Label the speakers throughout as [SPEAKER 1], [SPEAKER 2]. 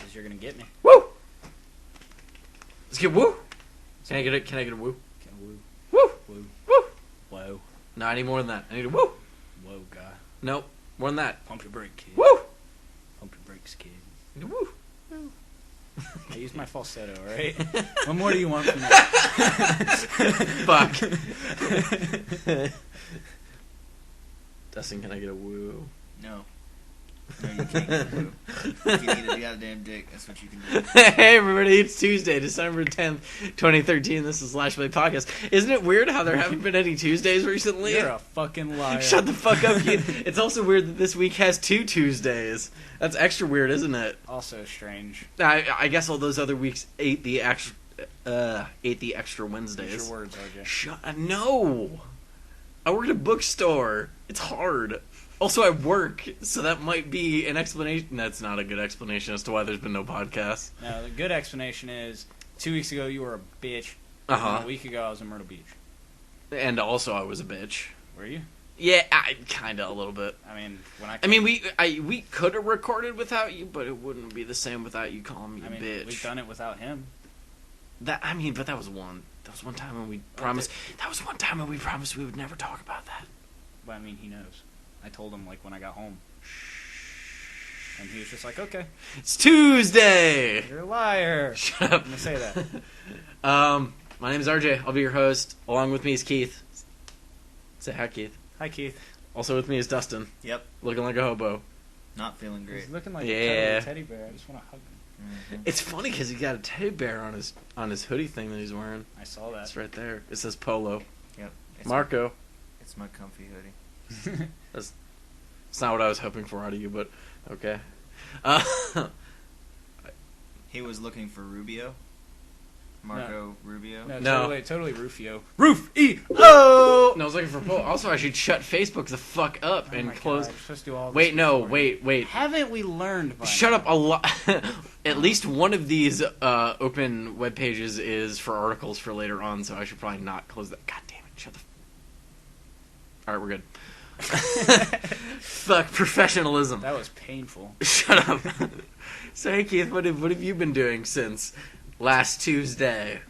[SPEAKER 1] Because you're going to get me.
[SPEAKER 2] Woo! Let's get woo! Can I get a woo?
[SPEAKER 1] Woo.
[SPEAKER 2] Woo!
[SPEAKER 1] Woo.
[SPEAKER 2] Woo!
[SPEAKER 1] Whoa.
[SPEAKER 2] No, I need more than that. I need a woo!
[SPEAKER 1] Whoa, guy.
[SPEAKER 2] Nope. More than that.
[SPEAKER 1] Pump your brake, kid.
[SPEAKER 2] Woo!
[SPEAKER 1] Pump your brakes, kid.
[SPEAKER 2] I need a woo!
[SPEAKER 1] I used my falsetto, alright? What more do you want from me?
[SPEAKER 2] Fuck. Dustin, can I get a woo?
[SPEAKER 3] No. No, you can't get a woo. If you need a goddamn dick, that's what you can do.
[SPEAKER 2] Hey everybody, it's Tuesday, December 10th, 2013. This is Slashplayed Podcast. Isn't it weird how there haven't been any Tuesdays recently?
[SPEAKER 1] You're a fucking liar.
[SPEAKER 2] Shut the fuck up, kid. It's also weird that this week has 2 Tuesdays. That's extra weird, isn't it?
[SPEAKER 1] Also strange.
[SPEAKER 2] I guess all those other weeks ate the extra Wednesdays.
[SPEAKER 1] Use your words, RJ.
[SPEAKER 2] No! I work at a bookstore. It's hard. Also, I work, so that might be an explanation. That's not a good explanation as to why there's been no podcast.
[SPEAKER 1] No, the good explanation is 2 weeks ago you were a bitch.
[SPEAKER 2] Uh-huh.
[SPEAKER 1] And a week ago I was in Myrtle Beach.
[SPEAKER 2] And also, I was a bitch.
[SPEAKER 1] Were you?
[SPEAKER 2] Yeah, kind of a little bit.
[SPEAKER 1] I mean, when
[SPEAKER 2] we could have recorded without you, but it wouldn't be the same without you calling me a bitch.
[SPEAKER 1] We've done it without him.
[SPEAKER 2] But that was one. That was one time when we promised. That was one time when we promised we would never talk about that.
[SPEAKER 1] But I mean, he knows. I told him like when I got home. And he was just like, okay.
[SPEAKER 2] It's Tuesday!
[SPEAKER 1] You're a liar.
[SPEAKER 2] Shut up.
[SPEAKER 1] I'm gonna say that.
[SPEAKER 2] My name is RJ. I'll be your host. Along with me is Keith. Say hi, Keith.
[SPEAKER 1] Hi, Keith.
[SPEAKER 2] Also with me is Dustin.
[SPEAKER 3] Yep.
[SPEAKER 2] Looking like a hobo.
[SPEAKER 3] Not feeling great.
[SPEAKER 1] He's looking like
[SPEAKER 2] Yeah.
[SPEAKER 1] a teddy bear. I just want to hug him.
[SPEAKER 3] Mm-hmm.
[SPEAKER 2] It's funny because he got a teddy bear on his hoodie thing that he's wearing.
[SPEAKER 1] I saw that.
[SPEAKER 2] It's right there. It says Polo.
[SPEAKER 3] Yep.
[SPEAKER 2] Marco.
[SPEAKER 3] It's my comfy hoodie.
[SPEAKER 2] It's not what I was hoping for out of you, but okay.
[SPEAKER 3] He was looking for Rubio. Marco Rubio.
[SPEAKER 1] No, totally Rufio.
[SPEAKER 2] Oh! No, I was looking for Polo. Also, I should shut Facebook the fuck up and
[SPEAKER 1] my
[SPEAKER 2] close.
[SPEAKER 1] God, you're supposed to do all this
[SPEAKER 2] Wait, no,
[SPEAKER 1] before.
[SPEAKER 2] wait.
[SPEAKER 1] Haven't we learned by
[SPEAKER 2] Shut
[SPEAKER 1] now?
[SPEAKER 2] up a lot. At least one of these open web pages is for articles for later on, so I should probably not close that. God damn it! Shut the. All right, we're good. Fuck professionalism.
[SPEAKER 1] That was painful.
[SPEAKER 2] Shut up. So hey Keith, what have you been doing since last Tuesday?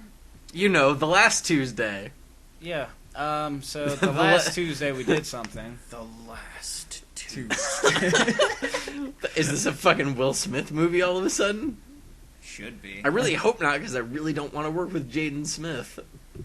[SPEAKER 2] You know, the last Tuesday.
[SPEAKER 1] Yeah. So the last Tuesday we did something.
[SPEAKER 3] The last Tuesday.
[SPEAKER 2] Is this a fucking Will Smith movie all of a sudden?
[SPEAKER 3] Should be.
[SPEAKER 2] I really hope not, because I really don't want to work with Jaden Smith.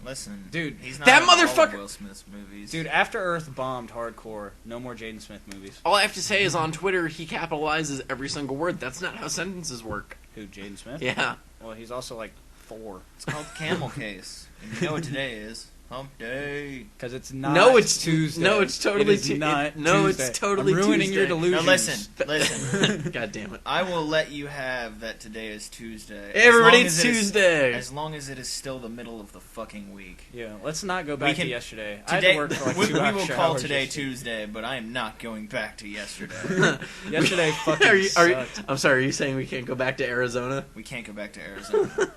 [SPEAKER 3] Listen,
[SPEAKER 1] dude,
[SPEAKER 3] he's not
[SPEAKER 2] that
[SPEAKER 3] in all
[SPEAKER 2] motherfucker-
[SPEAKER 3] of Will Smith's movies.
[SPEAKER 1] Dude, After Earth bombed hardcore. No more Jaden Smith movies.
[SPEAKER 2] All I have to say is on Twitter, he capitalizes every single word. That's not how sentences work.
[SPEAKER 1] Who, Jaden Smith?
[SPEAKER 2] Yeah.
[SPEAKER 1] Well, he's also like 4.
[SPEAKER 3] It's called Camel Case. And you know what today is? Hump Day.
[SPEAKER 1] Because it's not
[SPEAKER 2] No, it's
[SPEAKER 1] Tuesday.
[SPEAKER 2] No, it's totally
[SPEAKER 1] not
[SPEAKER 2] No,
[SPEAKER 1] Tuesday.
[SPEAKER 2] it's totally
[SPEAKER 1] I'm ruining
[SPEAKER 2] Tuesday.
[SPEAKER 1] your delusions.
[SPEAKER 3] Now listen.
[SPEAKER 2] God damn it.
[SPEAKER 3] I will let you have that today is Tuesday.
[SPEAKER 2] Everybody,
[SPEAKER 3] As
[SPEAKER 2] it's
[SPEAKER 3] long as it is-
[SPEAKER 2] Tuesday.
[SPEAKER 3] As long as it is still the middle of the fucking week.
[SPEAKER 1] Yeah, let's not go back to yesterday. I had
[SPEAKER 3] Today,
[SPEAKER 1] to work for like
[SPEAKER 3] we
[SPEAKER 1] 2
[SPEAKER 3] will
[SPEAKER 1] extra
[SPEAKER 3] call
[SPEAKER 1] hours
[SPEAKER 3] today
[SPEAKER 1] yesterday.
[SPEAKER 3] Tuesday, but I am not going back to yesterday.
[SPEAKER 1] Yesterday fucking
[SPEAKER 2] are you,
[SPEAKER 1] sucked.
[SPEAKER 2] I'm sorry, are you saying we can't go back to Arizona?
[SPEAKER 3] We can't go back to Arizona.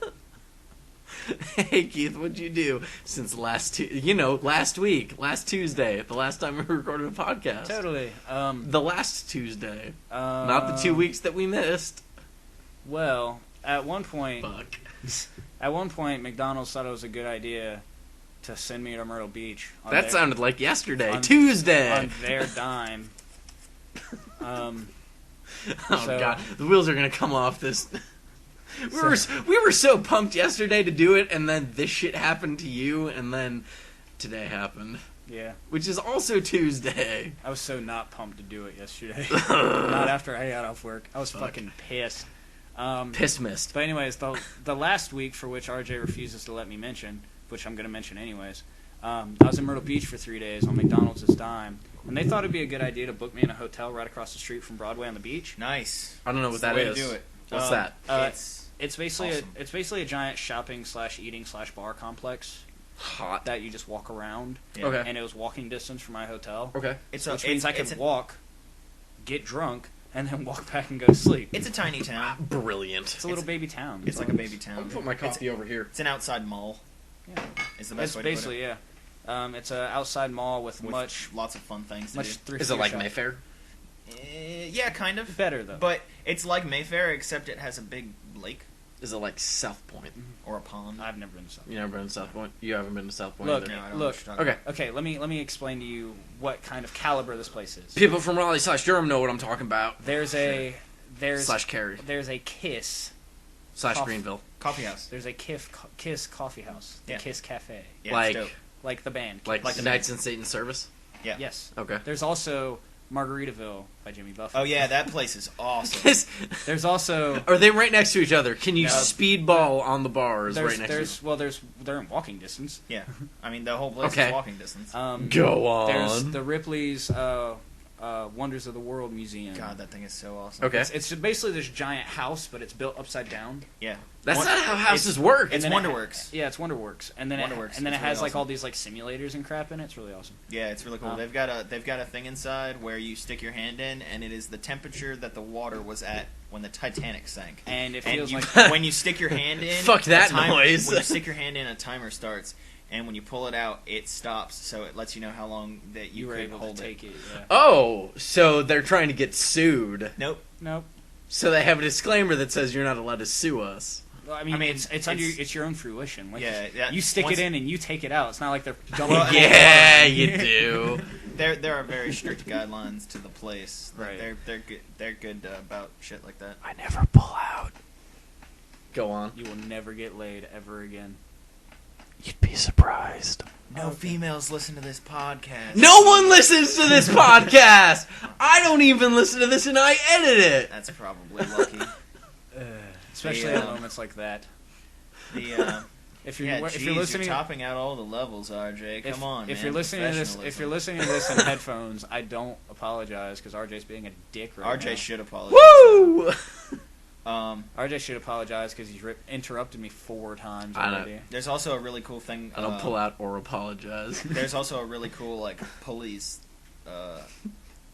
[SPEAKER 2] Hey Keith, what'd you do since last week, last Tuesday, the last time we recorded a podcast?
[SPEAKER 1] Totally.
[SPEAKER 2] The last Tuesday. Not the 2 weeks that we missed.
[SPEAKER 1] Well, at one point,
[SPEAKER 2] Fuck.
[SPEAKER 1] McDonald's thought it was a good idea to send me to Myrtle Beach.
[SPEAKER 2] That sounded like yesterday.
[SPEAKER 1] on-
[SPEAKER 2] Tuesday.
[SPEAKER 1] On their dime.
[SPEAKER 2] Oh
[SPEAKER 1] so-
[SPEAKER 2] god, the wheels are gonna come off this. We were so pumped yesterday to do it, and then this shit happened to you, and then today happened,
[SPEAKER 1] Yeah.
[SPEAKER 2] which is also Tuesday.
[SPEAKER 1] I was so not pumped to do it yesterday. Not after I got off work. I was fucking pissed.
[SPEAKER 2] Piss mist.
[SPEAKER 1] But anyways, the last week for which RJ refuses to let me mention, which I'm going to mention anyways, I was in Myrtle Beach for 3 days on McDonald's dime, and they thought it'd be a good idea to book me in a hotel right across the street from Broadway on the beach.
[SPEAKER 3] Nice.
[SPEAKER 2] I don't know what
[SPEAKER 3] That's
[SPEAKER 2] that
[SPEAKER 3] the way
[SPEAKER 2] is.
[SPEAKER 3] to do it.
[SPEAKER 2] What's that?
[SPEAKER 1] It's basically
[SPEAKER 3] awesome.
[SPEAKER 1] it's basically a giant shopping / eating / bar complex
[SPEAKER 2] Hot.
[SPEAKER 1] that you just walk around.
[SPEAKER 3] Yeah.
[SPEAKER 2] Okay.
[SPEAKER 1] And it was walking distance from my hotel.
[SPEAKER 2] Okay.
[SPEAKER 1] Which means I could walk, get drunk, and then walk back and go to sleep.
[SPEAKER 3] It's a tiny town.
[SPEAKER 2] Brilliant.
[SPEAKER 1] It's a little baby town.
[SPEAKER 3] It's like a baby
[SPEAKER 2] I'll
[SPEAKER 3] town.
[SPEAKER 2] put my coffee over here.
[SPEAKER 3] It's an outside mall.
[SPEAKER 1] Yeah.
[SPEAKER 3] Is the best
[SPEAKER 1] It's
[SPEAKER 3] way to put
[SPEAKER 1] basically,
[SPEAKER 3] it.
[SPEAKER 1] yeah. It's an outside mall with much
[SPEAKER 3] lots of fun things to
[SPEAKER 1] much
[SPEAKER 3] do.
[SPEAKER 1] thrift
[SPEAKER 2] Is it like
[SPEAKER 1] shop.
[SPEAKER 2] Mayfair?
[SPEAKER 3] Yeah, kind of.
[SPEAKER 1] Better though.
[SPEAKER 3] But it's like Mayfair, except it has a big lake
[SPEAKER 2] Is it like South Point?
[SPEAKER 3] or a pond.
[SPEAKER 1] I've never been to South.
[SPEAKER 2] You never been to South Point? You haven't been to South Point
[SPEAKER 1] Look,
[SPEAKER 2] either?
[SPEAKER 3] No, I don't know
[SPEAKER 1] look.
[SPEAKER 3] what you're talking
[SPEAKER 2] Okay.
[SPEAKER 1] Okay, let me explain to you what kind of caliber this place is.
[SPEAKER 2] People from Raleigh/Durham know what I'm talking about.
[SPEAKER 1] There's a
[SPEAKER 2] /Cary.
[SPEAKER 1] there's a Kiss.
[SPEAKER 2] /Greenville.
[SPEAKER 3] Coffee house.
[SPEAKER 1] There's a Kiss coffee house. The
[SPEAKER 3] Yeah.
[SPEAKER 1] Kiss Cafe.
[SPEAKER 3] Yeah,
[SPEAKER 2] Like-
[SPEAKER 3] it's dope.
[SPEAKER 1] Like the band.
[SPEAKER 2] Like
[SPEAKER 3] Like
[SPEAKER 2] the
[SPEAKER 3] the
[SPEAKER 2] Knights in Satan's Service?
[SPEAKER 3] Yeah.
[SPEAKER 1] Yes.
[SPEAKER 2] Okay.
[SPEAKER 1] There's also Margaritaville by Jimmy Buffett.
[SPEAKER 3] Oh yeah, that place is awesome.
[SPEAKER 1] There's also
[SPEAKER 2] Are they right next to each other? Can you
[SPEAKER 1] No.
[SPEAKER 2] speedball on the bars
[SPEAKER 1] there's
[SPEAKER 2] right next to
[SPEAKER 1] they're in walking distance.
[SPEAKER 3] Yeah, I mean the whole place
[SPEAKER 2] Okay.
[SPEAKER 3] is walking distance.
[SPEAKER 2] Go on.
[SPEAKER 1] There's the Ripley's Wonders of the World Museum.
[SPEAKER 3] God, that thing is so awesome.
[SPEAKER 2] Okay.
[SPEAKER 1] It's basically this giant house, but it's built upside down.
[SPEAKER 3] Yeah,
[SPEAKER 2] That's
[SPEAKER 3] One-
[SPEAKER 2] not how houses
[SPEAKER 3] it's-
[SPEAKER 2] work.
[SPEAKER 3] It's
[SPEAKER 1] then it-
[SPEAKER 3] Wonderworks.
[SPEAKER 1] Yeah, it's Wonderworks, and then
[SPEAKER 3] Wonderworks,
[SPEAKER 1] it
[SPEAKER 3] it's
[SPEAKER 1] has
[SPEAKER 3] really
[SPEAKER 1] like all
[SPEAKER 3] awesome.
[SPEAKER 1] these like simulators and crap in it. It's really awesome.
[SPEAKER 3] Yeah, it's really cool. They've got a thing inside where you stick your hand in, and it is the temperature that the water was at when the Titanic sank.
[SPEAKER 1] And it
[SPEAKER 3] And
[SPEAKER 1] feels
[SPEAKER 3] you,
[SPEAKER 1] like
[SPEAKER 3] when you stick your hand in,
[SPEAKER 2] Fuck that
[SPEAKER 3] a timer-
[SPEAKER 2] noise.
[SPEAKER 3] When you stick your hand in, a timer starts, and when you pull it out, it stops. So it lets you know how long that
[SPEAKER 1] you were
[SPEAKER 3] could
[SPEAKER 1] able
[SPEAKER 3] hold
[SPEAKER 1] to take it. Yeah.
[SPEAKER 2] Oh, so they're trying to get sued.
[SPEAKER 3] Nope.
[SPEAKER 1] Nope.
[SPEAKER 2] So they have a disclaimer that says you're not allowed to sue us.
[SPEAKER 1] Well, I mean, it's
[SPEAKER 3] it's-
[SPEAKER 1] it's your own fruition. Like,
[SPEAKER 3] Yeah,
[SPEAKER 1] you stick
[SPEAKER 3] once-
[SPEAKER 1] it in and you take it out. It's not like they're dumping.
[SPEAKER 3] Well,
[SPEAKER 1] it in
[SPEAKER 2] Yeah,
[SPEAKER 1] water.
[SPEAKER 2] you do.
[SPEAKER 3] There are very strict guidelines to the place. Like,
[SPEAKER 1] Right.
[SPEAKER 3] They're good about shit like that.
[SPEAKER 2] I never pull out. Go on.
[SPEAKER 1] You will never get laid ever again.
[SPEAKER 2] You'd be surprised.
[SPEAKER 3] No females listen to this podcast.
[SPEAKER 2] No one listens to this podcast! I don't even listen to this and I edit it!
[SPEAKER 3] That's probably lucky.
[SPEAKER 1] Especially
[SPEAKER 3] The,
[SPEAKER 1] at moments like that.
[SPEAKER 3] The
[SPEAKER 1] If you're
[SPEAKER 3] yeah,
[SPEAKER 1] if
[SPEAKER 3] geez,
[SPEAKER 1] you're listening,
[SPEAKER 3] you're topping out all the levels, RJ. Come on,
[SPEAKER 1] if
[SPEAKER 3] man.
[SPEAKER 1] you're listening to this, if you're
[SPEAKER 3] Professionalism.
[SPEAKER 1] listening to this in headphones, I don't apologize because RJ's being a dick right now.
[SPEAKER 3] RJ should apologize.
[SPEAKER 2] Woo!
[SPEAKER 1] RJ should apologize because he's interrupted me 4 times
[SPEAKER 2] I know.
[SPEAKER 1] already.
[SPEAKER 3] There's also a really cool thing.
[SPEAKER 2] I don't pull out or apologize.
[SPEAKER 3] There's also a really cool like pulleys.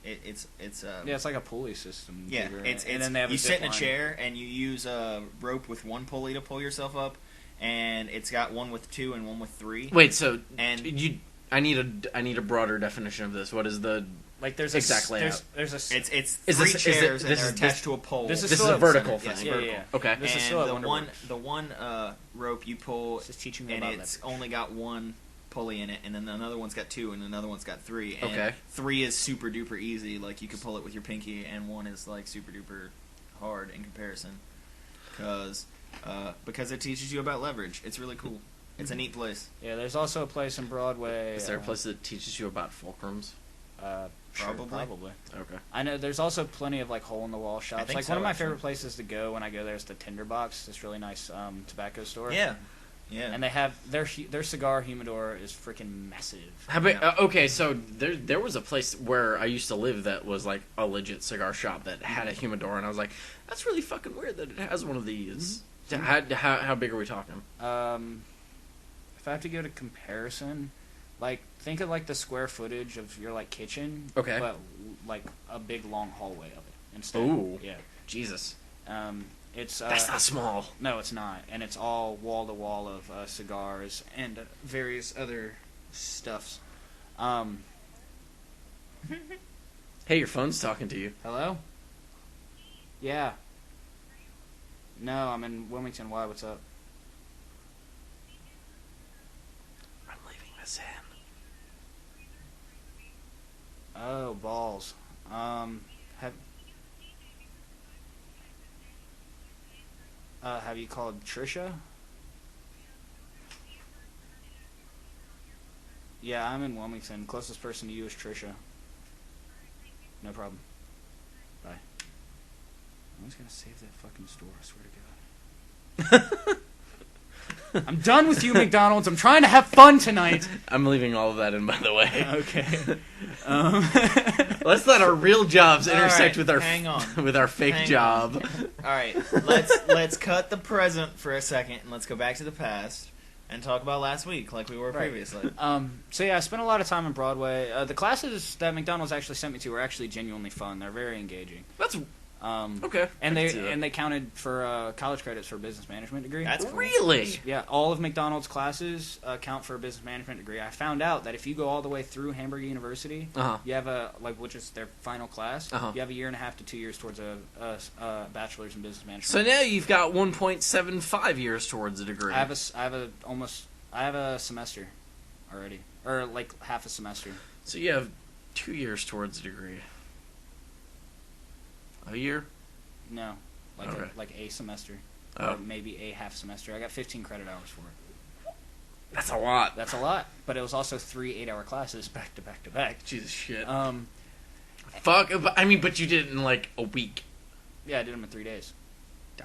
[SPEAKER 3] It's
[SPEAKER 1] Yeah, it's like a pulley system.
[SPEAKER 3] yeah.
[SPEAKER 1] digger,
[SPEAKER 3] It's
[SPEAKER 1] and then they have
[SPEAKER 3] you
[SPEAKER 1] a
[SPEAKER 3] sit
[SPEAKER 1] zip
[SPEAKER 3] in a
[SPEAKER 1] line.
[SPEAKER 3] chair and you use a rope with one pulley to pull yourself up, and it's got one with 2 and one with 3.
[SPEAKER 2] Wait, so
[SPEAKER 3] And
[SPEAKER 2] I need a broader definition of this. What is the
[SPEAKER 1] Like there's
[SPEAKER 2] exact
[SPEAKER 1] a
[SPEAKER 2] layout?
[SPEAKER 1] there's a
[SPEAKER 3] it's
[SPEAKER 2] Is
[SPEAKER 3] 3
[SPEAKER 2] this- is it-
[SPEAKER 3] chairs and
[SPEAKER 2] this
[SPEAKER 3] they're
[SPEAKER 2] is-
[SPEAKER 3] attached
[SPEAKER 2] this-
[SPEAKER 3] to a pole.
[SPEAKER 1] this is
[SPEAKER 2] This
[SPEAKER 1] still
[SPEAKER 2] is a
[SPEAKER 1] at
[SPEAKER 2] vertical
[SPEAKER 3] Yes,
[SPEAKER 2] thing.
[SPEAKER 1] Yeah,
[SPEAKER 3] vertical.
[SPEAKER 1] yeah.
[SPEAKER 2] Okay.
[SPEAKER 1] This is
[SPEAKER 3] And
[SPEAKER 1] still at
[SPEAKER 3] the one rope you pull,
[SPEAKER 1] This is teaching me
[SPEAKER 3] and
[SPEAKER 1] about
[SPEAKER 3] it's
[SPEAKER 1] leverage.
[SPEAKER 3] only got 1 pulley in it, and then another one's got 2, and another one's got 3. And
[SPEAKER 2] Okay.
[SPEAKER 3] 3 is super duper easy, like you could pull it with your pinky, and 1 is like super duper hard in comparison, because it teaches you about leverage. It's really cool. It's a neat place.
[SPEAKER 1] Yeah, there's also a place in Broadway.
[SPEAKER 2] Is there a place that teaches you about fulcrums?
[SPEAKER 1] Sure,
[SPEAKER 3] Probably.
[SPEAKER 1] probably.
[SPEAKER 2] Okay.
[SPEAKER 1] I know there's also plenty of like hole in the wall shops.
[SPEAKER 3] think
[SPEAKER 1] Like
[SPEAKER 3] so,
[SPEAKER 1] one of my
[SPEAKER 3] actually.
[SPEAKER 1] favorite places to go when I go there is the Tinderbox. This really nice tobacco store.
[SPEAKER 3] Yeah, yeah.
[SPEAKER 1] And they have their cigar humidor is freaking massive.
[SPEAKER 2] How about,
[SPEAKER 3] Yeah.
[SPEAKER 2] okay, so there was a place where I used to live that was like a legit cigar shop that had a humidor, and I was like, that's really fucking weird that it has one of these. How big are we talking?
[SPEAKER 1] If I have to go to comparison, like think of like the square footage of your like kitchen,
[SPEAKER 2] Okay.
[SPEAKER 1] but like a big long hallway of it instead.
[SPEAKER 2] Ooh.
[SPEAKER 1] Yeah.
[SPEAKER 2] Jesus.
[SPEAKER 1] It's
[SPEAKER 2] That's not small.
[SPEAKER 1] No, it's not, and it's all wall to wall of cigars and various other stuffs.
[SPEAKER 2] Hey, your phone's talking to you.
[SPEAKER 1] Hello? Yeah. No, I'm in Wilmington. Why? What's up?
[SPEAKER 2] I'm leaving this in.
[SPEAKER 1] Oh, balls. Have you called Trisha? Yeah, I'm in Wilmington. Closest person to you is Trisha. No problem. Bye. I'm just gonna save that fucking store, I swear to God. I'm done with you, McDonald's. I'm trying to have fun tonight.
[SPEAKER 2] I'm leaving all of that in, by the way.
[SPEAKER 1] Okay.
[SPEAKER 2] Let's let our real jobs
[SPEAKER 3] All
[SPEAKER 2] intersect
[SPEAKER 3] right,
[SPEAKER 2] with our
[SPEAKER 3] hang on.
[SPEAKER 2] with our fake
[SPEAKER 3] Hang
[SPEAKER 2] job.
[SPEAKER 3] All right, let's cut the present for a second and let's go back to the past and talk about last week, like we were
[SPEAKER 1] Right.
[SPEAKER 3] previously.
[SPEAKER 1] So yeah, I spent a lot of time on Broadway. The classes that McDonald's actually sent me to were actually genuinely fun. They're very engaging.
[SPEAKER 2] That's Okay.
[SPEAKER 1] And
[SPEAKER 2] I can see that.
[SPEAKER 1] they counted for college credits for a business management degree.
[SPEAKER 3] That's cool.
[SPEAKER 2] Really?
[SPEAKER 1] Yeah, all of McDonald's classes count for a business management degree. I found out that if you go all the way through Hamburg University,
[SPEAKER 2] Uh-huh.
[SPEAKER 1] you have which is their final class,
[SPEAKER 2] Uh-huh.
[SPEAKER 1] you have 1.5 to 2 years towards a bachelor's in business management.
[SPEAKER 2] So now you've got 1.75 years towards a degree.
[SPEAKER 1] I have a semester already, or like half a semester.
[SPEAKER 2] So you have 2 years towards a degree. A year?
[SPEAKER 1] No,
[SPEAKER 2] Okay.
[SPEAKER 1] like a semester,
[SPEAKER 2] Oh.
[SPEAKER 1] or maybe a half semester. I got 15 credit hours for it.
[SPEAKER 2] That's a lot.
[SPEAKER 1] That's a lot, but it was also 3 8-hour classes back to back to back.
[SPEAKER 2] Jesus shit.
[SPEAKER 1] Fuck.
[SPEAKER 2] But you did it in like a week.
[SPEAKER 1] Yeah, I did them in 3 days.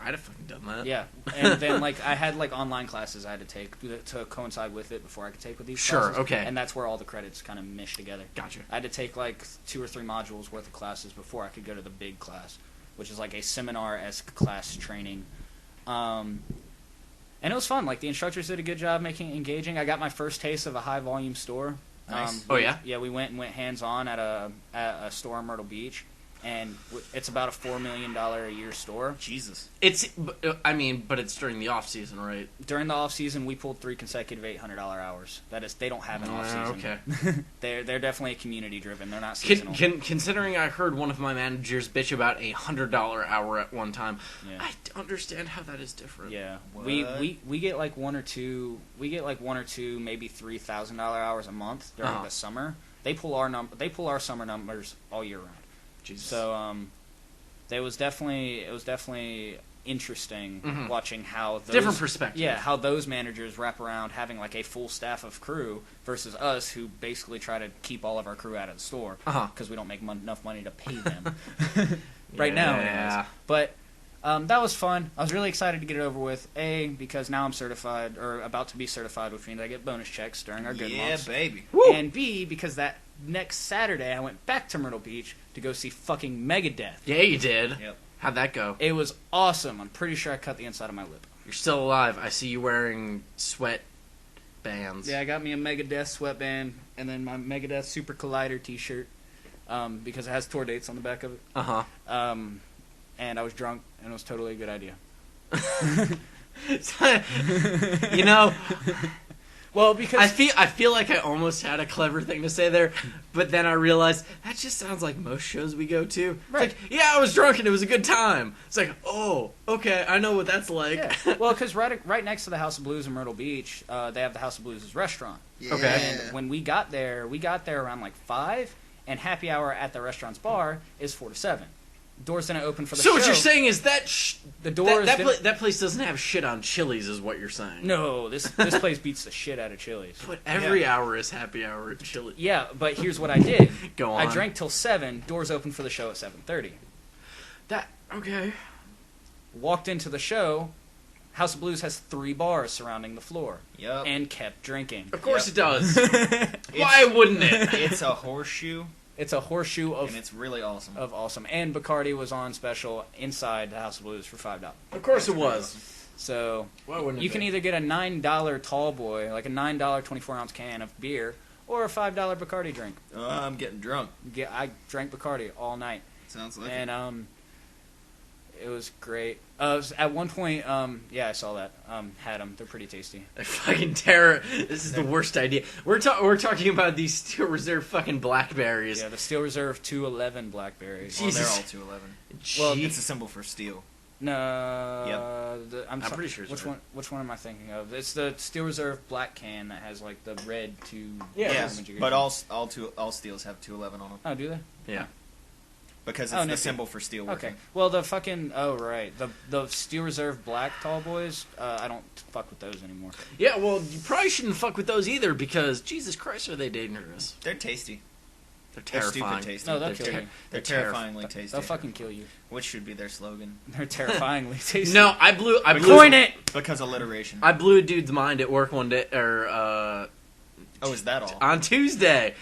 [SPEAKER 2] I'd have fucking done that.
[SPEAKER 1] Yeah, and then like I had like online classes I had to take to coincide with it before I could take with these
[SPEAKER 2] Sure,
[SPEAKER 1] classes.
[SPEAKER 2] okay.
[SPEAKER 1] And that's where all the credits kind of mesh together.
[SPEAKER 2] Gotcha.
[SPEAKER 1] I had to take like 2 or 3 modules worth of classes before I could go to the big class, which is like a seminar-esque class training. And it was fun. Like the instructors did a good job making it engaging. I got my first taste of a high-volume store.
[SPEAKER 3] Nice.
[SPEAKER 2] Oh, yeah?
[SPEAKER 1] Yeah, we went hands-on at a store in Myrtle Beach. And it's about a $4 million a year store.
[SPEAKER 3] Jesus.
[SPEAKER 2] But it's during the off season, right?
[SPEAKER 1] During the off season, we pulled 3 consecutive $800 hours. That is, they don't have an off season.
[SPEAKER 2] Okay.
[SPEAKER 1] they're definitely community driven. They're not seasonal.
[SPEAKER 2] Considering I heard one of my managers bitch about a $100 hour at one time,
[SPEAKER 1] Yeah.
[SPEAKER 2] I understand how that is different.
[SPEAKER 1] Yeah,
[SPEAKER 3] What?
[SPEAKER 1] we get like one or two, maybe $3,000 hours a month during
[SPEAKER 2] Uh-huh.
[SPEAKER 1] the summer. They pull our summer numbers all year round.
[SPEAKER 2] Jesus.
[SPEAKER 1] So it was definitely interesting
[SPEAKER 2] Mhm.
[SPEAKER 1] watching how those,
[SPEAKER 2] Different perspective.
[SPEAKER 1] Yeah, how those managers wrap around having like a full staff of crew versus us who basically try to keep all of our crew out of the store
[SPEAKER 2] Uh-huh.
[SPEAKER 1] because we don't make enough money to pay them right now.
[SPEAKER 2] Yeah.
[SPEAKER 1] Anyways. But that was fun. I was really excited to get it over with. A, because now I'm certified or about to be certified, which means I get bonus checks during our good
[SPEAKER 3] Yeah,
[SPEAKER 1] months.
[SPEAKER 3] baby.
[SPEAKER 2] Woo!
[SPEAKER 1] And B, because that next Saturday I went back to Myrtle Beach to go see fucking Megadeth.
[SPEAKER 2] Yeah, you did.
[SPEAKER 3] Yep.
[SPEAKER 2] How'd that go?
[SPEAKER 1] It was awesome. I'm pretty sure I cut the inside of my lip.
[SPEAKER 2] You're still alive. I see you wearing sweat bands.
[SPEAKER 1] Yeah, I got me a Megadeth sweatband and then my Megadeth Super Collider t-shirt because it has tour dates on the back of it.
[SPEAKER 2] Uh-huh.
[SPEAKER 1] And I was drunk and it was totally a good idea.
[SPEAKER 2] You know,
[SPEAKER 1] Well, because
[SPEAKER 2] I feel like I almost had a clever thing to say there, but then I realized that just sounds like most shows we go to. It's
[SPEAKER 1] Right.
[SPEAKER 2] like, yeah, I was drunk and it was a good time. It's like, oh, okay, I know what that's like.
[SPEAKER 1] yeah. Well, because right next to the House of Blues in Myrtle Beach, they have the House of Blues' restaurant.
[SPEAKER 2] Okay.
[SPEAKER 1] And when we got there around like 5, and happy hour at the restaurant's bar is 4 to 7. Doors didn't open for the show.
[SPEAKER 2] So what you're saying is that
[SPEAKER 1] the doors
[SPEAKER 2] that place doesn't have shit on Chili's, is what you're saying.
[SPEAKER 1] No, this place beats the shit out of Chili's.
[SPEAKER 2] But every hour is happy hour at Chili's.
[SPEAKER 1] Yeah, but here's what I did.
[SPEAKER 2] Go on.
[SPEAKER 1] I drank till 7. Doors open for the show at 7:30.
[SPEAKER 2] Okay.
[SPEAKER 1] Walked into the show. House of Blues has 3 bars surrounding the floor,
[SPEAKER 3] Yep.
[SPEAKER 1] and kept drinking.
[SPEAKER 2] Of course
[SPEAKER 3] Yep.
[SPEAKER 2] it does. Why wouldn't it?
[SPEAKER 3] It's a horseshoe,
[SPEAKER 1] It's a horseshoe
[SPEAKER 3] and it's really awesome.
[SPEAKER 1] of awesome. And Bacardi was on special inside the House of Blues for $5.
[SPEAKER 2] Of course it was.
[SPEAKER 1] So
[SPEAKER 2] Why wouldn't it
[SPEAKER 1] you can
[SPEAKER 2] be?
[SPEAKER 1] either get a $9 tall boy, like a $9 24-ounce can of beer, or a $5 Bacardi drink.
[SPEAKER 3] I'm getting drunk.
[SPEAKER 1] I drank Bacardi all night,
[SPEAKER 3] Sounds like
[SPEAKER 1] and it was great. At one point, I saw that. Had them. They're pretty tasty.
[SPEAKER 2] I fucking terror. This is the worst idea. We're talking about these Steel Reserve fucking blackberries.
[SPEAKER 1] Yeah, the Steel Reserve 211 blackberries.
[SPEAKER 3] Well, they're
[SPEAKER 2] Jesus.
[SPEAKER 3] all 211.
[SPEAKER 1] Well,
[SPEAKER 2] Gee.
[SPEAKER 3] It's a symbol for steel.
[SPEAKER 1] No, I'm
[SPEAKER 2] pretty sure it's
[SPEAKER 1] Which
[SPEAKER 2] right.
[SPEAKER 1] Which one am I thinking of? It's the Steel Reserve black can that has like the red two.
[SPEAKER 2] Yeah,
[SPEAKER 3] Yes, but all steels have 211 on them
[SPEAKER 1] Oh, do they?
[SPEAKER 2] Yeah.
[SPEAKER 3] because
[SPEAKER 1] Oh,
[SPEAKER 3] it's the
[SPEAKER 1] nifty.
[SPEAKER 3] symbol for steel working.
[SPEAKER 1] Okay. Well, the fucking right, the Steel Reserve black tall boys. I don't fuck with those anymore.
[SPEAKER 2] Yeah, well, you probably shouldn't fuck with those either because, Jesus Christ, are they dangerous?
[SPEAKER 3] They're tasty.
[SPEAKER 2] They're
[SPEAKER 3] They're
[SPEAKER 2] terrifying.
[SPEAKER 3] stupid tasty.
[SPEAKER 1] No, they'll
[SPEAKER 2] They're
[SPEAKER 1] kill
[SPEAKER 2] ter-
[SPEAKER 1] you.
[SPEAKER 3] They're
[SPEAKER 2] they're
[SPEAKER 3] terrifyingly tasty.
[SPEAKER 1] They'll fucking kill you.
[SPEAKER 3] Which should be their slogan.
[SPEAKER 1] They're terrifyingly tasty.
[SPEAKER 2] No, I blew
[SPEAKER 1] Coin it.
[SPEAKER 3] Because alliteration.
[SPEAKER 2] I blew a dude's mind at work one day,
[SPEAKER 3] Oh, is that all?
[SPEAKER 2] on Tuesday,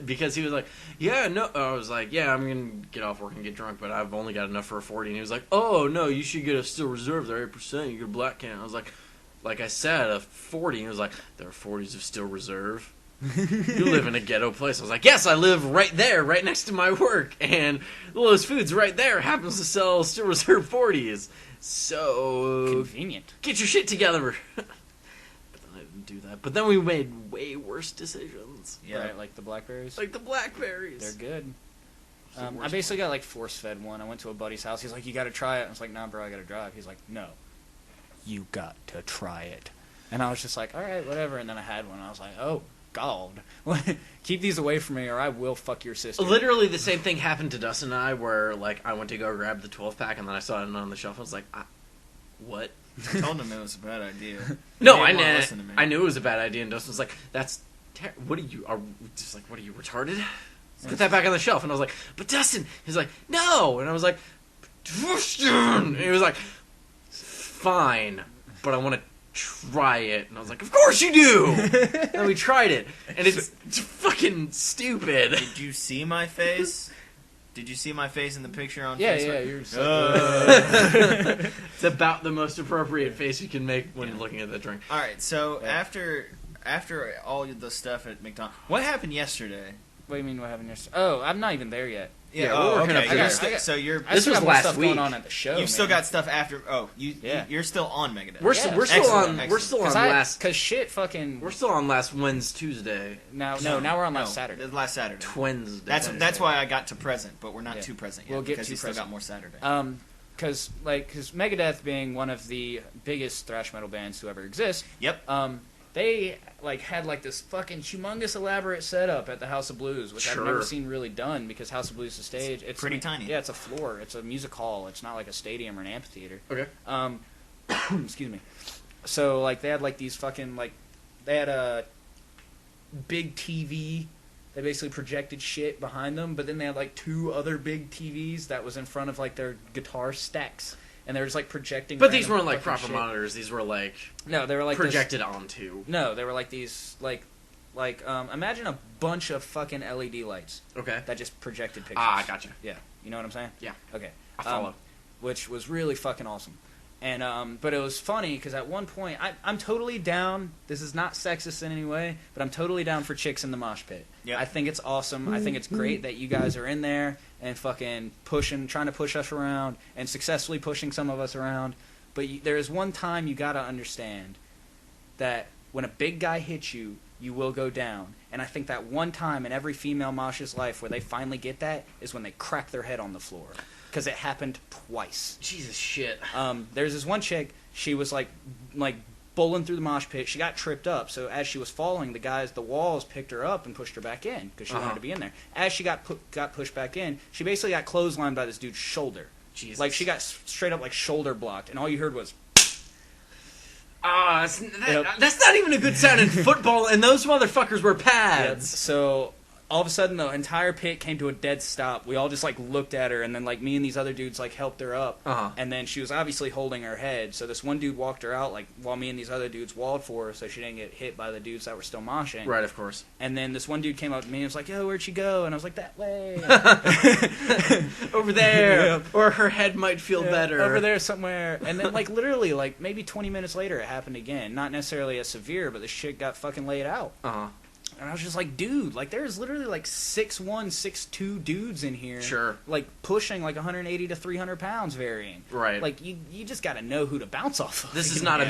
[SPEAKER 2] because he was like, "Yeah, no." I was like, "Yeah, I'm gonna get off work and get drunk, but I've only got enough for a 40." And he was like, "Oh no, you should get a Steel Reserve. They're 8%. You get a black can." I was like I said, a 40. And he was like, "There are 40s of Steel Reserve." You live in a ghetto place. I was like, yes, I live right there, right next to my work, and Lilo's Foods right there happens to sell Still Reserve 40s. So
[SPEAKER 1] Convenient.
[SPEAKER 2] get your shit together. But then I didn't do that. But then we made way worse decisions.
[SPEAKER 3] Yeah.
[SPEAKER 1] Right, like the blackberries.
[SPEAKER 2] Like the blackberries.
[SPEAKER 1] They're good.
[SPEAKER 2] the
[SPEAKER 1] I
[SPEAKER 2] worst
[SPEAKER 1] basically got like force-fed one. I went to a buddy's house. He's like, you got to try it. I was like, nah, bro, I got to drive. He's like, no, you got to try it. And I was just like, all right, whatever. And then I had one. I was like, oh, God. Keep these away from me or I will fuck your sister.
[SPEAKER 2] Literally the same thing happened to Dustin and I, where like I went to go grab the 12-pack and then I saw it on the shelf. I was like, what?
[SPEAKER 3] I told him it was a bad idea.
[SPEAKER 2] No,
[SPEAKER 3] He
[SPEAKER 2] I
[SPEAKER 3] didn't wanna
[SPEAKER 2] knew.
[SPEAKER 3] listen to me.
[SPEAKER 2] I knew it was a bad idea, and Dustin was like, "That's what are you? Are just like what are you retarded? Put that back on the shelf." And I was like, "But Dustin," he's like, "No," and I was like, "Dustin," and he was like, "Fine, but I want to try it," and I was like, "Of course you do." And we tried it, and it's fucking stupid.
[SPEAKER 3] Did you see my face? Did you see my face in the picture on
[SPEAKER 1] Yeah,
[SPEAKER 3] Facebook?
[SPEAKER 1] yeah, you're just like,
[SPEAKER 2] It's about the most appropriate face you can make when looking at the drink.
[SPEAKER 3] All right, so
[SPEAKER 1] Yeah.
[SPEAKER 3] after all the stuff at McDonald's, what happened yesterday?
[SPEAKER 1] what do you mean what happened yesterday? Oh, I'm not even there yet.
[SPEAKER 2] Yeah, we're working up to
[SPEAKER 3] You're
[SPEAKER 2] that.
[SPEAKER 3] sti- so you're
[SPEAKER 1] I
[SPEAKER 2] This
[SPEAKER 1] still
[SPEAKER 2] was
[SPEAKER 1] got more
[SPEAKER 2] last
[SPEAKER 1] stuff
[SPEAKER 2] week.
[SPEAKER 1] going on at the show.
[SPEAKER 3] you've still
[SPEAKER 1] man.
[SPEAKER 3] got stuff after. Oh,
[SPEAKER 1] Yeah.
[SPEAKER 3] you're still on Megadeth.
[SPEAKER 2] We're
[SPEAKER 1] Yeah.
[SPEAKER 2] we're still
[SPEAKER 3] Excellent,
[SPEAKER 2] on we're still on
[SPEAKER 3] excellent.
[SPEAKER 2] last
[SPEAKER 1] Cause shit, fucking.
[SPEAKER 2] we're still on last Tuesday.
[SPEAKER 1] Now we're on last Saturday.
[SPEAKER 3] Last Saturday.
[SPEAKER 2] Wednesday.
[SPEAKER 3] That's why I got to present, but we're not
[SPEAKER 1] Yeah.
[SPEAKER 3] too present yet.
[SPEAKER 1] We'll get
[SPEAKER 3] because
[SPEAKER 1] to
[SPEAKER 3] you still
[SPEAKER 1] present.
[SPEAKER 3] got more Saturday.
[SPEAKER 1] Because Megadeth being one of the biggest thrash metal bands to ever exist,
[SPEAKER 3] Yep.
[SPEAKER 1] they had this fucking humongous elaborate setup at the House of Blues, which I've
[SPEAKER 2] Sure.
[SPEAKER 1] never seen really done because House of Blues is a stage. It's
[SPEAKER 3] pretty tiny.
[SPEAKER 1] Yeah, it's a floor. It's a music hall. It's not like a stadium or an amphitheater.
[SPEAKER 2] Okay.
[SPEAKER 1] Excuse me. So they had these fucking they had a big TV. They basically projected shit behind them, but then they had two other big TVs that was in front of their guitar stacks, and they were just projecting.
[SPEAKER 2] But these
[SPEAKER 1] random
[SPEAKER 2] weren't
[SPEAKER 1] fucking
[SPEAKER 2] proper
[SPEAKER 1] shit.
[SPEAKER 2] monitors. These were
[SPEAKER 1] No, they were
[SPEAKER 2] projected onto.
[SPEAKER 1] No, they were these imagine a bunch of fucking LED lights
[SPEAKER 2] Okay.
[SPEAKER 1] that just projected pictures.
[SPEAKER 2] Ah, gotcha.
[SPEAKER 1] Yeah, you know what I'm saying?
[SPEAKER 2] Yeah.
[SPEAKER 1] Okay.
[SPEAKER 2] I follow.
[SPEAKER 1] Which was really fucking awesome. And but it was funny because at one point I'm totally down. This is not sexist in any way, but I'm totally down for chicks in the mosh pit.
[SPEAKER 3] Yep.
[SPEAKER 1] I think it's awesome. I think it's great that you guys are in there and fucking trying to push us around and successfully pushing some of us around. But there is one time you gotta understand that when a big guy hits you, you will go down. And I think that one time in every female mosh's life where they finally get that is when they crack their head on the floor. Because it happened twice.
[SPEAKER 2] Jesus shit.
[SPEAKER 1] There's this one chick, she was like bowling through the mosh pit. She got tripped up, so as she was falling, the walls picked her up and pushed her back in because she wanted to be in there. As she got pushed back in, she basically got clotheslined by this dude's shoulder.
[SPEAKER 2] Jesus.
[SPEAKER 1] She got straight up shoulder blocked, and all you heard was.
[SPEAKER 2] That's not even a good sound in football, and those motherfuckers were pads.
[SPEAKER 1] So all of a sudden, the entire pit came to a dead stop. We all just looked at her, and then me and these other dudes helped her up.
[SPEAKER 2] Uh-huh.
[SPEAKER 1] And then she was obviously holding her head. So this one dude walked her out while me and these other dudes walled for her, so she didn't get hit by the dudes that were still moshing.
[SPEAKER 2] Right, of course.
[SPEAKER 1] And then this one dude came up to me and was like, "Yo, where'd she go?" And I was like, "That way."
[SPEAKER 2] Over there.
[SPEAKER 1] Yeah.
[SPEAKER 2] Or her head might feel better.
[SPEAKER 1] Over there somewhere. And then literally maybe 20 minutes later it happened again. Not necessarily as severe, but the shit got fucking laid out.
[SPEAKER 2] Uh-huh.
[SPEAKER 1] And I was just like, dude, there's literally 6'1", 6'2" dudes in here.
[SPEAKER 2] Sure.
[SPEAKER 1] Pushing 180 to 300 pounds varying.
[SPEAKER 2] Right.
[SPEAKER 1] You just gotta know who to bounce off of.
[SPEAKER 2] This is not a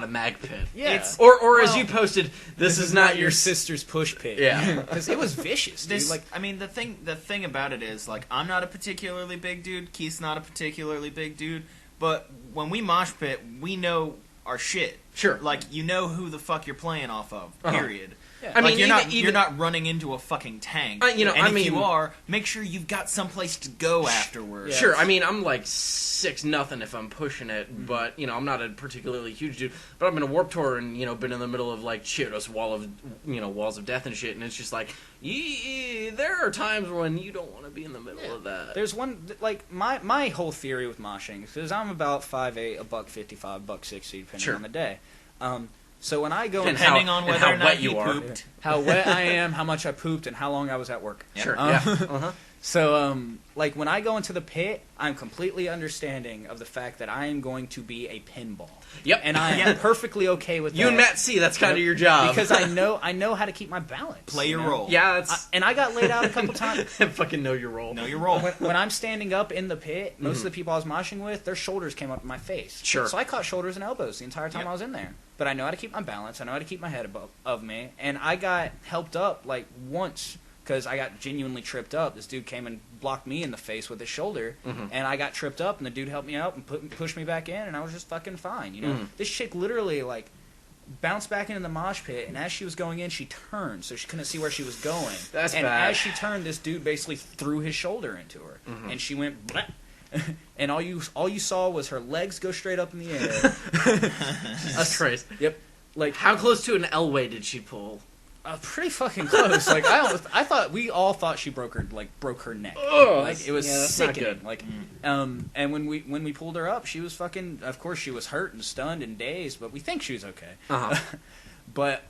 [SPEAKER 2] mag pit.
[SPEAKER 1] Yeah.
[SPEAKER 3] It's-
[SPEAKER 2] Or as
[SPEAKER 3] Well,
[SPEAKER 2] you posted,
[SPEAKER 1] this is not your sister's push pit.
[SPEAKER 2] Yeah.
[SPEAKER 1] Because it was vicious, dude.
[SPEAKER 3] The thing about it is, I'm not a particularly big dude. Keith's not a particularly big dude. But when we mosh pit, we know our shit.
[SPEAKER 2] Sure.
[SPEAKER 3] You know who the fuck you're playing off of.
[SPEAKER 2] Uh-huh.
[SPEAKER 3] Period.
[SPEAKER 1] Yeah.
[SPEAKER 2] I mean,
[SPEAKER 3] you're not running into a fucking tank.
[SPEAKER 2] You know,
[SPEAKER 3] and
[SPEAKER 2] I
[SPEAKER 3] if
[SPEAKER 2] mean-
[SPEAKER 3] you are, make sure you've got someplace to go afterwards.
[SPEAKER 1] Yeah.
[SPEAKER 2] Sure, I mean, I'm 6-0 if I'm pushing it, but, I'm not a particularly huge dude. But I've been a Warped Tour and, been in the middle of, Chiodos walls of death and shit, and it's just there are times when you don't want to be in the middle of that.
[SPEAKER 1] There's one, my whole theory with moshing, because I'm about 5'8", $155, $160, depending
[SPEAKER 2] Sure.
[SPEAKER 1] on the day. So when I go
[SPEAKER 2] And
[SPEAKER 3] Depending
[SPEAKER 2] how-
[SPEAKER 3] on
[SPEAKER 2] and
[SPEAKER 3] whether
[SPEAKER 2] how
[SPEAKER 3] or not
[SPEAKER 2] wet
[SPEAKER 3] you
[SPEAKER 2] you are.
[SPEAKER 3] pooped.
[SPEAKER 1] how wet I am, how much I pooped, and how long I was at work.
[SPEAKER 3] Yep.
[SPEAKER 2] Sure,
[SPEAKER 1] Um,
[SPEAKER 2] yeah. Uh-huh.
[SPEAKER 1] So, like, when I go into the pit, I'm completely understanding of the fact that I am going to be a pinball.
[SPEAKER 2] Yep.
[SPEAKER 1] And I am perfectly okay with that.
[SPEAKER 2] You and Matt C, that's kind of your job.
[SPEAKER 1] Because I know how to keep my balance.
[SPEAKER 3] Play your role.
[SPEAKER 2] Yeah, that's...
[SPEAKER 1] And I got laid out a couple times.
[SPEAKER 2] Fucking know your role.
[SPEAKER 3] Know your role.
[SPEAKER 1] When I'm standing up in the pit, most of the people I was moshing with, their shoulders came up in my face.
[SPEAKER 2] Sure.
[SPEAKER 1] So I caught shoulders and elbows the entire time I was in there. But I know how to keep my balance. I know how to keep my head above me. And I got helped up, like, once... because I got genuinely tripped up. This dude came and blocked me in the face with his shoulder, and I got tripped up, and the dude helped me out and pushed me back in, and I was just fucking fine, you know? This chick literally, like, bounced back into the mosh pit, and as she was going in, she turned, so she couldn't see where she was going.
[SPEAKER 2] That's
[SPEAKER 1] and
[SPEAKER 2] bad.
[SPEAKER 1] as she turned, this dude basically threw his shoulder into her, and she went, bleh. And all you saw was her legs go straight up in the air.
[SPEAKER 2] That's crazy.
[SPEAKER 1] Yep. Like,
[SPEAKER 2] How close to an Elway did she pull?
[SPEAKER 1] pretty fucking close. Like I thought we all thought she broke her neck.
[SPEAKER 2] Oh,
[SPEAKER 1] Like it was
[SPEAKER 2] that's not
[SPEAKER 1] sickening.
[SPEAKER 2] good.
[SPEAKER 1] Like, and when we pulled her up, she was fucking. Of course, she was hurt and stunned and dazed, but we think she was okay. But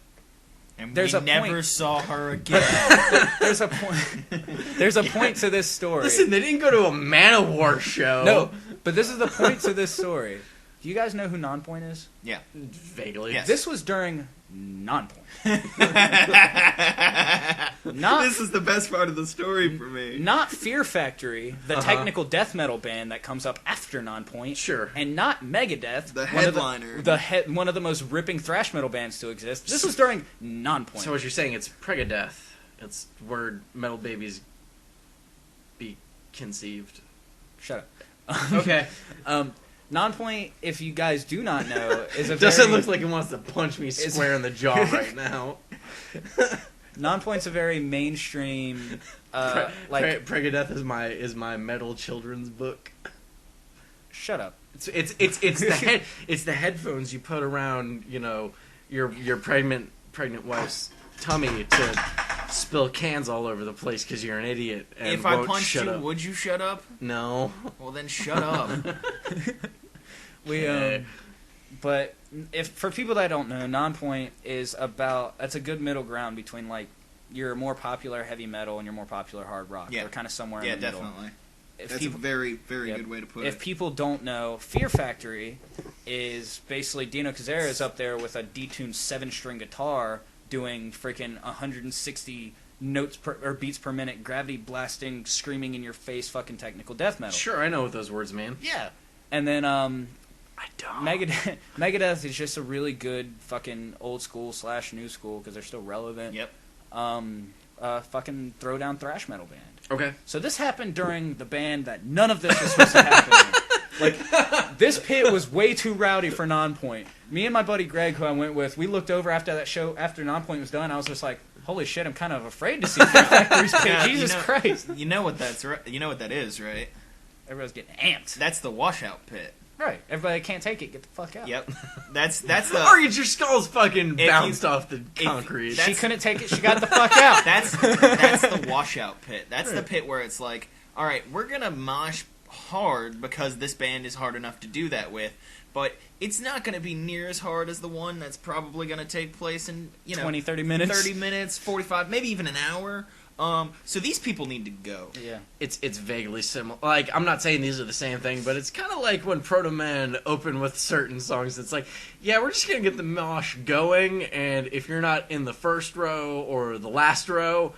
[SPEAKER 3] And
[SPEAKER 1] there's
[SPEAKER 3] we
[SPEAKER 1] a
[SPEAKER 3] never
[SPEAKER 1] point.
[SPEAKER 3] saw her again.
[SPEAKER 1] There's a point. There's a point to this story.
[SPEAKER 2] Listen, they didn't go to a Man-O-War show.
[SPEAKER 1] No, but this is the point to this story. Do you guys know who Nonpoint is?
[SPEAKER 3] Yeah.
[SPEAKER 2] Vaguely.
[SPEAKER 3] Yes.
[SPEAKER 1] This was during Nonpoint.
[SPEAKER 3] This is the best part of the story for me.
[SPEAKER 1] Not Fear Factory, the technical death metal band that comes up after Nonpoint.
[SPEAKER 2] Sure.
[SPEAKER 1] And not Megadeth,
[SPEAKER 3] The headliner.
[SPEAKER 1] one of the most ripping thrash metal bands to exist. This was during Nonpoint.
[SPEAKER 2] So what you're saying, it's Pregadeath. It's where metal babies be conceived.
[SPEAKER 1] Shut up.
[SPEAKER 2] Okay.
[SPEAKER 1] Nonpoint, if you guys do not know, is a
[SPEAKER 2] Dustin
[SPEAKER 1] very...
[SPEAKER 2] looks like he wants to punch me square in the jaw right now.
[SPEAKER 1] Nonpoint's a very mainstream,
[SPEAKER 2] Pregadeath is my metal children's book.
[SPEAKER 1] Shut up.
[SPEAKER 2] It's the headphones you put around, you know, your pregnant wife's tummy to spill cans all over the place because you're an idiot. And
[SPEAKER 3] If I
[SPEAKER 2] won't
[SPEAKER 3] punched
[SPEAKER 2] shut
[SPEAKER 3] you,
[SPEAKER 2] up.
[SPEAKER 3] would you shut up?
[SPEAKER 2] No.
[SPEAKER 3] Well, then shut up.
[SPEAKER 1] But if for people that don't know, Nonpoint is it's a good middle ground between like your more popular heavy metal and your more popular hard rock.
[SPEAKER 3] Yeah.
[SPEAKER 1] They're kind of somewhere
[SPEAKER 3] Yeah,
[SPEAKER 1] in the middle.
[SPEAKER 3] definitely.
[SPEAKER 1] If
[SPEAKER 3] That's
[SPEAKER 1] people,
[SPEAKER 3] a very, very
[SPEAKER 1] Yep.
[SPEAKER 3] good way to put
[SPEAKER 1] if
[SPEAKER 3] it.
[SPEAKER 1] people don't know, Fear Factory is basically Dino Kazera is up there with a detuned 7-string guitar doing freaking 160 notes or beats per minute, gravity blasting, screaming in your face, fucking technical death metal.
[SPEAKER 2] Sure, I know what those words mean.
[SPEAKER 1] Yeah, and then
[SPEAKER 2] I don't.
[SPEAKER 1] Megadeth is just a really good fucking old school / new school because they're still relevant.
[SPEAKER 3] Yep.
[SPEAKER 1] Fucking throwdown thrash metal band.
[SPEAKER 2] Okay.
[SPEAKER 1] So this happened during the band that none of this was supposed to happen in. Like, this pit was way too rowdy for Nonpoint. Me and my buddy Greg, who I went with, we looked over after that show, after Nonpoint was done, I was just like, holy shit, I'm kind of afraid to see Fear Factory's pit.
[SPEAKER 3] Yeah,
[SPEAKER 1] Jesus Christ.
[SPEAKER 3] You know what you know what that is, right?
[SPEAKER 1] Everybody's getting amped.
[SPEAKER 3] That's the washout pit.
[SPEAKER 1] Right. Everybody that can't take it, get the fuck out.
[SPEAKER 3] Yep. That's the.
[SPEAKER 2] Or your skull's fucking
[SPEAKER 3] If
[SPEAKER 2] bounced
[SPEAKER 3] you-
[SPEAKER 2] off the concrete.
[SPEAKER 1] She couldn't take it, she got the fuck out.
[SPEAKER 3] That's the washout pit. That's the pit where it's like, all right, we're gonna mosh hard because this band is hard enough to do that with, but it's not gonna be near as hard as the one that's probably gonna take place in
[SPEAKER 1] 20, 30 minutes.
[SPEAKER 3] 30 minutes, 45, maybe even an hour. So these people need to go.
[SPEAKER 1] Yeah.
[SPEAKER 2] It's vaguely similar. Like, I'm not saying these are the same thing, but it's kind of like when Proto Man open with certain songs. It's like, yeah, we're just gonna get the mosh going, and if you're not in the first row or the last row,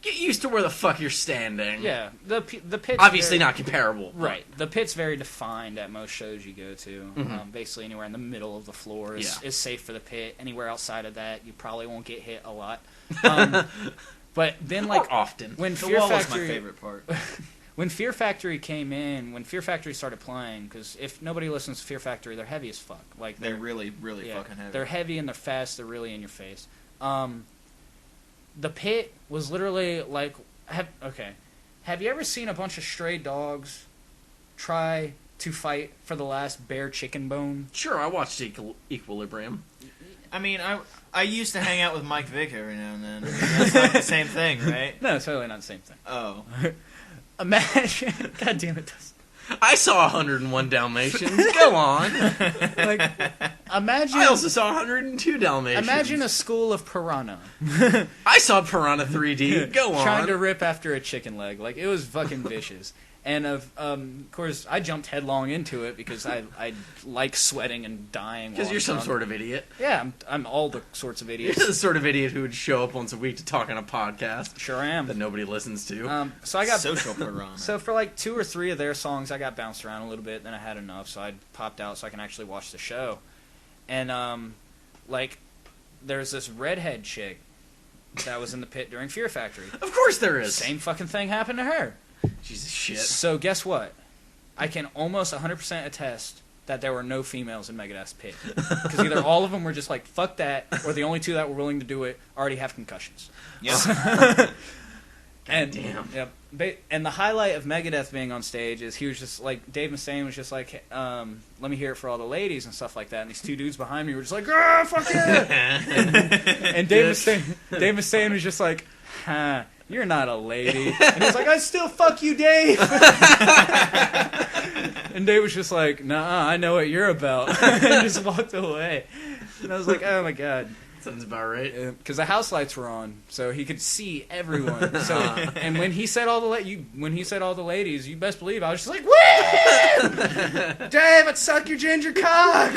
[SPEAKER 2] get used to where the fuck you're standing.
[SPEAKER 1] Yeah. The pit's
[SPEAKER 2] Obviously
[SPEAKER 1] very,
[SPEAKER 2] not comparable.
[SPEAKER 1] Right. The pit's very defined at most shows you go to. Basically anywhere in the middle of the floor is safe for the pit. Anywhere outside of that, you probably won't get hit a lot. But then, like,
[SPEAKER 2] Or often.
[SPEAKER 1] when
[SPEAKER 3] The
[SPEAKER 1] Fear
[SPEAKER 3] wall was
[SPEAKER 1] Factory,
[SPEAKER 3] my favorite part.
[SPEAKER 1] when Fear Factory came in, when Fear Factory started playing, because if nobody listens to Fear Factory, they're heavy as fuck. Like
[SPEAKER 3] They're really, really fucking heavy.
[SPEAKER 1] They're heavy and they're fast. They're really in your face. The pit was literally like, have you ever seen a bunch of stray dogs try to fight for the last bare chicken bone?
[SPEAKER 2] Sure, I watched Equilibrium.
[SPEAKER 3] I mean, I used to hang out with Mike Vick every now and then. I mean, that's not the same thing, right?
[SPEAKER 1] No, it's totally not the same thing.
[SPEAKER 3] Oh.
[SPEAKER 1] Imagine, God damn it, Dustin.
[SPEAKER 2] I saw 101 Dalmatians. Go on.
[SPEAKER 1] Like, Imagine.
[SPEAKER 2] I also saw 102 Dalmatians.
[SPEAKER 1] Imagine a school of piranha.
[SPEAKER 2] I saw Piranha 3D. Go on.
[SPEAKER 1] Trying to rip after a chicken leg. Like, it was fucking vicious. And, of course, I jumped headlong into it because I like sweating and dying.
[SPEAKER 2] Because you're some sort of idiot.
[SPEAKER 1] Yeah, I'm all the sorts of idiots.
[SPEAKER 2] You're the sort of idiot who would show up once a week to talk on a podcast.
[SPEAKER 1] Sure I am.
[SPEAKER 2] That nobody listens to.
[SPEAKER 1] So I got
[SPEAKER 3] social piranha.
[SPEAKER 1] So for like 2 or 3 of their songs, I got bounced around a little bit. Then I had enough, so I popped out so I can actually watch the show. And like, there's this redhead chick that was in the pit during Fear Factory.
[SPEAKER 2] Of course there is.
[SPEAKER 1] Same fucking thing happened to her.
[SPEAKER 2] Jesus shit.
[SPEAKER 1] So guess what? I can almost 100% attest that there were no females in Megadeth's pit. Because either all of them were just like, fuck that, or the only 2 that were willing to do it already have concussions.
[SPEAKER 3] Yep.
[SPEAKER 1] And
[SPEAKER 2] damn.
[SPEAKER 1] Yep. And the highlight of Megadeth being on stage is he was just like, Dave Mustaine was just like, let me hear it for all the ladies and stuff like that. And these 2 dudes behind me were just like, ah, fuck yeah! and Dave Mustaine was just like, huh, you're not a lady. And he's like, I still fuck you, Dave! And Dave was just like, nah, I know what you're about. And just walked away. And I was like, oh my god.
[SPEAKER 2] Sounds about right.
[SPEAKER 1] Because the house lights were on, so he could see everyone. So, and when he said all the ladies, you best believe I was just like, woo! Dave, I'd suck your ginger cock.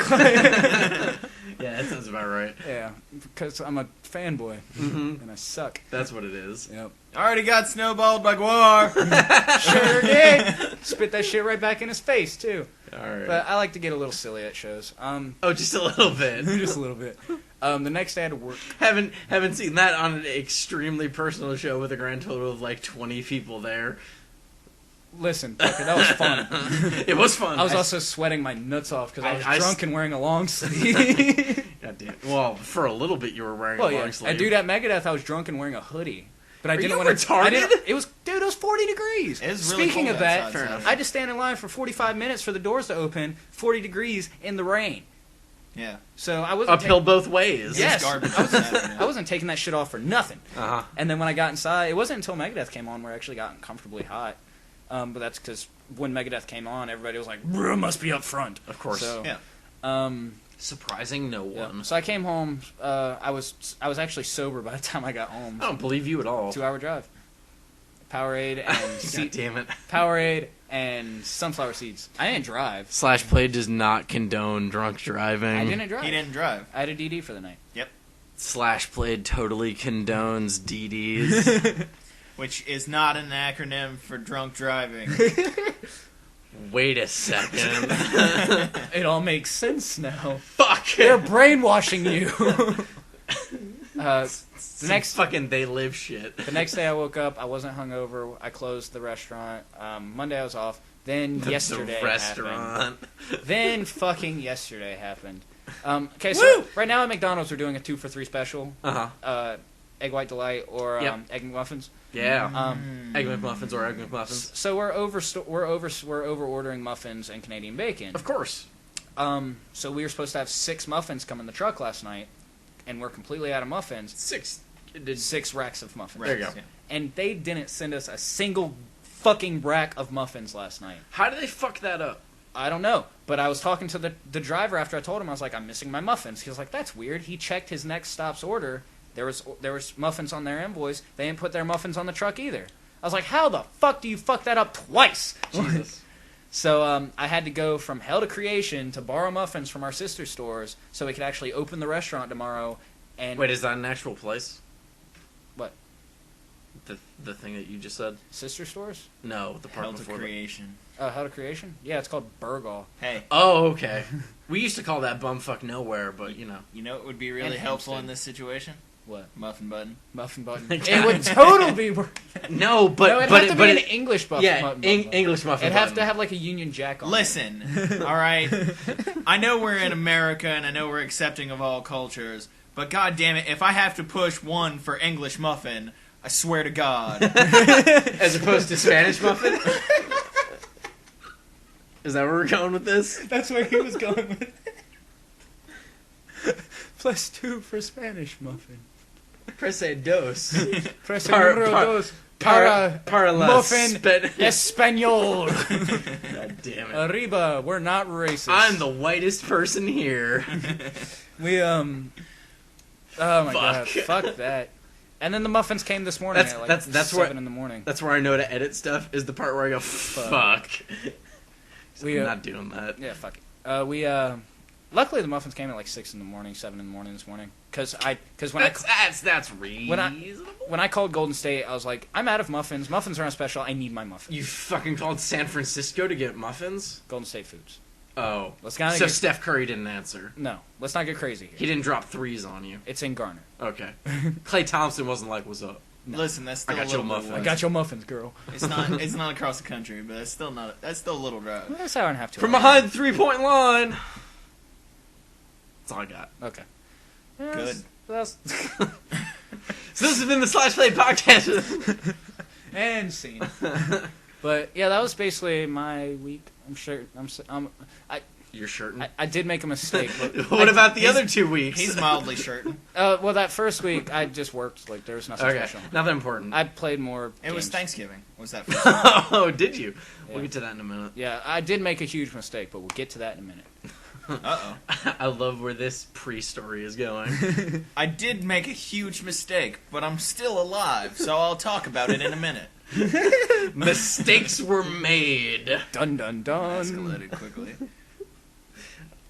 [SPEAKER 2] Yeah, that sounds about right.
[SPEAKER 1] Yeah, because I'm a fanboy and I suck.
[SPEAKER 2] That's what it is.
[SPEAKER 1] Yep.
[SPEAKER 3] Already got snowballed by Guar.
[SPEAKER 1] Sure did. Spit that shit right back in his face too.
[SPEAKER 2] All right.
[SPEAKER 1] But I like to get a little silly at shows.
[SPEAKER 2] Oh, just a little bit.
[SPEAKER 1] Just a little bit. The next day I had to work.
[SPEAKER 2] Haven't seen that on an extremely personal show with a grand total of like 20 people there.
[SPEAKER 1] Listen, Tucker, that was fun.
[SPEAKER 2] It was fun.
[SPEAKER 1] I was also sweating my nuts off because I was drunk and wearing a long sleeve.
[SPEAKER 2] God damn. Well, for a little bit you were wearing a long sleeve.
[SPEAKER 1] And dude, at Megadeth I was drunk and wearing a hoodie. But I didn't
[SPEAKER 2] you
[SPEAKER 1] want to.
[SPEAKER 2] retarded?
[SPEAKER 1] It was 40 degrees.
[SPEAKER 3] It was really
[SPEAKER 1] Speaking
[SPEAKER 3] cold
[SPEAKER 1] of that,
[SPEAKER 3] outside,
[SPEAKER 1] I had to stand in line for 45 minutes for the doors to open. 40 degrees in the rain.
[SPEAKER 3] Yeah.
[SPEAKER 1] So I wasn't
[SPEAKER 2] uphill both ways.
[SPEAKER 1] Yes.
[SPEAKER 3] Garbage.
[SPEAKER 1] I wasn't taking that shit off for nothing.
[SPEAKER 2] Uh-huh.
[SPEAKER 1] And then when I got inside, it wasn't until Megadeth came on where I actually got uncomfortably hot. But that's because when Megadeth came on, everybody was like, must be up front.
[SPEAKER 2] Of course.
[SPEAKER 1] So,
[SPEAKER 3] Yeah.
[SPEAKER 2] Surprising no one.
[SPEAKER 1] So I came home. I was actually sober by the time I got home.
[SPEAKER 2] I don't believe you at all.
[SPEAKER 1] 2-hour drive. Powerade and
[SPEAKER 2] God damn it.
[SPEAKER 1] Powerade and sunflower seeds. I didn't drive.
[SPEAKER 2] Slashplayed does not condone drunk driving.
[SPEAKER 1] I didn't drive.
[SPEAKER 3] He didn't drive.
[SPEAKER 1] I had a DD for the night.
[SPEAKER 3] Yep.
[SPEAKER 2] Slashplayed totally condones DDs.
[SPEAKER 3] Which is not an acronym for drunk driving.
[SPEAKER 2] Wait a second.
[SPEAKER 1] It all makes sense now.
[SPEAKER 2] Fuck.
[SPEAKER 1] They're brainwashing you.
[SPEAKER 2] The next fucking they live shit.
[SPEAKER 1] The next day I woke up. I wasn't hungover. I closed the restaurant. Monday I was off. Then yesterday
[SPEAKER 2] the restaurant.
[SPEAKER 1] happened. Then fucking yesterday happened. Okay, so right now at McDonald's we're doing a 2 for $3 special. Egg White Delight or Egg McMuffins.
[SPEAKER 2] Yeah. Egg McMuffins or Egg McMuffins.
[SPEAKER 1] So we're over ordering muffins and Canadian bacon.
[SPEAKER 2] Of course.
[SPEAKER 1] So we were supposed to have 6 muffins come in the truck last night, and we're completely out of muffins. 6 racks of muffins.
[SPEAKER 2] There you go.
[SPEAKER 3] Yeah.
[SPEAKER 1] And they didn't send us a single fucking rack of muffins last night.
[SPEAKER 2] How did they fuck that up?
[SPEAKER 1] I don't know. But I was talking to the driver after I told him. I was like, I'm missing my muffins. He was like, that's weird. He checked his next stop's order. There was muffins on their invoice. They didn't put their muffins on the truck either. I was like, how the fuck do you fuck that up twice?
[SPEAKER 2] Jesus.
[SPEAKER 1] So I had to go from hell to creation to borrow muffins from our sister stores so we could actually open the restaurant tomorrow. And
[SPEAKER 2] wait, is that an actual place?
[SPEAKER 1] What?
[SPEAKER 2] The thing that you just said?
[SPEAKER 1] Sister stores?
[SPEAKER 2] No, the part
[SPEAKER 3] Hell to
[SPEAKER 2] before.
[SPEAKER 3] creation.
[SPEAKER 1] Hell to creation? Yeah, it's called Burgal.
[SPEAKER 3] Hey.
[SPEAKER 2] Oh, okay. We used to call that bumfuck nowhere, but you know.
[SPEAKER 3] You know what would be really
[SPEAKER 1] And
[SPEAKER 3] helpful
[SPEAKER 1] Hempstead.
[SPEAKER 3] in this situation?
[SPEAKER 1] What?
[SPEAKER 3] Muffin button.
[SPEAKER 1] Muffin button.
[SPEAKER 2] God.
[SPEAKER 1] It would totally be worth.
[SPEAKER 2] No, but
[SPEAKER 1] No, it'd
[SPEAKER 2] but
[SPEAKER 1] have to
[SPEAKER 2] but
[SPEAKER 1] be an
[SPEAKER 2] it,
[SPEAKER 1] English muffin.
[SPEAKER 2] yeah,
[SPEAKER 1] muffin.
[SPEAKER 2] English muffin.
[SPEAKER 1] It'd have
[SPEAKER 2] button.
[SPEAKER 1] to have like a Union Jack on it.
[SPEAKER 3] Listen, all right. I know we're in America and I know we're accepting of all cultures, but god damn it, if I have to push one for English muffin, I swear to God.
[SPEAKER 2] As opposed to Spanish muffin. Is that where we're going with this?
[SPEAKER 1] That's where he was going with it. +2 for Spanish muffin.
[SPEAKER 2] Press a dos.
[SPEAKER 1] Press
[SPEAKER 2] Par-
[SPEAKER 1] número
[SPEAKER 2] par-
[SPEAKER 1] dos.
[SPEAKER 2] Para la
[SPEAKER 1] muffin
[SPEAKER 2] spe-
[SPEAKER 1] Espanol.
[SPEAKER 2] God damn it.
[SPEAKER 1] Arriba, we're not racist.
[SPEAKER 2] I'm the whitest person here.
[SPEAKER 1] We oh my god,
[SPEAKER 2] Fuck.
[SPEAKER 1] fuck that. And then the muffins came this morning
[SPEAKER 2] That's-
[SPEAKER 1] at like
[SPEAKER 2] that's
[SPEAKER 1] 7
[SPEAKER 2] what-
[SPEAKER 1] in the morning.
[SPEAKER 2] That's where I know to edit stuff, is the part where I go, fuck.
[SPEAKER 1] We,
[SPEAKER 2] I'm not doing that.
[SPEAKER 1] Yeah, fuck it. Luckily the muffins came at like 6 in the morning, 7 in the morning this morning. Because when
[SPEAKER 2] That's reasonable.
[SPEAKER 1] when I called Golden State, I was like, I'm out of muffins. Muffins are on special. I need my muffins.
[SPEAKER 2] You fucking called San Francisco to get muffins?
[SPEAKER 1] Golden State Foods.
[SPEAKER 2] Oh.
[SPEAKER 1] Let's not
[SPEAKER 2] So
[SPEAKER 1] get,
[SPEAKER 2] Steph Curry didn't answer.
[SPEAKER 1] no, let's not get crazy here.
[SPEAKER 2] He didn't drop threes on you.
[SPEAKER 1] It's in Garner.
[SPEAKER 2] Okay. Klay Thompson wasn't like, what's up?
[SPEAKER 1] No.
[SPEAKER 3] Listen, that's still
[SPEAKER 2] I got
[SPEAKER 3] a little
[SPEAKER 2] your
[SPEAKER 3] bit
[SPEAKER 2] muffin.
[SPEAKER 1] I
[SPEAKER 3] west.
[SPEAKER 1] got your muffins, girl.
[SPEAKER 3] It's not across the country, but that's still a little drive.
[SPEAKER 1] That's an hour and a half to
[SPEAKER 2] From behind the 3-point line. That's all I got.
[SPEAKER 1] Okay.
[SPEAKER 3] Good.
[SPEAKER 1] That's
[SPEAKER 2] So this has been the Slashplayed podcast.
[SPEAKER 1] and scene. But yeah, that was basically my week.
[SPEAKER 2] You're shirting.
[SPEAKER 1] I did make a mistake. But
[SPEAKER 2] What about the other 2 weeks?
[SPEAKER 3] He's mildly shirting.
[SPEAKER 1] well, that first week I just worked. Like there was nothing
[SPEAKER 2] Okay,
[SPEAKER 1] special.
[SPEAKER 2] nothing important.
[SPEAKER 3] Uh,
[SPEAKER 1] I played more.
[SPEAKER 3] It was
[SPEAKER 1] games.
[SPEAKER 3] Thanksgiving. Was that first?
[SPEAKER 2] Oh, did you?
[SPEAKER 1] Yeah.
[SPEAKER 2] We'll get to that in a minute.
[SPEAKER 1] Yeah, I did make a huge mistake, but we'll get to that in a minute.
[SPEAKER 3] Uh-oh.
[SPEAKER 2] I love where this pre-story is going.
[SPEAKER 3] I did make a huge mistake, but I'm still alive, so I'll talk about it in a minute.
[SPEAKER 2] Mistakes were made.
[SPEAKER 1] Dun dun dun.
[SPEAKER 3] Escalated quickly.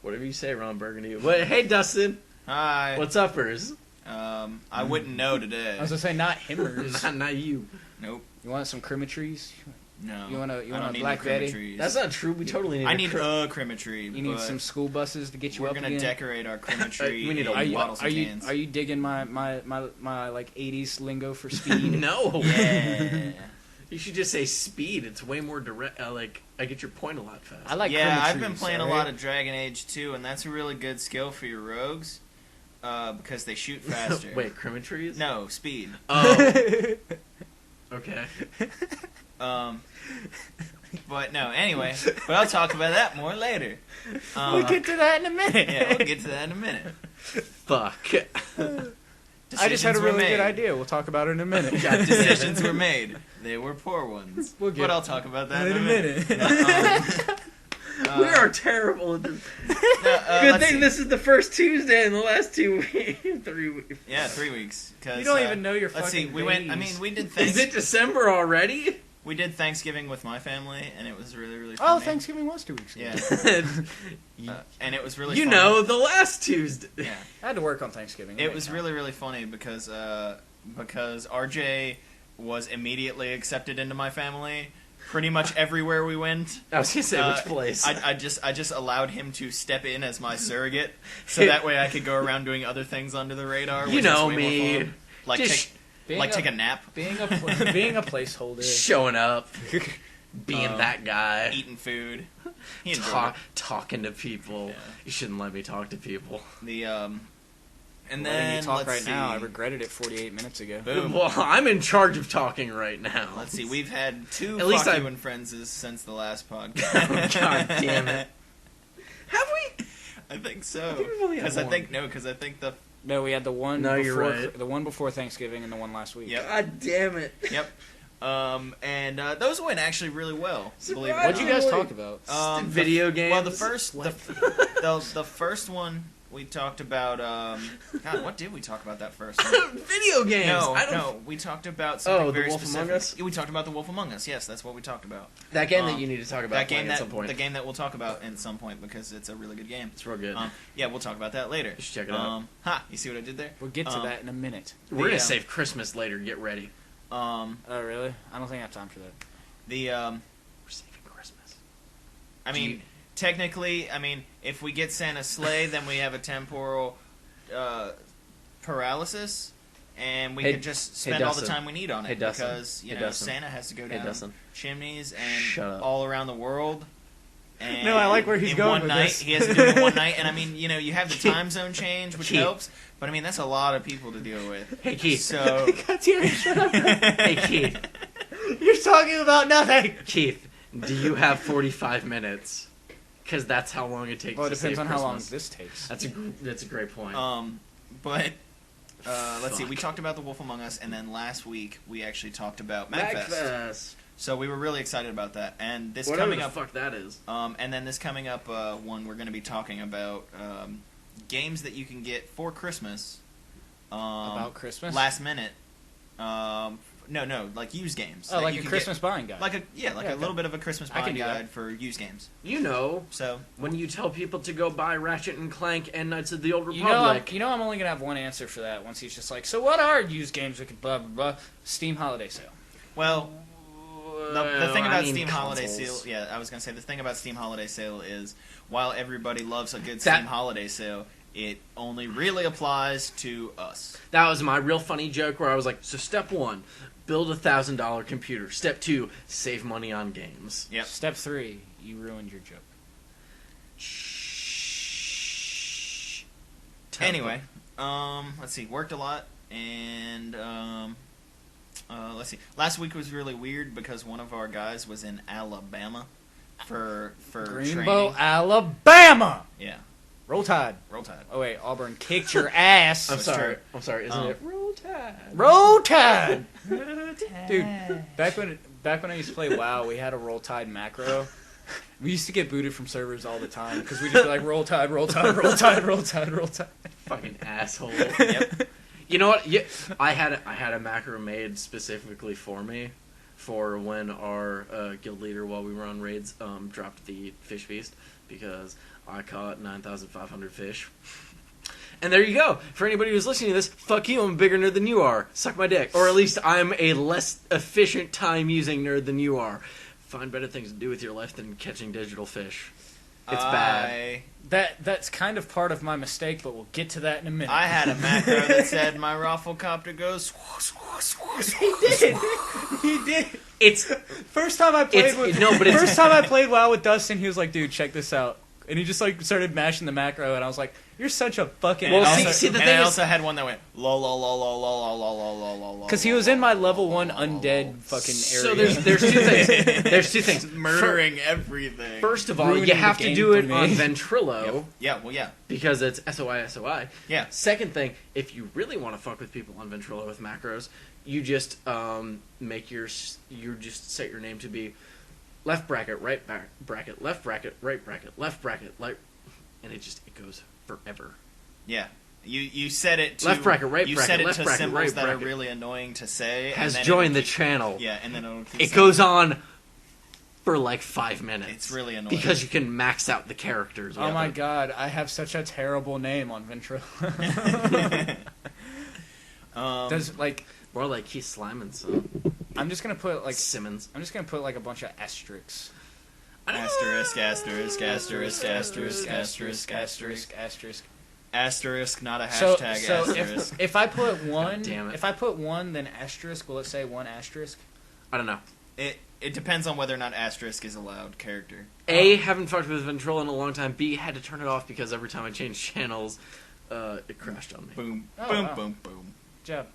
[SPEAKER 2] Whatever you say, Ron Burgundy. Hey, Dustin.
[SPEAKER 3] Hi.
[SPEAKER 2] What's uppers?
[SPEAKER 3] I wouldn't know today.
[SPEAKER 1] I was gonna say not himmers.
[SPEAKER 2] Not you.
[SPEAKER 3] Nope.
[SPEAKER 1] You want some crematories?
[SPEAKER 3] No.
[SPEAKER 1] You want
[SPEAKER 3] I
[SPEAKER 1] a
[SPEAKER 3] don't need
[SPEAKER 1] Black
[SPEAKER 3] no
[SPEAKER 1] Betty?
[SPEAKER 3] crematories.
[SPEAKER 2] That's not true. We totally need.
[SPEAKER 3] I need a crematory.
[SPEAKER 1] You need
[SPEAKER 3] but
[SPEAKER 1] some school buses to get you
[SPEAKER 3] We're
[SPEAKER 1] up
[SPEAKER 3] gonna
[SPEAKER 1] again.
[SPEAKER 3] decorate our crematory.
[SPEAKER 2] We need a
[SPEAKER 3] in
[SPEAKER 1] Are you,
[SPEAKER 3] bottles
[SPEAKER 1] are
[SPEAKER 3] and
[SPEAKER 1] you
[SPEAKER 3] cans.
[SPEAKER 1] are you digging my like 80s lingo for speed?
[SPEAKER 2] No.
[SPEAKER 3] Yeah.
[SPEAKER 2] You should just say speed. It's way more direct. I get your point a lot faster.
[SPEAKER 1] I like
[SPEAKER 3] Yeah, I've
[SPEAKER 1] crematories,
[SPEAKER 3] been playing a
[SPEAKER 1] alright?
[SPEAKER 3] lot of Dragon Age 2, and that's a really good skill for your rogues, because they shoot faster.
[SPEAKER 2] Wait, crematories?
[SPEAKER 3] No, speed.
[SPEAKER 2] Oh. Okay.
[SPEAKER 3] But no, anyway. But I'll talk about that more later.
[SPEAKER 1] We'll get to that in a minute.
[SPEAKER 3] Yeah, we'll get to that in a minute.
[SPEAKER 2] Fuck.
[SPEAKER 1] I just had a
[SPEAKER 3] Decisions were
[SPEAKER 1] really good
[SPEAKER 3] made.
[SPEAKER 1] idea. We'll talk about it in a minute.
[SPEAKER 3] Decisions were made. They were poor ones.
[SPEAKER 1] We'll get
[SPEAKER 3] But I'll talk about that
[SPEAKER 1] in a minute.
[SPEAKER 2] We are terrible at this. Good
[SPEAKER 3] let's
[SPEAKER 2] thing
[SPEAKER 3] see.
[SPEAKER 2] this is the first Tuesday in the last 2 weeks. 3 weeks.
[SPEAKER 3] Yeah, 3 weeks. 'Cause,
[SPEAKER 1] You don't even know your
[SPEAKER 3] Let's see.
[SPEAKER 1] fucking
[SPEAKER 3] We went. I
[SPEAKER 1] days.
[SPEAKER 3] mean, we did.
[SPEAKER 2] Is it December already?
[SPEAKER 3] We did Thanksgiving with my family, and it was really, really
[SPEAKER 1] Oh,
[SPEAKER 3] funny.
[SPEAKER 1] Thanksgiving was 2 weeks ago.
[SPEAKER 3] Yeah, and it was really.
[SPEAKER 2] You
[SPEAKER 3] funny.
[SPEAKER 2] know, the last Tuesday.
[SPEAKER 3] Yeah,
[SPEAKER 1] I had to work on Thanksgiving.
[SPEAKER 3] it was really, really funny because RJ was immediately accepted into my family. Pretty much everywhere we went.
[SPEAKER 2] I was gonna say which place.
[SPEAKER 3] I just allowed him to step in as my surrogate, so that way I could go around doing other things under the radar.
[SPEAKER 2] You
[SPEAKER 3] which
[SPEAKER 2] know
[SPEAKER 3] is way more
[SPEAKER 2] me.
[SPEAKER 3] fun. Like
[SPEAKER 2] Just
[SPEAKER 3] take a nap,
[SPEAKER 1] being a placeholder.
[SPEAKER 2] Showing up, being that guy,
[SPEAKER 3] eating food. He enjoyed
[SPEAKER 2] talking to people.
[SPEAKER 3] Yeah.
[SPEAKER 2] You shouldn't let me talk to people.
[SPEAKER 3] it. The and
[SPEAKER 1] Letting
[SPEAKER 3] then
[SPEAKER 1] you talk
[SPEAKER 3] let's
[SPEAKER 1] right
[SPEAKER 3] see.
[SPEAKER 1] now. I regretted it 48 minutes ago.
[SPEAKER 3] Boom.
[SPEAKER 2] Well, I'm in charge of talking right now.
[SPEAKER 3] Let's see. We've had 2
[SPEAKER 2] At least
[SPEAKER 3] Fuck
[SPEAKER 2] I-
[SPEAKER 3] You and Friendses since the last podcast.
[SPEAKER 2] God damn it. Have we?
[SPEAKER 3] I think so.
[SPEAKER 2] I think we've only had
[SPEAKER 3] Because I think the
[SPEAKER 1] No, we had the one.
[SPEAKER 2] No,
[SPEAKER 1] before,
[SPEAKER 2] you're right.
[SPEAKER 1] The one before Thanksgiving and the one last week.
[SPEAKER 3] Yep.
[SPEAKER 2] God damn it.
[SPEAKER 3] Yep. And those went actually really well. Believe it or
[SPEAKER 1] What'd you guys
[SPEAKER 3] not.
[SPEAKER 1] talk about?
[SPEAKER 2] Video games?
[SPEAKER 3] Well, the first one we talked about. God, what did we talk about that first one?
[SPEAKER 2] Video games.
[SPEAKER 3] No, we talked about something
[SPEAKER 2] The
[SPEAKER 3] very
[SPEAKER 2] Wolf
[SPEAKER 3] specific.
[SPEAKER 2] Among Us?
[SPEAKER 3] Yeah, we talked about the Wolf Among Us. Yes, that's what we talked about.
[SPEAKER 2] That game that you need to talk about
[SPEAKER 3] That game
[SPEAKER 2] playing at some point.
[SPEAKER 3] the game that we'll talk about at some point because it's a really good game.
[SPEAKER 2] It's real good.
[SPEAKER 3] Yeah, we'll talk about that later.
[SPEAKER 2] You should check it out.
[SPEAKER 3] You see what I did there?
[SPEAKER 1] We'll get to that in a minute.
[SPEAKER 2] We're gonna
[SPEAKER 3] the,
[SPEAKER 2] save Christmas later. Get ready.
[SPEAKER 1] Oh, really? I don't think I have time for that.
[SPEAKER 2] We're saving Christmas.
[SPEAKER 3] I mean, technically, if we get Santa's sleigh, then we have a temporal paralysis, and we
[SPEAKER 2] Hey-
[SPEAKER 3] can just
[SPEAKER 2] hey,
[SPEAKER 3] spend all the
[SPEAKER 2] Dustin.
[SPEAKER 3] time we need on it
[SPEAKER 2] Hey, Dustin.
[SPEAKER 3] because
[SPEAKER 2] Hey, Dustin.
[SPEAKER 3] Santa has to go
[SPEAKER 2] Hey,
[SPEAKER 3] down
[SPEAKER 2] Dustin.
[SPEAKER 3] chimneys and
[SPEAKER 2] Shut up.
[SPEAKER 3] all around the world. And
[SPEAKER 1] No, I like where he's
[SPEAKER 3] in
[SPEAKER 1] going
[SPEAKER 3] one
[SPEAKER 1] with
[SPEAKER 3] night,
[SPEAKER 1] this.
[SPEAKER 3] He has to do it in one night, and you have the time zone change, which
[SPEAKER 2] Keith.
[SPEAKER 3] helps. But that's a lot of people to deal with.
[SPEAKER 2] Hey Keith.
[SPEAKER 3] So
[SPEAKER 1] God damn it, shut up.
[SPEAKER 2] Hey Keith.
[SPEAKER 1] You're talking about nothing.
[SPEAKER 2] Keith, do you have 45 minutes? Because that's how long it takes.
[SPEAKER 1] Well, it
[SPEAKER 2] to
[SPEAKER 1] depends
[SPEAKER 2] save
[SPEAKER 1] on how long
[SPEAKER 2] Christmas.
[SPEAKER 1] this takes.
[SPEAKER 2] That's a great point.
[SPEAKER 3] but let's see. We talked about The Wolf Among Us, and then last week we actually talked about MagFest.
[SPEAKER 2] MagFest.
[SPEAKER 3] So we were really excited about that. And this
[SPEAKER 2] Whatever
[SPEAKER 3] coming
[SPEAKER 2] the
[SPEAKER 3] up,
[SPEAKER 2] fuck that is.
[SPEAKER 3] and then this coming up one, we're going to be talking about games that you can get for Christmas.
[SPEAKER 1] About Christmas?
[SPEAKER 3] Last minute. No, like used games.
[SPEAKER 1] Oh,
[SPEAKER 3] that
[SPEAKER 1] like
[SPEAKER 3] you
[SPEAKER 1] a
[SPEAKER 3] can
[SPEAKER 1] Christmas
[SPEAKER 3] get,
[SPEAKER 1] buying guide.
[SPEAKER 3] like a
[SPEAKER 1] okay.
[SPEAKER 3] little bit of a Christmas
[SPEAKER 1] I can
[SPEAKER 3] buying
[SPEAKER 1] do that.
[SPEAKER 3] guide for used games.
[SPEAKER 2] You know,
[SPEAKER 3] So
[SPEAKER 2] when you tell people to go buy Ratchet and Clank and Knights of the Old
[SPEAKER 1] You
[SPEAKER 2] Republic.
[SPEAKER 1] know, I'm only gonna have one answer for that. Once he's just like, so what are used games we could blah blah blah? Steam Holiday Sale.
[SPEAKER 3] well. The thing about Steam
[SPEAKER 2] consoles.
[SPEAKER 3] Holiday Sale, yeah, I was gonna say the thing about Steam Holiday Sale is while everybody loves a good
[SPEAKER 2] That-
[SPEAKER 3] Steam Holiday Sale, it only really applies to us.
[SPEAKER 2] That was my real funny joke where I was like, so step 1, build $1,000 computer. Step 2, save money on games.
[SPEAKER 3] Yep.
[SPEAKER 1] Step 3, you ruined your joke.
[SPEAKER 2] Shh.
[SPEAKER 3] Anyway, let's see. Worked a lot, and let's see. Last week was really weird because one of our guys was in Alabama for
[SPEAKER 1] Greenbow,
[SPEAKER 3] training.
[SPEAKER 1] Alabama.
[SPEAKER 3] Yeah,
[SPEAKER 1] Roll Tide.
[SPEAKER 3] Roll Tide.
[SPEAKER 1] Oh wait, Auburn kicked your ass.
[SPEAKER 2] I'm
[SPEAKER 3] That's
[SPEAKER 2] sorry.
[SPEAKER 3] true.
[SPEAKER 2] I'm sorry. Isn't it?
[SPEAKER 3] Roll
[SPEAKER 1] Roll Tide. Dude, back when I used to play WoW, we had a Roll Tide macro. We used to get booted from servers all the time because we just be like Roll Tide, Roll Tide, Roll Tide, Roll Tide, Roll Tide.
[SPEAKER 2] Fucking asshole.
[SPEAKER 3] Yep.
[SPEAKER 2] You know what? Yeah, I had a macro made specifically for me for when our guild leader, while we were on raids, dropped the fish feast because I caught 9,500 fish. And there you go. For anybody who's listening to this, fuck you, I'm a bigger nerd than you are. Suck my dick. Or at least I'm a less efficient time-using nerd than you are. Find better things to do with your life than catching digital fish. It's bad.
[SPEAKER 1] That's kind of part of my mistake, but we'll get to that in a minute.
[SPEAKER 3] I had a macro that said my rafflecopter goes.
[SPEAKER 1] He did.
[SPEAKER 2] It's
[SPEAKER 1] First time I played first time I played WoW with Dustin, he was like, "Dude, check this out," and he just like started mashing the macro, and I was like, "You're such a fucking."
[SPEAKER 2] Well,
[SPEAKER 3] And
[SPEAKER 2] see, the
[SPEAKER 3] and
[SPEAKER 2] thing
[SPEAKER 3] I
[SPEAKER 2] is-
[SPEAKER 3] also had one that went la la la la la la la la la la la.
[SPEAKER 1] Because he was in my level 1 undead fucking
[SPEAKER 2] so
[SPEAKER 1] area.
[SPEAKER 2] there's two things. There's two things.
[SPEAKER 3] murdering everything.
[SPEAKER 2] First of all,
[SPEAKER 1] Ruining
[SPEAKER 2] you
[SPEAKER 1] the
[SPEAKER 2] have to
[SPEAKER 1] game
[SPEAKER 2] do
[SPEAKER 1] for
[SPEAKER 2] it
[SPEAKER 1] me.
[SPEAKER 2] on Ventrilo
[SPEAKER 3] Yeah, well, yeah.
[SPEAKER 2] because it's SOI.
[SPEAKER 3] Yeah.
[SPEAKER 2] Second thing, if you really want to fuck with people on Ventrilo with macros, you just just set your name to be left bracket, right bracket, left bracket, right bracket, left bracket, and it goes forever.
[SPEAKER 3] Yeah. You set it to
[SPEAKER 2] Left bracket, right
[SPEAKER 3] you
[SPEAKER 2] bracket,
[SPEAKER 3] set it
[SPEAKER 2] left
[SPEAKER 3] to
[SPEAKER 2] bracket,
[SPEAKER 3] symbols
[SPEAKER 2] right
[SPEAKER 3] that
[SPEAKER 2] bracket.
[SPEAKER 3] are really annoying to say.
[SPEAKER 2] Has
[SPEAKER 3] and then
[SPEAKER 2] joined
[SPEAKER 3] it'll
[SPEAKER 2] the
[SPEAKER 3] keep-
[SPEAKER 2] channel.
[SPEAKER 3] Yeah, and then it'll keep
[SPEAKER 2] It
[SPEAKER 3] saying-
[SPEAKER 2] goes on for like 5 minutes.
[SPEAKER 3] It's really annoying.
[SPEAKER 2] because you can max out the characters.
[SPEAKER 1] Oh
[SPEAKER 2] with
[SPEAKER 1] my
[SPEAKER 2] it.
[SPEAKER 1] god, I have such a terrible name on Ventrilo. Does like
[SPEAKER 2] More like Keith Slimanson.
[SPEAKER 1] I'm just gonna put like
[SPEAKER 2] Simmons.
[SPEAKER 1] I'm just gonna put like a bunch of asterisks.
[SPEAKER 3] asterisk, asterisk, asterisk, asterisk, asterisk,
[SPEAKER 1] asterisk.
[SPEAKER 3] asterisk, not a
[SPEAKER 1] So
[SPEAKER 3] hashtag asterisk.
[SPEAKER 1] if I put one,
[SPEAKER 2] damn it.
[SPEAKER 1] if I put one, then asterisk. Will it say one asterisk?
[SPEAKER 2] I don't know.
[SPEAKER 3] It depends on whether or not asterisk is a loud character.
[SPEAKER 2] A, haven't fucked with Ventrilo in a long time. B, had to turn it off because every time I changed channels, it crashed on me.
[SPEAKER 3] Boom,
[SPEAKER 1] Oh,
[SPEAKER 3] boom,
[SPEAKER 1] wow.
[SPEAKER 3] boom, boom.
[SPEAKER 1] Good job.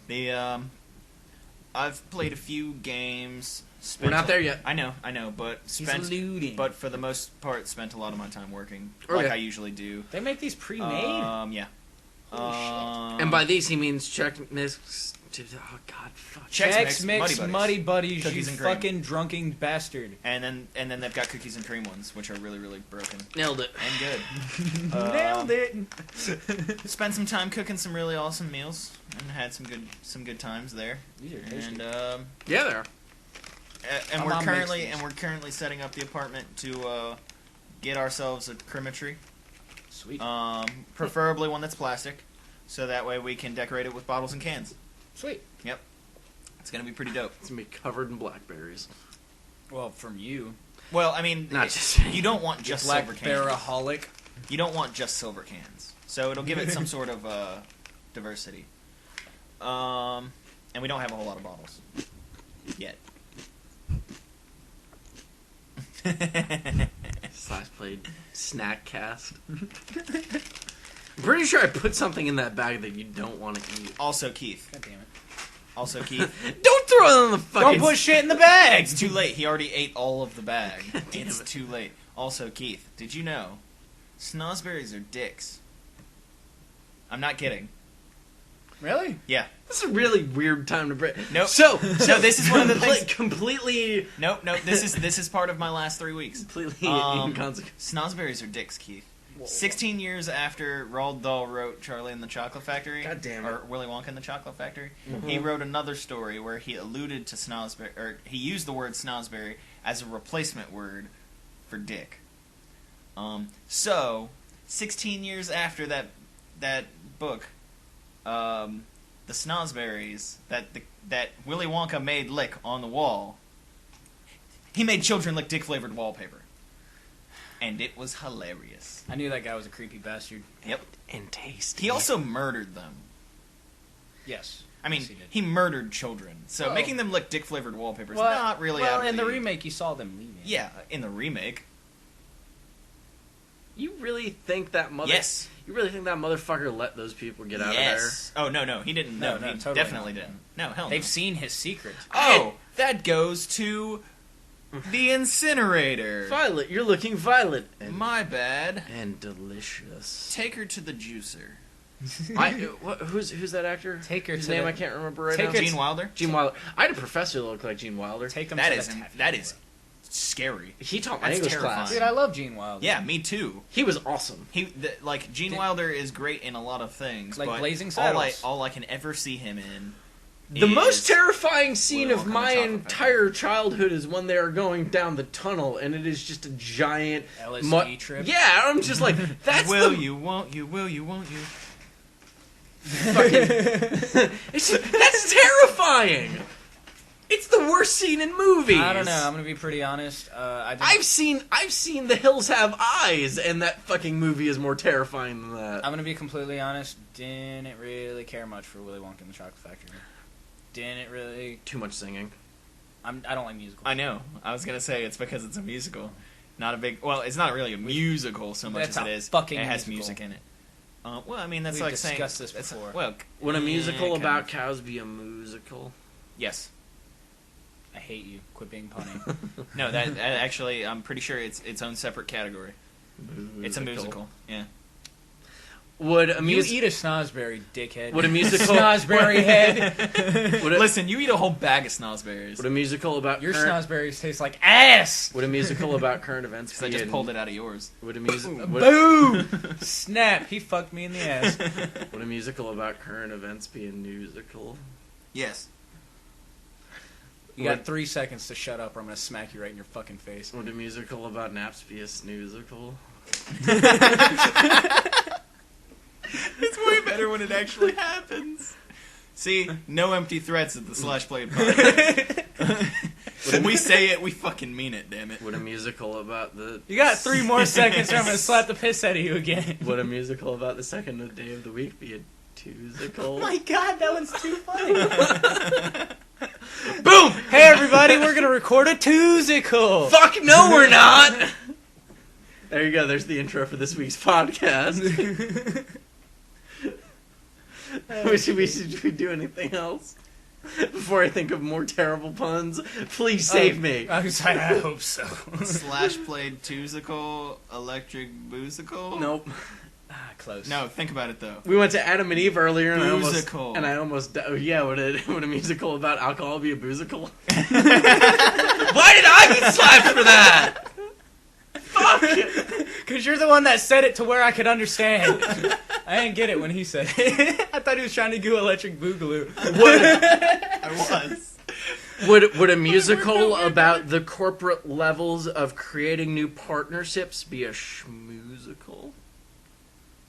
[SPEAKER 3] The I've played a few games.
[SPEAKER 2] We're not there yet.
[SPEAKER 3] I know, but
[SPEAKER 1] He's
[SPEAKER 3] spent,
[SPEAKER 1] looting.
[SPEAKER 3] but for the most part, spent a lot of my time working,
[SPEAKER 2] Okay.
[SPEAKER 3] like I usually do.
[SPEAKER 1] They make these pre-made.
[SPEAKER 3] Yeah.
[SPEAKER 1] Holy shit.
[SPEAKER 2] And by these, he means check mix. Oh God, fuck.
[SPEAKER 3] Chex Mix,
[SPEAKER 1] Muddy
[SPEAKER 3] Muddy
[SPEAKER 1] Buddies,
[SPEAKER 3] Cookies
[SPEAKER 1] you
[SPEAKER 3] and cream.
[SPEAKER 1] fucking drunken bastard.
[SPEAKER 3] And then they've got cookies and cream ones, which are really, really broken
[SPEAKER 2] Nailed it.
[SPEAKER 3] and good.
[SPEAKER 1] Nailed it.
[SPEAKER 3] Spent some time cooking some really awesome meals and had some good times there.
[SPEAKER 1] These are tasty.
[SPEAKER 3] And
[SPEAKER 2] Yeah, there.
[SPEAKER 3] and
[SPEAKER 1] My
[SPEAKER 3] we're
[SPEAKER 1] mom
[SPEAKER 3] currently
[SPEAKER 1] makes these.
[SPEAKER 3] setting up the apartment to get ourselves a crimetry,
[SPEAKER 1] Sweet.
[SPEAKER 3] preferably one that's plastic, so that way we can decorate it with bottles and cans.
[SPEAKER 1] Sweet.
[SPEAKER 3] Yep, it's gonna be pretty dope.
[SPEAKER 2] It's gonna be covered in blackberries.
[SPEAKER 1] Well, from you.
[SPEAKER 3] Well, I mean,
[SPEAKER 2] Not just me.
[SPEAKER 3] you don't want just
[SPEAKER 1] Black
[SPEAKER 3] silver cans.
[SPEAKER 1] Baraholic.
[SPEAKER 3] You don't want just silver cans, so it'll give it some sort of diversity. And we don't have a whole lot of bottles yet.
[SPEAKER 2] Slashplayed snack cast. I'm pretty sure I put something in that bag that you don't want to eat.
[SPEAKER 3] Also, Keith.
[SPEAKER 1] God damn it.
[SPEAKER 3] Also, Keith.
[SPEAKER 2] Don't throw it on the fucking.
[SPEAKER 1] Don't put shit in the bag!
[SPEAKER 3] It's too late. He already ate all of the bag.
[SPEAKER 2] Damn
[SPEAKER 3] It's
[SPEAKER 2] it.
[SPEAKER 3] too late. Also, Keith, did you know snozzberries are dicks? I'm not kidding.
[SPEAKER 1] Really?
[SPEAKER 3] Yeah.
[SPEAKER 2] This is a really weird time to break.
[SPEAKER 3] Nope.
[SPEAKER 2] So
[SPEAKER 3] No, this is one of the things.
[SPEAKER 2] Completely,
[SPEAKER 3] Nope. This is part of my last 3 weeks.
[SPEAKER 2] completely inconsequential.
[SPEAKER 3] Snozberries are dicks, Keith. 16 years after Roald Dahl wrote Charlie and the Chocolate Factory,
[SPEAKER 2] God damn it.
[SPEAKER 3] or Willy Wonka and the Chocolate Factory, he wrote another story where he alluded to Snozberry, or he used the word Snozberry as a replacement word for dick. So 16 years after that book, the Snozberries that Willy Wonka made lick on the wall, he made children lick dick-flavored wallpaper. And it was hilarious.
[SPEAKER 1] I knew that guy was a creepy bastard.
[SPEAKER 3] Yep.
[SPEAKER 2] And taste.
[SPEAKER 3] He also murdered them.
[SPEAKER 1] Yes.
[SPEAKER 3] I mean,
[SPEAKER 1] Yes, he did.
[SPEAKER 3] he murdered children. So
[SPEAKER 1] Well-
[SPEAKER 3] making them lick dick-flavored wallpaper is
[SPEAKER 1] Well,
[SPEAKER 3] not really
[SPEAKER 1] well,
[SPEAKER 3] out of
[SPEAKER 1] in the
[SPEAKER 3] the
[SPEAKER 1] remake, you saw them leaving.
[SPEAKER 3] Yeah, in the remake.
[SPEAKER 2] You really think that
[SPEAKER 3] Yes.
[SPEAKER 2] You really think that motherfucker let those people get out of there?
[SPEAKER 3] Yes. Oh, no, he didn't. No,
[SPEAKER 1] No,
[SPEAKER 3] he
[SPEAKER 1] totally
[SPEAKER 3] definitely
[SPEAKER 1] not.
[SPEAKER 3] didn't. No, hell no.
[SPEAKER 1] They've seen his secret.
[SPEAKER 3] Oh, that goes to the incinerator.
[SPEAKER 2] Violet, you're looking violet. And,
[SPEAKER 3] My bad.
[SPEAKER 2] and delicious.
[SPEAKER 3] Take her to the juicer.
[SPEAKER 2] Who's that actor?
[SPEAKER 1] Take her
[SPEAKER 2] His
[SPEAKER 1] to
[SPEAKER 2] name
[SPEAKER 1] the-
[SPEAKER 2] I can't remember right
[SPEAKER 1] Take
[SPEAKER 2] now.
[SPEAKER 1] her
[SPEAKER 3] Gene Wilder?
[SPEAKER 2] Gene Wilder. I had a professor that looked like Gene Wilder.
[SPEAKER 1] Take him
[SPEAKER 3] That
[SPEAKER 1] to
[SPEAKER 3] is
[SPEAKER 1] the taffy
[SPEAKER 3] that
[SPEAKER 1] bar.
[SPEAKER 3] is scary.
[SPEAKER 2] He taught my
[SPEAKER 3] That's
[SPEAKER 2] English
[SPEAKER 3] terrifying.
[SPEAKER 2] class.
[SPEAKER 1] Dude, I love Gene Wilder.
[SPEAKER 3] Yeah, me too.
[SPEAKER 2] He was awesome.
[SPEAKER 3] Gene
[SPEAKER 1] Did-
[SPEAKER 3] Wilder is great in a lot of things,
[SPEAKER 1] Like
[SPEAKER 3] but
[SPEAKER 1] Blazing
[SPEAKER 3] all
[SPEAKER 1] Saddles.
[SPEAKER 3] I can ever see him in.
[SPEAKER 2] The
[SPEAKER 3] is
[SPEAKER 2] most terrifying scene
[SPEAKER 3] Willy
[SPEAKER 2] of
[SPEAKER 3] Wonka
[SPEAKER 2] my
[SPEAKER 3] and the Chocolate
[SPEAKER 2] entire childhood is when they are going down the tunnel, and it is just a giant
[SPEAKER 1] LSD trip.
[SPEAKER 2] Yeah, I'm just like, that's
[SPEAKER 3] Will
[SPEAKER 2] the
[SPEAKER 3] you? Won't you? Will you? Won't you?
[SPEAKER 2] that's terrifying. It's the worst scene in movies.
[SPEAKER 1] I don't know. I'm gonna be pretty honest.
[SPEAKER 2] I've seen The Hills Have Eyes, and that fucking movie is more terrifying than that.
[SPEAKER 1] I'm gonna be completely honest. Didn't really care much for Willy Wonka and the Chocolate Factory. Didn't really.
[SPEAKER 2] Too much singing.
[SPEAKER 1] I don't like musicals.
[SPEAKER 3] I know. I was gonna say it's because it's a musical, not a big. Well, it's not really a musical so much
[SPEAKER 1] That's
[SPEAKER 3] as it
[SPEAKER 1] a
[SPEAKER 3] is.
[SPEAKER 1] fucking
[SPEAKER 3] it has
[SPEAKER 1] musical.
[SPEAKER 3] music in it. Well, I mean that's
[SPEAKER 1] We've
[SPEAKER 3] like saying.
[SPEAKER 1] discussed this
[SPEAKER 3] that's-
[SPEAKER 1] before.
[SPEAKER 3] Well,
[SPEAKER 2] Would a musical
[SPEAKER 3] kind
[SPEAKER 2] about
[SPEAKER 3] of.
[SPEAKER 2] cows be a musical?
[SPEAKER 3] Yes.
[SPEAKER 1] I hate you. Quit being punny.
[SPEAKER 3] No, that actually, I'm pretty sure it's its own separate category. It's a musical. Yeah.
[SPEAKER 2] Would a
[SPEAKER 1] You
[SPEAKER 2] musical?
[SPEAKER 1] eat a snozberry, dickhead.
[SPEAKER 2] Would a musical?
[SPEAKER 1] snozberry head?
[SPEAKER 2] Would a,
[SPEAKER 3] Listen, you eat a whole bag of snozberries.
[SPEAKER 2] would a musical about
[SPEAKER 1] Your
[SPEAKER 2] current,
[SPEAKER 1] snozberries taste like ass.
[SPEAKER 2] Would a musical about current events
[SPEAKER 3] Because I
[SPEAKER 2] be
[SPEAKER 3] just
[SPEAKER 2] in-
[SPEAKER 3] pulled it out of yours.
[SPEAKER 2] Would a music?
[SPEAKER 1] Boom! Snap! He fucked me in the ass.
[SPEAKER 2] Would a musical about current events be a musical?
[SPEAKER 3] Yes.
[SPEAKER 1] You got 3 seconds to shut up, or I'm gonna smack you right in your fucking face.
[SPEAKER 2] Would a musical about naps be a snoozical?
[SPEAKER 3] It's way better when it actually happens. See, no empty threats at the Slashplayed podcast. When we say it, we fucking mean it, damn it.
[SPEAKER 2] Would a musical about the
[SPEAKER 1] You got 3 more seconds, or I'm gonna slap the piss out of you again.
[SPEAKER 2] Would a musical about the second day of the week be a twosical?
[SPEAKER 1] Oh my god, that one's too funny.
[SPEAKER 2] Boom!
[SPEAKER 1] Hey everybody, we're gonna record a twosicle.
[SPEAKER 2] Fuck no, we're not. There you go. There's the intro for this week's podcast. Should we do anything else before I think of more terrible puns? Please save me.
[SPEAKER 1] I hope so.
[SPEAKER 3] Slashplayed twosicle, electric boozicle?
[SPEAKER 2] Nope.
[SPEAKER 1] Close.
[SPEAKER 3] No, think about it though.
[SPEAKER 2] We went to Adam and Eve earlier, and
[SPEAKER 3] Boozicle.
[SPEAKER 2] I almost oh, yeah. Would a musical about alcohol be a boozicle? Why did I get slapped for that? Fuck!
[SPEAKER 1] Because you're the one that said it to where I could understand. I didn't get it when he said it. I thought he was trying to do electric boogaloo.
[SPEAKER 3] I was.
[SPEAKER 2] Would a musical about the corporate levels of creating new partnerships be a schmoozical?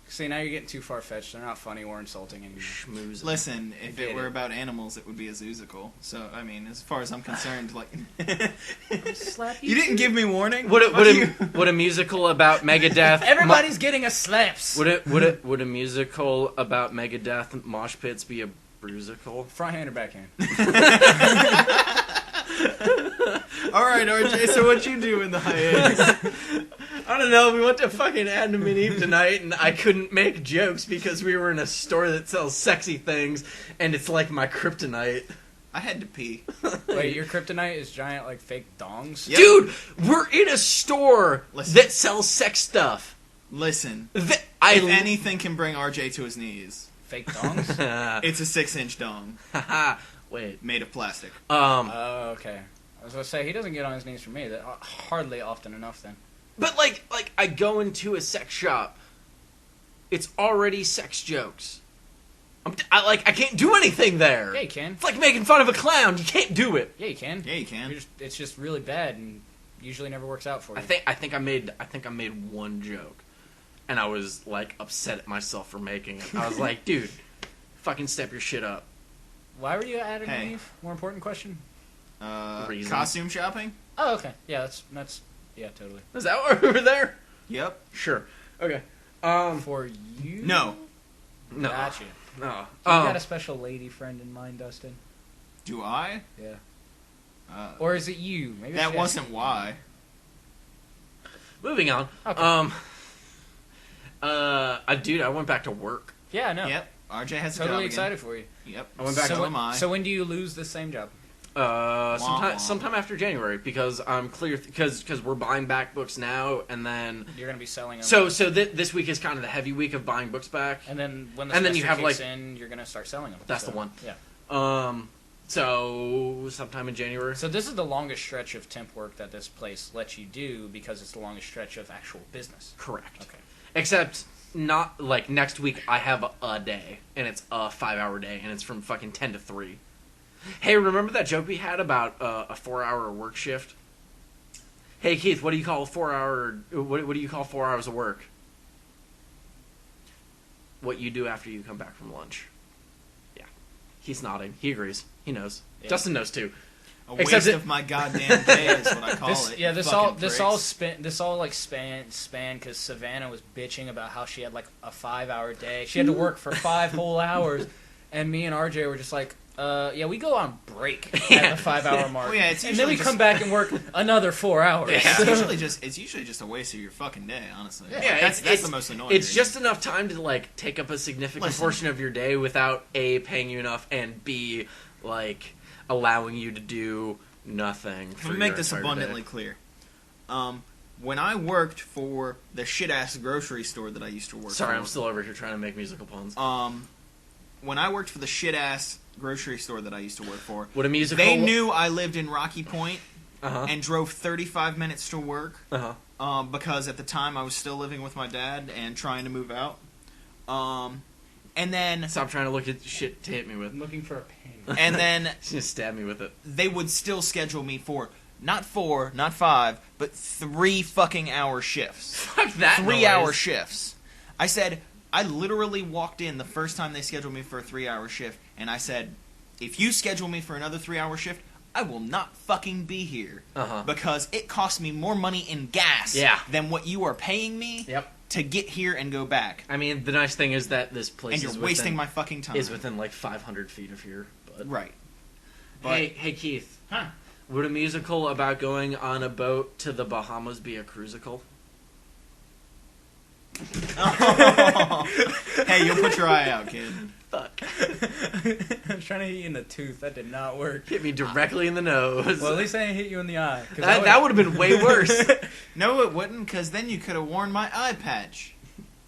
[SPEAKER 1] See, now you're getting too far-fetched. They're not funny or insulting anymore.
[SPEAKER 2] Schmoozical.
[SPEAKER 3] Listen, if
[SPEAKER 1] get
[SPEAKER 3] it were
[SPEAKER 1] it.
[SPEAKER 3] about animals, it would be a zoozicle. So, I mean, as far as I'm concerned, like...
[SPEAKER 1] Slap
[SPEAKER 3] You didn't give me warning?
[SPEAKER 2] Would
[SPEAKER 3] Fuck you.
[SPEAKER 2] a musical about Megadeth?
[SPEAKER 1] Everybody's getting a slaps.
[SPEAKER 2] Would a musical about Megadeth mosh pits be a bruisical?
[SPEAKER 1] Front hand or backhand?
[SPEAKER 3] Alright, RJ, so what you do in the hiatus?
[SPEAKER 2] I don't know. We went to fucking Adam and Eve tonight, and I couldn't make jokes because we were in a store that sells sexy things, and it's like my kryptonite.
[SPEAKER 3] I had to pee.
[SPEAKER 1] Wait, your kryptonite is giant, like, fake dongs?
[SPEAKER 3] Yep.
[SPEAKER 2] Dude, we're in a store
[SPEAKER 3] Listen.
[SPEAKER 2] that sells sex stuff.
[SPEAKER 3] Listen,
[SPEAKER 2] If
[SPEAKER 3] if anything can bring RJ to his knees,
[SPEAKER 1] Fake dongs?
[SPEAKER 3] It's a 6-inch dong
[SPEAKER 2] Haha. Wait.
[SPEAKER 3] made of plastic.
[SPEAKER 1] Oh, okay. I was going to say, he doesn't get on his knees for me. That hardly often enough, then.
[SPEAKER 2] But, like, I go into a sex shop. It's already sex jokes. I can't do anything there.
[SPEAKER 1] Yeah, you can.
[SPEAKER 2] It's like making fun of a clown. You can't do it.
[SPEAKER 1] Yeah, you can.
[SPEAKER 3] Yeah, you can.
[SPEAKER 1] It's just really bad and usually never works out for you.
[SPEAKER 2] I think I made one joke, and I was like upset at myself for making it. I was like, dude, fucking step your shit up.
[SPEAKER 1] Why were you at a
[SPEAKER 3] Hey.
[SPEAKER 1] leave? More important question.
[SPEAKER 2] Reasons.
[SPEAKER 3] Costume shopping?
[SPEAKER 1] Oh, okay. Yeah, that's yeah, totally.
[SPEAKER 2] Is that why we were there?
[SPEAKER 3] Yep.
[SPEAKER 2] Sure. Okay.
[SPEAKER 1] For you?
[SPEAKER 3] No.
[SPEAKER 2] No.
[SPEAKER 1] Gotcha.
[SPEAKER 2] No.
[SPEAKER 1] You got a special lady friend in mind, Dustin?
[SPEAKER 3] Do I?
[SPEAKER 1] Yeah.
[SPEAKER 3] Or
[SPEAKER 1] Or is it you? Maybe
[SPEAKER 3] that
[SPEAKER 1] she-
[SPEAKER 3] wasn't why.
[SPEAKER 2] Moving on.
[SPEAKER 1] Okay.
[SPEAKER 2] Dude, I went back to work.
[SPEAKER 1] Yeah, I know.
[SPEAKER 3] Yep. RJ has a job
[SPEAKER 1] Totally
[SPEAKER 3] again.
[SPEAKER 1] excited for you.
[SPEAKER 3] Yep.
[SPEAKER 2] I went back
[SPEAKER 3] so
[SPEAKER 2] to-
[SPEAKER 3] am I.
[SPEAKER 1] So when do you lose the same job?
[SPEAKER 2] Sometime after January, because I'm clear, because we're buying back books now, and then
[SPEAKER 1] You're going to be selling them.
[SPEAKER 2] this week is kind of the heavy week of buying books back.
[SPEAKER 1] And then when the
[SPEAKER 2] And then you
[SPEAKER 1] semester
[SPEAKER 2] have,
[SPEAKER 1] kicks
[SPEAKER 2] like-
[SPEAKER 1] in, you're going to start selling them.
[SPEAKER 2] That's the one.
[SPEAKER 1] Yeah.
[SPEAKER 2] So sometime in January.
[SPEAKER 1] So this is the longest stretch of temp work that this place lets you do because it's the longest stretch of actual business.
[SPEAKER 2] Correct.
[SPEAKER 1] Okay.
[SPEAKER 2] Except not like next week. I have a day, and it's a 5-hour day, and it's from fucking 10 to 3. Hey, remember that joke we had about a 4-hour work shift? Hey Keith, what do you call a 4-hour? What do you call 4 hours of work? What you do after you come back from lunch. Yeah, he's nodding. He agrees. He knows.
[SPEAKER 1] Yeah.
[SPEAKER 2] Justin knows too.
[SPEAKER 3] A
[SPEAKER 2] Except
[SPEAKER 3] waste
[SPEAKER 2] it-
[SPEAKER 3] of my goddamn day is what I call it.
[SPEAKER 1] Yeah, this
[SPEAKER 3] fucking
[SPEAKER 1] all
[SPEAKER 3] pricks.
[SPEAKER 1] span because Savannah was bitching about how she had like a 5-hour day. She had to work for 5 whole hours, and me and RJ were just like, yeah, we go on break at the 5-hour mark.
[SPEAKER 3] Well, yeah, it's
[SPEAKER 1] and then we
[SPEAKER 3] usually
[SPEAKER 1] come back and work another 4 hours.
[SPEAKER 2] Yeah.
[SPEAKER 3] It's usually just a waste of your fucking day, honestly.
[SPEAKER 1] Yeah.
[SPEAKER 3] Like, that's
[SPEAKER 2] it's
[SPEAKER 3] the most annoying.
[SPEAKER 2] It's
[SPEAKER 3] thing.
[SPEAKER 2] just enough time to like take up a significant
[SPEAKER 3] Listen.
[SPEAKER 2] portion of your day without A, paying you enough, and B, like allowing you to do nothing.
[SPEAKER 3] Let
[SPEAKER 2] For
[SPEAKER 3] me make
[SPEAKER 2] your
[SPEAKER 3] this
[SPEAKER 2] entire
[SPEAKER 3] abundantly
[SPEAKER 2] day.
[SPEAKER 3] clear. When I worked for the shit ass grocery store that I used to work for.
[SPEAKER 2] Sorry, I'm still over here trying to make musical puns.
[SPEAKER 3] When I worked for the shit ass grocery store that I used to work for,
[SPEAKER 2] What a musical.
[SPEAKER 3] they knew I lived in Rocky Point
[SPEAKER 2] Uh-huh.
[SPEAKER 3] and drove 35 minutes to work.
[SPEAKER 2] Uh-huh.
[SPEAKER 3] Because at the time I was still living with my dad and trying to move out. And then
[SPEAKER 2] Stop trying to look at shit to hit me with.
[SPEAKER 1] I'm looking for a pen.
[SPEAKER 3] and then
[SPEAKER 2] She's gonna stab me with it.
[SPEAKER 3] they would still schedule me for not 4, not 5, but 3 fucking hour shifts.
[SPEAKER 2] Fuck that
[SPEAKER 3] 3-hour
[SPEAKER 2] noise.
[SPEAKER 3] shifts. I said, I literally walked in the first time they scheduled me for a 3-hour shift, and I said, if you schedule me for another 3-hour shift, I will not fucking be here.
[SPEAKER 2] Uh-huh.
[SPEAKER 3] Because it costs me more money in gas
[SPEAKER 2] Yeah.
[SPEAKER 3] than what you are paying me
[SPEAKER 2] Yep.
[SPEAKER 3] to get here and go back.
[SPEAKER 2] I mean, the nice thing is that this place
[SPEAKER 3] And you're
[SPEAKER 2] is
[SPEAKER 3] wasting
[SPEAKER 2] within,
[SPEAKER 3] my fucking time.
[SPEAKER 2] is within like 500 feet of here. But
[SPEAKER 3] Right. But
[SPEAKER 2] hey Keith,
[SPEAKER 1] Huh.
[SPEAKER 2] would a musical about going on a boat to the Bahamas be a cruisical?
[SPEAKER 3] hey, you'll put your eye out, kid.
[SPEAKER 2] Fuck.
[SPEAKER 1] I was trying to hit you in the tooth. That did not work.
[SPEAKER 2] Hit me directly in the nose.
[SPEAKER 1] Well, at least I didn't hit you in the eye. 'cause
[SPEAKER 2] that would have been way worse.
[SPEAKER 3] No, it wouldn't, because then you could have worn my eye patch.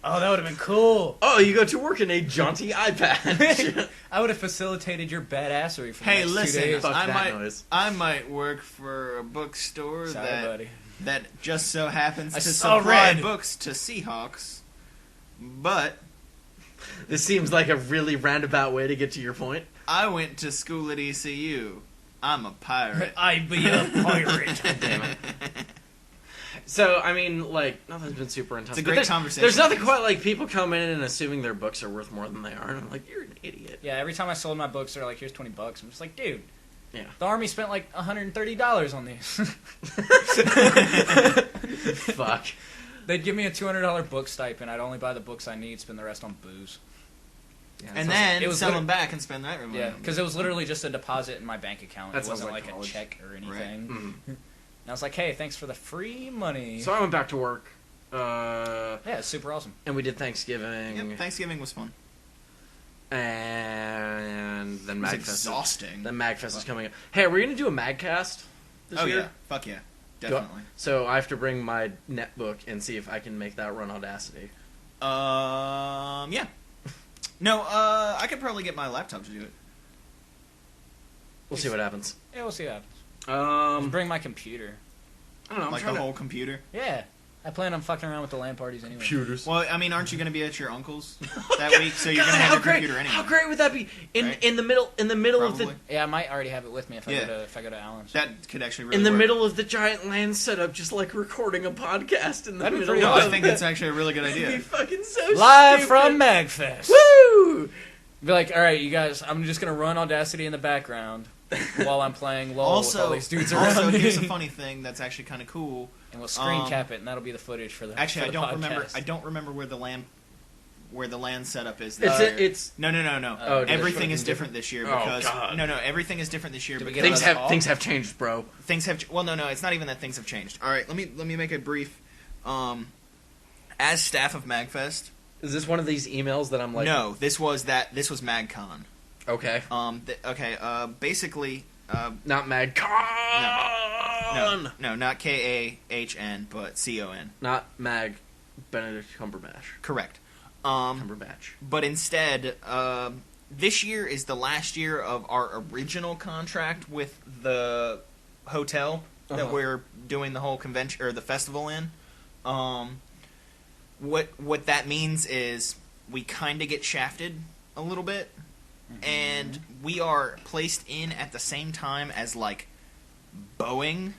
[SPEAKER 1] Oh, that would have been cool.
[SPEAKER 2] Oh, you go to work in a jaunty eye patch.
[SPEAKER 1] I would have facilitated your badassery for the
[SPEAKER 3] Hey,
[SPEAKER 1] next 2
[SPEAKER 3] listen,
[SPEAKER 1] days.
[SPEAKER 2] Fuck
[SPEAKER 3] I
[SPEAKER 2] that
[SPEAKER 3] might,
[SPEAKER 2] noise.
[SPEAKER 3] I might work for a bookstore
[SPEAKER 1] Sorry, buddy.
[SPEAKER 3] that just so happens
[SPEAKER 1] I
[SPEAKER 3] to
[SPEAKER 1] saw
[SPEAKER 3] supply
[SPEAKER 1] red.
[SPEAKER 3] books to Seahawks, but
[SPEAKER 2] This seems like a really roundabout way to get to your point.
[SPEAKER 3] I went to school at ECU. I'm a pirate.
[SPEAKER 1] I be a pirate.
[SPEAKER 2] Damn it. So, I mean, like, nothing's been super intense.
[SPEAKER 3] It's a
[SPEAKER 2] but
[SPEAKER 3] great
[SPEAKER 2] there's-
[SPEAKER 3] conversation.
[SPEAKER 2] There's nothing quite like people coming in and assuming their books are worth more than they are. And I'm like, you're an idiot.
[SPEAKER 1] Yeah, every time I sold my books, they're like, "Here's $20." I'm just like, dude.
[SPEAKER 2] Yeah.
[SPEAKER 1] The army spent like $130 on these.
[SPEAKER 2] Fuck.
[SPEAKER 1] They'd give me a $200 book stipend. I'd only buy the books I need, spend the rest on booze.
[SPEAKER 2] Yeah,
[SPEAKER 3] and
[SPEAKER 2] that
[SPEAKER 3] then
[SPEAKER 1] it was
[SPEAKER 3] sell
[SPEAKER 1] lit-
[SPEAKER 3] them back and spend that money.
[SPEAKER 1] Yeah, because it was literally just a deposit in my bank account.
[SPEAKER 2] That
[SPEAKER 1] It
[SPEAKER 2] sounds
[SPEAKER 1] wasn't
[SPEAKER 2] like
[SPEAKER 1] like,
[SPEAKER 2] college.
[SPEAKER 1] a check or anything.
[SPEAKER 3] Right.
[SPEAKER 2] sounds-
[SPEAKER 1] And I was like, hey, thanks for the free money.
[SPEAKER 2] So I went back to work.
[SPEAKER 1] Yeah, it's super awesome.
[SPEAKER 2] And we did Thanksgiving.
[SPEAKER 3] Yep, Thanksgiving was fun.
[SPEAKER 2] And then
[SPEAKER 3] It was
[SPEAKER 2] MagFest.
[SPEAKER 3] exhausting.
[SPEAKER 2] Then MagFest is coming up. Hey, are we going to do a MagCast this
[SPEAKER 3] Oh
[SPEAKER 2] year?
[SPEAKER 3] yeah, fuck yeah, definitely.
[SPEAKER 2] So I have to bring my netbook and see if I can make that run Audacity.
[SPEAKER 3] Yeah. No, I could probably get my laptop to do it.
[SPEAKER 2] We'll see what happens.
[SPEAKER 1] Yeah, we'll see what happens. Just bring my computer.
[SPEAKER 2] I don't know. I'm
[SPEAKER 3] Like
[SPEAKER 2] trying
[SPEAKER 3] the
[SPEAKER 2] to...
[SPEAKER 3] whole computer.
[SPEAKER 1] Yeah. I plan on fucking around with the LAN parties anyway.
[SPEAKER 2] computers.
[SPEAKER 3] Well, I mean, aren't you going to be at your uncle's that week? So you're going to have your computer anyway.
[SPEAKER 2] How great would that be?
[SPEAKER 3] Right?
[SPEAKER 2] In the middle of the
[SPEAKER 3] Probably.
[SPEAKER 1] Yeah, I might already have it with me if
[SPEAKER 3] Yeah.
[SPEAKER 1] I go to Allen's.
[SPEAKER 3] That could actually really
[SPEAKER 2] in the
[SPEAKER 3] work.
[SPEAKER 2] middle of the giant LAN setup, just like recording a podcast in the
[SPEAKER 1] That'd be
[SPEAKER 2] middle.
[SPEAKER 1] pretty
[SPEAKER 3] No,
[SPEAKER 2] of
[SPEAKER 3] I
[SPEAKER 1] awesome.
[SPEAKER 3] think that's actually a really good
[SPEAKER 2] That'd be
[SPEAKER 3] idea.
[SPEAKER 2] fucking so
[SPEAKER 1] Live
[SPEAKER 2] stupid.
[SPEAKER 1] from MagFest.
[SPEAKER 2] Woo!
[SPEAKER 1] Be like, all right, you guys, I'm just gonna run Audacity in the background while I'm playing LOL with all these dudes around
[SPEAKER 3] Also,
[SPEAKER 1] me.
[SPEAKER 3] here's a funny thing that's actually kind of cool.
[SPEAKER 1] And we'll screen cap it, and that'll be the footage for the.
[SPEAKER 3] Actually,
[SPEAKER 1] for
[SPEAKER 3] I
[SPEAKER 1] the
[SPEAKER 3] don't remember.
[SPEAKER 1] podcast.
[SPEAKER 3] I don't remember where the LAN setup is.
[SPEAKER 2] It's
[SPEAKER 3] No.
[SPEAKER 2] Oh, it is
[SPEAKER 3] everything
[SPEAKER 2] fucking
[SPEAKER 3] is different this year
[SPEAKER 2] Oh,
[SPEAKER 3] because
[SPEAKER 2] God.
[SPEAKER 3] no, everything is different this year
[SPEAKER 1] Did we
[SPEAKER 3] because
[SPEAKER 1] get
[SPEAKER 2] things
[SPEAKER 1] another
[SPEAKER 2] have
[SPEAKER 1] call?
[SPEAKER 2] things have changed, bro.
[SPEAKER 3] things have. Well, no, it's not even that things have changed. All right, let me make it brief. As staff of MagFest,
[SPEAKER 2] Is this one of these emails that I'm like?
[SPEAKER 3] no, this was MagCon.
[SPEAKER 2] Okay.
[SPEAKER 3] Basically,
[SPEAKER 2] Not MagCon.
[SPEAKER 3] no, not KAHN, but CON.
[SPEAKER 2] Not Mag. Benedict Cumberbatch.
[SPEAKER 3] Correct.
[SPEAKER 2] Cumberbatch.
[SPEAKER 3] But instead, this year is the last year of our original contract with the hotel that
[SPEAKER 2] Uh-huh.
[SPEAKER 3] we're doing the whole convention or the festival in. What that means is we kind of get shafted a little bit, and we are placed in at the same time as like Boeing,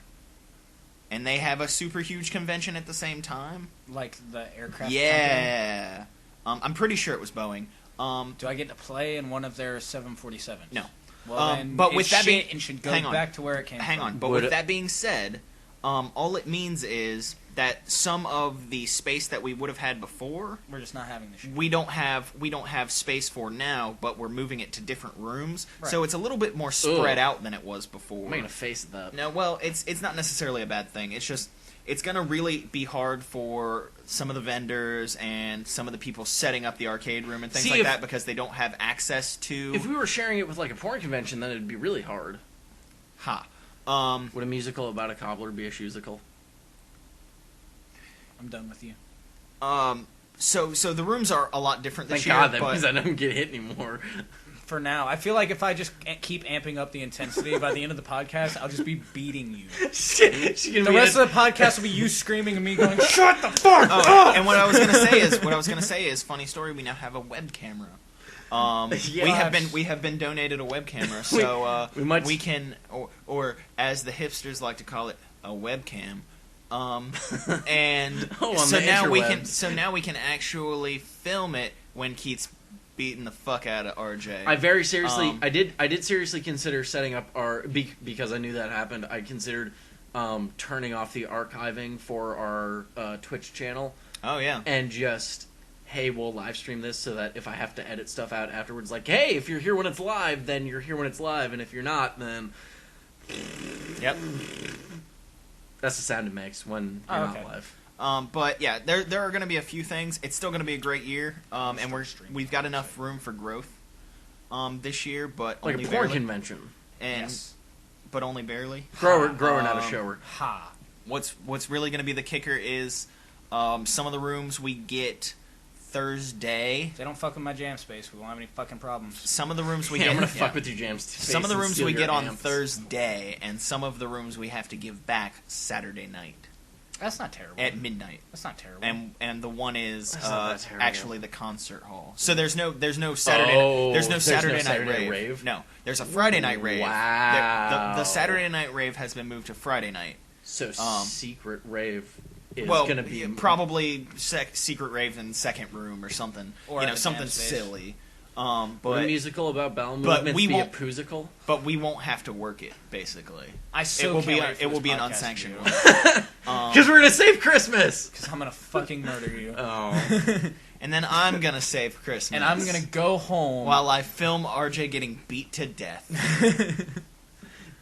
[SPEAKER 3] and they have a super huge convention at the same time.
[SPEAKER 1] Like the aircraft.
[SPEAKER 3] Yeah, I'm pretty sure it was Boeing.
[SPEAKER 1] Company. Do I get to play in one of their 747s?
[SPEAKER 3] No.
[SPEAKER 1] Well, then
[SPEAKER 3] but
[SPEAKER 1] it's
[SPEAKER 3] with that being-
[SPEAKER 1] shit and should go
[SPEAKER 3] hang on.
[SPEAKER 1] back to where it came
[SPEAKER 3] Hang
[SPEAKER 1] from.
[SPEAKER 3] on, but
[SPEAKER 2] Would
[SPEAKER 3] with
[SPEAKER 2] it-
[SPEAKER 3] that being said, all it means is that some of the space that we would have had before,
[SPEAKER 1] We're just not having the show.
[SPEAKER 3] we don't have space for now, but we're moving it to different rooms,
[SPEAKER 1] Right.
[SPEAKER 3] so it's a little bit more spread
[SPEAKER 2] Ugh.
[SPEAKER 3] out than it was before.
[SPEAKER 2] I'm making a face at that.
[SPEAKER 3] No, well, it's not necessarily a bad thing. It's just it's gonna really be hard for some of the vendors and some of the people setting up the arcade room and things
[SPEAKER 2] See,
[SPEAKER 3] like
[SPEAKER 2] if-
[SPEAKER 3] that because they don't have access to.
[SPEAKER 2] If we were sharing it with like a porn convention, then it'd be really hard.
[SPEAKER 3] Ha.
[SPEAKER 2] Would a musical about a cobbler be a shoesicle?
[SPEAKER 1] I'm done with you.
[SPEAKER 3] So the rooms are a lot different this
[SPEAKER 2] Thank
[SPEAKER 3] year.
[SPEAKER 2] God, that
[SPEAKER 3] but
[SPEAKER 2] means I don't get hit anymore.
[SPEAKER 1] For now, I feel like if I just keep amping up the intensity, by the end of the podcast, I'll just be beating you. The rest of the podcast will be you screaming and me going, "Shut the fuck
[SPEAKER 3] Oh,
[SPEAKER 1] up!"
[SPEAKER 3] and what I was gonna say is, funny story. We now have a web camera.
[SPEAKER 2] Yes.
[SPEAKER 3] We have been donated a web camera, so
[SPEAKER 2] we might-
[SPEAKER 3] we can, or as the hipsters like to call it, a webcam. And
[SPEAKER 2] Oh, on
[SPEAKER 3] so
[SPEAKER 2] the
[SPEAKER 3] now we can actually film it when Keith's beating the fuck out of RJ.
[SPEAKER 2] I very seriously, I did seriously consider setting up our because I knew that happened. I considered turning off the archiving for our Twitch channel
[SPEAKER 3] Oh yeah.
[SPEAKER 2] and just, hey, we'll live stream this so that if I have to edit stuff out afterwards, like, hey, if you're here when it's live, then you're here when it's live, and if you're not, then
[SPEAKER 3] Yep.
[SPEAKER 2] that's the sound it makes when you're
[SPEAKER 1] Oh, okay.
[SPEAKER 2] not live.
[SPEAKER 3] But yeah, there are going to be a few things. It's still going to be a great year, and we've got enough room for growth this year, but
[SPEAKER 2] Like
[SPEAKER 3] only
[SPEAKER 2] a porn
[SPEAKER 3] barely.
[SPEAKER 2] convention.
[SPEAKER 3] And
[SPEAKER 1] Yes.
[SPEAKER 3] but only barely.
[SPEAKER 2] Grower, not a shower.
[SPEAKER 1] Ha.
[SPEAKER 3] What's really going to be the kicker is some of the rooms we get Thursday.
[SPEAKER 1] If they don't fuck with my jam space, we won't have any fucking problems.
[SPEAKER 3] Some of the rooms we
[SPEAKER 2] Yeah,
[SPEAKER 3] get.
[SPEAKER 2] I'm gonna
[SPEAKER 3] yeah.
[SPEAKER 2] fuck with your jams.
[SPEAKER 3] Some of the rooms we get on Thursday, and some of the rooms we have to give back Saturday night
[SPEAKER 1] That's not terrible.
[SPEAKER 3] at midnight.
[SPEAKER 1] That's not terrible.
[SPEAKER 3] And the one is
[SPEAKER 2] That's not that terrible.
[SPEAKER 3] actually the concert hall. So there's no Saturday
[SPEAKER 2] Oh,
[SPEAKER 3] there's no
[SPEAKER 2] there's no
[SPEAKER 3] Saturday night
[SPEAKER 2] Saturday
[SPEAKER 3] rave.
[SPEAKER 2] rave?
[SPEAKER 3] No, there's a Friday night rave.
[SPEAKER 2] Wow.
[SPEAKER 3] The Saturday night rave has been moved to Friday night.
[SPEAKER 2] So secret rave is
[SPEAKER 3] Well,
[SPEAKER 2] gonna be
[SPEAKER 3] probably secret rave in second room or something.
[SPEAKER 1] Or
[SPEAKER 3] you
[SPEAKER 1] at
[SPEAKER 3] know,
[SPEAKER 1] the
[SPEAKER 3] something
[SPEAKER 1] jam space.
[SPEAKER 3] silly.
[SPEAKER 2] Would a
[SPEAKER 3] But
[SPEAKER 2] musical about bowel
[SPEAKER 3] but
[SPEAKER 2] movements
[SPEAKER 3] we
[SPEAKER 2] be a
[SPEAKER 3] won't-
[SPEAKER 2] poosicle?
[SPEAKER 3] but we won't have to work it. Basically,
[SPEAKER 1] I so
[SPEAKER 3] it will be
[SPEAKER 1] can't wait for
[SPEAKER 3] it will
[SPEAKER 1] this
[SPEAKER 3] be an
[SPEAKER 1] podcast
[SPEAKER 3] unsanctioned
[SPEAKER 1] to
[SPEAKER 3] one.
[SPEAKER 2] Because we're gonna save Christmas.
[SPEAKER 1] Because I'm gonna fucking murder you.
[SPEAKER 2] Oh,
[SPEAKER 3] And then I'm gonna save Christmas.
[SPEAKER 1] And I'm gonna go home.
[SPEAKER 3] while I film RJ getting beat to death.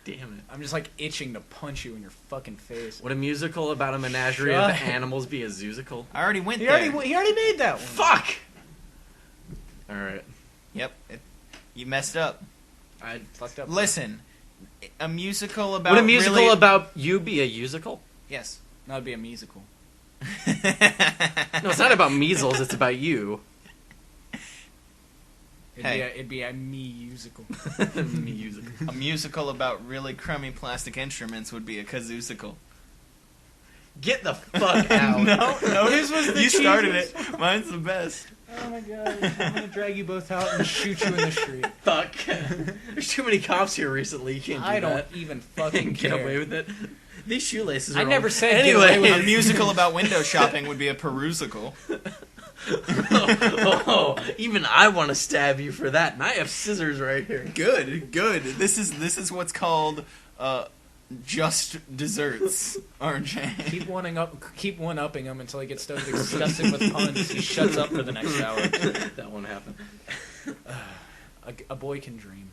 [SPEAKER 2] damn it!
[SPEAKER 1] I'm just like itching to punch you in your fucking face.
[SPEAKER 2] Would a musical about a menagerie
[SPEAKER 1] Shut
[SPEAKER 2] of
[SPEAKER 1] up.
[SPEAKER 2] animals be a zoozicle?
[SPEAKER 3] I already went
[SPEAKER 1] He
[SPEAKER 3] there.
[SPEAKER 1] already made that one.
[SPEAKER 2] Fuck. All right,
[SPEAKER 3] Yep, you messed up.
[SPEAKER 2] I.
[SPEAKER 1] Fucked up.
[SPEAKER 3] Listen, a musical about
[SPEAKER 2] Would a musical
[SPEAKER 3] really...
[SPEAKER 2] about you be a musical?
[SPEAKER 3] Yes.
[SPEAKER 1] That would be a musical.
[SPEAKER 2] No, it's not about measles. It's about you.
[SPEAKER 1] It'd be a musical.
[SPEAKER 2] Music.
[SPEAKER 3] A musical about really crummy plastic instruments would be a kazoosical.
[SPEAKER 2] Get the fuck out.
[SPEAKER 3] No,
[SPEAKER 1] His was the
[SPEAKER 3] you started
[SPEAKER 1] cheesiest.
[SPEAKER 3] it. Mine's the best.
[SPEAKER 1] Oh my god, I'm gonna drag you both out and shoot you in the street.
[SPEAKER 2] Fuck. There's too many cops here recently. You can't do
[SPEAKER 1] I don't
[SPEAKER 2] that.
[SPEAKER 1] even fucking
[SPEAKER 2] Get
[SPEAKER 1] care.
[SPEAKER 2] away with it. These shoelaces are
[SPEAKER 1] I never
[SPEAKER 2] all...
[SPEAKER 1] said
[SPEAKER 2] Anyway.
[SPEAKER 1] get away with
[SPEAKER 3] A musical about window shopping would be a perusical.
[SPEAKER 2] Oh, even I want to stab you for that, and I have scissors right here.
[SPEAKER 3] Good. This is what's called just desserts, RJ.
[SPEAKER 1] Keep one-upping him until he gets so disgusted with puns. He shuts up for the next hour.
[SPEAKER 2] That won't happen.
[SPEAKER 1] A boy can dream.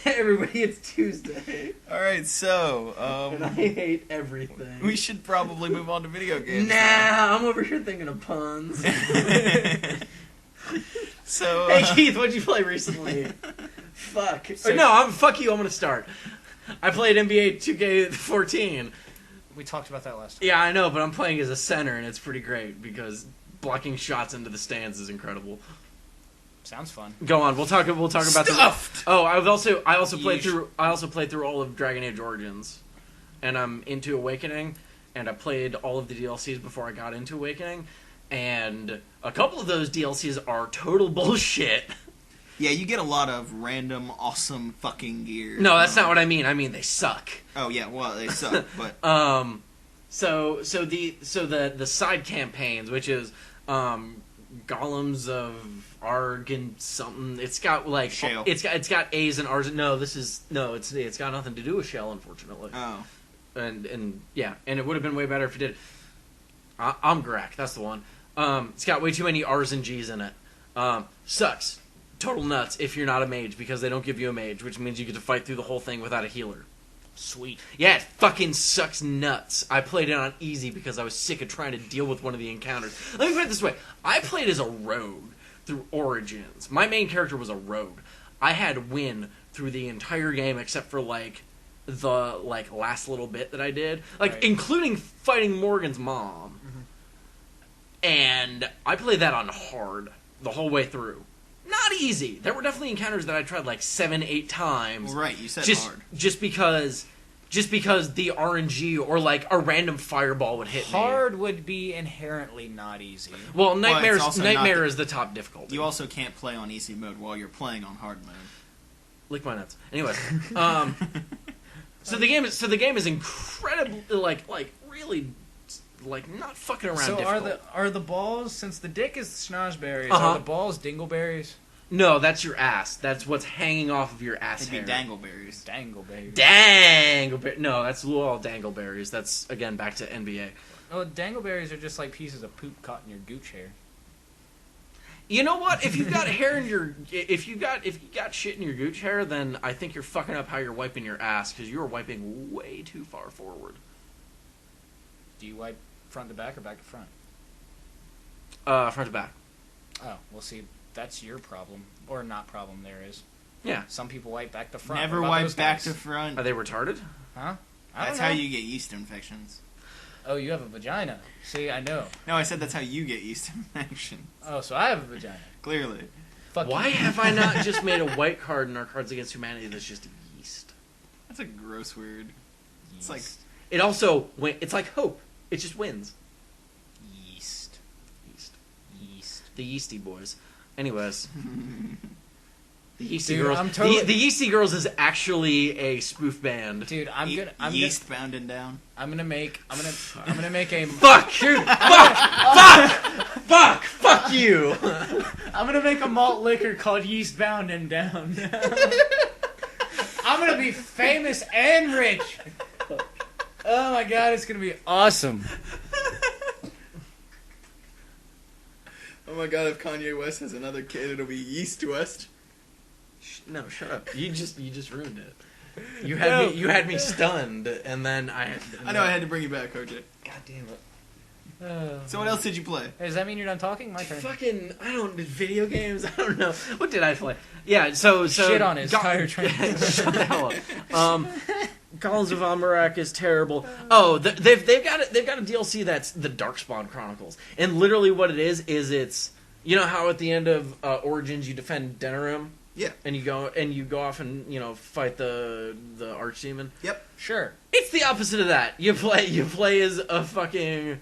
[SPEAKER 2] Hey everybody, it's Tuesday.
[SPEAKER 3] All right, so
[SPEAKER 2] And I hate everything.
[SPEAKER 3] we should probably move on to video games.
[SPEAKER 2] Nah, I'm over here thinking of puns.
[SPEAKER 3] So
[SPEAKER 2] Hey Keith, what'd you play recently? Fuck. Fuck you, I'm gonna start. I played NBA 2K14.
[SPEAKER 1] We talked about that last time.
[SPEAKER 2] Yeah, I know, but I'm playing as a center, and it's pretty great, because blocking shots into the stands is incredible.
[SPEAKER 1] Sounds fun.
[SPEAKER 2] Go on, we'll talk about
[SPEAKER 3] Stuffed!
[SPEAKER 2] I also played
[SPEAKER 1] Yeesh.
[SPEAKER 2] through all of Dragon Age Origins. And I'm into Awakening, and I played all of the DLCs before I got into Awakening, and a couple of those DLCs are total bullshit.
[SPEAKER 3] yeah, you get a lot of random awesome fucking gear.
[SPEAKER 2] No, that's not what I mean. I mean they suck.
[SPEAKER 3] Oh yeah, well they suck, but
[SPEAKER 2] So the side campaigns, which is Golems of Argon something. It's got like
[SPEAKER 3] Shale.
[SPEAKER 2] It's got A's and R's. No, it's got nothing to do with Shell, unfortunately.
[SPEAKER 3] oh.
[SPEAKER 2] And it would have been way better if it did. I'm Greg, that's the one. It's got way too many R's and G's in it. Sucks. Total nuts if you're not a mage, because they don't give you a mage, which means you get to fight through the whole thing without a healer.
[SPEAKER 1] Sweet.
[SPEAKER 2] Yeah, it fucking sucks nuts. I played it on easy because I was sick of trying to deal with one of the encounters. Let me put it this way. I played as a rogue through Origins. My main character was a rogue. I had win through the entire game except for the last little bit that I did.
[SPEAKER 1] Right.
[SPEAKER 2] Including fighting Morgan's mom.
[SPEAKER 1] Mm-hmm.
[SPEAKER 2] And I played that on hard the whole way through. Not easy. There were definitely encounters that I tried 7-8 times.
[SPEAKER 3] Well, right, you said hard.
[SPEAKER 2] Just because the RNG or a random fireball would hit me.
[SPEAKER 1] Hard would be inherently not easy.
[SPEAKER 2] Well,
[SPEAKER 3] it's also
[SPEAKER 2] Nightmare is the top difficulty.
[SPEAKER 3] You also can't play on easy mode while you're playing on hard mode.
[SPEAKER 2] Lick my nuts. Anyways, so the game is incredibly really not fucking around.
[SPEAKER 1] So
[SPEAKER 2] difficult.
[SPEAKER 1] are the balls, since the dick is schnozberries,
[SPEAKER 2] Uh-huh.
[SPEAKER 1] are the balls dingleberries?
[SPEAKER 2] No, that's your ass. That's what's hanging off of your ass
[SPEAKER 3] It'd be
[SPEAKER 2] hair.
[SPEAKER 3] dangleberries.
[SPEAKER 1] Dangleberries.
[SPEAKER 2] Dangleberries. No, that's all dangleberries. That's again back to NBA.
[SPEAKER 1] Oh, dangleberries are just like pieces of poop caught in your gooch hair.
[SPEAKER 2] You know what? If you've got hair in your, if you got shit in your gooch hair, then I think you're fucking up how you're wiping your ass, because you are wiping way too far forward.
[SPEAKER 1] Do you wipe front to back or back to front?
[SPEAKER 2] Front to back.
[SPEAKER 1] Oh, well, see, that's your problem. Or not problem, there is.
[SPEAKER 2] Yeah.
[SPEAKER 1] Some people wipe back to front.
[SPEAKER 3] Never
[SPEAKER 1] What about
[SPEAKER 3] wipe
[SPEAKER 1] those
[SPEAKER 3] back
[SPEAKER 1] guys?
[SPEAKER 3] to front.
[SPEAKER 2] Are they retarded?
[SPEAKER 1] Huh? I
[SPEAKER 3] That's
[SPEAKER 1] don't
[SPEAKER 3] how
[SPEAKER 1] know.
[SPEAKER 3] you get yeast infections.
[SPEAKER 1] Oh, you have a vagina. See, I know.
[SPEAKER 3] No, I said that's how you get yeast infections.
[SPEAKER 1] Oh, so I have a vagina.
[SPEAKER 3] Clearly.
[SPEAKER 1] Fuck
[SPEAKER 2] Why
[SPEAKER 1] you.
[SPEAKER 2] have I not just made a white card in our Cards Against Humanity that's just yeast?
[SPEAKER 3] That's a gross word. It's like
[SPEAKER 2] It also it's like hope. It just wins.
[SPEAKER 1] Yeast.
[SPEAKER 2] Yeast. The Yeasty Boys. Anyways. The Yeasty
[SPEAKER 1] Dude,
[SPEAKER 2] Girls.
[SPEAKER 1] I'm totally-
[SPEAKER 2] The Yeasty Girls is actually a spoof band.
[SPEAKER 1] Dude, I'm
[SPEAKER 3] yeast bounding down.
[SPEAKER 1] gonna make a
[SPEAKER 2] Fuck! Fuck you!
[SPEAKER 1] I'm gonna make a malt liquor called Yeast Bound and Down. I'm gonna be famous and rich. Oh my god, it's gonna be awesome.
[SPEAKER 3] Oh my god, if Kanye West has another kid, it'll be Yeast West.
[SPEAKER 2] No, shut up. You just ruined it. You had me stunned, and then I
[SPEAKER 3] know, I had to bring you back, OJ.
[SPEAKER 2] God damn it.
[SPEAKER 3] So what else did you play?
[SPEAKER 1] Hey, does that mean you're done talking? My turn.
[SPEAKER 2] Fucking, video games. I don't know. What did I play? Yeah, so
[SPEAKER 1] Shit on his tire train.
[SPEAKER 2] Shut the hell up. Golems of Amarak is terrible. Oh, they've got a DLC that's the Darkspawn Chronicles, and literally what it is You know how at the end of Origins you defend Denerim?
[SPEAKER 3] Yeah.
[SPEAKER 2] And you go off and, you know, fight the Archdemon?
[SPEAKER 3] Yep.
[SPEAKER 1] Sure.
[SPEAKER 2] It's the opposite of that. You play as a fucking,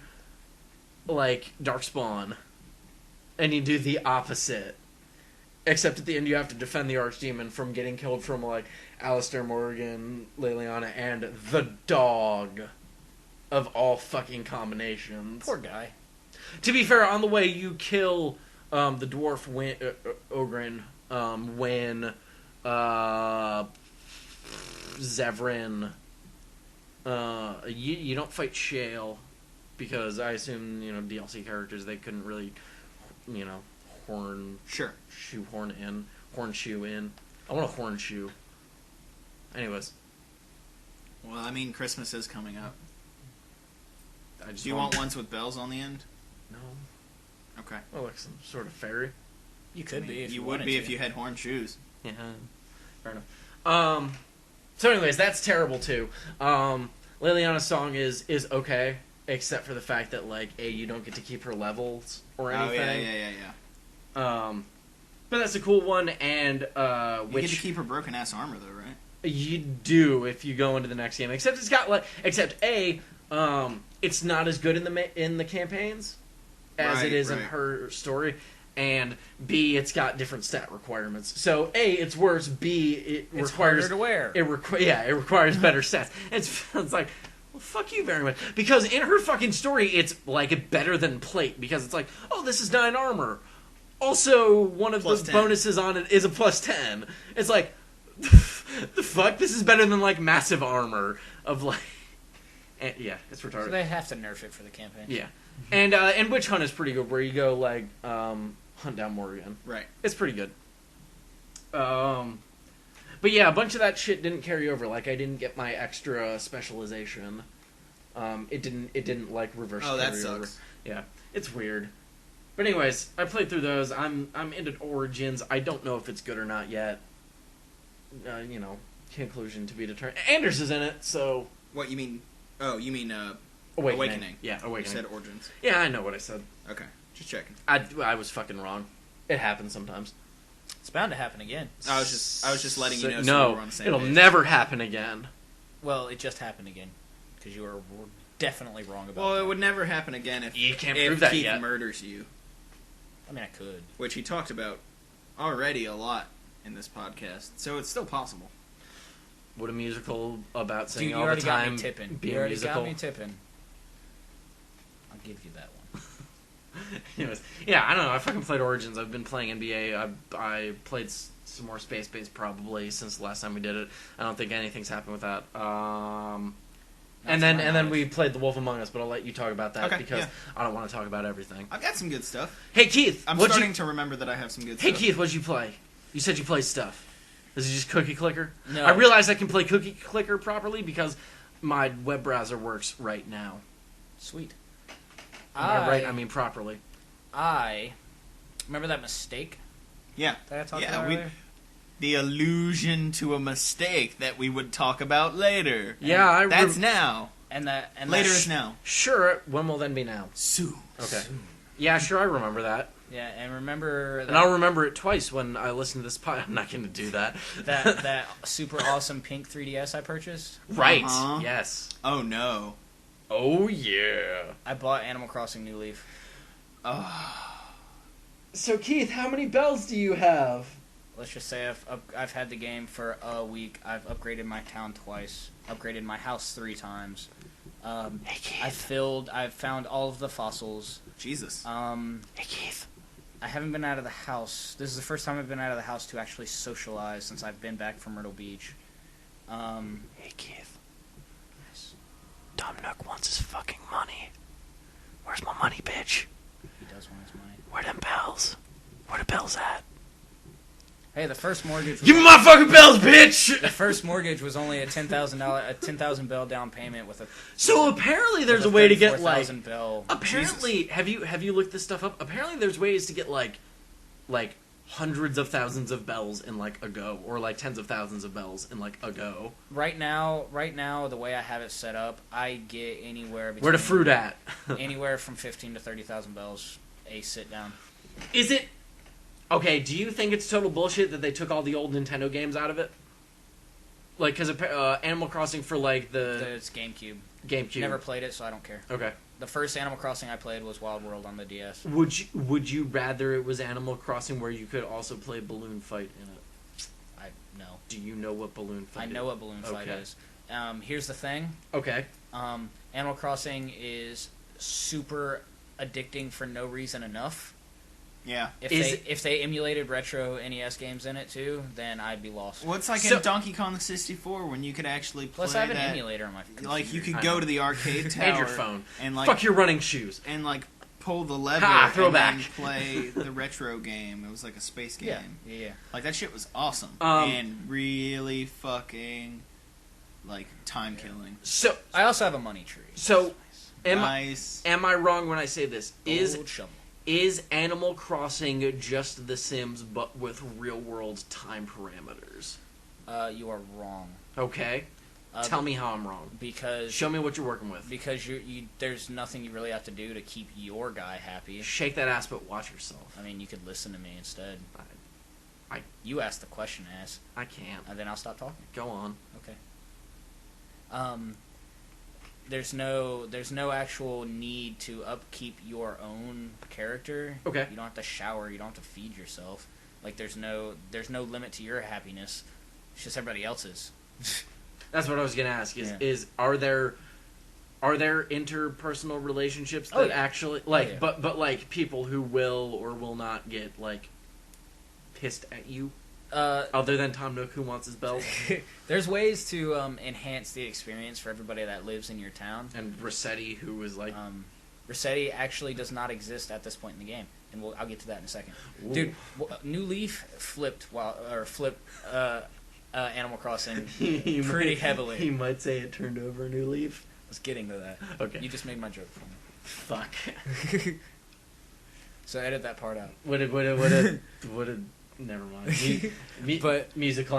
[SPEAKER 2] like, Darkspawn. And you do the opposite. Except at the end you have to defend the Archdemon from getting killed from, like, Alistair Morgan, Leliana, and the dog of all fucking combinations.
[SPEAKER 1] Poor guy.
[SPEAKER 2] To be fair, on the way you kill the dwarf Ogren when Zevran. You don't fight Shale because I assume, you know, DLC characters, they couldn't really, you know, horseshoe in. I want a hornshoe. Anyways.
[SPEAKER 3] Well, I mean, Christmas is coming up.
[SPEAKER 2] Do
[SPEAKER 3] Do you want ones with bells on the end?
[SPEAKER 2] No.
[SPEAKER 3] Okay.
[SPEAKER 2] Oh, like some sort of fairy.
[SPEAKER 1] You could be if
[SPEAKER 3] you
[SPEAKER 1] you
[SPEAKER 3] would
[SPEAKER 1] wanted
[SPEAKER 3] be
[SPEAKER 1] to.
[SPEAKER 3] if you had horn shoes.
[SPEAKER 2] Yeah. Fair enough. So anyways, that's terrible too. Liliana's song is okay, except for the fact that, like, you don't get to keep her levels or anything.
[SPEAKER 3] Yeah.
[SPEAKER 2] But that's a cool one, and
[SPEAKER 3] You
[SPEAKER 2] which
[SPEAKER 3] get to keep her broken ass armor though, right?
[SPEAKER 2] you do if you go into the next game. Except it's got it's not as good in the campaigns as it is in her story, and B, it's got different stat requirements. So A, it's worse. B,
[SPEAKER 1] It's
[SPEAKER 2] requires
[SPEAKER 1] harder to wear.
[SPEAKER 2] It requires better stats. It's like, well, fuck you very much, because in her fucking story, it's like better than plate, because it's like, oh, this is 9 armor. Also, one of the bonuses on it is a +10. It's like, the fuck? This is better than, like, massive armor of, like... And, yeah, it's retarded.
[SPEAKER 1] So they have to nerf it for the campaign.
[SPEAKER 2] Yeah. And Witch Hunt is pretty good, where you go, like, hunt down Morrigan.
[SPEAKER 3] Right.
[SPEAKER 2] It's pretty good. But yeah, a bunch of that shit didn't carry over. Like, I didn't get my extra specialization. It didn't like, reverse carry over.
[SPEAKER 3] Oh, that sucks.
[SPEAKER 2] Yeah, it's weird. But anyways, I played through those. I'm into Origins. I don't know if it's good or not yet. You know, conclusion to be determined. Anders is in it, so...
[SPEAKER 3] What, you mean... Oh, you mean,
[SPEAKER 2] Awakening. Yeah, Awakening.
[SPEAKER 3] You said Origins.
[SPEAKER 2] Yeah, I know what I said.
[SPEAKER 3] Okay, just checking.
[SPEAKER 2] I was fucking wrong. It happens sometimes.
[SPEAKER 1] It's bound to happen again.
[SPEAKER 3] I was just letting you know.
[SPEAKER 2] No,
[SPEAKER 3] so we were on the same
[SPEAKER 2] it'll
[SPEAKER 3] page.
[SPEAKER 2] never happen again.
[SPEAKER 1] Well, it just happened again. Because you were definitely wrong about
[SPEAKER 3] Well,
[SPEAKER 1] that.
[SPEAKER 3] it would never happen again if
[SPEAKER 2] You can't
[SPEAKER 3] if
[SPEAKER 2] prove that
[SPEAKER 3] Keith
[SPEAKER 2] yet.
[SPEAKER 3] murders you,
[SPEAKER 1] I mean, I could.
[SPEAKER 3] which he talked about already a lot in this podcast. So it's still possible.
[SPEAKER 2] Would a musical about
[SPEAKER 1] Dude,
[SPEAKER 2] singing
[SPEAKER 1] you
[SPEAKER 2] all the
[SPEAKER 1] already got
[SPEAKER 2] time
[SPEAKER 1] me tipping.
[SPEAKER 2] be
[SPEAKER 1] You
[SPEAKER 2] a
[SPEAKER 1] already
[SPEAKER 2] musical?
[SPEAKER 1] got me tipping. I'll give you that one.
[SPEAKER 2] Anyways, yeah, I don't know. I fucking played Origins. I've been playing NBA. I played some more Space Base probably since the last time we did it. I don't think anything's happened with that. And then we played The Wolf Among Us, but I'll let you talk about that because I don't want to talk about everything.
[SPEAKER 3] I've got some good stuff.
[SPEAKER 2] Hey Keith,
[SPEAKER 3] I'm starting to remember that I have some good stuff.
[SPEAKER 2] Hey Keith, what'd you play? You said you played stuff. Is it just Cookie Clicker?
[SPEAKER 1] No.
[SPEAKER 2] I realize I can play Cookie Clicker properly because my web browser works right now.
[SPEAKER 1] Sweet.
[SPEAKER 2] Right, I mean properly.
[SPEAKER 1] I remember that mistake
[SPEAKER 3] Yeah.
[SPEAKER 1] that I talked about earlier?
[SPEAKER 3] The allusion to a mistake that we would talk about later.
[SPEAKER 2] Yeah,
[SPEAKER 3] that's now.
[SPEAKER 1] And
[SPEAKER 3] Later is now.
[SPEAKER 2] Sure, when will then be now?
[SPEAKER 3] Soon.
[SPEAKER 2] Okay. Yeah, sure, I remember that.
[SPEAKER 1] Yeah, and remember that,
[SPEAKER 2] And I'll remember it twice when I listen to this pod. I'm not going to do that.
[SPEAKER 1] that super awesome pink 3DS I purchased.
[SPEAKER 2] Right.
[SPEAKER 3] Uh-huh.
[SPEAKER 2] Yes.
[SPEAKER 3] Oh no.
[SPEAKER 2] Oh yeah.
[SPEAKER 1] I bought Animal Crossing New Leaf.
[SPEAKER 2] So Keith, how many bells do you have?
[SPEAKER 1] Let's just say I've had the game for a week. I've upgraded my town twice. Upgraded my house 3 times.
[SPEAKER 2] Hey Keith.
[SPEAKER 1] I've found all of the fossils.
[SPEAKER 3] Jesus.
[SPEAKER 2] Hey Keith.
[SPEAKER 1] I haven't been out of the house. This is the first time I've been out of the house to actually socialize since I've been back from Myrtle Beach.
[SPEAKER 2] Hey Keith. Yes. Tom Nook wants his fucking money. Where's my money, bitch?
[SPEAKER 1] He does want his money.
[SPEAKER 2] Where them bells? Where the bells at?
[SPEAKER 1] Hey, the first mortgage.
[SPEAKER 2] Give me my fucking bells, bitch!
[SPEAKER 1] The first mortgage was only a $10,000 bell down payment with a.
[SPEAKER 2] So apparently there's a way to get like.
[SPEAKER 1] Bell.
[SPEAKER 2] Apparently, have you looked this stuff up? Apparently, there's ways to get like hundreds of thousands of bells in like a go, or like tens of thousands of bells in like a go.
[SPEAKER 1] Right now, the way I have it set up, I get anywhere between
[SPEAKER 2] Where the fruit at?
[SPEAKER 1] anywhere from 15 to 30,000 bells a sit down.
[SPEAKER 2] Is it okay? Do you think it's total bullshit that they took all the old Nintendo games out of it? Like, because Animal Crossing for like
[SPEAKER 1] It's GameCube.
[SPEAKER 2] GameCube.
[SPEAKER 1] Never played it, so I don't care.
[SPEAKER 2] Okay.
[SPEAKER 1] The first Animal Crossing I played was Wild World on the DS.
[SPEAKER 2] Would you rather it was Animal Crossing where you could also play Balloon Fight in it?
[SPEAKER 1] No.
[SPEAKER 2] Do you know what Balloon Fight is?
[SPEAKER 1] I know what Balloon Fight is. Here's the thing.
[SPEAKER 2] Okay.
[SPEAKER 1] Animal Crossing is super addicting for no reason enough.
[SPEAKER 3] Yeah.
[SPEAKER 1] If they emulated retro NES games in it too, then I'd be lost.
[SPEAKER 3] Well, it's like in Donkey Kong 64 when you could actually play
[SPEAKER 1] Plus, I have an emulator on my computer.
[SPEAKER 3] Like, you could go to the arcade tower
[SPEAKER 2] and your phone.
[SPEAKER 3] And, like,
[SPEAKER 2] fuck your running shoes.
[SPEAKER 3] And, like, pull the lever
[SPEAKER 2] throwback.
[SPEAKER 3] and then play the retro game. It was like a space game.
[SPEAKER 1] Yeah.
[SPEAKER 3] Like, that shit was awesome. And really fucking, like, time-killing.
[SPEAKER 2] So
[SPEAKER 1] I also have a money tree.
[SPEAKER 2] So,
[SPEAKER 3] Nice.
[SPEAKER 2] am I wrong when I say this?
[SPEAKER 1] Gold shovel.
[SPEAKER 2] Is Animal Crossing just The Sims, but with real-world time parameters?
[SPEAKER 1] You are wrong.
[SPEAKER 2] Okay. Tell me how I'm wrong.
[SPEAKER 1] Because
[SPEAKER 2] show me what you're working with.
[SPEAKER 1] Because there's nothing you really have to do to keep your guy happy.
[SPEAKER 2] Shake that ass, but watch yourself.
[SPEAKER 1] I mean, you could listen to me instead.
[SPEAKER 2] I
[SPEAKER 1] you ask the question, ass.
[SPEAKER 2] I can't.
[SPEAKER 1] And then I'll stop talking.
[SPEAKER 2] Go on.
[SPEAKER 1] Okay. There's no actual need to upkeep your own character.
[SPEAKER 2] Okay.
[SPEAKER 1] You don't have to shower. You don't have to feed yourself. Like there's no limit to your happiness. It's just everybody else's.
[SPEAKER 2] That's what I was gonna ask. Are there interpersonal relationships that actually but like people who will or will not get like pissed at you? Other than Tom Nook who wants his belt.
[SPEAKER 1] There's ways to enhance the experience for everybody that lives in your town.
[SPEAKER 2] And Rossetti, who was like...
[SPEAKER 1] Rossetti actually does not exist at this point in the game. And I'll get to that in a second.
[SPEAKER 2] Ooh.
[SPEAKER 1] Dude, New Leaf flipped Animal Crossing pretty heavily.
[SPEAKER 2] He might say it turned over a new leaf.
[SPEAKER 1] I was getting to that.
[SPEAKER 2] Okay.
[SPEAKER 1] You just made my joke for me.
[SPEAKER 2] Fuck.
[SPEAKER 1] So edit that part out.
[SPEAKER 2] Would it never mind. But musical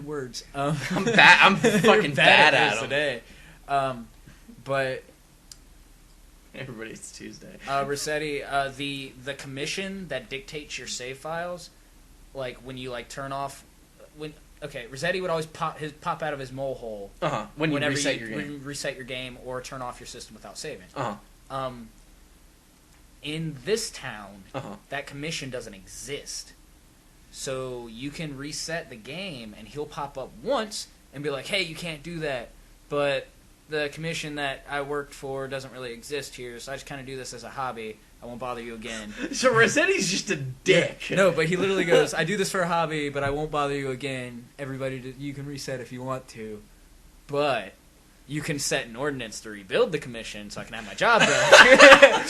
[SPEAKER 1] words.
[SPEAKER 2] I'm fucking bad at them
[SPEAKER 1] today. But
[SPEAKER 2] everybody's Tuesday.
[SPEAKER 1] Rossetti, the commission that dictates your save files, like when you like turn off Rossetti would always pop out of his mole hole. Whenever you reset your game or turn off your system without saving. In this town, that commission doesn't exist. So you can reset the game, and he'll pop up once and be like, hey, you can't do that. But the commission that I worked for doesn't really exist here, so I just kind of do this as a hobby. I won't bother you again.
[SPEAKER 2] So Rossetti's just a dick.
[SPEAKER 1] No, but he literally goes, I do this for a hobby, but I won't bother you again. Everybody, you can reset if you want to. But... you can set an ordinance to rebuild the commission so I can have my job done.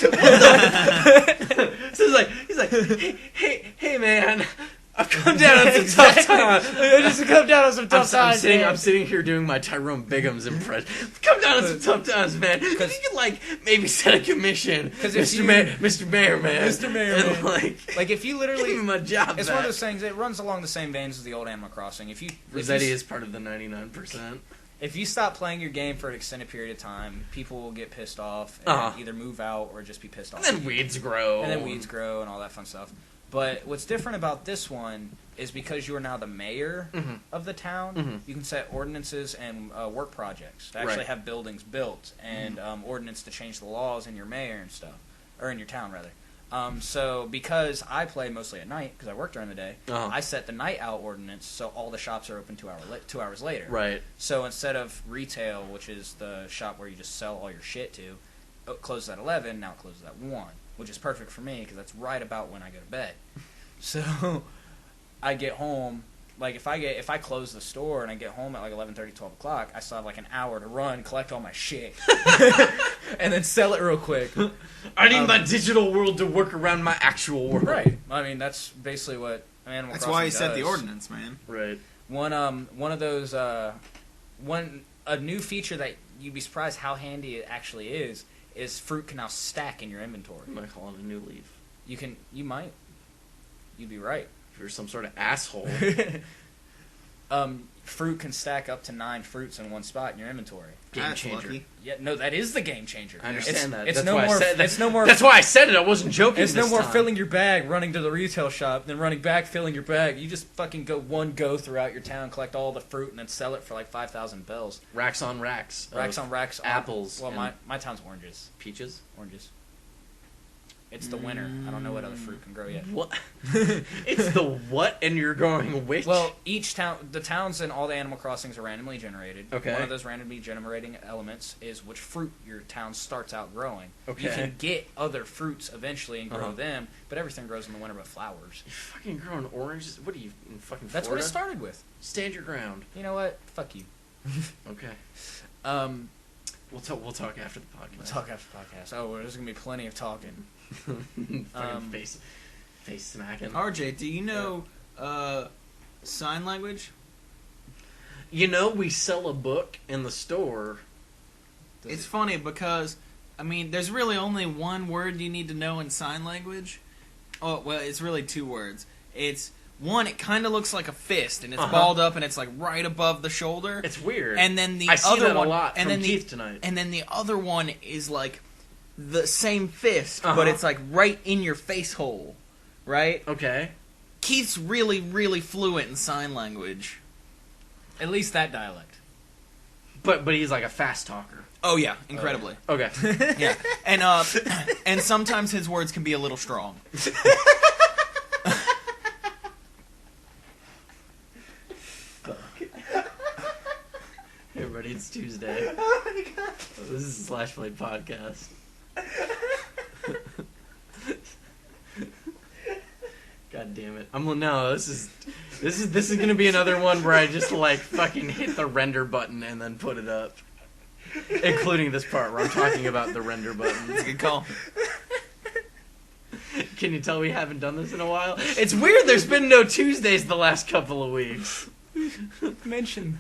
[SPEAKER 2] So he's like, hey man, I've come down on some tough times.
[SPEAKER 1] I just come down on some tough times.
[SPEAKER 2] I'm sitting here doing my Tyrone Biggums impression. Come down on some tough times, man. Because you can like maybe set a commission, Mr. Mayor man, and like if you literally give me my job,
[SPEAKER 1] it's one of those things. It runs along the same veins as the old Animal Crossing.
[SPEAKER 2] Rossetti is part of the 99%.
[SPEAKER 1] If you stop playing your game for an extended period of time, people will get pissed off and either move out or just be pissed off.
[SPEAKER 2] And then weeds grow.
[SPEAKER 1] And all that fun stuff. But what's different about this one is because you are now the mayor of the town, you can set ordinances and work projects to actually have buildings built and ordinance to change the laws in your mayor and stuff. Or in your town, rather. So because I play mostly at night, because I work during the day, I set the night out ordinance so all the shops are open 2 hours later.
[SPEAKER 2] Right.
[SPEAKER 1] So instead of retail, which is the shop where you just sell all your shit to, it closes at 11, now it closes at 1, which is perfect for me because that's right about when I go to bed. So I get home, like if I close the store and I get home at like 11:30, 12 o'clock, I still have like an hour to run, collect all my shit, and then sell it real quick.
[SPEAKER 2] I need my digital world to work around my actual world.
[SPEAKER 1] Right. I mean, that's basically what Animal Crossing does.
[SPEAKER 3] That's why you set the ordinance, man.
[SPEAKER 2] Right.
[SPEAKER 1] One of those a new feature that you'd be surprised how handy it actually is fruit can now stack in your inventory.
[SPEAKER 2] I'm gonna call it a new leaf.
[SPEAKER 1] You might. You'd be right.
[SPEAKER 2] If you're some sort of asshole.
[SPEAKER 1] fruit can stack up to 9 fruits in one spot in your inventory.
[SPEAKER 2] Game
[SPEAKER 3] That's
[SPEAKER 2] changer.
[SPEAKER 3] lucky.
[SPEAKER 1] Yeah, no, that is the game changer.
[SPEAKER 2] I understand that.
[SPEAKER 1] It's
[SPEAKER 2] That's
[SPEAKER 1] no
[SPEAKER 2] why
[SPEAKER 1] more.
[SPEAKER 2] I said that.
[SPEAKER 1] It's no more.
[SPEAKER 2] That's why I said it. I wasn't joking.
[SPEAKER 1] It's no
[SPEAKER 2] this
[SPEAKER 1] more
[SPEAKER 2] time.
[SPEAKER 1] filling your bag, running to the retail shop, then running back, filling your bag. You just fucking go throughout your town, collect all the fruit, and then sell it for like 5,000 bells.
[SPEAKER 2] Racks on racks.
[SPEAKER 1] Racks
[SPEAKER 2] of
[SPEAKER 1] on racks.
[SPEAKER 2] apples.
[SPEAKER 1] Well,
[SPEAKER 2] and
[SPEAKER 1] my town's oranges.
[SPEAKER 2] peaches.
[SPEAKER 1] Oranges. It's the winter. I don't know what other fruit can grow yet.
[SPEAKER 2] What? It's the what, and you're going which?
[SPEAKER 1] Well, each town, the towns in all the Animal Crossings are randomly generated.
[SPEAKER 2] Okay.
[SPEAKER 1] One of those randomly generating elements is which fruit your town starts out growing.
[SPEAKER 2] Okay.
[SPEAKER 1] You can get other fruits eventually and grow
[SPEAKER 2] Uh-huh.
[SPEAKER 1] them, but everything grows in the winter but flowers.
[SPEAKER 2] You're fucking growing oranges. What are you in fucking Florida?
[SPEAKER 1] That's what it started with.
[SPEAKER 2] Stand your ground.
[SPEAKER 1] You know what? Fuck you.
[SPEAKER 2] Okay.
[SPEAKER 1] Um,
[SPEAKER 2] We'll talk after the podcast.
[SPEAKER 1] we'll talk after the podcast. Oh, well, there's gonna be plenty of talking.
[SPEAKER 2] Fucking face smacking.
[SPEAKER 3] RJ, do you know sign language?
[SPEAKER 2] You know, we sell a book in the store.
[SPEAKER 3] It's funny because, I mean, there's really only one word you need to know in sign language. Oh, well, it's really 2 words. It's, one, it kind of looks like a fist, and it's balled up, and it's like right above the shoulder.
[SPEAKER 2] It's weird.
[SPEAKER 3] And then the
[SPEAKER 2] I see
[SPEAKER 3] other
[SPEAKER 2] that
[SPEAKER 3] one,
[SPEAKER 2] a lot
[SPEAKER 3] and
[SPEAKER 2] from
[SPEAKER 3] then
[SPEAKER 2] Keith tonight.
[SPEAKER 3] And then the other one is like the same fist,
[SPEAKER 2] Uh-huh.
[SPEAKER 3] but it's like right in your face hole, right?
[SPEAKER 2] Okay.
[SPEAKER 3] Keith's really, really fluent in sign language.
[SPEAKER 1] At least that dialect.
[SPEAKER 2] But he's like a fast talker.
[SPEAKER 3] Oh yeah, incredibly.
[SPEAKER 2] Okay.
[SPEAKER 3] Yeah, and sometimes his words can be a little strong.
[SPEAKER 2] Hey everybody, it's Tuesday.
[SPEAKER 3] Oh my god.
[SPEAKER 2] This is the Slashplayed podcast. God damn it! This is gonna be another one where I just like fucking hit the render button and then put it up, including this part where I'm talking about the render button.
[SPEAKER 3] It's a good call.
[SPEAKER 2] Can you tell we haven't done this in a while? It's weird. There's been no Tuesdays the last couple of weeks.
[SPEAKER 1] Mention.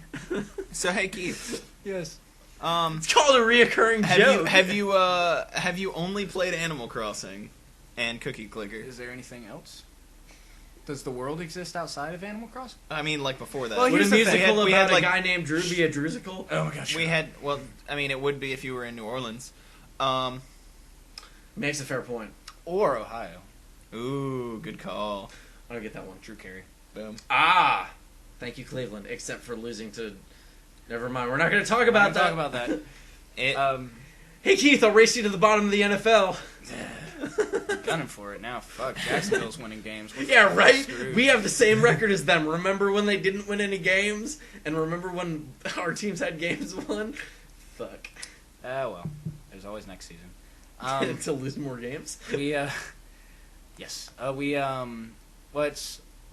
[SPEAKER 3] So hey Keith,
[SPEAKER 1] Yes.
[SPEAKER 2] It's called a reoccurring joke.
[SPEAKER 3] have you only played Animal Crossing and Cookie Clicker?
[SPEAKER 1] Is there anything else? Does the world exist outside of Animal Crossing?
[SPEAKER 3] I mean, like before that.
[SPEAKER 1] Well,
[SPEAKER 2] Would a
[SPEAKER 1] here's the thing.
[SPEAKER 2] musical
[SPEAKER 3] We
[SPEAKER 2] about
[SPEAKER 3] had,
[SPEAKER 2] a
[SPEAKER 3] like-
[SPEAKER 2] guy named Drew be a Drusical?
[SPEAKER 1] Oh my gosh.
[SPEAKER 3] We had, well, I mean, it would be if you were in New Orleans.
[SPEAKER 2] Makes a fair point.
[SPEAKER 1] Or Ohio.
[SPEAKER 3] Ooh, good call.
[SPEAKER 2] I don't get that one.
[SPEAKER 1] Drew Carey.
[SPEAKER 3] Boom.
[SPEAKER 2] Ah! Thank you, Cleveland. Except for losing to... Never mind. We're not going to talk about that.
[SPEAKER 1] Talk about that.
[SPEAKER 3] It,
[SPEAKER 2] Hey, Keith, I'll race you to the bottom of the NFL.
[SPEAKER 1] Gunning for it now. Fuck, Jacksonville's winning games. We're
[SPEAKER 2] Yeah, right?
[SPEAKER 1] screwed.
[SPEAKER 2] We have the same record as them. Remember when they didn't win any games? And remember when our teams had games won? Fuck.
[SPEAKER 1] Well, there's always next season.
[SPEAKER 2] To lose more games?
[SPEAKER 1] Yes.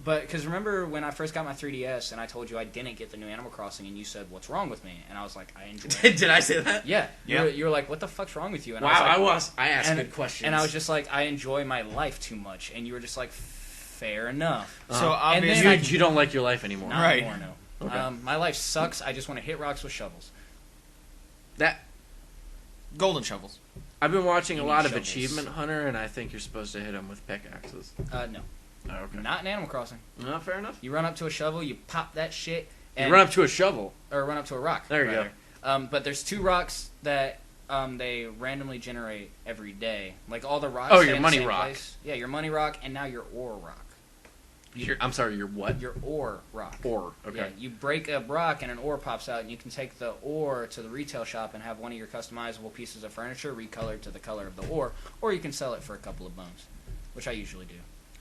[SPEAKER 1] But because remember when I first got my 3DS and I told you I didn't get the new Animal Crossing and you said, what's wrong with me? And I was like, I enjoy it.
[SPEAKER 2] Did I say that?
[SPEAKER 1] Yeah.
[SPEAKER 3] Yeah.
[SPEAKER 1] You were like, what the fuck's wrong with you? And
[SPEAKER 2] Wow, I asked
[SPEAKER 1] and,
[SPEAKER 2] good questions.
[SPEAKER 1] And I was just like, I enjoy my life too much. And you were just like, fair enough.
[SPEAKER 3] so
[SPEAKER 1] And then
[SPEAKER 3] obviously,
[SPEAKER 2] you don't like your life anymore.
[SPEAKER 1] Not
[SPEAKER 3] Right.
[SPEAKER 1] anymore, no.
[SPEAKER 2] Okay.
[SPEAKER 1] My life sucks. I just want to hit rocks with shovels.
[SPEAKER 2] That
[SPEAKER 3] golden shovels.
[SPEAKER 2] I've been watching a
[SPEAKER 1] You
[SPEAKER 2] lot
[SPEAKER 1] need
[SPEAKER 2] of
[SPEAKER 1] shovels.
[SPEAKER 2] Achievement Hunter, and I think you're supposed to hit them with pickaxes.
[SPEAKER 1] No.
[SPEAKER 2] Oh, okay.
[SPEAKER 1] Not in Animal Crossing.
[SPEAKER 2] No, fair enough.
[SPEAKER 1] You run up to a shovel, you pop that shit,
[SPEAKER 2] You
[SPEAKER 1] and
[SPEAKER 2] run up to a shovel.
[SPEAKER 1] or run up to a rock.
[SPEAKER 2] There you
[SPEAKER 1] rather. But there's 2 rocks that they randomly generate every day. Like all the rocks.
[SPEAKER 2] Oh,
[SPEAKER 1] stay
[SPEAKER 2] your
[SPEAKER 1] in the
[SPEAKER 2] money
[SPEAKER 1] same
[SPEAKER 2] rock.
[SPEAKER 1] place. Yeah, your money rock, and now your ore rock.
[SPEAKER 2] I'm sorry, your what?
[SPEAKER 1] Your ore rock.
[SPEAKER 2] Ore. Okay.
[SPEAKER 1] Yeah, you break a rock and an ore pops out, and you can take the ore to the retail shop and have one of your customizable pieces of furniture recolored to the color of the ore, or you can sell it for a couple of bones, which I usually do.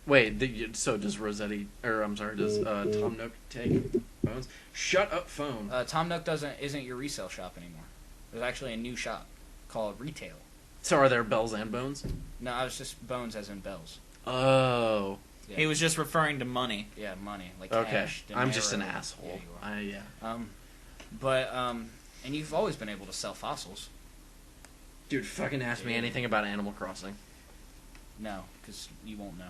[SPEAKER 2] Wait, so does Rossetti, or I'm sorry, does Tom Nook take bones? Shut up, phone.
[SPEAKER 1] Tom Nook isn't your resale shop anymore. There's actually a new shop called Retail.
[SPEAKER 2] So are there bells and bones?
[SPEAKER 1] No, I was just bones as in bells.
[SPEAKER 2] Oh.
[SPEAKER 1] Yeah.
[SPEAKER 3] He was just referring to money.
[SPEAKER 1] Yeah, money, like
[SPEAKER 2] Okay.
[SPEAKER 1] cash.
[SPEAKER 2] I'm just an
[SPEAKER 1] dinero.
[SPEAKER 2] asshole.
[SPEAKER 1] Yeah, you are.
[SPEAKER 2] Yeah.
[SPEAKER 1] And you've always been able to sell fossils.
[SPEAKER 2] Dude, fucking ask me anything about Animal Crossing.
[SPEAKER 1] No, because you won't know.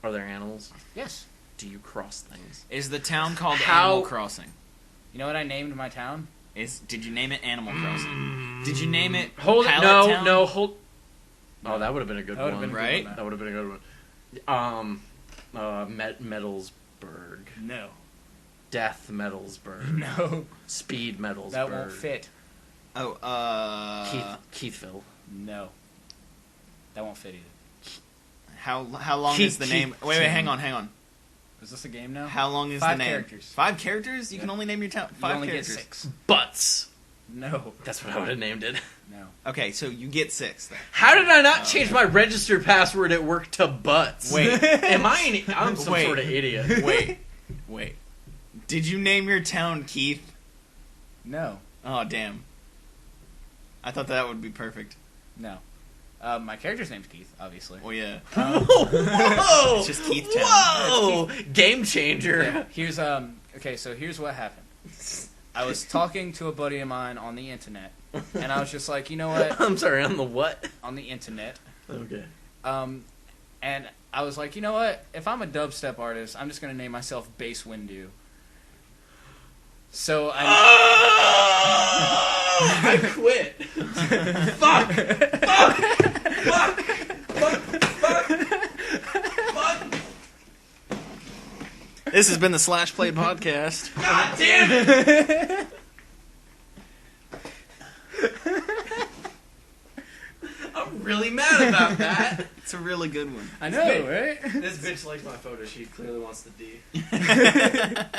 [SPEAKER 2] Are there animals?
[SPEAKER 1] Yes.
[SPEAKER 2] Do you cross things?
[SPEAKER 3] Is the town called
[SPEAKER 2] How-
[SPEAKER 3] Animal Crossing?
[SPEAKER 1] You know what I named my town?
[SPEAKER 3] Did you name it Animal Crossing? Did you name it
[SPEAKER 2] Hold it.
[SPEAKER 3] Pallet
[SPEAKER 2] No,
[SPEAKER 3] Town?
[SPEAKER 2] no, hold. Oh, that would have been a good
[SPEAKER 1] That would've
[SPEAKER 2] one.
[SPEAKER 1] been a good
[SPEAKER 3] right?
[SPEAKER 1] one,
[SPEAKER 2] That would have been a good one. Medalsburg.
[SPEAKER 1] No.
[SPEAKER 2] Death Metalsburg.
[SPEAKER 1] No,
[SPEAKER 2] Speed Metalsburg.
[SPEAKER 1] that won't fit.
[SPEAKER 3] Oh,
[SPEAKER 2] Keithville.
[SPEAKER 1] No, that won't fit either.
[SPEAKER 3] How long is the name? Wait, hang on.
[SPEAKER 1] Is this a game now?
[SPEAKER 3] How long is
[SPEAKER 1] 5
[SPEAKER 3] the name?
[SPEAKER 1] characters.
[SPEAKER 3] 5 characters? You
[SPEAKER 1] Yeah.
[SPEAKER 3] can only name your town.
[SPEAKER 1] You
[SPEAKER 3] 5
[SPEAKER 1] only
[SPEAKER 3] characters.
[SPEAKER 1] get 6.
[SPEAKER 2] Butts.
[SPEAKER 1] No,
[SPEAKER 2] That's what I would have named it.
[SPEAKER 1] no.
[SPEAKER 3] Okay, so you get 6 then.
[SPEAKER 2] How did I not change my registered password at work to butts?
[SPEAKER 3] Wait.
[SPEAKER 2] Am I I'm some
[SPEAKER 3] Wait.
[SPEAKER 2] sort of idiot.
[SPEAKER 3] Wait. Did you name your town Keith?
[SPEAKER 1] No,
[SPEAKER 3] Oh, damn. I thought that would be perfect.
[SPEAKER 1] no. My character's name's Keith, obviously.
[SPEAKER 3] Oh, yeah.
[SPEAKER 2] Whoa!
[SPEAKER 3] It's just Keith Town.
[SPEAKER 2] Whoa! Game changer.
[SPEAKER 1] Yeah, here's okay, so here's what happened. I was talking to a buddy of mine on the internet, and I was just like, you know what?
[SPEAKER 2] I'm sorry, on the what?
[SPEAKER 1] On the internet.
[SPEAKER 2] Okay.
[SPEAKER 1] And I was like, you know what? If I'm a dubstep artist, I'm just gonna name myself Bass Windu. So
[SPEAKER 2] I quit. Fuck!
[SPEAKER 3] This has been the Slashplayed podcast.
[SPEAKER 2] God damn it! I'm really mad about that.
[SPEAKER 3] It's a really good one.
[SPEAKER 1] I know, right?
[SPEAKER 2] This bitch likes my photo. She clearly wants the D.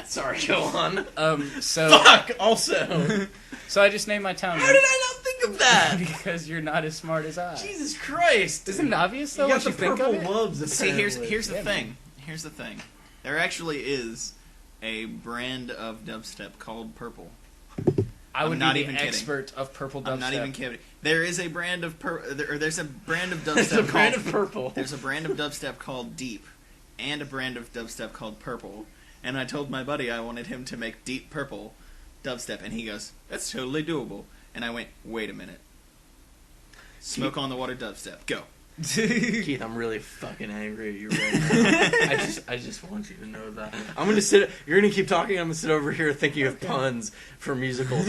[SPEAKER 2] Sorry, go on.
[SPEAKER 1] So
[SPEAKER 2] Fuck! Also.
[SPEAKER 1] so I just named my town.
[SPEAKER 2] How did I not think of that?
[SPEAKER 1] Because you're not as smart as I.
[SPEAKER 2] Jesus Christ!
[SPEAKER 1] Isn't it obvious though?
[SPEAKER 2] You
[SPEAKER 1] Once
[SPEAKER 2] got
[SPEAKER 1] you
[SPEAKER 2] the
[SPEAKER 1] think
[SPEAKER 2] purple
[SPEAKER 1] of it?
[SPEAKER 2] loves.
[SPEAKER 3] See, here's
[SPEAKER 2] apparently.
[SPEAKER 3] the
[SPEAKER 1] Yeah,
[SPEAKER 3] thing. Here's the thing. There actually is a brand of dubstep called Purple.
[SPEAKER 1] I would
[SPEAKER 3] I'm not
[SPEAKER 1] be
[SPEAKER 3] even
[SPEAKER 1] the
[SPEAKER 3] kidding.
[SPEAKER 1] expert of purple dubstep.
[SPEAKER 3] I'm not even kidding. There is a brand of there's a brand of dubstep
[SPEAKER 2] There's a brand
[SPEAKER 3] called
[SPEAKER 2] of purple.
[SPEAKER 3] There's a brand of dubstep called Deep, and a brand of dubstep called Purple. And I told my buddy I wanted him to make Deep Purple dubstep, and he goes, "That's totally doable." And I went, "Wait a minute. Smoke on the water dubstep. Go."
[SPEAKER 2] Keith, I'm really fucking angry at you right now. I just want you to know that. I'm gonna sit. You're gonna keep talking. I'm gonna sit over here thinking of puns for musicals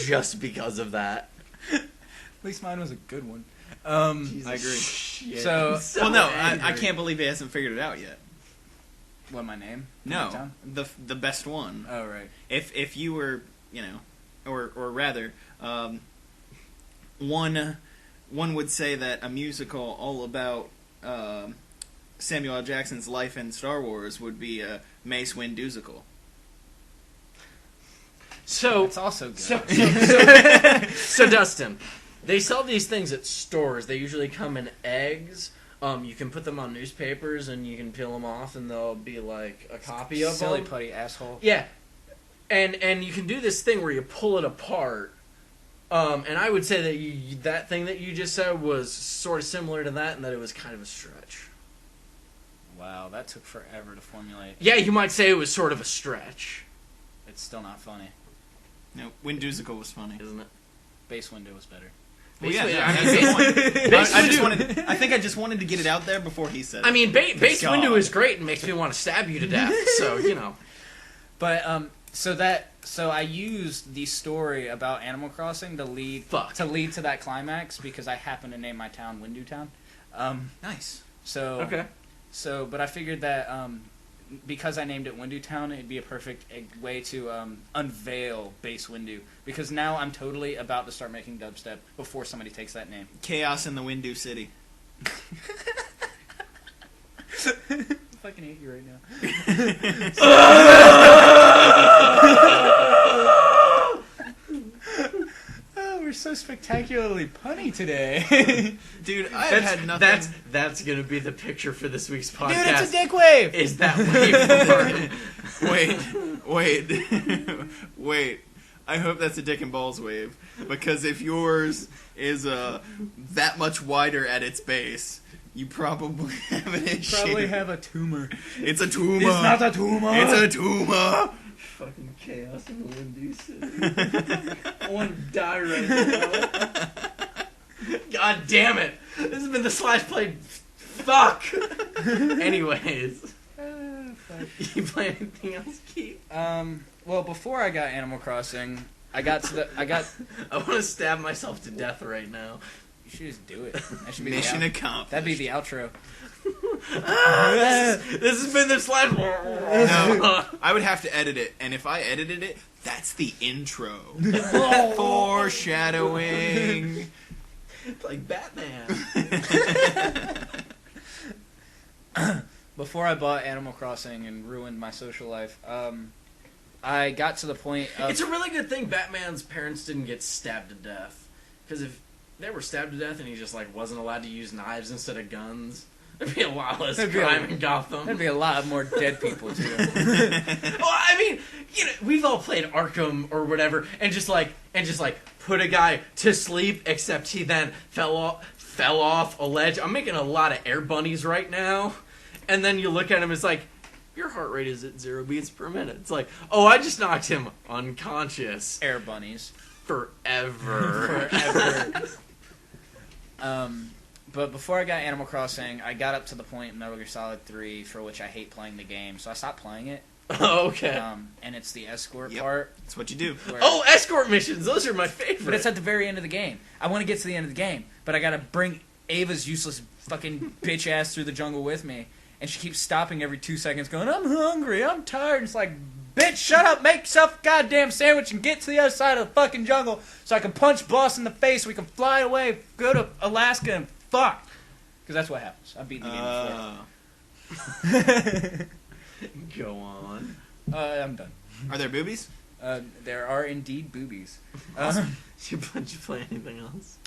[SPEAKER 2] just because of that.
[SPEAKER 1] At least mine was a good one.
[SPEAKER 2] Jesus
[SPEAKER 3] I agree.
[SPEAKER 2] shit.
[SPEAKER 1] So-
[SPEAKER 3] Well, no, I
[SPEAKER 2] angry.
[SPEAKER 3] can't believe he hasn't figured it out yet.
[SPEAKER 1] What, my name?
[SPEAKER 3] No,
[SPEAKER 1] My town?
[SPEAKER 3] the best one.
[SPEAKER 1] Oh right.
[SPEAKER 3] If you were, or rather, one would say that a musical all about Samuel L. Jackson's life in Star Wars would be a Mace Windusical.
[SPEAKER 2] So
[SPEAKER 1] It's also good.
[SPEAKER 2] So Dustin, they sell these things at stores. They usually come in eggs. You can put them on newspapers and you can peel them off, and they'll be like a copy of
[SPEAKER 1] Silly
[SPEAKER 2] them.
[SPEAKER 1] putty asshole.
[SPEAKER 2] Yeah, and you can do this thing where you pull it apart. And I would say that that thing that you just said was sort of similar to that, and that it was kind of a stretch.
[SPEAKER 1] Wow, that took forever to formulate.
[SPEAKER 2] Yeah, you might say it was sort of a stretch,
[SPEAKER 1] It's still not funny.
[SPEAKER 3] No, Windusical was funny.
[SPEAKER 2] isn't it?
[SPEAKER 1] Base window was better.
[SPEAKER 3] Well, yeah,
[SPEAKER 2] Basically,
[SPEAKER 3] that's
[SPEAKER 2] I
[SPEAKER 3] the
[SPEAKER 2] mean,
[SPEAKER 3] point.
[SPEAKER 2] Base
[SPEAKER 3] I just
[SPEAKER 2] Windu-
[SPEAKER 3] wanted. I think I just wanted to get it out there before he said it.
[SPEAKER 2] I mean, base
[SPEAKER 3] God.
[SPEAKER 2] window is great and makes me want to stab you to death. So
[SPEAKER 1] But so I used the story about Animal Crossing to lead
[SPEAKER 2] Fuck.
[SPEAKER 1] to that climax because I happen to name my town Windu Town.
[SPEAKER 3] nice.
[SPEAKER 1] So
[SPEAKER 2] Okay.
[SPEAKER 1] So, but I figured that because I named it Windu Town, it'd be a perfect way to unveil Bass Windu. Because now I'm totally about to start making dubstep before somebody takes that name.
[SPEAKER 3] Chaos in the Windu City.
[SPEAKER 1] I fucking hate you right now. Oh, we're so spectacularly punny today.
[SPEAKER 3] Dude, I've had nothing.
[SPEAKER 2] That's gonna be the picture for this week's podcast.
[SPEAKER 1] Dude, it's a dick wave!
[SPEAKER 2] Is that wave?
[SPEAKER 3] Wait. I hope that's a dick and balls wave. Because if yours is that much wider at its base, you probably have an issue.
[SPEAKER 1] Probably have a tumor.
[SPEAKER 3] It's a tumor.
[SPEAKER 1] It's not a tumor!
[SPEAKER 3] It's a tumor.
[SPEAKER 2] Fucking chaos in the Windy City. I want to die right now. God damn it! This has been the Slashplayed. Fuck. Anyways, you play anything else, Keith?
[SPEAKER 1] Well, before I got Animal Crossing, I got.
[SPEAKER 2] I want to stab myself to death right now.
[SPEAKER 1] You should just do it. That should be
[SPEAKER 3] Mission
[SPEAKER 1] the
[SPEAKER 3] accomplished.
[SPEAKER 1] That'd be the outro.
[SPEAKER 2] This has been the Slash.
[SPEAKER 3] No, I would have to edit it, and if I edited it, that's the intro. Foreshadowing.
[SPEAKER 2] Like Batman.
[SPEAKER 1] Before I bought Animal Crossing and ruined my social life, I got to the point of...
[SPEAKER 2] It's a really good thing Batman's parents didn't get stabbed to death. Because if they were stabbed to death and he just like wasn't allowed to use knives instead of guns, there'd be a lot less crime in Gotham.
[SPEAKER 1] There'd be a lot more dead people, too.
[SPEAKER 2] Well, I mean, you know, we've all played Arkham or whatever, and just like put a guy to sleep, except he then fell off a ledge. I'm making a lot of air bunnies right now, and then you look at him, it's like, your heart rate is at 0 beats per minute. It's like, oh, I just knocked him unconscious.
[SPEAKER 1] Air bunnies.
[SPEAKER 2] Forever.
[SPEAKER 1] But before I got Animal Crossing, I got up to the point in Metal Gear Solid 3 for which I hate playing the game, so I stopped playing it.
[SPEAKER 2] Oh, okay.
[SPEAKER 1] And it's the escort
[SPEAKER 3] Yep.
[SPEAKER 1] part.
[SPEAKER 3] That's what you do.
[SPEAKER 2] Oh, escort missions. Those are my favorite.
[SPEAKER 1] But it's at the very end of the game. I want to get to the end of the game, but I gotta bring Ava's useless fucking bitch ass through the jungle with me, and she keeps stopping every 2 seconds going, I'm hungry, I'm tired. And it's like, bitch, shut up, make yourself a goddamn sandwich and get to the other side of the fucking jungle so I can punch Boss in the face, we can fly away, go to Alaska and fuck. Because that's what happens. I've beaten the game before.
[SPEAKER 2] Go on.
[SPEAKER 1] I'm done.
[SPEAKER 3] Are there boobies?
[SPEAKER 1] There are indeed boobies.
[SPEAKER 2] Did you play anything else?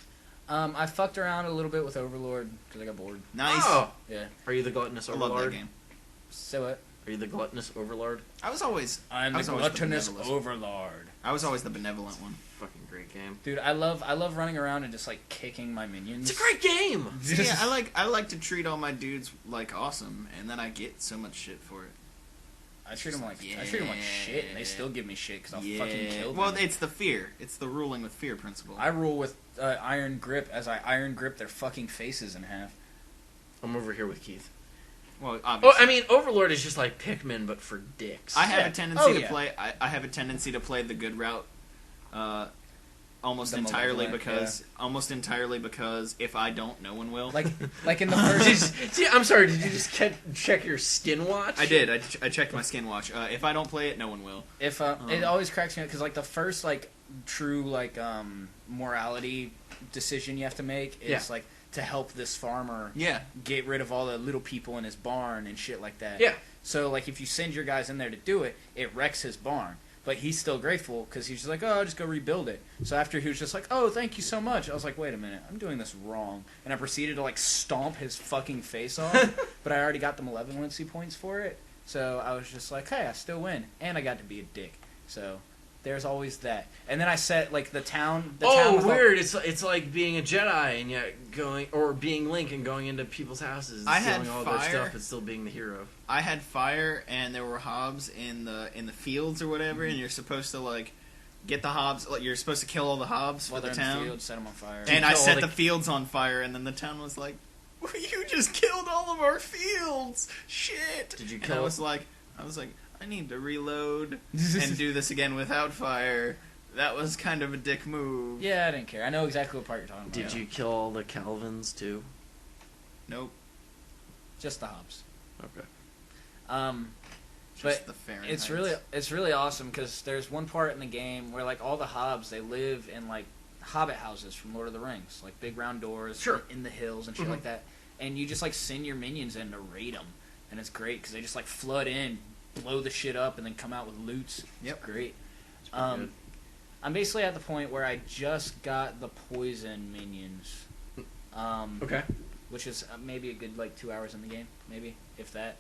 [SPEAKER 1] I fucked around a little bit with Overlord because I got bored.
[SPEAKER 3] Nice.
[SPEAKER 2] Oh.
[SPEAKER 1] Yeah.
[SPEAKER 2] Are you the gluttonous
[SPEAKER 3] I
[SPEAKER 2] overlord?
[SPEAKER 3] love that game.
[SPEAKER 1] So what?
[SPEAKER 2] Are you the gluttonous overlord?
[SPEAKER 3] I was always
[SPEAKER 1] I'm
[SPEAKER 3] I
[SPEAKER 1] the
[SPEAKER 3] was always
[SPEAKER 1] gluttonous
[SPEAKER 3] benevolent.
[SPEAKER 1] Overlord.
[SPEAKER 3] I was always the benevolent one.
[SPEAKER 2] Fucking great game.
[SPEAKER 1] Dude, I love running around and just like kicking my minions.
[SPEAKER 2] It's a great game.
[SPEAKER 3] Yeah, I like to treat all my dudes like awesome, and then I get so much shit for it.
[SPEAKER 1] I treat them like shit, and they still give me shit because I'll fucking kill them.
[SPEAKER 3] Well, it's the fear. It's the ruling with fear principle.
[SPEAKER 1] I rule with iron grip as I iron grip their fucking faces in half.
[SPEAKER 2] I'm over here with Keith.
[SPEAKER 3] Well,
[SPEAKER 2] Oh,
[SPEAKER 3] obviously.
[SPEAKER 2] I mean, Overlord is just like Pikmin, but for dicks.
[SPEAKER 3] I have
[SPEAKER 1] Yeah.
[SPEAKER 3] a tendency
[SPEAKER 1] Oh,
[SPEAKER 3] to
[SPEAKER 1] yeah.
[SPEAKER 3] play. I have a tendency to play the good route, almost
[SPEAKER 1] The
[SPEAKER 3] entirely
[SPEAKER 1] malevolent,
[SPEAKER 3] because if I don't, no one will.
[SPEAKER 1] Like in the first.
[SPEAKER 2] I'm sorry. Did you just check your skin watch?
[SPEAKER 3] I did. I checked my skin watch. If I don't play it, no one will.
[SPEAKER 1] If it always cracks me up because like the first like true like morality decision you have to make is like to help this farmer
[SPEAKER 3] Yeah.
[SPEAKER 1] get rid of all the little people in his barn and shit like that.
[SPEAKER 2] Yeah.
[SPEAKER 1] So like if you send your guys in there to do it, it wrecks his barn. But he's still grateful because he's just like, oh, I'll just go rebuild it. So after he was just like, oh, thank you so much. I was like, wait a minute, I'm doing this wrong. And I proceeded to like stomp his fucking face off. But I already got the malevolency points for it. So I was just like, hey, I still win. And I got to be a dick. So there's always that. And then I set like the town.
[SPEAKER 2] Oh,
[SPEAKER 1] with all-
[SPEAKER 2] weird! It's like being a Jedi and yet being Link and going into people's houses, and
[SPEAKER 3] I had
[SPEAKER 2] stealing all their
[SPEAKER 3] fire.
[SPEAKER 2] stuff, and still being the hero.
[SPEAKER 3] I had fire, and there were hobs in the fields or whatever, and you're supposed to like get the hobs. Like, you're supposed to kill all the hobs
[SPEAKER 1] while
[SPEAKER 3] for the
[SPEAKER 1] they're in
[SPEAKER 3] town.
[SPEAKER 1] the field, set them on fire.
[SPEAKER 3] And I
[SPEAKER 2] kill all
[SPEAKER 3] set
[SPEAKER 2] the-
[SPEAKER 3] the fields on fire, and then the town was like, "You just killed all of our fields! Shit!"
[SPEAKER 2] Did you
[SPEAKER 3] And
[SPEAKER 2] kill?
[SPEAKER 3] I was like, I need to reload and do this again without fire. That was kind of a dick move.
[SPEAKER 1] Yeah, I didn't care. I know exactly what part you're talking about.
[SPEAKER 2] Did you kill all the Calvins too?
[SPEAKER 3] Nope.
[SPEAKER 1] Just the hops.
[SPEAKER 2] Okay.
[SPEAKER 3] Just
[SPEAKER 1] But
[SPEAKER 3] the Fahrenheit.
[SPEAKER 1] it's really awesome because there's one part in the game where like all the hobs they live in like hobbit houses from Lord of the Rings, like big round doors,
[SPEAKER 2] Sure.
[SPEAKER 1] in the hills and shit like that. And you just like send your minions in to raid them, and it's great because they just like flood in, blow the shit up, and then come out with loots.
[SPEAKER 3] Yep.
[SPEAKER 1] It's great.
[SPEAKER 2] pretty good.
[SPEAKER 1] I'm basically at the point where I just got the poison minions.
[SPEAKER 2] Okay.
[SPEAKER 1] Which is maybe a good like 2 hours in the game, maybe if that.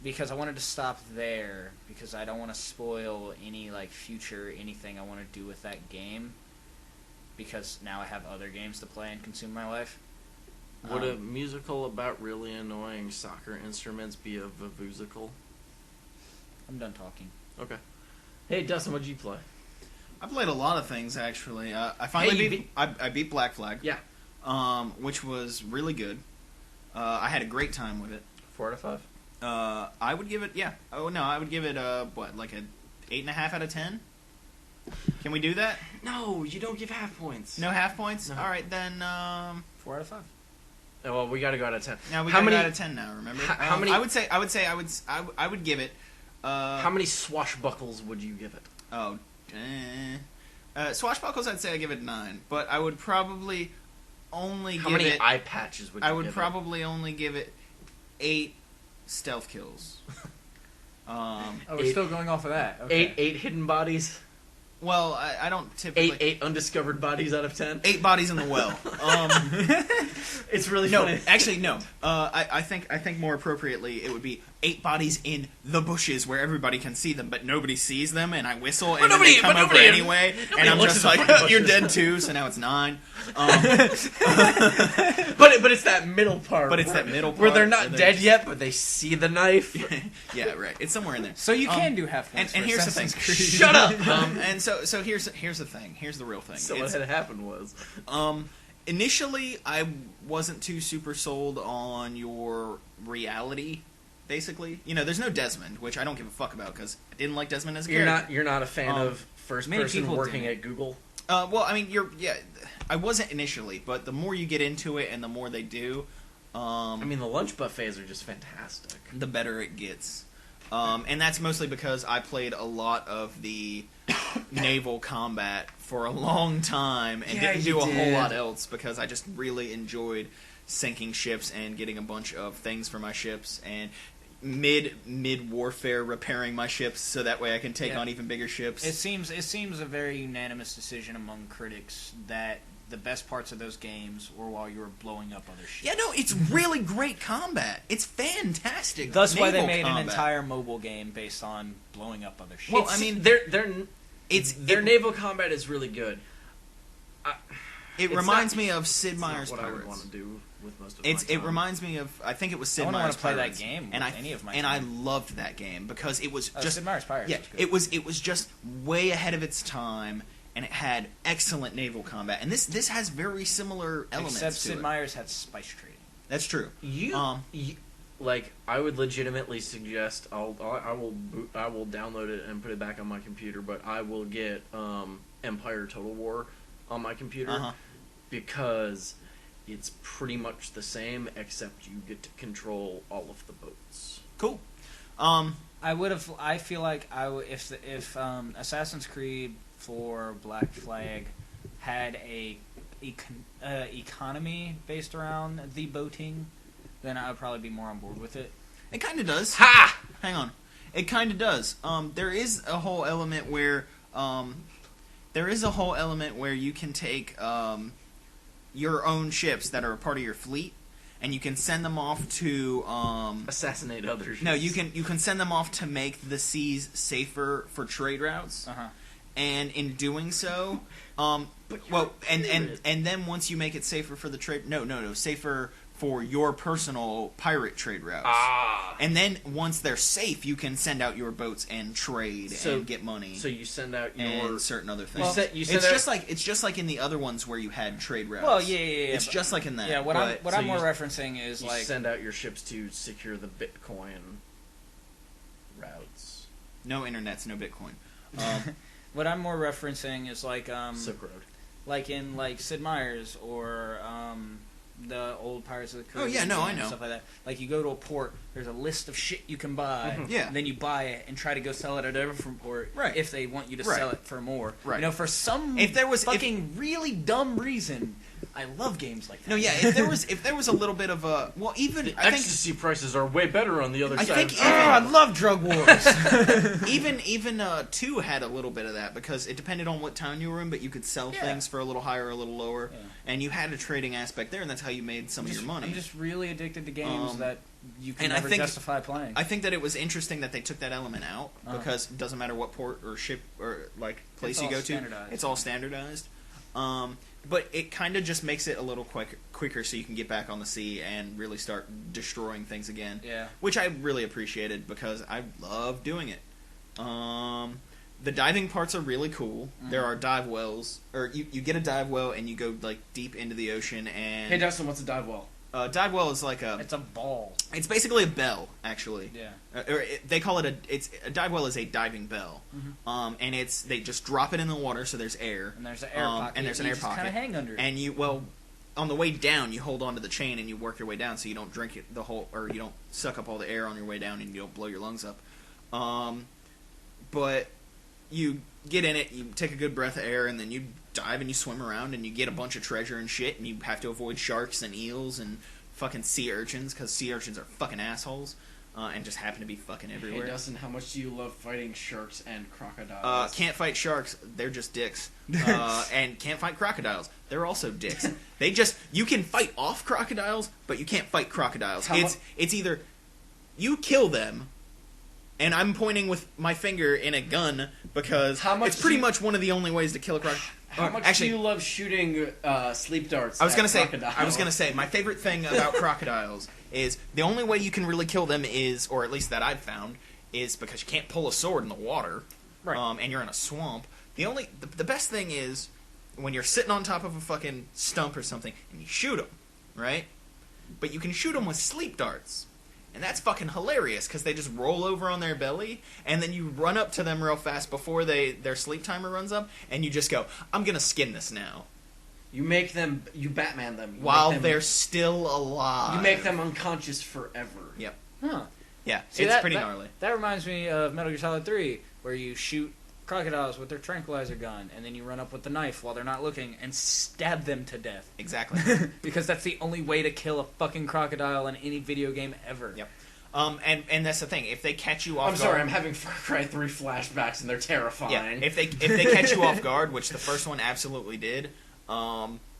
[SPEAKER 1] Because I wanted to stop there because I don't want to spoil any like future anything I want to do with that game. Because now I have other games to play and consume my life.
[SPEAKER 2] Would a musical about really annoying soccer instruments be a vuvuzela?
[SPEAKER 3] I'm done talking.
[SPEAKER 2] Okay. Hey, Dustin, what'd you play?
[SPEAKER 3] I played a lot of things actually. I finally
[SPEAKER 2] Hey, you
[SPEAKER 3] beat. I beat Black Flag.
[SPEAKER 2] Yeah.
[SPEAKER 3] Which was really good. I had a great time with it.
[SPEAKER 2] 4 out of 5.
[SPEAKER 3] I would give it. Yeah. Oh no, I would give it like a 8.5 out of 10. Can we do that?
[SPEAKER 2] No, you don't give half points.
[SPEAKER 3] No half points.
[SPEAKER 2] No.
[SPEAKER 3] All right then.
[SPEAKER 1] 4 out of 5.
[SPEAKER 2] Well, we got to go out of 10.
[SPEAKER 3] Now we
[SPEAKER 2] How
[SPEAKER 3] got
[SPEAKER 2] many-
[SPEAKER 3] out of 10 now. Remember?
[SPEAKER 2] How many-
[SPEAKER 3] I would give it.
[SPEAKER 2] How many swashbuckles would you give it?
[SPEAKER 3] Oh, swashbuckles. I'd say I give it 9, but I would probably only
[SPEAKER 2] How
[SPEAKER 3] give
[SPEAKER 2] many
[SPEAKER 3] it.
[SPEAKER 2] eye patches would you
[SPEAKER 3] I would
[SPEAKER 2] give
[SPEAKER 3] probably only give it 8 stealth kills.
[SPEAKER 1] Oh, we're still going off of that.
[SPEAKER 2] it?
[SPEAKER 1] Okay.
[SPEAKER 2] Eight hidden bodies?
[SPEAKER 3] Well, I don't typically.
[SPEAKER 2] Eight undiscovered bodies out of 10?
[SPEAKER 3] 8 bodies in the well.
[SPEAKER 2] It's really
[SPEAKER 3] No,
[SPEAKER 2] funny.
[SPEAKER 3] actually, no. I think more appropriately it would be 8 bodies in the bushes where everybody can see them, but nobody sees them, and I whistle, and then they come over anyway, and I'm
[SPEAKER 2] looks
[SPEAKER 3] just
[SPEAKER 2] at the
[SPEAKER 3] like,
[SPEAKER 2] fucking
[SPEAKER 3] you're
[SPEAKER 2] bushes.
[SPEAKER 3] dead too, so now it's 9.
[SPEAKER 2] But it's that middle part.
[SPEAKER 3] But it's that middle part
[SPEAKER 2] where they're not
[SPEAKER 3] where they're
[SPEAKER 2] dead
[SPEAKER 3] just-
[SPEAKER 2] yet, but they see the knife.
[SPEAKER 3] Yeah, right. It's somewhere in there.
[SPEAKER 1] So you can do half points.
[SPEAKER 3] and
[SPEAKER 1] for
[SPEAKER 3] here's the thing.
[SPEAKER 1] Assassin's Creed.
[SPEAKER 2] Shut up.
[SPEAKER 3] And so here's the thing. Here's the real thing.
[SPEAKER 2] So
[SPEAKER 3] It's-
[SPEAKER 2] what had happened was,
[SPEAKER 3] initially, I wasn't too super sold on your reality. Basically, there's no Desmond, which I don't give a fuck about because I didn't like Desmond as a character.
[SPEAKER 2] you're not a fan of first
[SPEAKER 1] many
[SPEAKER 2] person
[SPEAKER 1] people
[SPEAKER 2] working
[SPEAKER 1] didn't.
[SPEAKER 2] at Google.
[SPEAKER 3] Well, I mean, I wasn't initially, but the more you get into it and the more they do,
[SPEAKER 2] I mean, the lunch buffets are just fantastic.
[SPEAKER 3] the better it gets. And that's mostly because I played a lot of the naval combat for a long time and
[SPEAKER 2] Yeah,
[SPEAKER 3] didn't
[SPEAKER 2] you
[SPEAKER 3] do a whole
[SPEAKER 2] did.
[SPEAKER 3] lot else because I just really enjoyed sinking ships and getting a bunch of things for my ships and mid warfare repairing my ships so that way I can take
[SPEAKER 1] Yeah.
[SPEAKER 3] on even bigger ships.
[SPEAKER 1] It seems a very unanimous decision among critics that the best parts of those games were while you were blowing up other ships.
[SPEAKER 3] Yeah, no, it's really great combat. It's fantastic.
[SPEAKER 1] That's why they
[SPEAKER 3] naval
[SPEAKER 1] made an
[SPEAKER 3] combat.
[SPEAKER 1] entire mobile game based on blowing up other ships.
[SPEAKER 3] Well, I mean,
[SPEAKER 2] their naval combat is really good.
[SPEAKER 3] It
[SPEAKER 2] It's
[SPEAKER 3] reminds
[SPEAKER 2] not-
[SPEAKER 3] me of Sid
[SPEAKER 2] It's not
[SPEAKER 3] Meier's
[SPEAKER 2] what I would
[SPEAKER 3] Pirates.
[SPEAKER 2] want to do with most of
[SPEAKER 3] It
[SPEAKER 2] my time.
[SPEAKER 3] reminds me of, I think it was Sid
[SPEAKER 1] I wouldn't
[SPEAKER 3] Meier's
[SPEAKER 1] want to play
[SPEAKER 3] Pirates.
[SPEAKER 1] that game
[SPEAKER 3] and
[SPEAKER 1] with any of my
[SPEAKER 3] and I
[SPEAKER 1] time.
[SPEAKER 3] loved that game because it was just
[SPEAKER 1] Sid Meier's Pirates.
[SPEAKER 3] yeah,
[SPEAKER 1] was good.
[SPEAKER 3] it was just way ahead of its time, and it had excellent naval combat. And this has very similar elements
[SPEAKER 1] Except
[SPEAKER 3] to
[SPEAKER 1] Sid
[SPEAKER 3] it.
[SPEAKER 1] Meier's had spice trading.
[SPEAKER 3] That's true.
[SPEAKER 2] I would legitimately suggest I will download it and put it back on my computer, but I will get Empire Total War on my computer
[SPEAKER 3] Uh-huh.
[SPEAKER 2] because it's pretty much the same except you get to control all of the boats.
[SPEAKER 3] Cool.
[SPEAKER 1] I feel like if Assassin's Creed 4 Black Flag had a economy based around the boating, then I would probably be more on board with it.
[SPEAKER 3] It kind of does.
[SPEAKER 2] Ha!
[SPEAKER 3] Hang on. It kind of does. There is a whole element where you can take your own ships that are a part of your fleet, and you can send them off to
[SPEAKER 2] Assassinate others.
[SPEAKER 3] no, you can send them off to make the seas safer for trade routes.
[SPEAKER 1] Uh-huh.
[SPEAKER 3] And in doing so, and then once you make it safer for the trade, safer for your personal pirate trade routes. And then once they're safe, you can send out your boats and trade and get money.
[SPEAKER 2] So you send out your
[SPEAKER 3] And certain other things.
[SPEAKER 2] Well,
[SPEAKER 3] it's just like in the other ones where you had trade routes.
[SPEAKER 1] Well, yeah.
[SPEAKER 3] It's just like in that.
[SPEAKER 1] Yeah, what
[SPEAKER 3] but-
[SPEAKER 1] I'm more referencing is
[SPEAKER 2] you
[SPEAKER 1] like
[SPEAKER 2] send out your ships to secure the Bitcoin routes.
[SPEAKER 3] no internets, no Bitcoin.
[SPEAKER 1] what I'm more referencing is like
[SPEAKER 2] Silk Road.
[SPEAKER 1] like in like Sid Meier's or the old Pirates of the Caribbean.
[SPEAKER 3] Oh, yeah, no, I
[SPEAKER 1] and
[SPEAKER 3] know.
[SPEAKER 1] stuff like that. Like you go to a port, there's a list of shit you can buy.
[SPEAKER 3] Yeah.
[SPEAKER 1] And then you buy it and try to go sell it at a different port.
[SPEAKER 3] Right.
[SPEAKER 1] If they want you to
[SPEAKER 3] Right.
[SPEAKER 1] sell it for more.
[SPEAKER 3] Right.
[SPEAKER 1] You know, for some
[SPEAKER 3] If there was-
[SPEAKER 1] fucking really dumb reason, I love games like that.
[SPEAKER 3] No, yeah. If there was a little bit of a even
[SPEAKER 2] The
[SPEAKER 3] I think
[SPEAKER 2] ecstasy prices are way better on the other
[SPEAKER 3] I
[SPEAKER 2] side.
[SPEAKER 3] think
[SPEAKER 2] of
[SPEAKER 3] even-
[SPEAKER 1] I love drug wars.
[SPEAKER 3] even 2 had a little bit of that because it depended on what town you were in, but you could sell
[SPEAKER 1] Yeah.
[SPEAKER 3] things for a little higher or a little lower,
[SPEAKER 1] Yeah.
[SPEAKER 3] and you had a trading aspect there, and that's how you made some of your money.
[SPEAKER 1] I'm just really addicted to games that you can
[SPEAKER 3] and I
[SPEAKER 1] never
[SPEAKER 3] think-
[SPEAKER 1] justify playing.
[SPEAKER 3] I think that it was interesting that they took that element out because it doesn't matter what port or ship or like place
[SPEAKER 1] It's
[SPEAKER 3] you
[SPEAKER 1] all
[SPEAKER 3] go to,
[SPEAKER 1] standardized.
[SPEAKER 3] it's all standardized. But it kind of just makes it a little quicker so you can get back on the sea and really start destroying things again.
[SPEAKER 1] Yeah.
[SPEAKER 3] Which I really appreciated because I love doing it. The diving parts are really cool. There are dive wells, or you get a dive well and you go like deep into the ocean. And
[SPEAKER 2] Hey Dustin, what's a dive well?
[SPEAKER 3] dive well is like
[SPEAKER 1] It's a ball.
[SPEAKER 3] it's basically a bell actually.
[SPEAKER 1] Yeah.
[SPEAKER 3] They call it a dive well is a diving bell, and they just drop it in the water so there's air,
[SPEAKER 1] And there's an air pocket.
[SPEAKER 3] and there's an
[SPEAKER 1] You
[SPEAKER 3] air
[SPEAKER 1] just
[SPEAKER 3] pocket,
[SPEAKER 1] kind of hang under it.
[SPEAKER 3] and on the way down, you hold onto the chain and you work your way down, so you don't drink it or you don't suck up all the air on your way down, and you don't blow your lungs up. But you get in it, you take a good breath of air, and then you dive and you swim around, and you get a bunch of treasure and shit, and you have to avoid sharks and eels and fucking sea urchins, because sea urchins are fucking assholes, and just happen to be fucking everywhere.
[SPEAKER 2] Hey, Dustin, how much do you love fighting sharks and crocodiles?
[SPEAKER 3] Can't fight sharks, they're just dicks. And can't fight crocodiles, they're also dicks. You can fight off crocodiles, but you can't fight crocodiles. It's either you kill them, and I'm pointing with my finger in a gun because it's pretty much one of the only ways to kill a crocodile.
[SPEAKER 2] How much do you love shooting sleep darts?
[SPEAKER 3] I was gonna say my favorite thing about crocodiles is the only way you can really kill them is, or at least that I've found, is because you can't pull a sword in the water,
[SPEAKER 1] right?
[SPEAKER 3] And you're in a swamp. The best thing is when you're sitting on top of a fucking stump or something and you shoot them, right? But you can shoot them with sleep darts. And that's fucking hilarious, because they just roll over on their belly, and then you run up to them real fast before their sleep timer runs up, and you just go, I'm gonna skin this now.
[SPEAKER 2] You Batman them.
[SPEAKER 3] While they're still alive.
[SPEAKER 2] You make them unconscious forever.
[SPEAKER 3] Yep.
[SPEAKER 1] Huh.
[SPEAKER 3] Yeah,
[SPEAKER 1] See,
[SPEAKER 3] it's pretty gnarly.
[SPEAKER 1] That reminds me of Metal Gear Solid 3, where you shoot crocodiles with their tranquilizer gun, and then you run up with the knife while they're not looking and stab them to death.
[SPEAKER 3] Exactly.
[SPEAKER 1] Because that's the only way to kill a fucking crocodile in any video game ever.
[SPEAKER 3] Yep. And that's the thing. If they catch you off guard...
[SPEAKER 2] I'm sorry, I'm having Far Cry 3 flashbacks, and they're terrifying.
[SPEAKER 3] Yeah, if they catch you off guard, which the first one absolutely did,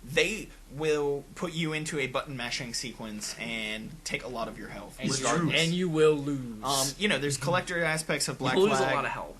[SPEAKER 3] they will put you into a button mashing sequence and take a lot of your health.
[SPEAKER 1] And you will lose.
[SPEAKER 3] There's collector aspects of Black
[SPEAKER 2] you
[SPEAKER 3] Flag.
[SPEAKER 2] lose a lot of health.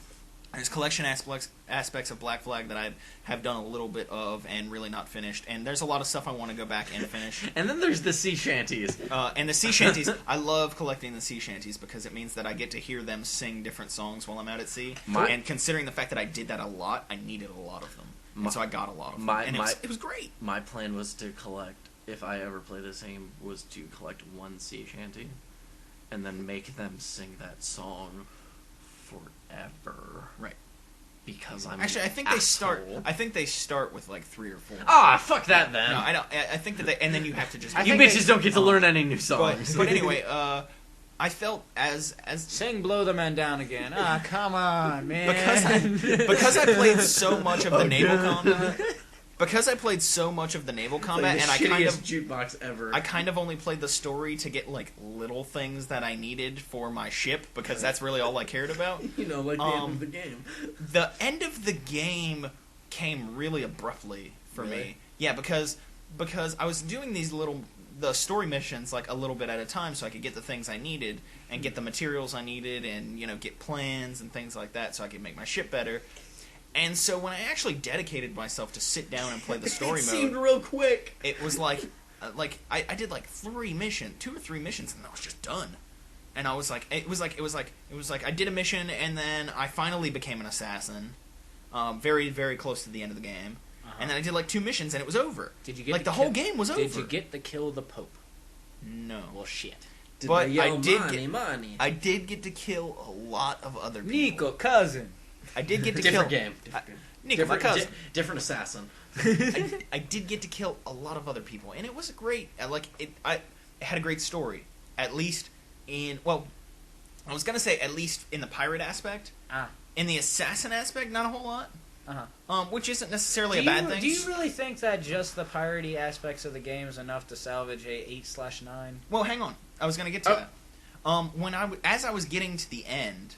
[SPEAKER 3] There's collection aspects of Black Flag that I have done a little bit of and really not finished. And there's a lot of stuff I want to go back and finish.
[SPEAKER 2] And then there's the sea shanties.
[SPEAKER 3] And the sea shanties, I love collecting the sea shanties because it means that I get to hear them sing different songs while I'm out at sea. And considering the fact that I did that a lot, I needed a lot of them. And so I got a lot of them. And it was great.
[SPEAKER 2] My plan was to collect, if I ever play this game, was to collect one sea shanty and then make them sing that song forever.
[SPEAKER 3] Right.
[SPEAKER 2] Because I'm
[SPEAKER 3] actually, I think they start with like 3 or 4.
[SPEAKER 2] Ah, fuck that then.
[SPEAKER 3] No, I don't. I think that and then you have to just.
[SPEAKER 2] You bitches don't get to learn any new songs.
[SPEAKER 3] But anyway, I felt as
[SPEAKER 1] sing "Blow the Man Down" again. Ah, come on, man.
[SPEAKER 3] because I played so much of the naval combat. Because I played so much of the naval combat, and I kind of
[SPEAKER 2] jukebox ever.
[SPEAKER 3] I kind of only played the story to get like little things that I needed for my ship, because that's really all I cared about.
[SPEAKER 2] Like the end of the game.
[SPEAKER 3] The end of the game came really abruptly for me. Yeah, because I was doing the story missions like a little bit at a time, so I could get the things I needed and get the materials I needed, and get plans and things like that, so I could make my ship better. And so when I actually dedicated myself to sit down and play the story
[SPEAKER 2] it
[SPEAKER 3] mode,
[SPEAKER 2] seemed real quick.
[SPEAKER 3] It was like I did like 2 or 3 missions, and I was just done. And I was like, it was like I did a mission, and then I finally became an assassin, very very close to the end of the game. And then I did like 2 missions, and it was over. Did you get the whole game was over?
[SPEAKER 1] Did you get to kill the Pope?
[SPEAKER 3] No.
[SPEAKER 1] Well, shit.
[SPEAKER 3] But I did get to kill a lot of other people.
[SPEAKER 1] Nico, cousin.
[SPEAKER 3] I did get to
[SPEAKER 2] different
[SPEAKER 3] kill...
[SPEAKER 2] game.
[SPEAKER 3] Nico, my cousin.
[SPEAKER 2] Different assassin.
[SPEAKER 3] I did get to kill a lot of other people, and it was great. It had a great story. At least in... Well, I was going to say at least in the pirate aspect. In the assassin aspect, not a whole lot. Which isn't necessarily a bad thing.
[SPEAKER 1] Do you really think that just the piratey aspects of the game is enough to salvage a 8/9?
[SPEAKER 3] Well, hang on. I was going to get to that. As I was getting to the end...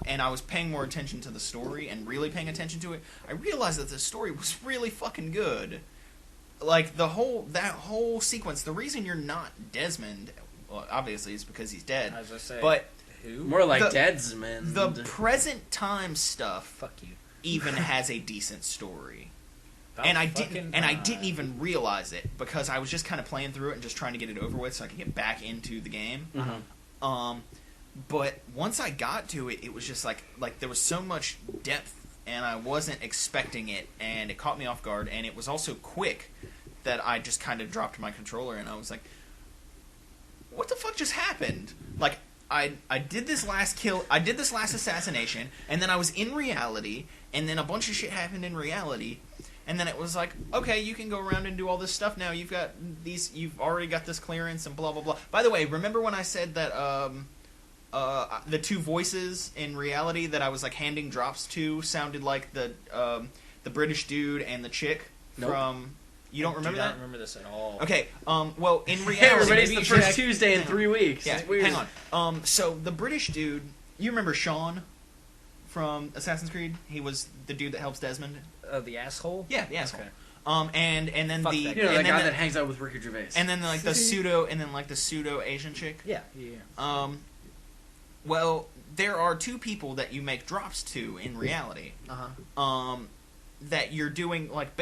[SPEAKER 3] and I was paying more attention to the story and really paying attention to it, I realized that the story was really fucking good. Like, that whole sequence, the reason you're not Desmond, well, obviously, is because he's dead.
[SPEAKER 1] As I say,
[SPEAKER 3] but
[SPEAKER 1] who?
[SPEAKER 2] More like Desmond.
[SPEAKER 3] The present time stuff
[SPEAKER 1] fuck you.
[SPEAKER 3] even has a decent story. And I didn't even realize it, because I was just kind of playing through it and just trying to get it over with so I could get back into the game. But once I got to it, it was just like there was so much depth, and I wasn't expecting it, and it caught me off guard, and it was also quick that I just kind of dropped my controller, and I was like, what the fuck just happened? Like, I did this last kill, I did this last assassination, and then I was in reality, and then a bunch of shit happened in reality, And then it was like, okay, you can go around and do all this stuff now. You've already got this clearance and blah blah blah. By the way, remember when I said that the two voices in reality that I was like handing drops to sounded like the British dude and the chick from. You don't remember
[SPEAKER 1] I
[SPEAKER 3] that?
[SPEAKER 1] don't remember this at all.
[SPEAKER 3] Okay. Well, in reality,
[SPEAKER 2] Hey, everybody, it's the first Tuesday in 3 weeks.
[SPEAKER 3] Yeah.
[SPEAKER 2] It's weird.
[SPEAKER 3] Hang on. So the British dude, you remember Sean from Assassin's Creed? He was the dude that helps Desmond.
[SPEAKER 1] The asshole?
[SPEAKER 3] Yeah, the asshole.
[SPEAKER 1] Okay.
[SPEAKER 3] And then
[SPEAKER 1] Fuck
[SPEAKER 3] the
[SPEAKER 1] that
[SPEAKER 2] You know,
[SPEAKER 3] and
[SPEAKER 2] that
[SPEAKER 3] then
[SPEAKER 2] guy
[SPEAKER 3] the-
[SPEAKER 2] that hangs out with Ricky Gervais.
[SPEAKER 3] and then like the pseudo Asian chick.
[SPEAKER 1] Yeah.
[SPEAKER 3] Well, there are two people that you make drops to in reality. That you're doing like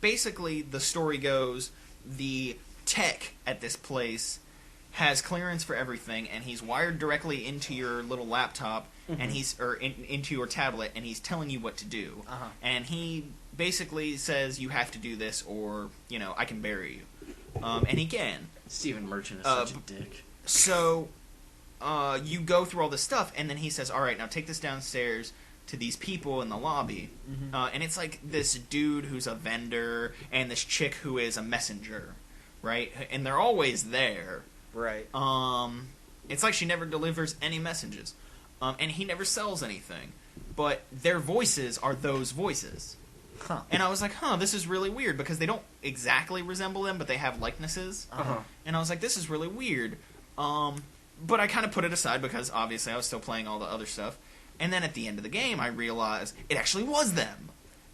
[SPEAKER 3] basically the story goes, the tech at this place has clearance for everything, and he's wired directly into your little laptop, and into your tablet, and he's telling you what to do. And he basically says you have to do this, or I can bury you. And he can.
[SPEAKER 2] Stephen Merchant is such a dick.
[SPEAKER 3] So you go through all this stuff, and then he says, "All right, now take this downstairs to these people in the lobby." And it's like this dude who's a vendor and this chick who is a messenger, right? And they're always there.
[SPEAKER 1] Right.
[SPEAKER 3] It's like she never delivers any messages. And he never sells anything. But their voices are those voices.
[SPEAKER 1] Huh.
[SPEAKER 3] And I was like, this is really weird, because they don't exactly resemble them, but they have likenesses. And I was like, this is really weird. But I kind of put it aside because obviously I was still playing all the other stuff. And then at the end of the game, I realized it actually was them.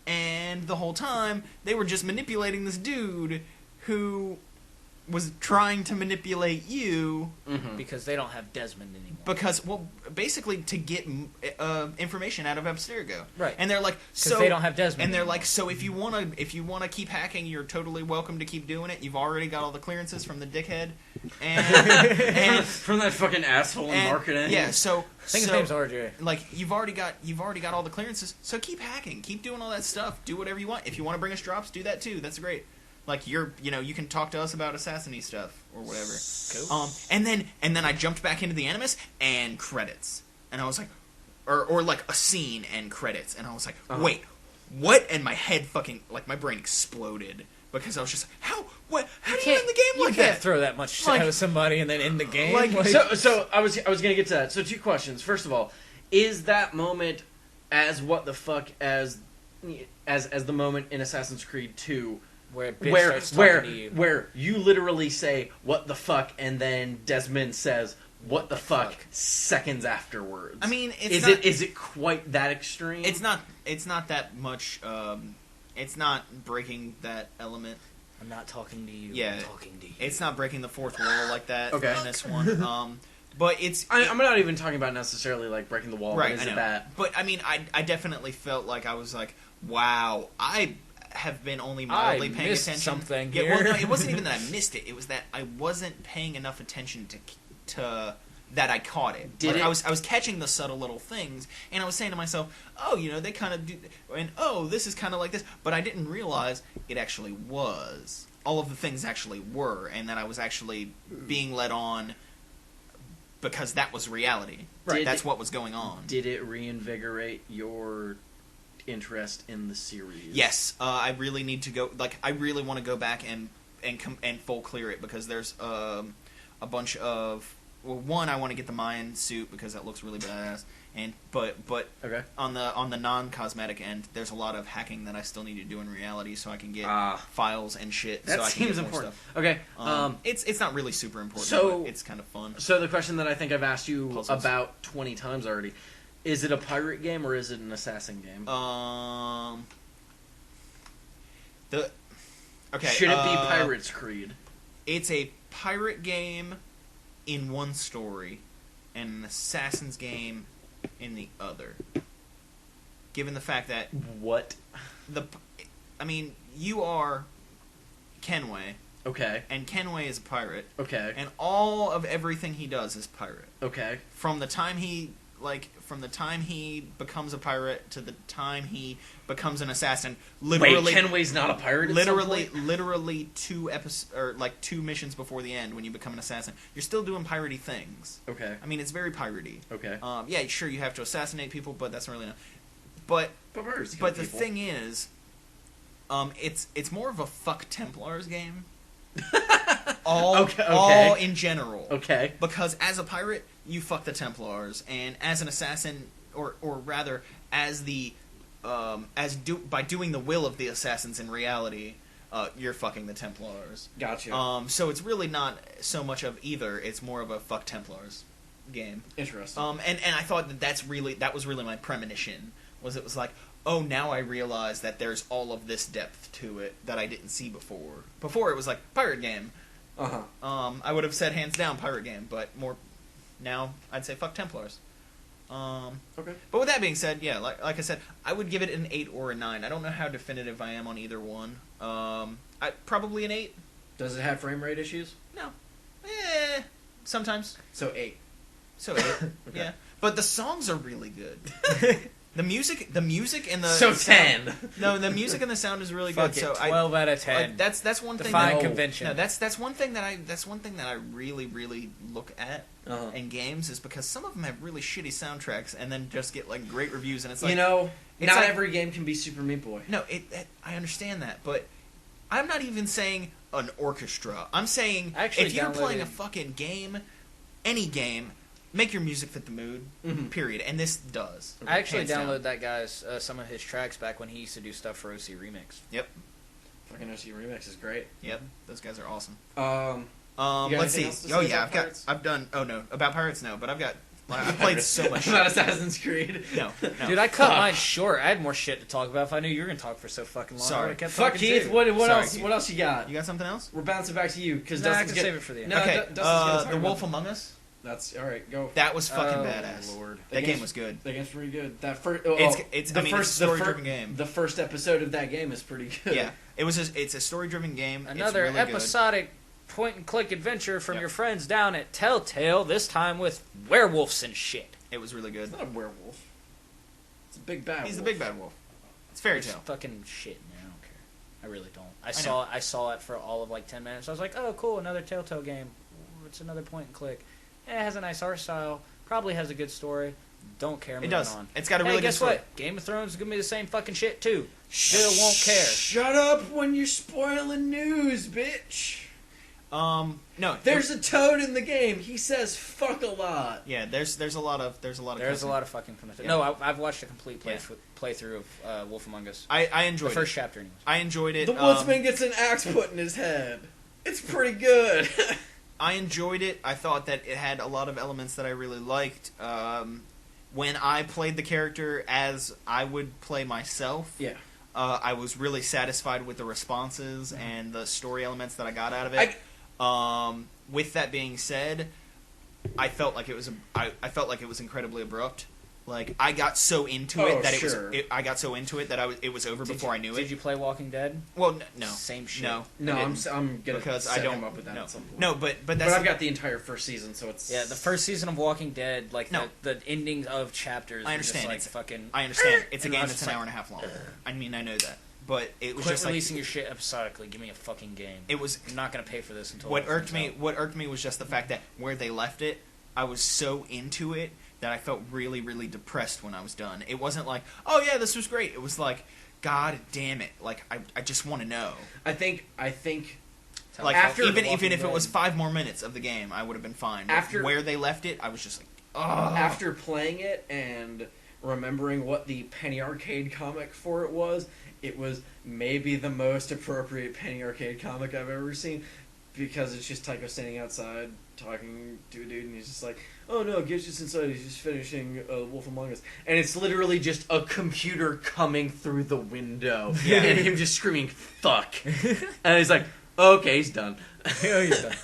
[SPEAKER 3] And the whole time, they were just manipulating this dude who was trying to manipulate you.
[SPEAKER 1] Because they don't have Desmond anymore.
[SPEAKER 3] Because, well, basically to get information out of Abstergo.
[SPEAKER 1] Right.
[SPEAKER 3] And they're like,
[SPEAKER 1] Because they don't have Desmond
[SPEAKER 3] and they're
[SPEAKER 1] anymore.
[SPEAKER 3] like, so if you wanna keep hacking, you're totally welcome to keep doing it. You've already got all the clearances from the dickhead. And
[SPEAKER 2] From that fucking asshole in marketing.
[SPEAKER 3] Yeah, so
[SPEAKER 1] I think his name's RJ.
[SPEAKER 3] like you've already got all the clearances, so keep hacking, keep doing all that stuff, do whatever you want. If you want to bring us drops, do that too. That's great. Like you can talk to us about assassin-y stuff or whatever.
[SPEAKER 1] Cool.
[SPEAKER 3] And then I jumped back into the Animus and credits, and I was like, or like a scene and credits, and I was like, wait, what? And my head my brain exploded because I was just like, how do you end the game like
[SPEAKER 1] You can't
[SPEAKER 3] that?
[SPEAKER 1] throw that much shit out of somebody and then end the game.
[SPEAKER 2] So I was gonna get to that. So 2 questions. First of all, is that moment as what the fuck as the moment in Assassin's Creed 2
[SPEAKER 1] where a bitch starts talking to you.
[SPEAKER 2] where you literally say what the fuck and then Desmond says what the fuck seconds afterwards?
[SPEAKER 3] I mean,
[SPEAKER 2] is it quite that extreme?
[SPEAKER 3] It's not that much. It's not breaking that element.
[SPEAKER 1] I'm not talking to you.
[SPEAKER 3] Yeah,
[SPEAKER 1] I'm talking to you.
[SPEAKER 3] It's not breaking the fourth wall like that
[SPEAKER 2] Okay.
[SPEAKER 3] in this one. But it's.
[SPEAKER 2] I'm not even talking about necessarily like breaking the wall.
[SPEAKER 3] Right,
[SPEAKER 2] But is
[SPEAKER 3] I know.
[SPEAKER 2] it that?
[SPEAKER 3] But I mean, I definitely felt like I was like, wow, I have been only mildly paying
[SPEAKER 1] missed
[SPEAKER 3] attention.
[SPEAKER 1] something
[SPEAKER 3] Yeah,
[SPEAKER 1] here.
[SPEAKER 3] well, no, it wasn't even that I missed it. It was that I wasn't paying enough attention to that I caught it.
[SPEAKER 2] Did it?
[SPEAKER 3] I was catching the subtle little things, and I was saying to myself, oh, they kind of do, and oh, this is kind of like this, but I didn't realize it actually was. All of the things actually were, and that I was actually being led on because that was reality.
[SPEAKER 2] Right.
[SPEAKER 3] That's what was going on.
[SPEAKER 2] Did it reinvigorate your interest in the series?
[SPEAKER 3] Yes, I really need to go. Like, I really want to go back and full clear it because there's a bunch of. Well, one, I want to get the Mayan suit because that looks really badass, but
[SPEAKER 2] Okay.
[SPEAKER 3] on the non-cosmetic end, there's a lot of hacking that I still need to do in reality so I can get files and shit.
[SPEAKER 2] That
[SPEAKER 3] so I can
[SPEAKER 2] seems
[SPEAKER 3] get more
[SPEAKER 2] important.
[SPEAKER 3] Stuff.
[SPEAKER 2] Okay.
[SPEAKER 3] It's not really super important,
[SPEAKER 2] so-
[SPEAKER 3] but it's kind of fun.
[SPEAKER 2] So the question that I think I've asked you
[SPEAKER 3] Puzzles.
[SPEAKER 2] about 20 times already, is it a pirate game or is it an assassin game? Should it be Pirates Creed?
[SPEAKER 3] It's a pirate game in one story and an assassin's game in the other. Given the fact that
[SPEAKER 2] What?
[SPEAKER 3] you are Kenway,
[SPEAKER 2] Okay.
[SPEAKER 3] and Kenway is a pirate,
[SPEAKER 2] Okay.
[SPEAKER 3] and all of everything he does is pirate.
[SPEAKER 2] Okay.
[SPEAKER 3] From the time he becomes a pirate to the time he becomes an assassin, literally.
[SPEAKER 2] Wait, Kenway's not a pirate. At some point?
[SPEAKER 3] Literally 2 missions before the end when you become an assassin, you're still doing piratey things.
[SPEAKER 2] Okay.
[SPEAKER 3] I mean, it's very piratey.
[SPEAKER 2] Okay.
[SPEAKER 3] Yeah, sure, you have to assassinate people, but that's not really enough. But
[SPEAKER 2] pirates kill
[SPEAKER 3] but the
[SPEAKER 2] people.
[SPEAKER 3] thing is, It's more of a fuck Templars game.
[SPEAKER 2] Okay.
[SPEAKER 3] All in general.
[SPEAKER 2] Okay.
[SPEAKER 3] Because as a pirate, you fuck the Templars, and as an assassin, or rather, as the by doing the will of the assassins in reality, you're fucking the Templars.
[SPEAKER 2] Gotcha.
[SPEAKER 3] So it's really not so much of either. It's more of a fuck Templars game.
[SPEAKER 2] Interesting.
[SPEAKER 3] And I thought that was really my premonition. It was like, oh, now I realize that there's all of this depth to it that I didn't see before. Before it was like pirate game. I would have said hands down pirate game, but more now I'd say fuck Templars.
[SPEAKER 2] Okay.
[SPEAKER 3] But with that being said, yeah, like I said, I would give it an 8 or a 9. I don't know how definitive I am on either one. Probably an 8.
[SPEAKER 2] Does it have frame rate issues?
[SPEAKER 3] No. Sometimes.
[SPEAKER 2] So 8.
[SPEAKER 3] So 8.
[SPEAKER 2] Okay.
[SPEAKER 3] Yeah. But the songs are really good. The music and the
[SPEAKER 2] So
[SPEAKER 3] sound,
[SPEAKER 2] 10.
[SPEAKER 3] No, the music and the sound is really
[SPEAKER 1] Fuck
[SPEAKER 3] good.
[SPEAKER 1] it,
[SPEAKER 3] So
[SPEAKER 1] 12 out of 10.
[SPEAKER 3] like, that's one thing.
[SPEAKER 1] Define
[SPEAKER 3] That,
[SPEAKER 1] convention.
[SPEAKER 3] No, that's one thing that I really really look at in games, is because some of them have really shitty soundtracks and then just get like great reviews, and it's like,
[SPEAKER 2] not
[SPEAKER 3] like,
[SPEAKER 2] every game can be Super Meat Boy.
[SPEAKER 3] No, I understand that, but I'm not even saying an orchestra. I'm saying if you're playing a fucking game, any game, make your music fit the mood, period. And this does.
[SPEAKER 1] I actually
[SPEAKER 3] Hands down.
[SPEAKER 1] downloaded that guy's some of his tracks back when he used to do stuff for OC Remix.
[SPEAKER 3] Yep.
[SPEAKER 2] Fucking OC Remix is great.
[SPEAKER 3] Yep. Those guys are awesome.
[SPEAKER 2] You got
[SPEAKER 3] Let's see.
[SPEAKER 2] anything else to
[SPEAKER 3] Oh
[SPEAKER 2] say
[SPEAKER 3] yeah,
[SPEAKER 2] about Pirates?
[SPEAKER 3] I've done. Oh no, about Pirates no, but I played so much.
[SPEAKER 2] About
[SPEAKER 3] shit.
[SPEAKER 2] Assassin's Creed.
[SPEAKER 3] No.
[SPEAKER 1] Dude, I cut mine short. I had more shit to talk about. If I knew you were gonna talk for so fucking long, I
[SPEAKER 3] Sorry.
[SPEAKER 1] would've kept
[SPEAKER 2] Fuck
[SPEAKER 1] talking
[SPEAKER 2] Keith.
[SPEAKER 1] too.
[SPEAKER 2] What
[SPEAKER 3] Sorry.
[SPEAKER 2] else? What else you got?
[SPEAKER 3] You got something else?
[SPEAKER 2] We're bouncing back to you because
[SPEAKER 1] Nah, I
[SPEAKER 2] Dustin's
[SPEAKER 1] can
[SPEAKER 2] gonna
[SPEAKER 1] save it for the end.
[SPEAKER 2] No,
[SPEAKER 3] Okay.
[SPEAKER 2] Dustin's gonna talk
[SPEAKER 3] The
[SPEAKER 2] about
[SPEAKER 3] Wolf Among Us.
[SPEAKER 2] That's all right. Go.
[SPEAKER 3] That was fucking
[SPEAKER 1] Oh,
[SPEAKER 3] badass.
[SPEAKER 1] Lord.
[SPEAKER 3] That game was good.
[SPEAKER 2] That game's pretty good. That first.
[SPEAKER 3] It's a story-driven game.
[SPEAKER 2] The first episode of that game is pretty good.
[SPEAKER 3] Yeah, it's a story-driven game.
[SPEAKER 1] Another
[SPEAKER 3] it's really
[SPEAKER 1] episodic point-and-click adventure from
[SPEAKER 3] Yep.
[SPEAKER 1] your friends down at Telltale. This time with werewolves and shit.
[SPEAKER 3] Good. It was really good.
[SPEAKER 2] It's not a werewolf. It's a big bad.
[SPEAKER 3] He's the
[SPEAKER 2] wolf.
[SPEAKER 3] big bad wolf. It's fairy
[SPEAKER 1] It's
[SPEAKER 3] tale.
[SPEAKER 1] fucking shit, man. I don't care. I really don't.
[SPEAKER 3] know.
[SPEAKER 1] I saw it for all of like 10 minutes. I was like, oh, cool, another Telltale game. It's another point-and-click. It has a nice art style. Probably has a good story. Don't care.
[SPEAKER 3] It
[SPEAKER 1] Moving
[SPEAKER 3] does.
[SPEAKER 1] on.
[SPEAKER 3] It's got a really
[SPEAKER 1] Hey,
[SPEAKER 3] good
[SPEAKER 1] guess
[SPEAKER 3] story.
[SPEAKER 1] what? Game of Thrones is gonna be the same fucking shit too. Still won't care.
[SPEAKER 2] Shut up when you're spoiling news, bitch.
[SPEAKER 3] No,
[SPEAKER 2] There's a toad in the game. He says fuck a lot.
[SPEAKER 3] yeah. There's a lot of
[SPEAKER 1] There's
[SPEAKER 3] cussing.
[SPEAKER 1] a lot of fucking from the.
[SPEAKER 3] Yeah.
[SPEAKER 1] No, I've watched a complete
[SPEAKER 3] Yeah.
[SPEAKER 1] playthrough of Wolf Among Us.
[SPEAKER 3] I
[SPEAKER 1] The
[SPEAKER 3] enjoyed
[SPEAKER 1] first
[SPEAKER 3] it.
[SPEAKER 1] chapter, anyways.
[SPEAKER 3] I enjoyed it.
[SPEAKER 2] The woodsman gets an axe put in his head. It's pretty good.
[SPEAKER 3] I enjoyed it. I thought that it had a lot of elements that I really liked. When I played the character as I would play myself,
[SPEAKER 2] Yeah.
[SPEAKER 3] I was really satisfied with the responses and the story elements that I got out of it. With that being said, I felt like it was incredibly abrupt. Like I got so into it that I got so into it that it was over before I knew it.
[SPEAKER 1] Did you play Walking Dead?
[SPEAKER 3] Well, no,
[SPEAKER 1] Same shit.
[SPEAKER 3] no,
[SPEAKER 2] No,
[SPEAKER 3] I
[SPEAKER 2] I'm
[SPEAKER 3] didn't.
[SPEAKER 2] gonna
[SPEAKER 3] because
[SPEAKER 2] set
[SPEAKER 3] I don't
[SPEAKER 2] him up with that
[SPEAKER 3] no.
[SPEAKER 2] at some point.
[SPEAKER 3] No, but
[SPEAKER 2] But
[SPEAKER 3] that's
[SPEAKER 2] I've got the entire first season, so it's
[SPEAKER 1] Yeah, the first season of Walking Dead, like
[SPEAKER 3] No.
[SPEAKER 1] the endings of chapters.
[SPEAKER 3] I understand.
[SPEAKER 1] Were
[SPEAKER 3] It's-
[SPEAKER 1] just like fucking.
[SPEAKER 3] I understand. It's a
[SPEAKER 1] And
[SPEAKER 3] game
[SPEAKER 1] I was
[SPEAKER 3] that's
[SPEAKER 1] just
[SPEAKER 3] an
[SPEAKER 1] like,
[SPEAKER 3] hour and a half long. I mean, I know that, but it was
[SPEAKER 1] Quit
[SPEAKER 3] just like
[SPEAKER 1] releasing your shit episodically. Give me a fucking game.
[SPEAKER 3] it was.
[SPEAKER 1] I'm not gonna pay for this until
[SPEAKER 3] What
[SPEAKER 1] it
[SPEAKER 3] irked
[SPEAKER 1] comes
[SPEAKER 3] me.
[SPEAKER 1] out.
[SPEAKER 3] What irked me was just the fact that where they left it, I was so into it that I felt really, really depressed when I was done. It wasn't like, oh yeah, this was great. It was like, God damn it! Like I just want to know.
[SPEAKER 2] I think
[SPEAKER 3] Like
[SPEAKER 2] After
[SPEAKER 3] even
[SPEAKER 1] Walking
[SPEAKER 3] if it was
[SPEAKER 1] Dead.
[SPEAKER 3] 5 more minutes of the game, I would have been fine. But
[SPEAKER 2] After-
[SPEAKER 3] where they left it, I was just like, oh.
[SPEAKER 2] after playing it and remembering what the Penny Arcade comic for it was maybe the most appropriate Penny Arcade comic I've ever seen, because it's just Tycho standing outside talking to a dude and he's just like, oh no, get just inside, he's just finishing Wolf Among Us, and it's literally just a computer coming through the window
[SPEAKER 3] Yeah.
[SPEAKER 2] and him just screaming fuck and he's like, okay, he's done.
[SPEAKER 1] Oh, he's done.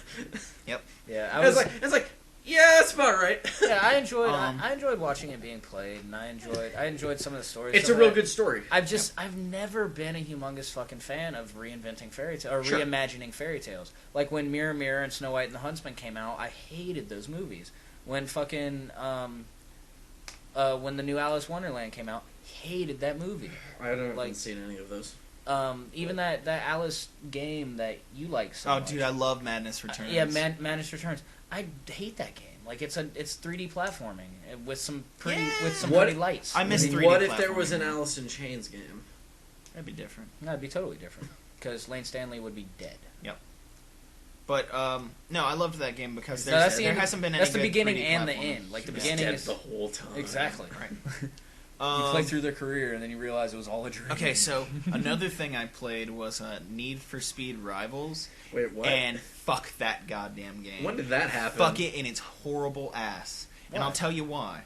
[SPEAKER 3] Yep.
[SPEAKER 1] Yeah,
[SPEAKER 2] I was like, yeah, that's about right.
[SPEAKER 1] yeah, I enjoyed.
[SPEAKER 3] Um,
[SPEAKER 1] I enjoyed watching it being played, and I enjoyed some of the stories.
[SPEAKER 2] It's a
[SPEAKER 1] Some of
[SPEAKER 2] real
[SPEAKER 1] it.
[SPEAKER 2] good story.
[SPEAKER 1] I've never been a humongous fucking fan of reinventing fairy tales or
[SPEAKER 3] Sure.
[SPEAKER 1] reimagining fairy tales. Like when Mirror Mirror and Snow White and the Huntsman came out, I hated those movies. When fucking when the new Alice Wonderland came out, hated that movie.
[SPEAKER 2] I haven't
[SPEAKER 1] Like-
[SPEAKER 2] seen any of those.
[SPEAKER 1] Even that Alice game that you like so
[SPEAKER 3] Oh,
[SPEAKER 1] much.
[SPEAKER 3] dude, I love Madness Returns.
[SPEAKER 1] Yeah, Madness Returns. I hate that game. Like it's 3D platforming with some pretty
[SPEAKER 3] Yeah.
[SPEAKER 1] with some
[SPEAKER 2] What-
[SPEAKER 1] pretty lights.
[SPEAKER 3] I miss 3D
[SPEAKER 2] What if there was
[SPEAKER 3] platforming.
[SPEAKER 2] an Alice in Chains game?
[SPEAKER 3] That'd be different.
[SPEAKER 1] No, it'd be totally different because Lane Stanley would be dead.
[SPEAKER 3] But no, I loved that game because
[SPEAKER 1] No, that's the
[SPEAKER 3] there
[SPEAKER 1] end.
[SPEAKER 3] hasn't been any
[SPEAKER 1] That's the
[SPEAKER 3] good
[SPEAKER 1] beginning
[SPEAKER 3] 3D
[SPEAKER 1] and the
[SPEAKER 3] platformers.
[SPEAKER 1] end. Like the
[SPEAKER 2] He's
[SPEAKER 1] beginning
[SPEAKER 2] dead
[SPEAKER 1] is
[SPEAKER 2] the whole time.
[SPEAKER 1] exactly.
[SPEAKER 3] Right.
[SPEAKER 1] You play through their career and then you realize it was all a dream.
[SPEAKER 3] Okay, so another thing I played was Need for Speed Rivals,
[SPEAKER 2] Wait, what?
[SPEAKER 3] and fuck that goddamn game.
[SPEAKER 2] When did that happen?
[SPEAKER 3] Fuck it in its horrible ass. And
[SPEAKER 1] Why?
[SPEAKER 3] I'll tell you why.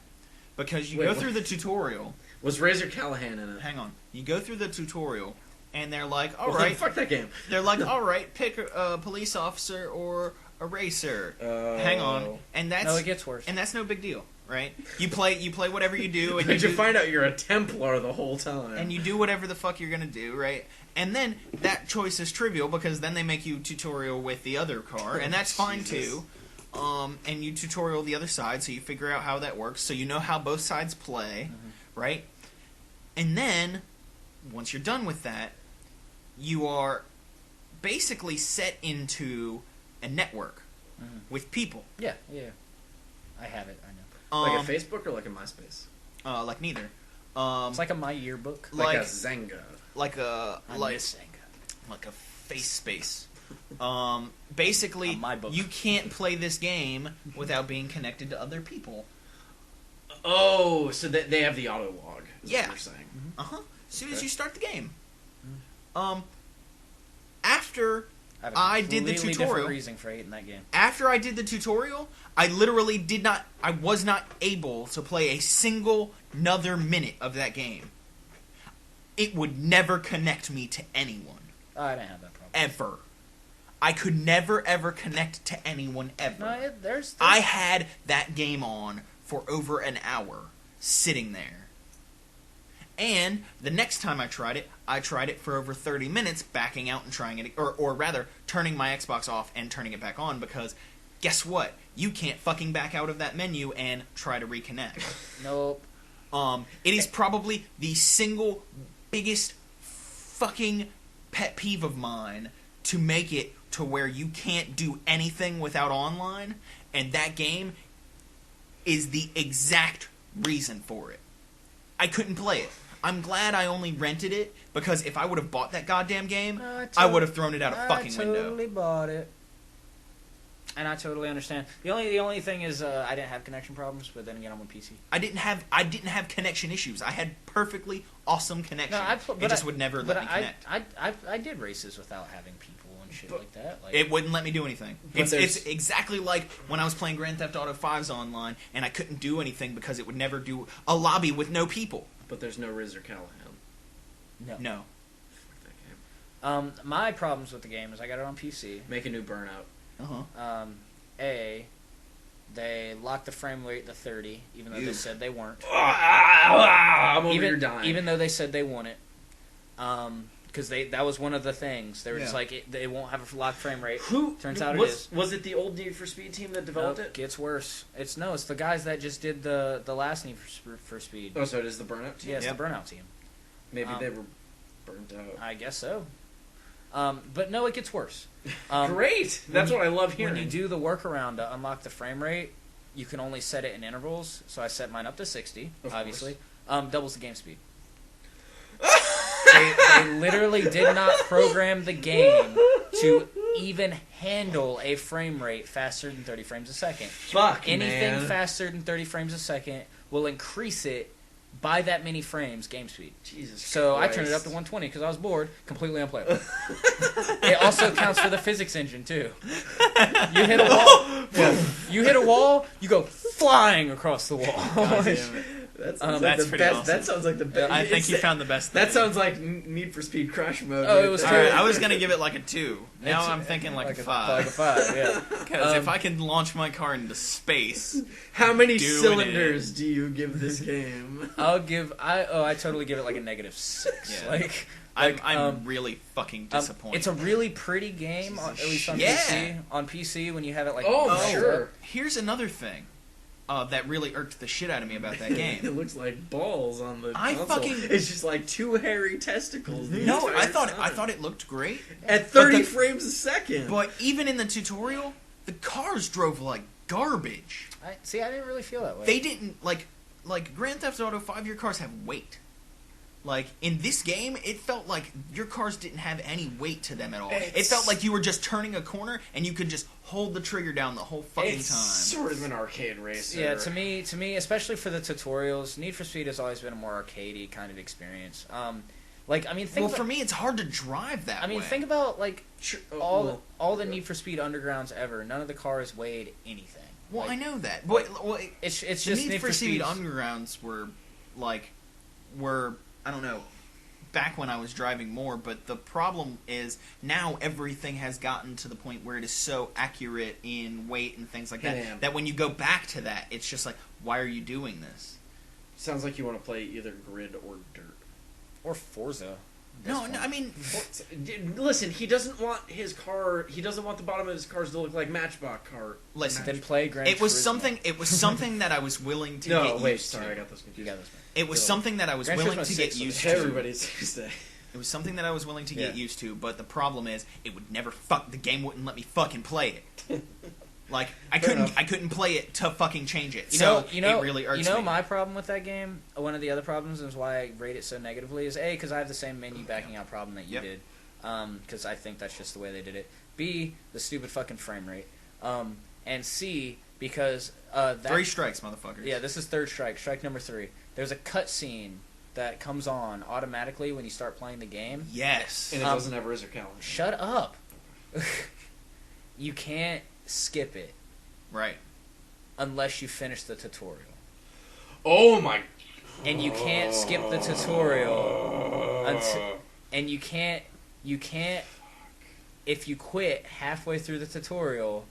[SPEAKER 3] Because you
[SPEAKER 2] Wait,
[SPEAKER 3] go
[SPEAKER 2] what?
[SPEAKER 3] through the tutorial.
[SPEAKER 2] Was Razor Callahan in it?
[SPEAKER 3] Hang on. You go through the tutorial, and they're like,
[SPEAKER 2] Well,
[SPEAKER 3] all
[SPEAKER 2] then
[SPEAKER 3] right.
[SPEAKER 2] fuck that game.
[SPEAKER 3] They're like, all right, pick a police officer or a racer. Hang on. And that's
[SPEAKER 1] No, it gets worse.
[SPEAKER 3] and that's no big deal, right? You play whatever you do, and
[SPEAKER 2] Did
[SPEAKER 3] you
[SPEAKER 2] you
[SPEAKER 3] do-
[SPEAKER 2] find out you're a Templar the whole time?
[SPEAKER 3] and you do whatever the fuck you're gonna do, right? And then that choice is trivial because then they make you tutorial with the other car, and that's fine
[SPEAKER 2] Jesus.
[SPEAKER 3] too. And you tutorial the other side, so you figure out how that works, so you know how both sides play, right? And then once you're done with that, you are basically set into a network with people.
[SPEAKER 1] Yeah. I have it. I know.
[SPEAKER 2] like a Facebook or like a MySpace?
[SPEAKER 3] Like neither.
[SPEAKER 1] It's like a My Yearbook.
[SPEAKER 2] Like a
[SPEAKER 3] Like-
[SPEAKER 2] Zanga.
[SPEAKER 3] Like a
[SPEAKER 1] I'm
[SPEAKER 3] like
[SPEAKER 1] missing.
[SPEAKER 3] like a face space. Basically,
[SPEAKER 1] On my book.
[SPEAKER 3] you can't play this game without being connected to other people.
[SPEAKER 2] Oh, so they have the auto log. Is
[SPEAKER 3] Yeah.
[SPEAKER 2] What you're saying.
[SPEAKER 3] As soon as
[SPEAKER 2] Okay.
[SPEAKER 3] you start the game. After
[SPEAKER 1] I, have a
[SPEAKER 3] I did the
[SPEAKER 1] completely
[SPEAKER 3] tutorial.
[SPEAKER 1] different reason for hating that game.
[SPEAKER 3] after I did the tutorial, I literally I was not able to play a single another minute of that game. It would never connect me to anyone.
[SPEAKER 1] Oh, I didn't have that problem.
[SPEAKER 3] Ever. I could never ever connect to anyone ever.
[SPEAKER 1] No, there's
[SPEAKER 3] I had that game on for over an hour, sitting there. And the next time I tried it for over 30 minutes, backing out and trying it, or rather, turning my Xbox off and turning it back on, because guess what? You can't fucking back out of that menu and try to reconnect.
[SPEAKER 1] Nope.
[SPEAKER 3] It is probably the single biggest fucking pet peeve of mine to make it to where you can't do anything without online, and that game is the exact reason for it. I couldn't play it. I'm glad I only rented it, because if I would have bought that goddamn game,
[SPEAKER 1] No,
[SPEAKER 3] I would have thrown it out a fucking
[SPEAKER 1] I
[SPEAKER 3] window.
[SPEAKER 1] totally bought it. And I totally understand. The only thing is I didn't have connection problems, but then again I'm on PC.
[SPEAKER 3] I didn't have connection issues. I had perfectly awesome connection. It just would never let me connect.
[SPEAKER 1] I did races without having people and shit like that. Like,
[SPEAKER 3] It wouldn't let me do anything.
[SPEAKER 2] But
[SPEAKER 3] It's exactly like when I was playing Grand Theft Auto 5's online, and I couldn't do anything because it would never do a lobby with no people.
[SPEAKER 2] But there's no Razor Callahan.
[SPEAKER 3] No.
[SPEAKER 2] Fuck that game.
[SPEAKER 1] my problems with the game is I got it on PC.
[SPEAKER 2] Make a new Burnout.
[SPEAKER 3] Uh-huh.
[SPEAKER 1] They locked the frame rate to 30, even though
[SPEAKER 3] Ew.
[SPEAKER 1] they said they weren't.
[SPEAKER 2] I'm over here dying.
[SPEAKER 1] Even though they said they wouldn't. Because that was one of the things. They were just
[SPEAKER 3] Yeah.
[SPEAKER 1] like, they won't have a locked frame rate.
[SPEAKER 2] Who
[SPEAKER 1] Turns out it
[SPEAKER 2] was,
[SPEAKER 1] is.
[SPEAKER 2] Was it the old Need for Speed team that developed
[SPEAKER 1] Nope,
[SPEAKER 2] it?
[SPEAKER 1] gets worse. It's the guys that just did the last Need for Speed.
[SPEAKER 2] Oh, so it is the Burnout team?
[SPEAKER 1] Yeah, it's
[SPEAKER 3] Yep.
[SPEAKER 1] the Burnout team.
[SPEAKER 2] Maybe
[SPEAKER 1] Um,
[SPEAKER 2] they were burnt out.
[SPEAKER 1] I guess so. But no, it gets worse.
[SPEAKER 2] Great! That's what I love hearing.
[SPEAKER 1] When you do the workaround to unlock the frame rate, you can only set it in intervals. So I set mine up to 60,
[SPEAKER 2] Of
[SPEAKER 1] obviously. Doubles the game speed. they literally did not program the game to even handle a frame rate faster than 30 frames a second.
[SPEAKER 2] Fuck,
[SPEAKER 1] Anything
[SPEAKER 2] man.
[SPEAKER 1] faster than 30 frames a second will increase it by that many frames game speed.
[SPEAKER 2] Jesus
[SPEAKER 1] So I
[SPEAKER 2] Christ.
[SPEAKER 1] turned it up to 120 because I was bored. Completely unplayable. It also counts for the physics engine too. You hit a wall. You hit a wall. You go flying across the wall.
[SPEAKER 3] God damn it.
[SPEAKER 2] That sounds like
[SPEAKER 3] That's
[SPEAKER 2] the
[SPEAKER 3] pretty
[SPEAKER 2] best.
[SPEAKER 3] awesome.
[SPEAKER 2] That sounds like the best.
[SPEAKER 3] I think you found the best thing.
[SPEAKER 2] That sounds like Need for Speed Crash mode.
[SPEAKER 1] Oh,
[SPEAKER 2] right
[SPEAKER 1] it was
[SPEAKER 2] there.
[SPEAKER 3] Alright, I was gonna give it like a 2. Now
[SPEAKER 1] It's-
[SPEAKER 3] I'm thinking like a 5.
[SPEAKER 1] Like a 5, yeah.
[SPEAKER 3] Because if I can launch my car into space,
[SPEAKER 2] How many
[SPEAKER 3] Doing
[SPEAKER 2] cylinders do you give this game?
[SPEAKER 1] I totally give it like a -6.
[SPEAKER 3] Yeah.
[SPEAKER 1] Like
[SPEAKER 3] I'm really fucking disappointed.
[SPEAKER 1] it's a really pretty game, at least on
[SPEAKER 3] Yeah.
[SPEAKER 1] PC. On PC, when you have it like
[SPEAKER 2] Oh, sure.
[SPEAKER 3] Here's another thing that really irked the shit out of me about that
[SPEAKER 2] It
[SPEAKER 3] game.
[SPEAKER 2] looks like balls on the
[SPEAKER 3] I
[SPEAKER 2] console.
[SPEAKER 3] fucking-
[SPEAKER 2] It's just like two hairy testicles. the
[SPEAKER 3] No,
[SPEAKER 2] entire
[SPEAKER 3] I
[SPEAKER 2] time.
[SPEAKER 3] thought it looked great,
[SPEAKER 2] At 30
[SPEAKER 3] but the-
[SPEAKER 2] frames a second.
[SPEAKER 3] but even in the tutorial, the cars drove like garbage.
[SPEAKER 1] I didn't really feel that way.
[SPEAKER 3] They didn't like Grand Theft Auto 5. Your cars have weight. Like, in this game, it felt like your cars didn't have any weight to them at all. It felt like you were just turning a corner, and you could just hold the trigger down the whole fucking time.
[SPEAKER 2] It's sort of an arcade racer.
[SPEAKER 1] Yeah, to me, especially for the tutorials, Need for Speed has always been a more arcadey kind of experience.
[SPEAKER 3] For me, it's hard to drive that way.
[SPEAKER 1] Think about, like, all the Need for Speed Undergrounds ever. None of the cars weighed anything.
[SPEAKER 3] Well,
[SPEAKER 1] like,
[SPEAKER 3] I know that.
[SPEAKER 1] It's just
[SPEAKER 3] Need for Speed Undergrounds were, I don't know, back when I was driving more, but the problem is now everything has gotten to the point where it is so accurate in weight and things like that, that when you go back to that, it's just like, why are you doing this?
[SPEAKER 2] Sounds like you want to play either Grid or Dirt.
[SPEAKER 1] Or Forza.
[SPEAKER 3] No, I mean...
[SPEAKER 2] Listen, he doesn't want his car... He doesn't want the bottom of his cars to look like Matchbox car.
[SPEAKER 3] Listen,
[SPEAKER 1] then play Gran Turismo.
[SPEAKER 3] It was something that I was willing to get used to.
[SPEAKER 2] Sorry, I got those confused.
[SPEAKER 1] You got this, man.
[SPEAKER 3] It was something that I was willing to get used to.
[SPEAKER 2] Everybody's Tuesday.
[SPEAKER 3] It was something that I was willing to get used to, but the problem is, it would never the game wouldn't let me fucking play it. Like, I couldn't play it to fucking change it. It really irks me.
[SPEAKER 1] My problem with that game, one of the other problems is why I rate it so negatively, is A, because I have the same menu backing out problem that you did. Because I think that's just the way they did it. B, the stupid fucking frame rate. And C, because...
[SPEAKER 3] 3 strikes, motherfuckers.
[SPEAKER 1] Yeah, this is third strike. Strike number 3. There's a cutscene that comes on automatically when you start playing the game.
[SPEAKER 3] Yes.
[SPEAKER 2] And it doesn't have Razor calendar.
[SPEAKER 1] Shut up. You can't skip it.
[SPEAKER 3] Right.
[SPEAKER 1] Unless you finish the tutorial.
[SPEAKER 2] Oh my...
[SPEAKER 1] And you can't skip the tutorial and you can't if you quit halfway through the tutorial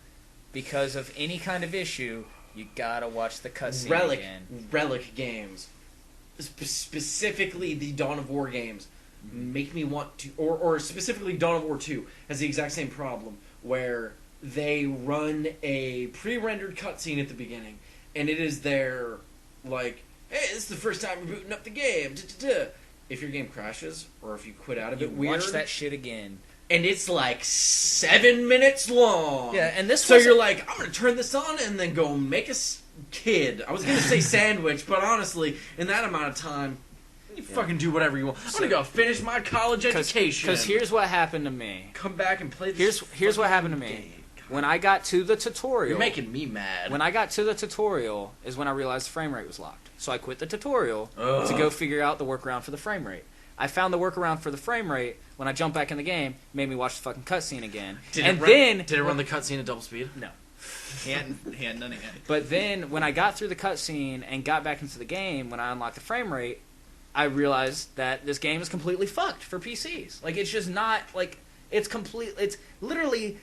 [SPEAKER 1] because of any kind of issue, you gotta watch the cutscene again.
[SPEAKER 2] Relic games, specifically the Dawn of War games, make me want to, or specifically Dawn of War 2 has the exact same problem where they run a pre-rendered cutscene at the beginning, and it is their like, hey, this is the first time we're booting up the game. Da-da-da. If your game crashes, or if you quit out of it,
[SPEAKER 1] watch that shit again.
[SPEAKER 2] And it's like 7 minutes long.
[SPEAKER 1] Yeah, and this.
[SPEAKER 2] So you're like, I'm gonna turn this on and then go make a kid. I was gonna say sandwich, but honestly, in that amount of time, you fucking do whatever you want. I'm gonna go finish my college education.
[SPEAKER 1] Because here's what happened to me.
[SPEAKER 2] Come back and play this.
[SPEAKER 1] Here's what happened to me. When I got to the tutorial...
[SPEAKER 2] You're making me mad.
[SPEAKER 1] When I got to the tutorial is when I realized the frame rate was locked. So I quit the tutorial to go figure out the workaround for the frame rate. I found the workaround for the frame rate when I jumped back in the game, made me watch the fucking cutscene again. Did it run
[SPEAKER 2] the cutscene at double speed?
[SPEAKER 1] No.
[SPEAKER 3] He hadn't done it yet.
[SPEAKER 1] But then, when I got through the cutscene and got back into the game, when I unlocked the frame rate, I realized that this game is completely fucked for PCs. Like, it's just not, like, it's literally,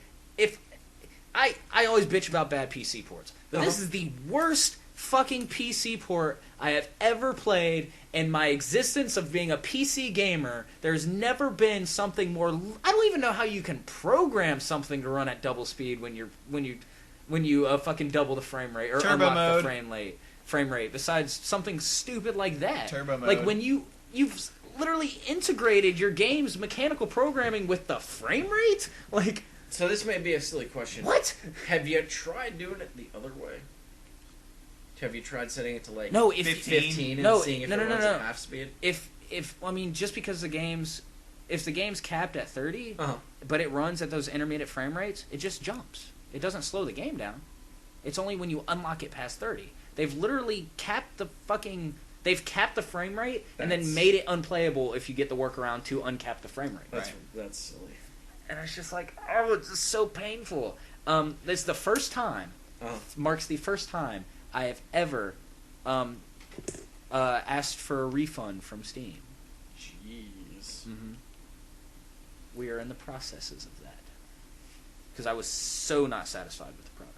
[SPEAKER 1] I always bitch about bad PC ports, but this is the worst fucking PC port I have ever played in my existence of being a PC gamer. There's never been something more. I don't even know how you can program something to run at double speed when you fucking double the frame rate or
[SPEAKER 3] Turbo
[SPEAKER 1] unlock
[SPEAKER 3] mode.
[SPEAKER 1] the frame rate. Besides something stupid like that,
[SPEAKER 3] Turbo mode.
[SPEAKER 1] like when you've literally integrated your game's mechanical programming with the frame rate, like.
[SPEAKER 2] So this may be a silly question.
[SPEAKER 1] What?
[SPEAKER 2] Have you tried doing it the other way? Have you tried setting it to like
[SPEAKER 3] 15
[SPEAKER 2] and seeing if it runs at half speed?
[SPEAKER 1] Just because if the game's capped at 30, but it runs at those intermediate frame rates, it just jumps. It doesn't slow the game down. It's only when you unlock it past 30. They've literally capped the frame rate and then made it unplayable if you get the workaround to uncap the frame rate.
[SPEAKER 2] That's silly.
[SPEAKER 1] And it's just like, oh, it's just so painful. It's the first time, marks the first time I have ever asked for a refund from Steam.
[SPEAKER 2] Jeez.
[SPEAKER 1] Mm-hmm. We are in the processes of that. Because I was so not satisfied with the product.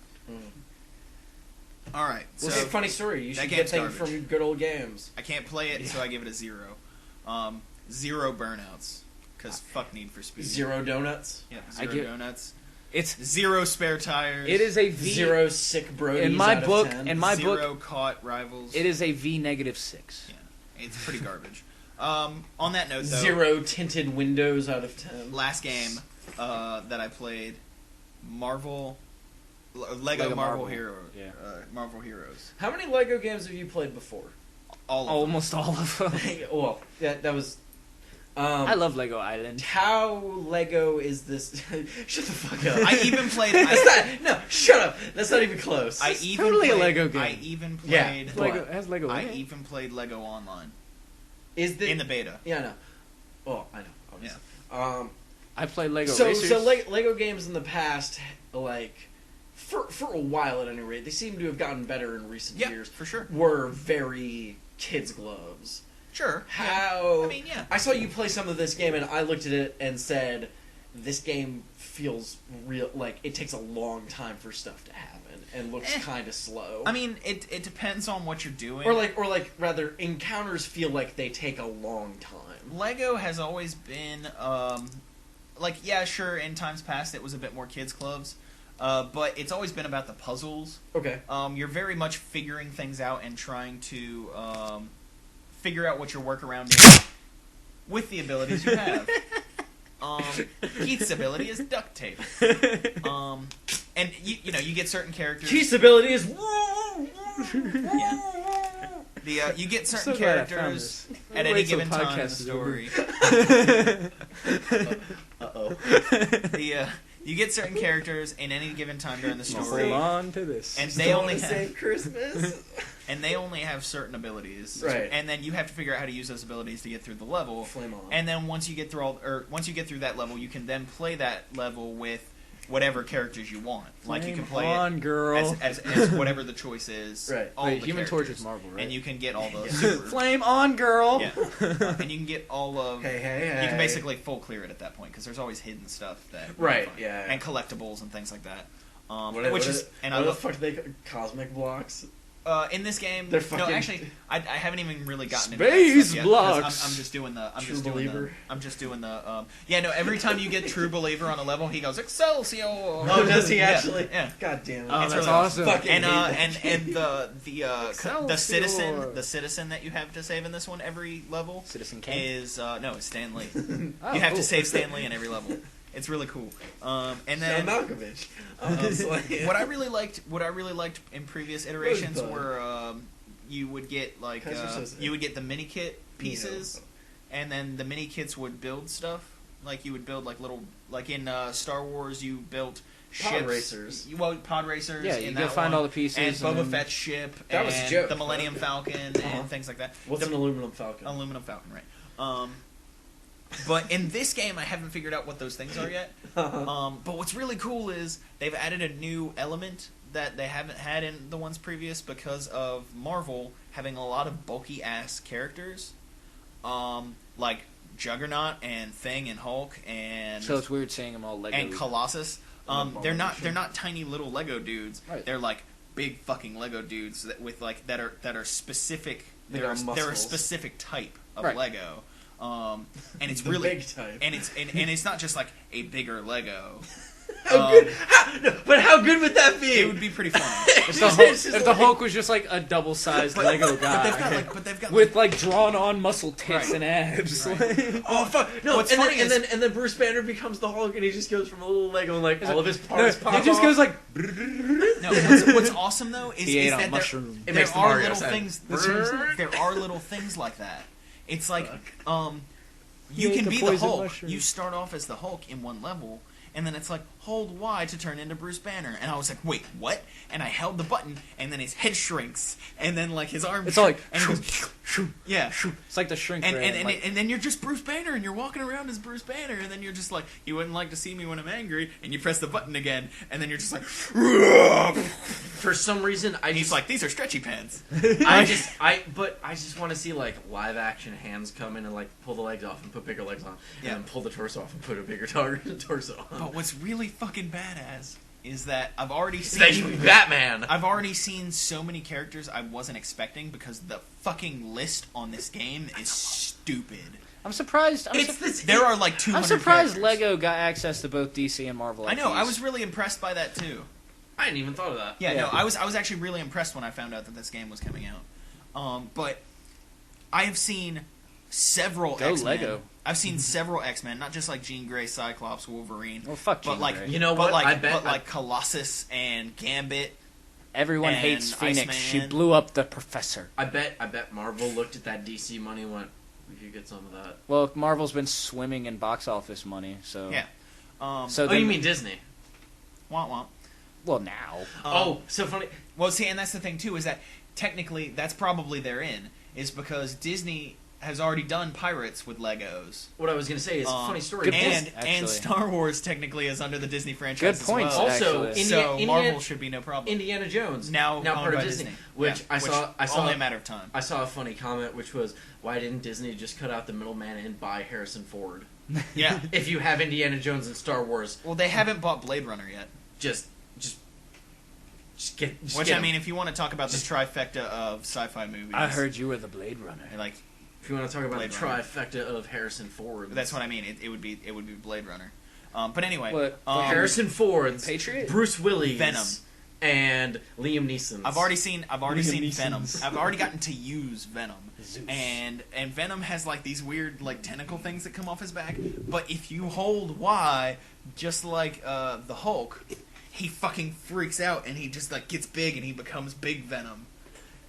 [SPEAKER 3] All right.
[SPEAKER 2] Well,
[SPEAKER 3] so
[SPEAKER 2] it's a funny story. You should get things from good old games.
[SPEAKER 3] I can't play it, so I give it a 0. 0 burnouts. Because fuck Need for Speed.
[SPEAKER 2] 0 donuts?
[SPEAKER 3] Yeah, 0 donuts.
[SPEAKER 1] It's
[SPEAKER 3] 0 spare tires.
[SPEAKER 1] It is a V.
[SPEAKER 2] 0 sick brodies
[SPEAKER 1] in my
[SPEAKER 2] out
[SPEAKER 1] book.
[SPEAKER 2] of 10.
[SPEAKER 1] In my
[SPEAKER 3] 0
[SPEAKER 1] book,
[SPEAKER 3] caught rivals.
[SPEAKER 1] It is a V -6.
[SPEAKER 3] Yeah, it's pretty garbage. On that note, though,
[SPEAKER 2] 0 tinted windows out of 10.
[SPEAKER 3] Last game that I played, Lego Marvel
[SPEAKER 1] Marvel.
[SPEAKER 3] Hero.
[SPEAKER 1] Yeah.
[SPEAKER 3] Marvel Heroes.
[SPEAKER 2] How many Lego games have you played before?
[SPEAKER 3] All of them.
[SPEAKER 1] Almost all of them.
[SPEAKER 4] Well, that was.
[SPEAKER 1] I love Lego Island.
[SPEAKER 4] How Lego is this? Shut the fuck up.
[SPEAKER 3] I even played.
[SPEAKER 4] No, shut up. That's not even close.
[SPEAKER 1] Totally a Lego game.
[SPEAKER 3] I even played.
[SPEAKER 4] Yeah.
[SPEAKER 1] Lego has Lego.
[SPEAKER 3] I
[SPEAKER 1] in it.
[SPEAKER 3] even played Lego Online
[SPEAKER 4] Is the
[SPEAKER 3] in the beta.
[SPEAKER 4] Yeah, I know. Oh, I know. Obviously.
[SPEAKER 1] I played Lego
[SPEAKER 4] So
[SPEAKER 1] Racers.
[SPEAKER 4] Lego games in the past, like for a while at any rate, they seem to have gotten better in recent
[SPEAKER 3] Yeah,
[SPEAKER 4] years.
[SPEAKER 3] for sure.
[SPEAKER 4] Were very kids' gloves.
[SPEAKER 3] Sure.
[SPEAKER 4] How?
[SPEAKER 3] Yeah. I mean, yeah.
[SPEAKER 4] I saw you play some of this game, and I looked at it and said, "This game feels real. Like it takes a long time for stuff to happen, and looks kind of slow."
[SPEAKER 3] I mean, it depends on what you're doing.
[SPEAKER 4] or like rather, encounters feel like they take a long time.
[SPEAKER 3] Lego has always been, like, yeah, sure, in times past it was a bit more kids' clubs, but it's always been about the puzzles.
[SPEAKER 4] Okay.
[SPEAKER 3] You're very much figuring things out and trying to figure out what your workaround is with the abilities you have. Keith's ability is duct tape. And, you get certain characters...
[SPEAKER 4] Keith's ability is...
[SPEAKER 3] Yeah. You get certain
[SPEAKER 1] So glad I found
[SPEAKER 3] characters
[SPEAKER 1] this.
[SPEAKER 3] at
[SPEAKER 1] Wait
[SPEAKER 3] any
[SPEAKER 1] till
[SPEAKER 3] given
[SPEAKER 1] the
[SPEAKER 3] time in
[SPEAKER 1] podcast
[SPEAKER 3] the
[SPEAKER 1] is over.
[SPEAKER 3] story. You get certain characters in any given time during the story,
[SPEAKER 1] Hold on to this.
[SPEAKER 3] and they only
[SPEAKER 4] save
[SPEAKER 3] have
[SPEAKER 4] Christmas.
[SPEAKER 3] certain abilities,
[SPEAKER 4] Right.
[SPEAKER 3] And then you have to figure out how to use those abilities to get through the level.
[SPEAKER 4] Flame on.
[SPEAKER 3] And then once you get through that level, you can then play that level with whatever characters you want. Like you can play
[SPEAKER 1] on,
[SPEAKER 3] it
[SPEAKER 1] girl.
[SPEAKER 3] as whatever the choice is.
[SPEAKER 4] Right.
[SPEAKER 3] All
[SPEAKER 1] Wait,
[SPEAKER 3] the
[SPEAKER 1] Human Torch is
[SPEAKER 3] characters.
[SPEAKER 1] Marvel, right?
[SPEAKER 3] And you can get all those.
[SPEAKER 1] Flame on, girl.
[SPEAKER 3] Yeah. And you can get all of.
[SPEAKER 4] Hey.
[SPEAKER 3] You can basically full clear it at that point because there's always hidden stuff that.
[SPEAKER 4] Right,
[SPEAKER 3] find.
[SPEAKER 4] yeah.
[SPEAKER 3] And collectibles and things like that.
[SPEAKER 4] What
[SPEAKER 3] Which
[SPEAKER 4] the
[SPEAKER 3] is and I
[SPEAKER 4] what the
[SPEAKER 3] love
[SPEAKER 4] fuck do they cosmic blocks?
[SPEAKER 3] in this game.
[SPEAKER 4] They're
[SPEAKER 3] No,
[SPEAKER 4] fucking-
[SPEAKER 3] actually, I haven't even really gotten into
[SPEAKER 1] Space
[SPEAKER 3] that stuff yet, 'cause
[SPEAKER 1] blocks.
[SPEAKER 3] I'm just doing the.
[SPEAKER 4] True Believer.
[SPEAKER 3] I'm just doing the. Yeah, no. Every time you get True Believer on a level, he goes Excelsior.
[SPEAKER 4] Oh, does he
[SPEAKER 3] Yeah,
[SPEAKER 4] actually?
[SPEAKER 3] Yeah.
[SPEAKER 4] God damn it.
[SPEAKER 1] Oh,
[SPEAKER 3] It's
[SPEAKER 1] that's
[SPEAKER 3] really
[SPEAKER 1] awesome.
[SPEAKER 4] Fucking
[SPEAKER 3] And
[SPEAKER 4] hate
[SPEAKER 3] the citizen that you have to save in this one every level
[SPEAKER 1] Citizen Kane.
[SPEAKER 3] is no, it's Stan Lee.
[SPEAKER 1] Oh,
[SPEAKER 3] You have
[SPEAKER 1] cool.
[SPEAKER 3] to save Stan Lee in every level. It's really cool. And then
[SPEAKER 4] John Malkovich. Honestly.
[SPEAKER 3] what I really liked in previous iterations
[SPEAKER 4] Rosebud.
[SPEAKER 3] were you would get like
[SPEAKER 4] Kaiser Soze.
[SPEAKER 3] you would get the mini kit pieces, and then the mini kits would build stuff. Like you would build like little like in Star Wars you built
[SPEAKER 4] Pod
[SPEAKER 3] ships.
[SPEAKER 4] racers.
[SPEAKER 3] Pod racers.
[SPEAKER 1] Yeah,
[SPEAKER 3] in
[SPEAKER 1] you
[SPEAKER 3] that
[SPEAKER 1] go find
[SPEAKER 3] one,
[SPEAKER 1] all the pieces
[SPEAKER 3] and Boba
[SPEAKER 1] and-
[SPEAKER 3] Fett's ship.
[SPEAKER 4] That was a
[SPEAKER 3] and
[SPEAKER 4] joke.
[SPEAKER 3] The Millennium Falcon and things like that.
[SPEAKER 4] What's an aluminum falcon?
[SPEAKER 3] Aluminum Falcon, right? But in this game, I haven't figured out what those things are yet. But what's really cool is they've added a new element that they haven't had in the ones previous because of Marvel having a lot of bulky ass characters, like Juggernaut and Thing and Hulk and
[SPEAKER 1] So it's weird seeing them all Lego.
[SPEAKER 3] and Colossus. They're not tiny little Lego dudes.
[SPEAKER 1] Right.
[SPEAKER 3] They're like big fucking Lego dudes that are specific.
[SPEAKER 4] They
[SPEAKER 3] They're
[SPEAKER 4] got
[SPEAKER 3] a
[SPEAKER 4] muscles.
[SPEAKER 3] specific type of
[SPEAKER 1] Right.
[SPEAKER 3] Lego. And it's
[SPEAKER 4] The
[SPEAKER 3] really
[SPEAKER 4] big type.
[SPEAKER 3] and it's not just like a bigger Lego.
[SPEAKER 4] How good? How good would that be?
[SPEAKER 3] It would be pretty funny.
[SPEAKER 1] If the Hulk was just like a double-sized Lego guy,
[SPEAKER 3] But they've got
[SPEAKER 1] with like drawn-on muscle tits
[SPEAKER 3] Right.
[SPEAKER 1] and abs.
[SPEAKER 3] Right.
[SPEAKER 4] Oh fuck! No,
[SPEAKER 3] What's
[SPEAKER 4] and
[SPEAKER 3] funny is-
[SPEAKER 4] then Bruce Banner becomes the Hulk, and he just goes from a little Lego, and like all of his parts pop
[SPEAKER 1] It just
[SPEAKER 4] off.
[SPEAKER 1] goes like.
[SPEAKER 3] No, what's awesome though is,
[SPEAKER 1] He ate
[SPEAKER 3] is
[SPEAKER 1] on
[SPEAKER 3] that
[SPEAKER 1] mushroom.
[SPEAKER 4] It
[SPEAKER 3] there
[SPEAKER 4] makes the
[SPEAKER 3] are
[SPEAKER 4] Mario
[SPEAKER 3] little
[SPEAKER 4] sound.
[SPEAKER 3] things. There are little things like that. It's like
[SPEAKER 1] He
[SPEAKER 3] you
[SPEAKER 1] ate
[SPEAKER 3] can
[SPEAKER 1] the
[SPEAKER 3] be the
[SPEAKER 1] poison
[SPEAKER 3] Hulk.
[SPEAKER 1] mushroom.
[SPEAKER 3] You start off as the Hulk in one level, and then it's like hold Y to turn into Bruce Banner, and I was like, wait, what? And I held the button, and then his head shrinks, and then like his arm.
[SPEAKER 1] It's all like.
[SPEAKER 3] and he goes, yeah.
[SPEAKER 1] It's like the shrink
[SPEAKER 3] And
[SPEAKER 1] ray,
[SPEAKER 3] and, and,
[SPEAKER 1] like-
[SPEAKER 3] and then you're just Bruce Banner, and you're walking around as Bruce Banner, and then you're just like, you wouldn't like to see me when I'm angry, and you press the button again, and then you're just like,
[SPEAKER 4] For some reason, I
[SPEAKER 3] and he's
[SPEAKER 4] just
[SPEAKER 3] like, these are stretchy pants.
[SPEAKER 4] I just want to see like live action hands come in and like pull the legs off and put bigger legs on, and
[SPEAKER 3] Yeah.
[SPEAKER 4] then pull the torso off and put a bigger torso on.
[SPEAKER 3] But what's really fucking badass is that I've already
[SPEAKER 4] That should be
[SPEAKER 3] seen
[SPEAKER 4] Batman.
[SPEAKER 3] I've already seen so many characters I wasn't expecting because the fucking list on this game is stupid.
[SPEAKER 1] I'm surprised.
[SPEAKER 3] There are like 200
[SPEAKER 1] I'm surprised
[SPEAKER 3] characters.
[SPEAKER 1] Lego got access to both DC and Marvel.
[SPEAKER 3] I know. I
[SPEAKER 1] IPs.
[SPEAKER 3] was really impressed by that too.
[SPEAKER 4] I hadn't even thought of that.
[SPEAKER 3] Yeah,
[SPEAKER 1] Yeah.
[SPEAKER 3] no, I was actually really impressed when I found out that this game was coming out. But I have seen several
[SPEAKER 1] Go
[SPEAKER 3] X-Men.
[SPEAKER 1] Lego.
[SPEAKER 3] I've seen several X-Men, not just like Jean Grey, Cyclops, Wolverine.
[SPEAKER 1] Well, fuck
[SPEAKER 3] but
[SPEAKER 1] Jean
[SPEAKER 3] like
[SPEAKER 1] Grey.
[SPEAKER 4] You know
[SPEAKER 3] but
[SPEAKER 4] what?
[SPEAKER 3] like
[SPEAKER 4] I bet
[SPEAKER 3] but like Colossus and Gambit
[SPEAKER 1] Everyone
[SPEAKER 3] And
[SPEAKER 1] hates Phoenix.
[SPEAKER 3] Iceman.
[SPEAKER 1] She blew up the professor.
[SPEAKER 4] I bet Marvel looked at that DC money and went, we could get some of that.
[SPEAKER 1] Well, Marvel's been swimming in box office money, so
[SPEAKER 3] Yeah.
[SPEAKER 1] So
[SPEAKER 4] Oh,
[SPEAKER 1] then,
[SPEAKER 4] you mean Disney?
[SPEAKER 3] Womp womp.
[SPEAKER 1] well now?
[SPEAKER 4] So funny.
[SPEAKER 3] Well, see, and that's the thing too, is that technically that's probably their in, is because Disney has already done Pirates with Legos.
[SPEAKER 4] What I was going to say is, funny story.
[SPEAKER 1] good
[SPEAKER 3] And
[SPEAKER 1] point, actually.
[SPEAKER 3] Star Wars technically is under the Disney franchise
[SPEAKER 1] Good point,
[SPEAKER 3] as well.
[SPEAKER 4] Also,
[SPEAKER 1] actually.
[SPEAKER 3] So Marvel should be no problem.
[SPEAKER 4] Indiana Jones
[SPEAKER 3] now
[SPEAKER 4] part
[SPEAKER 3] owned
[SPEAKER 4] of
[SPEAKER 3] by
[SPEAKER 4] Disney, which
[SPEAKER 3] Yeah,
[SPEAKER 4] I saw
[SPEAKER 3] only a matter of time.
[SPEAKER 4] I saw a funny comment, which was, why didn't Disney just cut out the middleman and buy Harrison Ford?
[SPEAKER 3] Yeah.
[SPEAKER 4] If you have Indiana Jones and Star Wars,
[SPEAKER 3] Well, they haven't bought Blade Runner yet.
[SPEAKER 4] just get. Just
[SPEAKER 3] Which,
[SPEAKER 4] get
[SPEAKER 3] I
[SPEAKER 4] 'em.
[SPEAKER 3] mean, if you want to talk about the trifecta of sci-fi movies...
[SPEAKER 1] I heard you were the Blade Runner.
[SPEAKER 3] Like,
[SPEAKER 4] if you want to talk about
[SPEAKER 3] Blade
[SPEAKER 4] the
[SPEAKER 3] Runner.
[SPEAKER 4] trifecta of Harrison Ford,
[SPEAKER 3] that's what I mean. It would be Blade Runner. But anyway...
[SPEAKER 1] What?
[SPEAKER 4] Harrison Ford's
[SPEAKER 1] Patriot?
[SPEAKER 4] Bruce Willis,
[SPEAKER 3] Venom.
[SPEAKER 4] and Liam Neeson.
[SPEAKER 3] I've already seen
[SPEAKER 1] Neeson's.
[SPEAKER 3] Venom. I've already gotten to use Venom.
[SPEAKER 1] Zeus.
[SPEAKER 3] And Venom has like these weird like tentacle things that come off his back. But if you hold Y, just like the Hulk, he fucking freaks out and he just like gets big and he becomes Big Venom.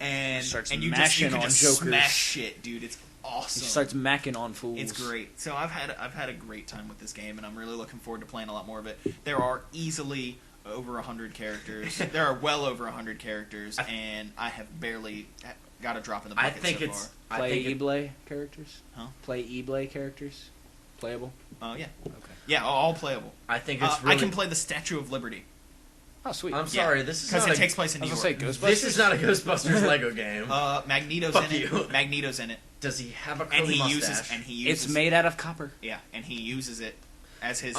[SPEAKER 3] And
[SPEAKER 1] Starts
[SPEAKER 3] and you
[SPEAKER 1] mashing
[SPEAKER 3] can
[SPEAKER 1] on
[SPEAKER 3] just
[SPEAKER 1] jokers.
[SPEAKER 3] smash shit, dude. It's awesome.
[SPEAKER 1] He starts macking on fools.
[SPEAKER 3] It's great. So I've had a great time with this game, and I'm really looking forward to playing a lot more of it. There are easily over 100 characters. There are well over 100 characters, and I have barely got a drop in the
[SPEAKER 4] I
[SPEAKER 3] bucket
[SPEAKER 4] think
[SPEAKER 3] so
[SPEAKER 4] it's.
[SPEAKER 3] far.
[SPEAKER 4] I
[SPEAKER 1] Play
[SPEAKER 4] think it,
[SPEAKER 1] Eblay characters?
[SPEAKER 3] Huh?
[SPEAKER 1] Play Eblay characters? Playable?
[SPEAKER 3] Yeah.
[SPEAKER 1] Okay.
[SPEAKER 3] Yeah, all playable.
[SPEAKER 4] I think it's. Really,
[SPEAKER 3] I can play the Statue of Liberty
[SPEAKER 1] Oh, sweet.
[SPEAKER 4] I'm sorry. This is
[SPEAKER 3] because
[SPEAKER 4] not
[SPEAKER 3] it
[SPEAKER 4] a,
[SPEAKER 3] takes place in
[SPEAKER 1] I
[SPEAKER 3] New
[SPEAKER 1] was
[SPEAKER 3] York.
[SPEAKER 1] going to say Ghostbusters.
[SPEAKER 4] This is not a Ghostbusters Lego game.
[SPEAKER 3] Magneto's
[SPEAKER 4] Fuck
[SPEAKER 3] in
[SPEAKER 4] you.
[SPEAKER 3] it. Magneto's in it,
[SPEAKER 4] Does he have a
[SPEAKER 3] and
[SPEAKER 4] curly
[SPEAKER 3] he
[SPEAKER 4] mustache?
[SPEAKER 1] It's made out of copper.
[SPEAKER 3] Yeah, and he uses it as his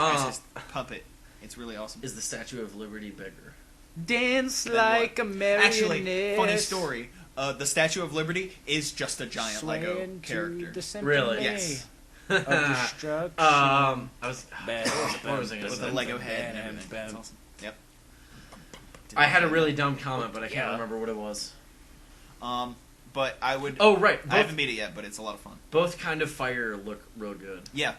[SPEAKER 3] puppet. It's really awesome.
[SPEAKER 4] Is the Statue of Liberty bigger?
[SPEAKER 1] Dance
[SPEAKER 3] Then
[SPEAKER 1] like
[SPEAKER 3] what?
[SPEAKER 1] a marionette.
[SPEAKER 3] Actually, funny story. The Statue of Liberty is just a giant Lego
[SPEAKER 1] Swaying to
[SPEAKER 3] character.
[SPEAKER 1] the symphony
[SPEAKER 4] Really?
[SPEAKER 3] Yes.
[SPEAKER 1] Of destruction.
[SPEAKER 4] I was.
[SPEAKER 1] Bam,
[SPEAKER 4] What was I gonna
[SPEAKER 3] With
[SPEAKER 4] say?
[SPEAKER 3] the Lego head and
[SPEAKER 1] Bam,
[SPEAKER 3] everything.
[SPEAKER 1] bam.
[SPEAKER 3] It's awesome. Yep.
[SPEAKER 4] I had a really dumb comment, but I can't
[SPEAKER 1] Yeah.
[SPEAKER 4] remember what it was.
[SPEAKER 3] But I would.
[SPEAKER 4] Oh right,
[SPEAKER 3] I haven't beat it yet, but it's a lot of fun.
[SPEAKER 4] both kind of fire look real good.
[SPEAKER 3] Yeah.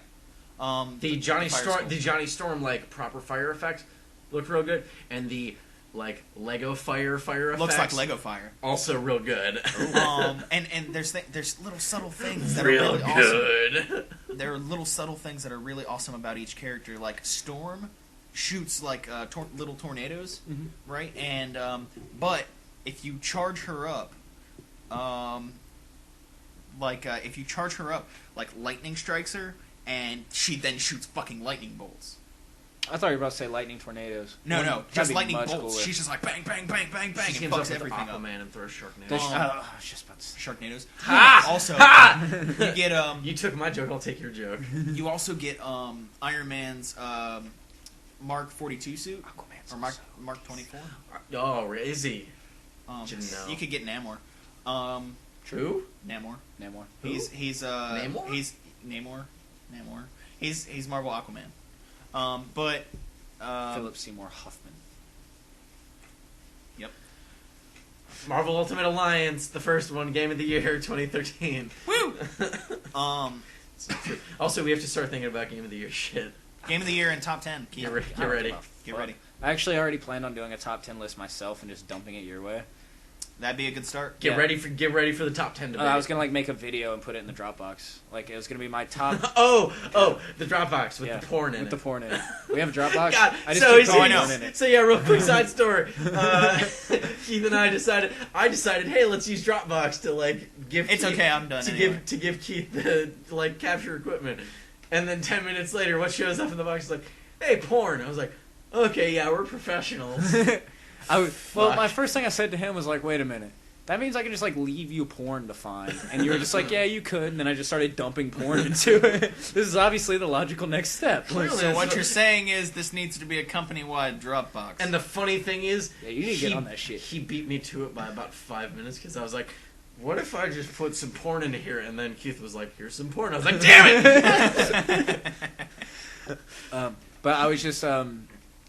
[SPEAKER 4] The Johnny
[SPEAKER 3] fire's
[SPEAKER 4] Storm,
[SPEAKER 3] cool.
[SPEAKER 4] the Johnny Storm like proper fire effect looked real good, and the like Lego fire effects
[SPEAKER 3] Looks like Lego fire.
[SPEAKER 4] also real good.
[SPEAKER 3] And there's little subtle things that
[SPEAKER 4] real
[SPEAKER 3] are really awesome.
[SPEAKER 4] good.
[SPEAKER 3] There are little subtle things that are really awesome about each character. Like Storm shoots like little tornadoes,
[SPEAKER 1] Mhm.
[SPEAKER 3] right? And but if you charge her up, if you charge her up, like lightning strikes her, and she then shoots fucking lightning bolts.
[SPEAKER 1] I thought you were about to say lightning tornadoes.
[SPEAKER 3] No,
[SPEAKER 1] That'd
[SPEAKER 3] just
[SPEAKER 1] be
[SPEAKER 3] lightning
[SPEAKER 1] much
[SPEAKER 3] bolts.
[SPEAKER 1] cooler.
[SPEAKER 3] She's just like bang, bang, bang, bang, bang,
[SPEAKER 4] She
[SPEAKER 3] and
[SPEAKER 4] teams up
[SPEAKER 3] fucks
[SPEAKER 4] with
[SPEAKER 3] everything up.
[SPEAKER 4] Aquaman and throws Sharknado.
[SPEAKER 1] Does she-
[SPEAKER 3] Um,
[SPEAKER 1] I was just about to say.
[SPEAKER 3] Sharknadoes.
[SPEAKER 4] Ha!
[SPEAKER 3] Also,
[SPEAKER 4] Ha!
[SPEAKER 3] you get
[SPEAKER 4] You took my joke. I'll take your joke.
[SPEAKER 3] you also get Iron Man's Mark 42 suit
[SPEAKER 1] Aquaman's
[SPEAKER 3] or Mark
[SPEAKER 1] also-
[SPEAKER 3] Mark 24.
[SPEAKER 4] Oh, is he? Didn't know.
[SPEAKER 3] You could get Namor.
[SPEAKER 4] True.
[SPEAKER 3] Namor.
[SPEAKER 1] Namor.
[SPEAKER 3] He's
[SPEAKER 4] Namor?
[SPEAKER 3] He's Namor. He's Marvel Aquaman. But
[SPEAKER 1] Philip Seymour Hoffman.
[SPEAKER 3] Yep.
[SPEAKER 4] Marvel Ultimate Alliance, the first one, Game of the Year 2013.
[SPEAKER 3] Woo.
[SPEAKER 4] Also, we have to start thinking about Game of the Year shit.
[SPEAKER 3] Game of the Year and top 10.
[SPEAKER 4] Get
[SPEAKER 1] I
[SPEAKER 4] ready.
[SPEAKER 1] don't
[SPEAKER 4] Get ready.
[SPEAKER 1] give a
[SPEAKER 3] Get
[SPEAKER 1] fuck.
[SPEAKER 3] ready.
[SPEAKER 1] I actually already planned on doing a top 10 list myself and just dumping it your way.
[SPEAKER 3] That'd be a good start.
[SPEAKER 4] Get
[SPEAKER 1] Yeah.
[SPEAKER 4] ready for the top 10 debate.
[SPEAKER 1] I was gonna like make a video and put it in the Dropbox. Like it was gonna be my top.
[SPEAKER 4] the Dropbox with
[SPEAKER 1] Yeah,
[SPEAKER 4] the porn in
[SPEAKER 1] with
[SPEAKER 4] it.
[SPEAKER 1] the porn in it. We have a Dropbox.
[SPEAKER 4] God,
[SPEAKER 1] I just
[SPEAKER 4] so
[SPEAKER 1] keep
[SPEAKER 4] so,
[SPEAKER 1] throwing
[SPEAKER 3] know.
[SPEAKER 1] porn in it.
[SPEAKER 4] so yeah, real quick side story. Keith and I decided, hey, let's use Dropbox to like give.
[SPEAKER 3] It's
[SPEAKER 4] Keith,
[SPEAKER 3] okay, I'm done
[SPEAKER 4] To
[SPEAKER 3] anyway.
[SPEAKER 4] give Keith the like capture equipment, and then 10 minutes later, what shows up in the box is like, hey, porn. I was like, okay, yeah, we're professionals.
[SPEAKER 1] Well,
[SPEAKER 4] Fuck.
[SPEAKER 1] my first thing I said to him was like, "Wait a minute, that means I can just like leave you porn to find." And you were just like, "Yeah, you could." And then I just started dumping porn into it. This is obviously the logical next step.
[SPEAKER 4] Clearly.
[SPEAKER 3] So what you're saying is this needs to be a company-wide Dropbox.
[SPEAKER 4] And the funny thing is,
[SPEAKER 1] Yeah, you need to get on that shit.
[SPEAKER 4] He beat me to it by about 5 minutes because I was like, what if I just put some porn into here? And then Keith was like, here's some porn. I was like, damn it!
[SPEAKER 1] But I was just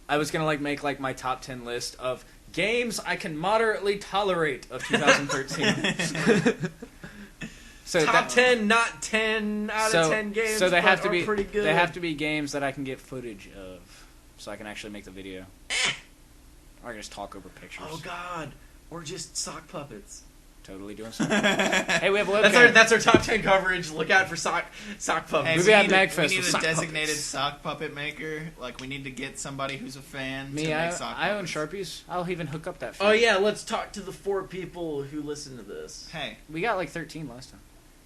[SPEAKER 1] I was gonna like make like my top 10 list of games I can moderately tolerate of 2013. So
[SPEAKER 4] Top 10, not 10 out of 10 games.
[SPEAKER 1] So they have to
[SPEAKER 4] but
[SPEAKER 1] be
[SPEAKER 4] are pretty good.
[SPEAKER 1] They have to be games that I can get footage of, so I can actually make the video. Or I can just talk over pictures.
[SPEAKER 2] Oh God, we're just sock puppets.
[SPEAKER 1] Totally doing something. Hey, we have a webcam.
[SPEAKER 2] That's our top 10 coverage. Look out for sock puppets.
[SPEAKER 3] Hey,
[SPEAKER 1] Maybe
[SPEAKER 3] we
[SPEAKER 1] at
[SPEAKER 3] need,
[SPEAKER 1] Magfest
[SPEAKER 3] we need
[SPEAKER 1] with
[SPEAKER 3] a
[SPEAKER 1] sock
[SPEAKER 3] designated
[SPEAKER 1] puppets.
[SPEAKER 3] sock puppet maker. Like, we need to get somebody who's a fan to
[SPEAKER 1] Me,
[SPEAKER 3] make sock
[SPEAKER 1] I own
[SPEAKER 3] puppets.
[SPEAKER 1] Sharpies. I'll even hook up that.
[SPEAKER 2] Oh
[SPEAKER 1] Feed.
[SPEAKER 2] yeah, let's talk to the 4 people who listen to this.
[SPEAKER 3] Hey,
[SPEAKER 1] We got like 13 last time.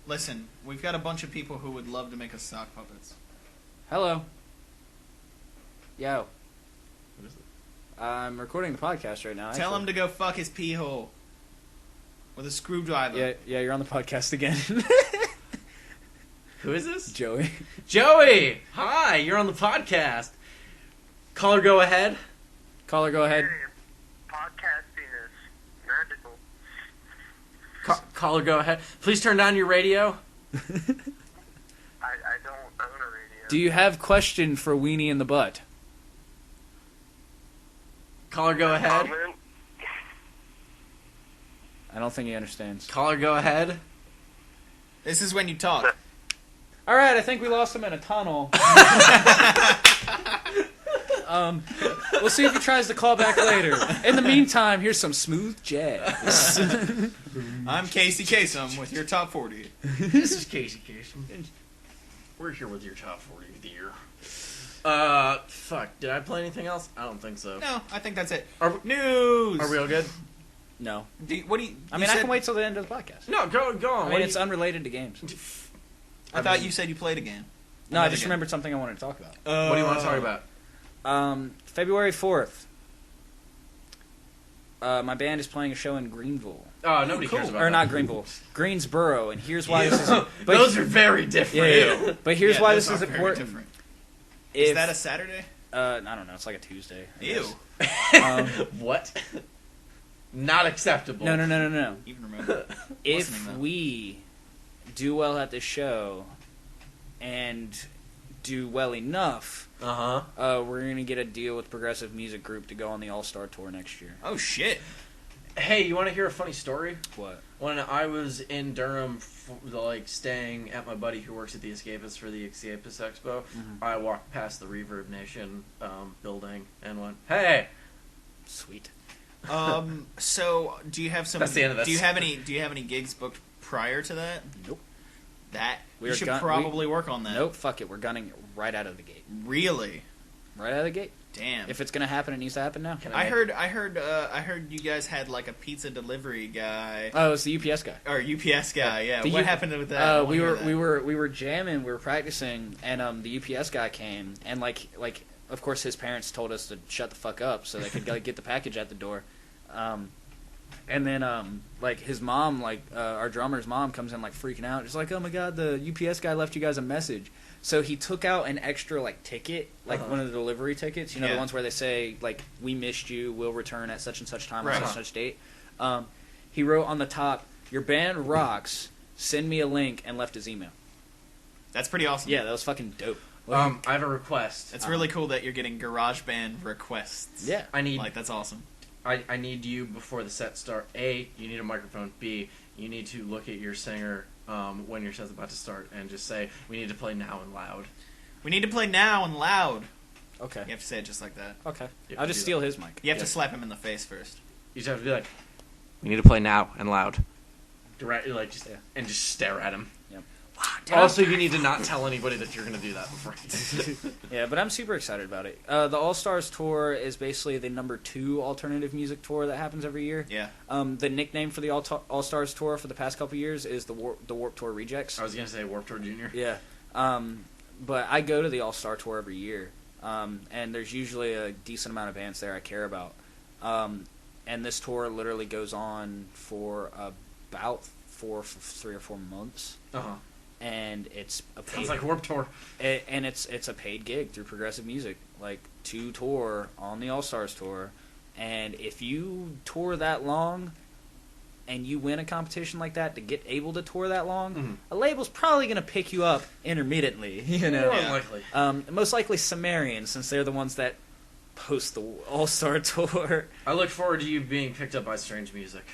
[SPEAKER 3] listen, we've got a bunch of people who would love to make us sock puppets.
[SPEAKER 1] Hello. Yo.
[SPEAKER 2] What is it?
[SPEAKER 1] I'm recording the podcast right now.
[SPEAKER 3] Tell him to go fuck his pee hole with a screwdriver.
[SPEAKER 1] Yeah, you're on the podcast again.
[SPEAKER 2] Who is this?
[SPEAKER 1] Joey.
[SPEAKER 2] Joey! Hi, you're on the podcast. Caller, go ahead.
[SPEAKER 1] Caller, go ahead.
[SPEAKER 5] Podcasting is magical.
[SPEAKER 2] Caller, go ahead. Please turn down your radio.
[SPEAKER 5] I don't own a radio.
[SPEAKER 1] Do you have question for Weenie in the Butt?
[SPEAKER 2] Caller, go ahead.
[SPEAKER 5] Comment?
[SPEAKER 1] I don't think he understands.
[SPEAKER 2] Caller, go ahead.
[SPEAKER 3] This is when you talk.
[SPEAKER 1] All right, I think we lost him in a tunnel. We'll see if he tries to call back later. In the meantime, here's some smooth jazz.
[SPEAKER 3] I'm Casey Kasem with your top 40.
[SPEAKER 2] This is Casey Kasem. We're here with your top 40 of the year. Fuck. Did I play anything else? I don't think so.
[SPEAKER 3] No, I think that's it.
[SPEAKER 2] Are
[SPEAKER 3] News.
[SPEAKER 2] we all good?
[SPEAKER 1] No.
[SPEAKER 3] What do you?
[SPEAKER 1] I
[SPEAKER 3] you
[SPEAKER 1] mean, I
[SPEAKER 3] said-
[SPEAKER 1] can wait till the end of the podcast.
[SPEAKER 2] No, go on.
[SPEAKER 1] I
[SPEAKER 2] What
[SPEAKER 1] mean,
[SPEAKER 2] do
[SPEAKER 1] it's
[SPEAKER 2] you-
[SPEAKER 1] unrelated to games.
[SPEAKER 3] I thought you said you played a game.
[SPEAKER 1] No, I
[SPEAKER 3] Another
[SPEAKER 1] just
[SPEAKER 3] game.
[SPEAKER 1] remembered something I wanted to talk about.
[SPEAKER 2] What do you want to talk about?
[SPEAKER 1] February 4th. My band is playing a show in Greenville.
[SPEAKER 2] Oh, nobody
[SPEAKER 3] cool.
[SPEAKER 2] cares about
[SPEAKER 1] Or
[SPEAKER 2] that.
[SPEAKER 1] not Greenville. Greensboro. And here's why this is...
[SPEAKER 2] But those are very different.
[SPEAKER 1] Yeah. But here's
[SPEAKER 3] Yeah,
[SPEAKER 1] why
[SPEAKER 3] those
[SPEAKER 1] this is
[SPEAKER 3] are very
[SPEAKER 1] important.
[SPEAKER 3] different.
[SPEAKER 1] If,
[SPEAKER 3] Is that a Saturday?
[SPEAKER 1] I don't know. It's like a Tuesday. I
[SPEAKER 3] Ew.
[SPEAKER 1] guess.
[SPEAKER 2] What? Not acceptable.
[SPEAKER 1] No.
[SPEAKER 3] Even remember?
[SPEAKER 1] If
[SPEAKER 3] Listening, though.
[SPEAKER 1] we do well at this show and do well enough,
[SPEAKER 2] Uh-huh.
[SPEAKER 1] we're going to get a deal with Progressive Music Group to go on the All-Star Tour next year.
[SPEAKER 3] Oh shit!
[SPEAKER 2] Hey, you want to hear a funny story?
[SPEAKER 1] What?
[SPEAKER 2] When I was in Durham, staying at my buddy who works at the Escapist for the Escapist Expo, I walked past the Reverb Nation building and went, "Hey!"
[SPEAKER 1] Sweet.
[SPEAKER 3] So do you have some?
[SPEAKER 2] That's the end of this.
[SPEAKER 3] Do you have any gigs booked prior to that?
[SPEAKER 1] Nope.
[SPEAKER 3] You
[SPEAKER 1] are
[SPEAKER 3] should
[SPEAKER 1] gun-
[SPEAKER 3] probably work on that.
[SPEAKER 1] Nope, fuck it. We're gunning right out of the gate.
[SPEAKER 3] Really?
[SPEAKER 1] Right out of the gate.
[SPEAKER 3] Damn.
[SPEAKER 1] If it's going to happen, it needs to happen now.
[SPEAKER 2] Can
[SPEAKER 3] I heard you guys had like a pizza delivery guy
[SPEAKER 1] Oh, it's the UPS guy.
[SPEAKER 3] or UPS guy. Yeah.
[SPEAKER 1] The
[SPEAKER 3] What
[SPEAKER 1] U-
[SPEAKER 3] happened with that? I
[SPEAKER 1] we
[SPEAKER 3] wanna
[SPEAKER 1] were
[SPEAKER 3] hear that.
[SPEAKER 1] we were jamming, we were practicing, and the UPS guy came, and like of course his parents told us to shut the fuck up so they could get the package at the door, and then like his mom, our drummer's mom, comes in like freaking out, just like, oh my god, the UPS guy left you guys a message. So he took out an extra like ticket, like one of the delivery tickets, the
[SPEAKER 3] Yeah.
[SPEAKER 1] ones where they say like, we missed you, we'll return at such and such time on
[SPEAKER 3] Right.
[SPEAKER 1] such and such date. He wrote on the top, your band rocks, send me a link, and left his email.
[SPEAKER 3] That's pretty awesome.
[SPEAKER 1] Yeah, that was fucking dope.
[SPEAKER 2] I have a request.
[SPEAKER 3] It's really cool that you're getting GarageBand requests.
[SPEAKER 1] Yeah.
[SPEAKER 2] I need
[SPEAKER 3] That's awesome.
[SPEAKER 2] I need you before the set start. A, you need a microphone. B, you need to look at your singer when your set's about to start and just say, we need to play now and loud.
[SPEAKER 3] We need to play now and loud.
[SPEAKER 1] Okay.
[SPEAKER 3] You have to say it just like that.
[SPEAKER 1] Okay.
[SPEAKER 2] You have
[SPEAKER 1] I'll
[SPEAKER 2] to
[SPEAKER 1] just
[SPEAKER 2] do
[SPEAKER 1] steal his mic.
[SPEAKER 3] You have
[SPEAKER 2] Yeah.
[SPEAKER 3] to slap him in the face first.
[SPEAKER 2] You just have to be like, we need to play now and loud. Direct, and just stare at him.
[SPEAKER 1] Yep.
[SPEAKER 2] Also, you need to not tell anybody that you're going to do that before you do it.
[SPEAKER 1] Yeah, but I'm super excited about it. The All Stars Tour is basically the #2 alternative music tour that happens every year.
[SPEAKER 3] Yeah.
[SPEAKER 1] The nickname for the All Stars Tour for the past couple years is the Warp Tour Rejects.
[SPEAKER 2] I was going to say Warped Tour Junior.
[SPEAKER 1] Yeah. But I go to the All Star Tour every year, and there's usually a decent amount of bands there I care about. And this tour literally goes on for about 3 or 4 months.
[SPEAKER 2] Uh-huh.
[SPEAKER 1] And it's a paid,
[SPEAKER 2] Sounds like Warped Tour.
[SPEAKER 1] and it's a paid gig through Progressive Music, like to tour on the All Stars Tour. And if you tour that long and you win a competition like that to get able to tour that long, a label's probably going to pick you up intermittently,
[SPEAKER 2] More
[SPEAKER 3] Yeah.
[SPEAKER 2] unlikely.
[SPEAKER 1] most likely Sumerian, since they're the ones that post the All Star Tour.
[SPEAKER 2] I look forward to you being picked up by Strange Music.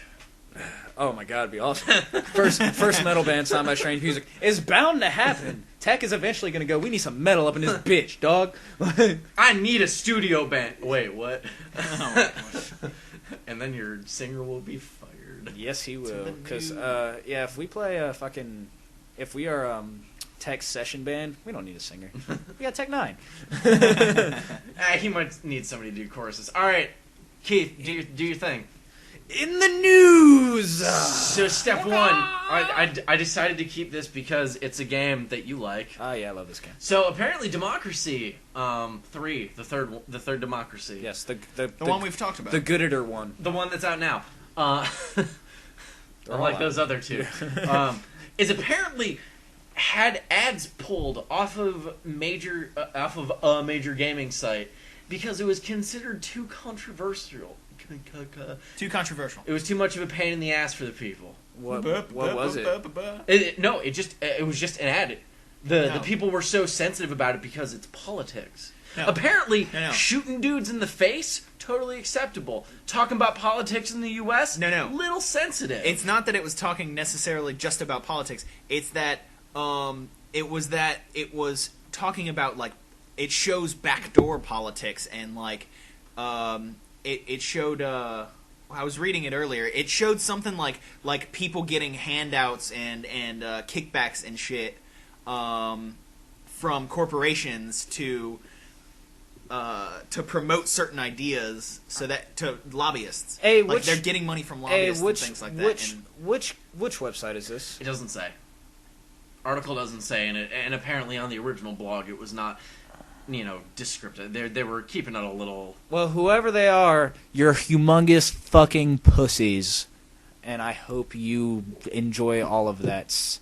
[SPEAKER 1] Oh my god, it'd be awesome. First metal band signed by Strange Music is bound to happen. Tech is eventually going to go, we need some metal up in this bitch, dog.
[SPEAKER 2] I need a studio band. Wait, what?
[SPEAKER 3] Oh,
[SPEAKER 2] And then your singer will be fired.
[SPEAKER 1] Yes, he will. Because, yeah, if we play if we are Tech's session band, we don't need a singer. We got Tech 9.
[SPEAKER 2] He might need somebody to do choruses. All right, Keith, do your thing.
[SPEAKER 1] In the news!
[SPEAKER 2] So step one, I decided to keep this because it's a game that you like.
[SPEAKER 1] Oh, yeah, I love this game.
[SPEAKER 2] So apparently, Democracy 3, the third Democracy.
[SPEAKER 1] Yes, the
[SPEAKER 3] one we've talked about.
[SPEAKER 1] The good-iter one.
[SPEAKER 2] The one that's out now.
[SPEAKER 1] all
[SPEAKER 2] Unlike
[SPEAKER 1] out.
[SPEAKER 2] those other two. Is apparently had ads pulled off of a major gaming site because it was considered too controversial.
[SPEAKER 3] Too controversial.
[SPEAKER 2] It was too much of a pain in the ass for the people.
[SPEAKER 1] What was it?
[SPEAKER 2] It was just an ad. The
[SPEAKER 3] No.
[SPEAKER 2] people were so sensitive about it because it's politics.
[SPEAKER 3] No.
[SPEAKER 2] Apparently,
[SPEAKER 3] No.
[SPEAKER 2] shooting dudes in the face, totally acceptable. Talking about politics in the U.S.,
[SPEAKER 3] No.
[SPEAKER 2] little sensitive.
[SPEAKER 3] It's not that it was talking necessarily just about politics. It's that it was talking about, like, it shows backdoor politics and, like, it showed I was reading it earlier. It showed something like people getting handouts and kickbacks and shit from corporations to promote certain ideas, so that to lobbyists.
[SPEAKER 1] Hey,
[SPEAKER 3] like they're getting money from lobbyists and things like that.
[SPEAKER 1] Which website is this?
[SPEAKER 2] It doesn't say. Article doesn't say, and apparently on the original blog it was not, descriptive. They were keeping it a little.
[SPEAKER 1] Well, whoever they are, you're humongous fucking pussies, and I hope you enjoy all of that.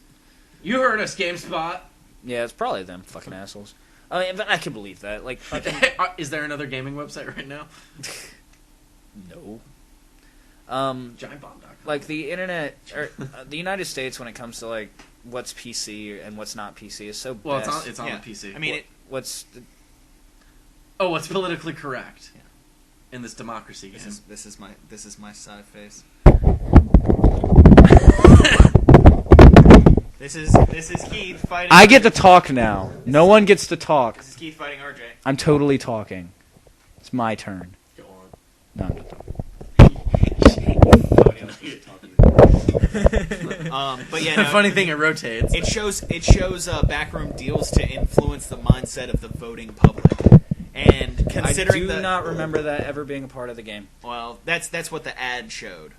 [SPEAKER 2] You heard us, GameSpot.
[SPEAKER 1] Yeah, it's probably them fucking assholes. I mean, but I can believe that. Like, fucking
[SPEAKER 2] Is there another gaming website right now?
[SPEAKER 1] no.
[SPEAKER 2] Giantbomb.com.
[SPEAKER 1] Like the internet, or the United States, when it comes to like what's PC and what's not PC, is so
[SPEAKER 2] Well,
[SPEAKER 1] best.
[SPEAKER 2] it's on
[SPEAKER 3] Yeah.
[SPEAKER 2] the PC.
[SPEAKER 3] I mean,
[SPEAKER 1] what's
[SPEAKER 2] what's politically correct in this democracy game?
[SPEAKER 3] this is my side face. This is Keith fighting.
[SPEAKER 1] I get to talk now. No one gets to talk.
[SPEAKER 3] This is Keith fighting RJ.
[SPEAKER 1] I'm totally talking. It's my turn.
[SPEAKER 2] Go on.
[SPEAKER 1] No, I'm not talking.
[SPEAKER 3] But yeah,
[SPEAKER 2] The
[SPEAKER 3] no,
[SPEAKER 2] funny thing, it rotates.
[SPEAKER 3] it shows backroom deals to influence the mindset of the voting public. And
[SPEAKER 1] I
[SPEAKER 3] considering
[SPEAKER 1] do not remember that ever being a part of the game.
[SPEAKER 3] well, that's what the ad showed.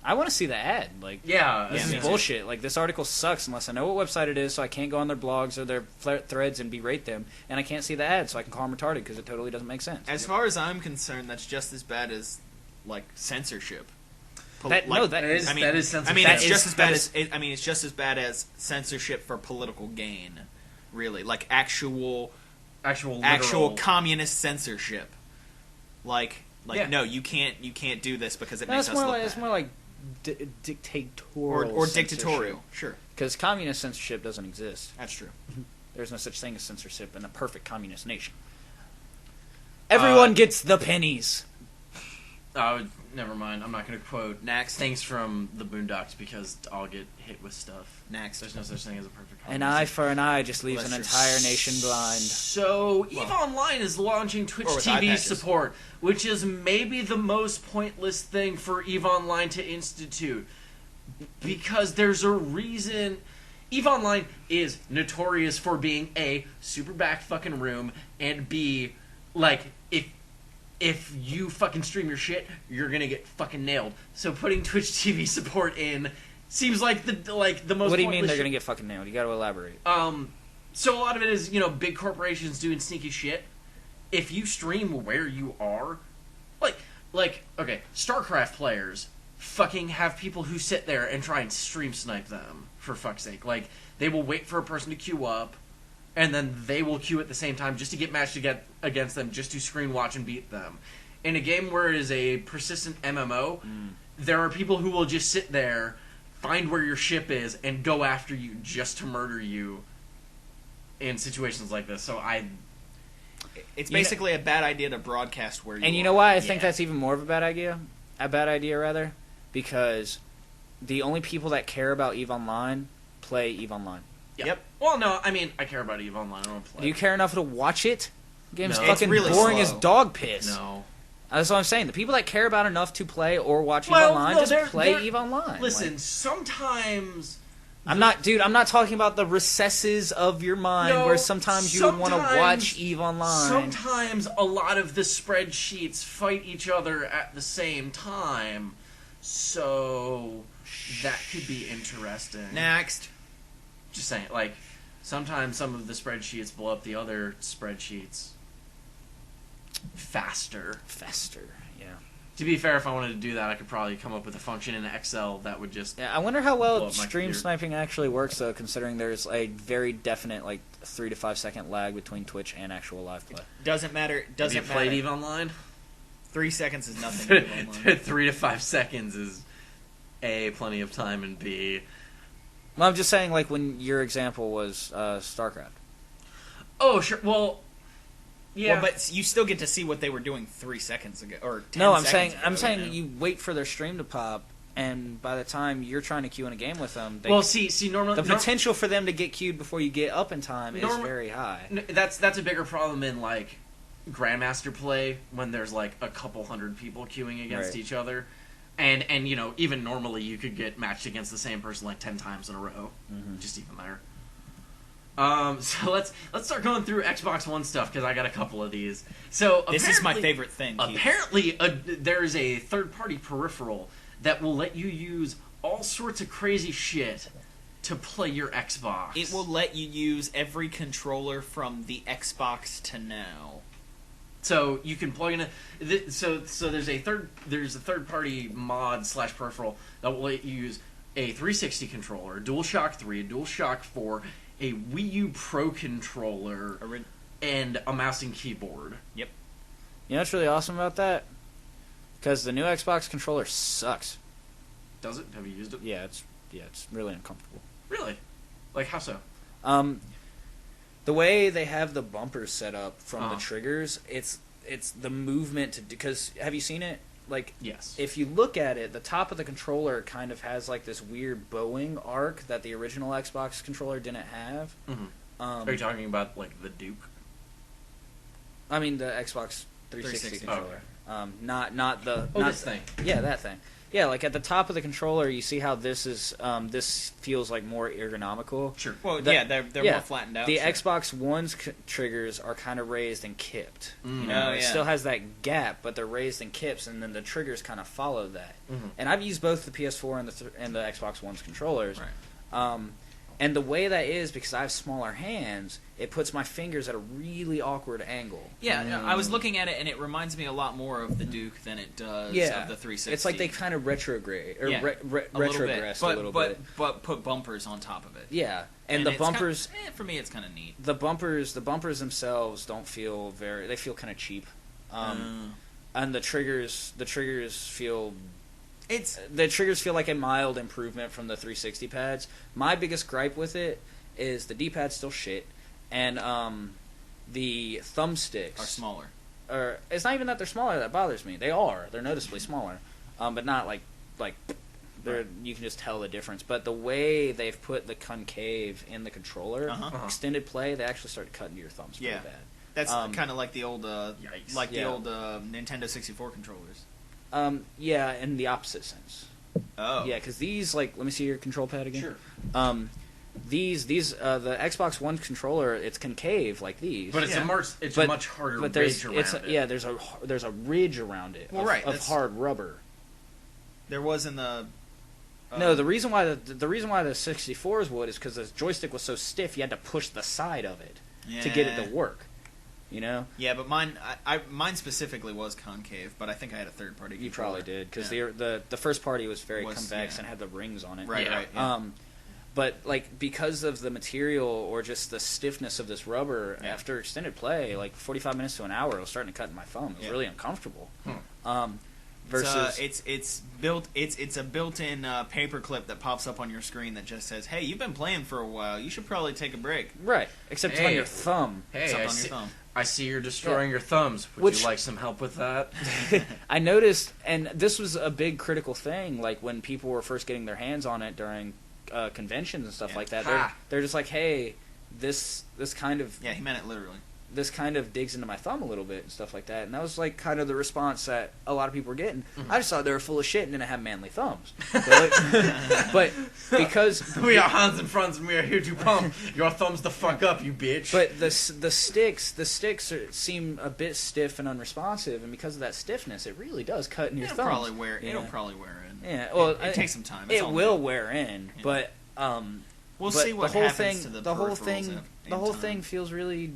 [SPEAKER 1] I want to see the ad. Like,
[SPEAKER 2] Yeah,
[SPEAKER 1] this
[SPEAKER 3] me
[SPEAKER 1] is
[SPEAKER 3] too.
[SPEAKER 1] bullshit. Like, this article sucks unless I know what website it is, so I can't go on their blogs or their threads and berate them, and I can't see the ad, so I can call them retarded because it totally doesn't make sense.
[SPEAKER 3] As far as I'm concerned, that's just as bad as like censorship.
[SPEAKER 1] That is
[SPEAKER 2] that is censorship.
[SPEAKER 3] I mean,
[SPEAKER 1] That
[SPEAKER 3] it's
[SPEAKER 1] is-
[SPEAKER 3] just as
[SPEAKER 1] that
[SPEAKER 3] bad
[SPEAKER 1] is-
[SPEAKER 3] as it's just as bad as censorship for political gain. Really, like actual
[SPEAKER 2] actual
[SPEAKER 3] communist censorship. Like
[SPEAKER 2] Yeah.
[SPEAKER 3] no, you can't do this because it
[SPEAKER 1] No,
[SPEAKER 3] makes
[SPEAKER 1] it's
[SPEAKER 3] us
[SPEAKER 1] more
[SPEAKER 3] look
[SPEAKER 1] like
[SPEAKER 3] bad.
[SPEAKER 1] it's more like dictatorial
[SPEAKER 3] or dictatorial. Sure,
[SPEAKER 1] because communist censorship doesn't exist.
[SPEAKER 3] that's true.
[SPEAKER 1] There's no such thing as censorship in a perfect communist nation. Everyone gets the pennies.
[SPEAKER 2] Oh, never mind. I'm not going to quote
[SPEAKER 3] Next.
[SPEAKER 2] things from the Boondocks because I'll get hit with stuff.
[SPEAKER 3] Next.
[SPEAKER 2] There's no such thing as a perfect
[SPEAKER 1] An
[SPEAKER 2] communist.
[SPEAKER 1] eye for an eye just leaves an
[SPEAKER 3] Unless
[SPEAKER 1] entire nation blind.
[SPEAKER 2] So, EVE Online is launching Twitch
[SPEAKER 3] Or with eye
[SPEAKER 2] TV
[SPEAKER 3] patches.
[SPEAKER 2] support, which is maybe the most pointless thing for EVE Online to institute. Because there's a reason. EVE Online is notorious for being A, super back fucking room, and B, like, if you fucking stream your shit, you're gonna get fucking nailed. So putting Twitch TV support in seems like the most.
[SPEAKER 1] What do you mean
[SPEAKER 2] pointless
[SPEAKER 1] they're
[SPEAKER 2] shit.
[SPEAKER 1] gonna get fucking nailed? You gotta elaborate.
[SPEAKER 2] So a lot of it is, big corporations doing sneaky shit. If you stream where you are, okay, StarCraft players fucking have people who sit there and try and stream snipe them, for fuck's sake. Like, they will wait for a person to queue up, and then they will queue at the same time just to get matched against them, just to screen watch and beat them. In a game where it is a persistent MMO, there are people who will just sit there, find where your ship is, and go after you just to murder you in situations like this. So
[SPEAKER 3] It's
[SPEAKER 1] You know-
[SPEAKER 3] basically a bad idea to broadcast where you
[SPEAKER 1] And you
[SPEAKER 3] are.
[SPEAKER 1] know why I think
[SPEAKER 3] Yeah.
[SPEAKER 1] that's even more of a bad idea? A bad idea, rather? Because the only people that care about EVE Online play EVE Online.
[SPEAKER 2] Yeah.
[SPEAKER 3] Yep.
[SPEAKER 2] Well, no, I mean, I care about EVE Online. I don't play.
[SPEAKER 1] Do you care enough to watch it? The game's
[SPEAKER 2] No.
[SPEAKER 3] It's
[SPEAKER 1] fucking
[SPEAKER 3] really
[SPEAKER 1] boring
[SPEAKER 3] slow.
[SPEAKER 1] as dog piss.
[SPEAKER 2] No.
[SPEAKER 1] That's what I'm saying. The people that care about enough to play or watch
[SPEAKER 2] Well,
[SPEAKER 1] EVE Online
[SPEAKER 2] no,
[SPEAKER 1] just
[SPEAKER 2] they're-
[SPEAKER 1] play
[SPEAKER 2] they're-
[SPEAKER 1] EVE Online.
[SPEAKER 2] Listen,
[SPEAKER 1] Like,
[SPEAKER 2] sometimes.
[SPEAKER 1] I'm not talking about the recesses of your mind
[SPEAKER 2] No,
[SPEAKER 1] where sometimes you would want to
[SPEAKER 2] sometimes-
[SPEAKER 1] watch EVE Online.
[SPEAKER 2] Sometimes a lot of the spreadsheets fight each other at the same time, so that could be interesting.
[SPEAKER 3] Next.
[SPEAKER 2] Just saying, like, sometimes some of the spreadsheets blow up the other spreadsheets faster.
[SPEAKER 1] Fester, yeah.
[SPEAKER 2] To be fair, if I wanted to do that, I could probably come up with a function in Excel that would just...
[SPEAKER 1] Yeah, I wonder how
[SPEAKER 2] Blow
[SPEAKER 1] well
[SPEAKER 2] up my
[SPEAKER 1] stream
[SPEAKER 2] computer.
[SPEAKER 1] sniping actually works, though, considering there's a very definite, like, 3 to 5 second lag between Twitch and actual live play.
[SPEAKER 3] Doesn't matter.
[SPEAKER 2] Have
[SPEAKER 3] Doesn't
[SPEAKER 2] you
[SPEAKER 3] matter.
[SPEAKER 2] played EVE Online?
[SPEAKER 3] 3 seconds is nothing. in EVE Online.
[SPEAKER 2] 3 to 5 seconds is A, plenty of time, and B...
[SPEAKER 1] Well, I'm just saying, like, when your example was StarCraft.
[SPEAKER 2] Oh, sure, well... Yeah,
[SPEAKER 3] Well, but you still get to see what they were doing 3 seconds ago, or 10
[SPEAKER 1] No, I'm
[SPEAKER 3] seconds
[SPEAKER 1] saying
[SPEAKER 3] ago, you know?
[SPEAKER 1] you wait for their stream to pop, and by the time you're trying to queue in a game with them,
[SPEAKER 2] well, see, normally...
[SPEAKER 1] the potential for them to get queued before you get up in time is very high.
[SPEAKER 2] That's a bigger problem in, like, Grandmaster play, when there's, like, a couple hundred people queuing against
[SPEAKER 1] Right.
[SPEAKER 2] each other. And you know, even normally you could get matched against the same person, like, 10 times in a row.
[SPEAKER 1] Mhm.
[SPEAKER 2] Just even there. So let's start going through Xbox One stuff, because I got a couple of these. So
[SPEAKER 3] This is my
[SPEAKER 2] apparently-
[SPEAKER 3] favorite thing. Keith.
[SPEAKER 2] Apparently, there's a third-party peripheral that will let you use all sorts of crazy shit to play your Xbox.
[SPEAKER 3] It will let you use every controller from the Xbox to now.
[SPEAKER 2] So you can plug in a so there's a third-party mod / peripheral that will let you use a 360 controller, a DualShock 3, a DualShock 4, a Wii U Pro controller, and a mouse and keyboard.
[SPEAKER 1] You know what's really awesome about that? Because the new Xbox controller sucks.
[SPEAKER 2] Does it? Have you used it?
[SPEAKER 1] Yeah, it's really uncomfortable.
[SPEAKER 2] Really? Like, how so?
[SPEAKER 1] The way they have the bumpers set up from the
[SPEAKER 2] Uh-huh.
[SPEAKER 1] triggers, it's the movement to because have you seen it? Like,
[SPEAKER 2] Yes.
[SPEAKER 1] if you look at it, the top of the controller kind of has like this weird bowing arc that the original Xbox controller didn't have.
[SPEAKER 2] Mhm. Are you talking about, like, the Duke?
[SPEAKER 1] I mean the Xbox 360
[SPEAKER 3] 360.
[SPEAKER 1] controller. Not the
[SPEAKER 2] This thing.
[SPEAKER 1] Yeah, that thing. Yeah, like at the top of the controller, you see how this is. This feels like more ergonomical.
[SPEAKER 2] Sure.
[SPEAKER 3] Well,
[SPEAKER 1] The-
[SPEAKER 3] they're
[SPEAKER 1] yeah,
[SPEAKER 3] more flattened out.
[SPEAKER 1] The
[SPEAKER 3] sure.
[SPEAKER 1] Xbox One's triggers are kind of raised and kipped. You know,
[SPEAKER 3] Oh,
[SPEAKER 1] it
[SPEAKER 3] yeah.
[SPEAKER 1] still has that gap, but they're raised and kips, and then the triggers kind of follow that.
[SPEAKER 2] Mhm.
[SPEAKER 1] And I've used both the PS4 and the Xbox One's controllers.
[SPEAKER 3] Right.
[SPEAKER 1] And the way that is because I have smaller hands, it puts my fingers at a really awkward angle.
[SPEAKER 3] Yeah, no, I was looking at it, and it reminds me a lot more of the Duke than it does
[SPEAKER 1] Yeah,
[SPEAKER 3] of the 360.
[SPEAKER 1] it's like they kind of retrograde or
[SPEAKER 3] Yeah,
[SPEAKER 1] retrogressed a little bit.
[SPEAKER 3] but put bumpers on top of it.
[SPEAKER 1] Yeah, and the
[SPEAKER 3] it's
[SPEAKER 1] bumpers.
[SPEAKER 3] kinda, for me, it's kind of neat.
[SPEAKER 1] The bumpers themselves don't feel very. They feel kind of cheap, and the triggers feel.
[SPEAKER 3] It's
[SPEAKER 1] The triggers feel like a mild improvement from the 360 pads. My biggest gripe with it is the D-pad's still shit, and the thumbsticks
[SPEAKER 3] are smaller.
[SPEAKER 1] Or it's not even that they're smaller that bothers me. They are. They're noticeably smaller, but not like they're. You can just tell the difference. But the way they've put the concave in the controller,
[SPEAKER 3] Uh-huh.
[SPEAKER 1] extended play, they actually start cutting your thumbs
[SPEAKER 3] Yeah.
[SPEAKER 1] pretty bad.
[SPEAKER 3] That's
[SPEAKER 1] Um,
[SPEAKER 3] kind of like the old,
[SPEAKER 2] Yikes.
[SPEAKER 3] like the
[SPEAKER 1] Yeah.
[SPEAKER 3] old Nintendo 64 controllers.
[SPEAKER 1] Yeah, in the opposite sense.
[SPEAKER 3] Oh,
[SPEAKER 1] Yeah, because these, like, let me see your control pad again.
[SPEAKER 2] Sure.
[SPEAKER 1] These, the Xbox One controller, it's concave like these.
[SPEAKER 2] But it's
[SPEAKER 3] Yeah.
[SPEAKER 2] a much harder
[SPEAKER 1] but there's,
[SPEAKER 2] ridge around it.
[SPEAKER 1] yeah, there's a ridge around it.
[SPEAKER 3] Well,
[SPEAKER 1] of,
[SPEAKER 3] right,
[SPEAKER 1] of
[SPEAKER 3] that's-
[SPEAKER 1] hard rubber.
[SPEAKER 3] there was in the.
[SPEAKER 1] No, the reason why the reason why the 64s would is because the joystick was so stiff, you had to push the side of it to get it to work. You know,
[SPEAKER 3] Yeah, but mine specifically was concave, but I think I had a third party.
[SPEAKER 1] you probably did because
[SPEAKER 3] Yeah.
[SPEAKER 1] the first party was very
[SPEAKER 3] Was-
[SPEAKER 1] convex
[SPEAKER 3] yeah.
[SPEAKER 1] and had the rings on it.
[SPEAKER 3] Right,
[SPEAKER 2] Yeah.
[SPEAKER 3] right. Yeah.
[SPEAKER 1] But like because of the material or just the stiffness of this rubber,
[SPEAKER 3] Yeah.
[SPEAKER 1] after extended play, like 45 minutes to an hour, it was starting to cut in my thumb. It was
[SPEAKER 3] Yeah.
[SPEAKER 1] really uncomfortable. versus
[SPEAKER 3] it's a built-in paperclip that pops up on your screen that just says, "Hey, you've been playing for a while. You should probably take a break."
[SPEAKER 1] right, except it's on
[SPEAKER 2] Hey.
[SPEAKER 1] your thumb.
[SPEAKER 2] Hey,
[SPEAKER 3] Except
[SPEAKER 2] I
[SPEAKER 3] on
[SPEAKER 2] see,
[SPEAKER 3] your thumb.
[SPEAKER 2] I see you're destroying your thumbs. Would
[SPEAKER 1] Which-
[SPEAKER 2] you like some help with that?
[SPEAKER 1] I noticed, and this was a big critical thing, like when people were first getting their hands on it during conventions and stuff
[SPEAKER 3] Yeah.
[SPEAKER 1] like that.
[SPEAKER 2] Ha.
[SPEAKER 1] They're just like, hey, this kind of
[SPEAKER 3] Yeah, he meant it literally.
[SPEAKER 1] this kind of digs into my thumb a little bit and stuff like that. And that was like kind of the response that a lot of people were getting. I just thought they were full of shit and didn't have manly thumbs. But because
[SPEAKER 2] We are Hans and Franz, and we are here to pump your thumbs the fuck up, you bitch.
[SPEAKER 1] but the sticks seem a bit stiff and unresponsive, and because of that stiffness, it really does cut in your
[SPEAKER 3] It'll
[SPEAKER 1] thumbs.
[SPEAKER 3] probably wear.
[SPEAKER 1] Yeah.
[SPEAKER 3] It'll probably wear in.
[SPEAKER 1] Yeah, well,
[SPEAKER 3] it takes some time. It's
[SPEAKER 1] It
[SPEAKER 3] all
[SPEAKER 1] will
[SPEAKER 3] new.
[SPEAKER 1] wear in,
[SPEAKER 3] Yeah.
[SPEAKER 1] but
[SPEAKER 3] We'll
[SPEAKER 1] but
[SPEAKER 3] see what
[SPEAKER 1] the whole
[SPEAKER 3] happens
[SPEAKER 1] thing,
[SPEAKER 3] to
[SPEAKER 1] the whole
[SPEAKER 3] peripherals
[SPEAKER 1] thing,
[SPEAKER 3] in
[SPEAKER 1] the whole
[SPEAKER 3] time.
[SPEAKER 1] thing feels really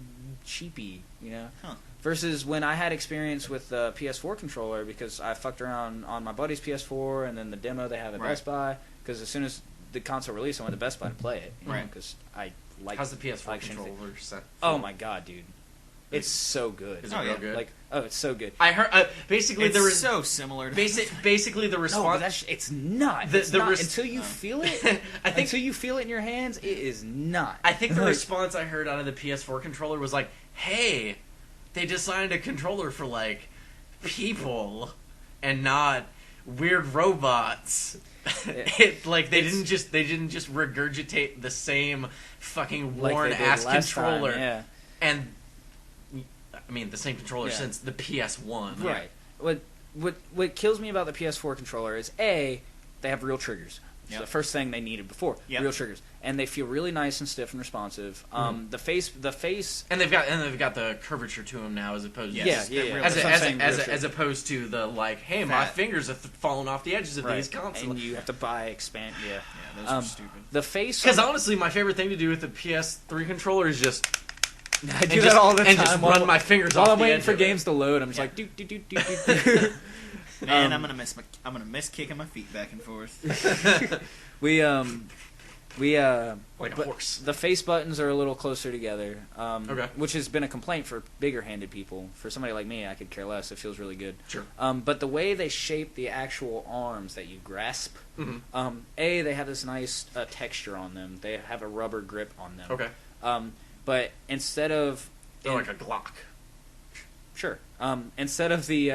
[SPEAKER 1] cheapy, you know.
[SPEAKER 3] Huh.
[SPEAKER 1] Versus when I had experience with the PS4 controller, because I fucked around on my buddy's PS4 and then the demo they have at
[SPEAKER 3] Right.
[SPEAKER 1] Best Buy. Because as soon as the console released, I went to Best Buy to play it.
[SPEAKER 3] Right.
[SPEAKER 1] Because I like.
[SPEAKER 2] How's the PS4
[SPEAKER 1] like shooting
[SPEAKER 2] controller set?
[SPEAKER 1] Oh my god, dude! It's so good.
[SPEAKER 2] Is it
[SPEAKER 3] Oh,
[SPEAKER 2] real
[SPEAKER 3] yeah.
[SPEAKER 2] good?
[SPEAKER 1] Like, oh, it's so good.
[SPEAKER 2] I heard basically
[SPEAKER 3] It's
[SPEAKER 2] there was
[SPEAKER 3] so similar. To
[SPEAKER 2] basically the
[SPEAKER 1] No, but
[SPEAKER 2] response.
[SPEAKER 1] it's not.
[SPEAKER 2] The-
[SPEAKER 1] It's
[SPEAKER 2] the
[SPEAKER 1] not.
[SPEAKER 2] res-
[SPEAKER 1] Until you feel it.
[SPEAKER 2] I think
[SPEAKER 1] until you feel it in your hands, it is not.
[SPEAKER 2] I think the
[SPEAKER 1] Like,
[SPEAKER 2] response I heard out of the PS4 controller was like, "Hey, they designed a controller for like people and not weird robots." It, like they didn't just regurgitate the same fucking
[SPEAKER 1] like
[SPEAKER 2] worn
[SPEAKER 1] they did
[SPEAKER 2] ass
[SPEAKER 1] last time,
[SPEAKER 2] controller,
[SPEAKER 1] yeah.
[SPEAKER 2] and I mean the same controller
[SPEAKER 1] Yeah.
[SPEAKER 2] since the PS1.
[SPEAKER 1] Right. What kills me about the PS4 controller is they have real triggers. It's
[SPEAKER 3] Yep.
[SPEAKER 1] the first thing they needed before.
[SPEAKER 3] Yep.
[SPEAKER 1] Real triggers, and they feel really nice and stiff and responsive. The face.
[SPEAKER 2] And they've got the curvature to them now, as opposed to
[SPEAKER 3] Yes,
[SPEAKER 1] yeah,
[SPEAKER 3] they're
[SPEAKER 1] yeah.
[SPEAKER 3] real-
[SPEAKER 2] as,
[SPEAKER 1] That's what I'm saying, real
[SPEAKER 2] as
[SPEAKER 1] triggers.
[SPEAKER 2] opposed to the like, hey, my
[SPEAKER 3] Fat.
[SPEAKER 2] fingers are falling off the edges of
[SPEAKER 1] Right.
[SPEAKER 2] these constantly.
[SPEAKER 1] And you have to buy expand. Yeah.
[SPEAKER 3] yeah, those are stupid.
[SPEAKER 1] The face.
[SPEAKER 2] Because honestly, my favorite thing to do with the PS3 controller is just
[SPEAKER 1] I do
[SPEAKER 2] and
[SPEAKER 1] that
[SPEAKER 2] just,
[SPEAKER 1] all the time.
[SPEAKER 2] and just run my fingers
[SPEAKER 1] while
[SPEAKER 2] off
[SPEAKER 1] I'm
[SPEAKER 2] the
[SPEAKER 1] waiting
[SPEAKER 2] edge
[SPEAKER 1] for
[SPEAKER 2] of it.
[SPEAKER 1] games to load. I'm just
[SPEAKER 3] Yeah.
[SPEAKER 1] like do do do do do.
[SPEAKER 3] Man, I'm gonna miss kicking my feet back and forth.
[SPEAKER 1] we
[SPEAKER 2] like a
[SPEAKER 1] but
[SPEAKER 2] horse.
[SPEAKER 1] the face buttons are a little closer together,
[SPEAKER 2] Okay.
[SPEAKER 1] which has been a complaint for bigger-handed people. For somebody like me, I could care less. It feels really good.
[SPEAKER 2] Sure.
[SPEAKER 1] But the way they shape the actual arms that you grasp,
[SPEAKER 2] Mhm.
[SPEAKER 1] they have this nice texture on them. They have a rubber grip on them.
[SPEAKER 2] Okay.
[SPEAKER 1] But instead of
[SPEAKER 2] They're like a Glock.
[SPEAKER 1] Sure. Instead of the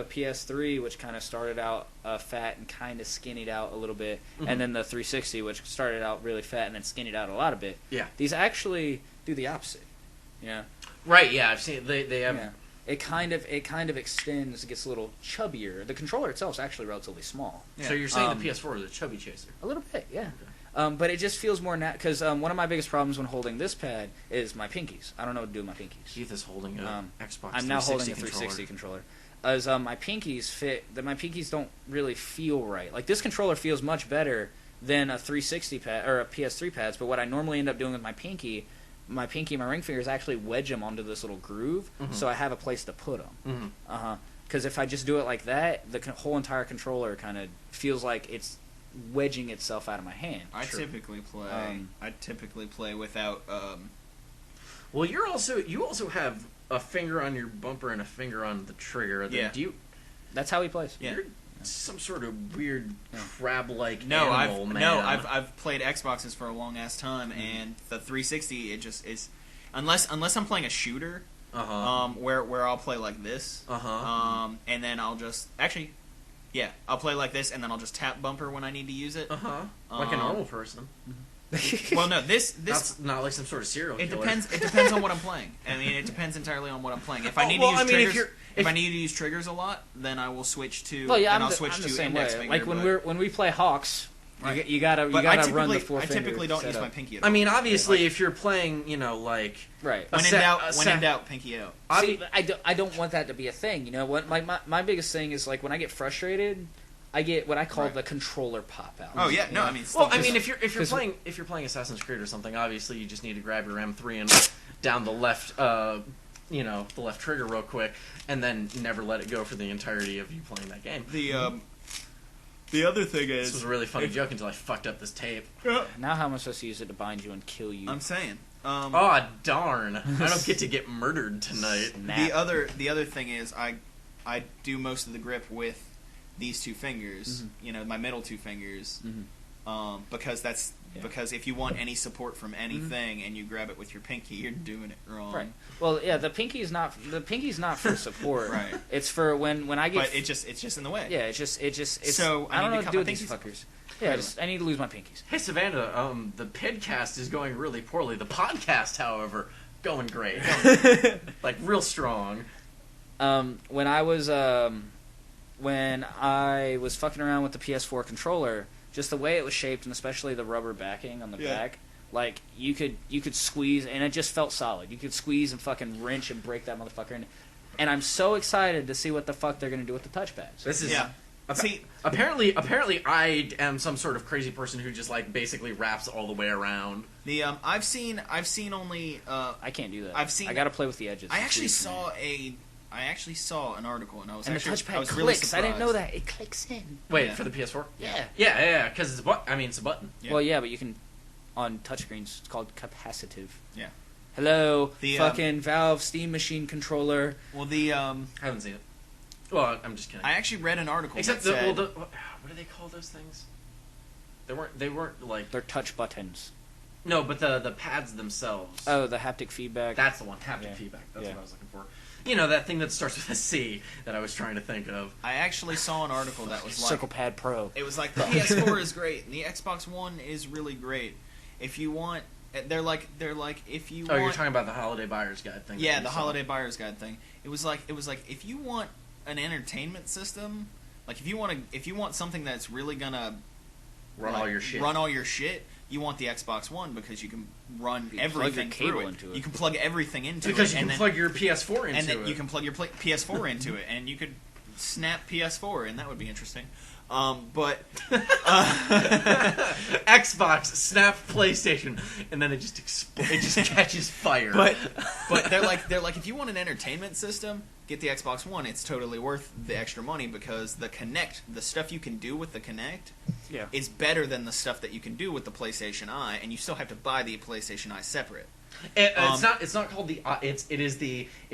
[SPEAKER 1] PS3, which kind of started out fat and kind of skinnied out a little bit, and then the 360, which started out really fat and then skinnied out a lot a bit.
[SPEAKER 2] Yeah.
[SPEAKER 1] These actually do the opposite. Yeah.
[SPEAKER 2] Right. Yeah. I've seen they have.
[SPEAKER 1] Yeah. It kind of extends, it gets a little chubbier. The controller itself is actually relatively small.
[SPEAKER 2] So you're saying
[SPEAKER 1] Um,
[SPEAKER 2] the PS4 is a chubby chaser?
[SPEAKER 1] A little bit, yeah. But it just feels more because one of my biggest problems when holding this pad is my pinkies. I don't know what to do with my pinkies.
[SPEAKER 2] Keith is holding a Xbox.
[SPEAKER 1] I'm now holding a
[SPEAKER 2] 360
[SPEAKER 1] 360 controller. As my pinkies my pinkies don't really feel right. Like this controller feels much better than a 360 pad or a PS3 pads. But what I normally end up doing with my pinky, my ring finger is actually wedge them onto this little groove, so I have a place to put them. Because if I just do it like that, the whole entire controller kind of feels like it's wedging itself out of my hand.
[SPEAKER 3] I typically play without.
[SPEAKER 2] Well, you also have a finger on your bumper and a finger on the trigger.
[SPEAKER 3] Yeah.
[SPEAKER 2] Do you?
[SPEAKER 1] That's how he plays.
[SPEAKER 3] Yeah.
[SPEAKER 2] You're some sort of weird crab-like
[SPEAKER 3] No,
[SPEAKER 2] animal, man.
[SPEAKER 3] I've played Xboxes for a long ass time, and the 360 it just is. Unless I'm playing a shooter, where I'll play like this, and then I'll just I'll play like this, and then I'll just tap bumper when I need to use it.
[SPEAKER 2] Like a normal person.
[SPEAKER 3] Well, no, this
[SPEAKER 2] That's not like some sort of serial
[SPEAKER 3] it
[SPEAKER 2] killer.
[SPEAKER 3] depends. It depends on what I'm playing. I mean, it depends entirely on what I'm playing. If I need
[SPEAKER 2] well,
[SPEAKER 3] to use
[SPEAKER 2] I mean, if
[SPEAKER 3] triggers,
[SPEAKER 2] you're-
[SPEAKER 3] if I need to use triggers a lot, then I will switch to.
[SPEAKER 1] Well, yeah,
[SPEAKER 3] then
[SPEAKER 1] I'm
[SPEAKER 3] I'll
[SPEAKER 1] the,
[SPEAKER 3] switch
[SPEAKER 1] I'm
[SPEAKER 3] to
[SPEAKER 1] the same
[SPEAKER 3] index
[SPEAKER 1] way.
[SPEAKER 3] finger.
[SPEAKER 1] Like
[SPEAKER 3] but,
[SPEAKER 1] when we play Hawks,
[SPEAKER 3] Right.
[SPEAKER 1] you gotta
[SPEAKER 3] but I
[SPEAKER 1] run the
[SPEAKER 3] typically
[SPEAKER 1] four
[SPEAKER 3] I
[SPEAKER 1] finger
[SPEAKER 3] typically don't use
[SPEAKER 1] setup.
[SPEAKER 3] my pinky at all.
[SPEAKER 2] I mean, obviously,
[SPEAKER 3] Like,
[SPEAKER 2] if you're playing, like
[SPEAKER 1] Right.
[SPEAKER 2] a
[SPEAKER 3] when in
[SPEAKER 2] set-
[SPEAKER 3] doubt,
[SPEAKER 2] a
[SPEAKER 3] when
[SPEAKER 2] set-
[SPEAKER 3] in doubt, pinky out.
[SPEAKER 1] See, I don't want that to be a thing. You know what? My biggest thing is like when I get frustrated, I get what I call
[SPEAKER 3] Right.
[SPEAKER 1] the controller pop out.
[SPEAKER 3] Oh yeah, no,
[SPEAKER 1] Yeah.
[SPEAKER 3] I mean,
[SPEAKER 2] Well,
[SPEAKER 3] still
[SPEAKER 2] I mean,
[SPEAKER 3] just-
[SPEAKER 2] if you're playing Assassin's Creed or something, obviously you just need to grab your M3 and down the left, the left trigger real quick, and then never let it go for the entirety of you playing that game.
[SPEAKER 3] the other thing
[SPEAKER 2] This
[SPEAKER 3] is,
[SPEAKER 2] was a really funny joke until I fucked up this tape.
[SPEAKER 1] Now how am I supposed to use it to bind you and kill you?
[SPEAKER 3] I'm saying,
[SPEAKER 2] Oh darn! I don't get to get murdered tonight.
[SPEAKER 1] Snap.
[SPEAKER 3] the other thing is, I do most of the grip with these two fingers.
[SPEAKER 1] Mm-hmm.
[SPEAKER 3] You know, my middle two fingers.
[SPEAKER 1] Mhm.
[SPEAKER 3] Because that's
[SPEAKER 1] Yeah.
[SPEAKER 3] because if you want any support from anything and you grab it with your pinky, you're doing it wrong.
[SPEAKER 1] Right. Well, yeah, the pinky's not for support.
[SPEAKER 3] Right.
[SPEAKER 1] It's for when I get.
[SPEAKER 3] But it's just in the way.
[SPEAKER 1] Yeah, it's
[SPEAKER 3] So,
[SPEAKER 1] I
[SPEAKER 3] I
[SPEAKER 1] don't
[SPEAKER 3] need
[SPEAKER 1] know
[SPEAKER 3] to
[SPEAKER 1] what
[SPEAKER 3] cut
[SPEAKER 1] to do
[SPEAKER 3] my
[SPEAKER 1] with these
[SPEAKER 3] pinkies?
[SPEAKER 1] fuckers. Yeah, I need to lose my pinkies.
[SPEAKER 2] Hey Savannah, the podcast is going really poorly. The podcast, however, going great. Like real strong.
[SPEAKER 1] When I was fucking around with the PS4 controller, just the way it was shaped, and especially the rubber backing on the back, like you could squeeze, and it just felt solid. You could squeeze and fucking wrench and break that motherfucker. And I'm so excited to see what the fuck they're gonna do with the touchpads.
[SPEAKER 2] This is
[SPEAKER 3] Yeah. See,
[SPEAKER 2] apparently I am some sort of crazy person who just like basically wraps all the way around.
[SPEAKER 3] the I've seen only
[SPEAKER 1] I can't do that.
[SPEAKER 3] I've seen-
[SPEAKER 1] I gotta play with the edges.
[SPEAKER 3] I
[SPEAKER 1] It's
[SPEAKER 3] actually
[SPEAKER 1] weird for me.
[SPEAKER 3] saw an article, and I was
[SPEAKER 1] And
[SPEAKER 3] actually
[SPEAKER 1] the touchpad
[SPEAKER 3] I was
[SPEAKER 1] clicks.
[SPEAKER 3] really
[SPEAKER 1] I
[SPEAKER 3] surprised.
[SPEAKER 1] didn't know that it clicks in.
[SPEAKER 2] Wait,
[SPEAKER 3] Yeah.
[SPEAKER 2] for the PS4?
[SPEAKER 1] Yeah.
[SPEAKER 2] Yeah, because it's it's a button.
[SPEAKER 3] Yeah.
[SPEAKER 1] Well, yeah, but you can on touchscreens. It's called capacitive.
[SPEAKER 3] Yeah.
[SPEAKER 1] Hello,
[SPEAKER 3] The,
[SPEAKER 1] fucking Valve Steam Machine controller.
[SPEAKER 3] Well, the
[SPEAKER 2] I haven't seen it. Well, I'm just kidding.
[SPEAKER 3] I actually read an article
[SPEAKER 2] Except
[SPEAKER 3] that said,
[SPEAKER 2] what do they call those things? They weren't like
[SPEAKER 1] They're touch buttons.
[SPEAKER 2] no, but the pads themselves.
[SPEAKER 1] Oh, the haptic feedback.
[SPEAKER 2] That's the one. Haptic
[SPEAKER 1] Yeah.
[SPEAKER 2] feedback. That's
[SPEAKER 1] Yeah.
[SPEAKER 2] what I was looking for. You know that thing that starts with a C that I was trying to think of.
[SPEAKER 3] I actually saw an article that was like
[SPEAKER 1] Circle Pad Pro.
[SPEAKER 3] it was like the PS4 is great and the Xbox One is really great. If you want, they're like if you
[SPEAKER 2] Oh,
[SPEAKER 3] want,
[SPEAKER 2] you're talking about the holiday buyer's guide thing.
[SPEAKER 3] yeah,
[SPEAKER 2] that
[SPEAKER 3] the
[SPEAKER 2] you saw.
[SPEAKER 3] holiday buyer's guide thing. It was like if you want an entertainment system, like if you want something that's really gonna
[SPEAKER 2] Run
[SPEAKER 3] like,
[SPEAKER 2] all your shit.
[SPEAKER 3] run all your shit, you want the Xbox One because you can run
[SPEAKER 1] You can plug
[SPEAKER 3] everything
[SPEAKER 1] your cable
[SPEAKER 3] through it.
[SPEAKER 1] into it.
[SPEAKER 3] You can plug everything into
[SPEAKER 2] because
[SPEAKER 3] it,
[SPEAKER 2] you
[SPEAKER 3] and
[SPEAKER 2] can
[SPEAKER 3] then,
[SPEAKER 2] plug your PS4 into
[SPEAKER 3] and then
[SPEAKER 2] it.
[SPEAKER 3] you can plug your PS4 into it, and you could snap PS4, and that would be interesting. But
[SPEAKER 2] Xbox, snap PlayStation, and then it just it just catches fire.
[SPEAKER 3] but they're like if you want an entertainment system, get the Xbox One. It's totally worth the extra money because the Kinect, the stuff you can do with the Kinect,
[SPEAKER 1] Yeah.
[SPEAKER 3] is better than the stuff that you can do with the PlayStation Eye, and you still have to buy the PlayStation Eye separate.
[SPEAKER 2] It's not called the it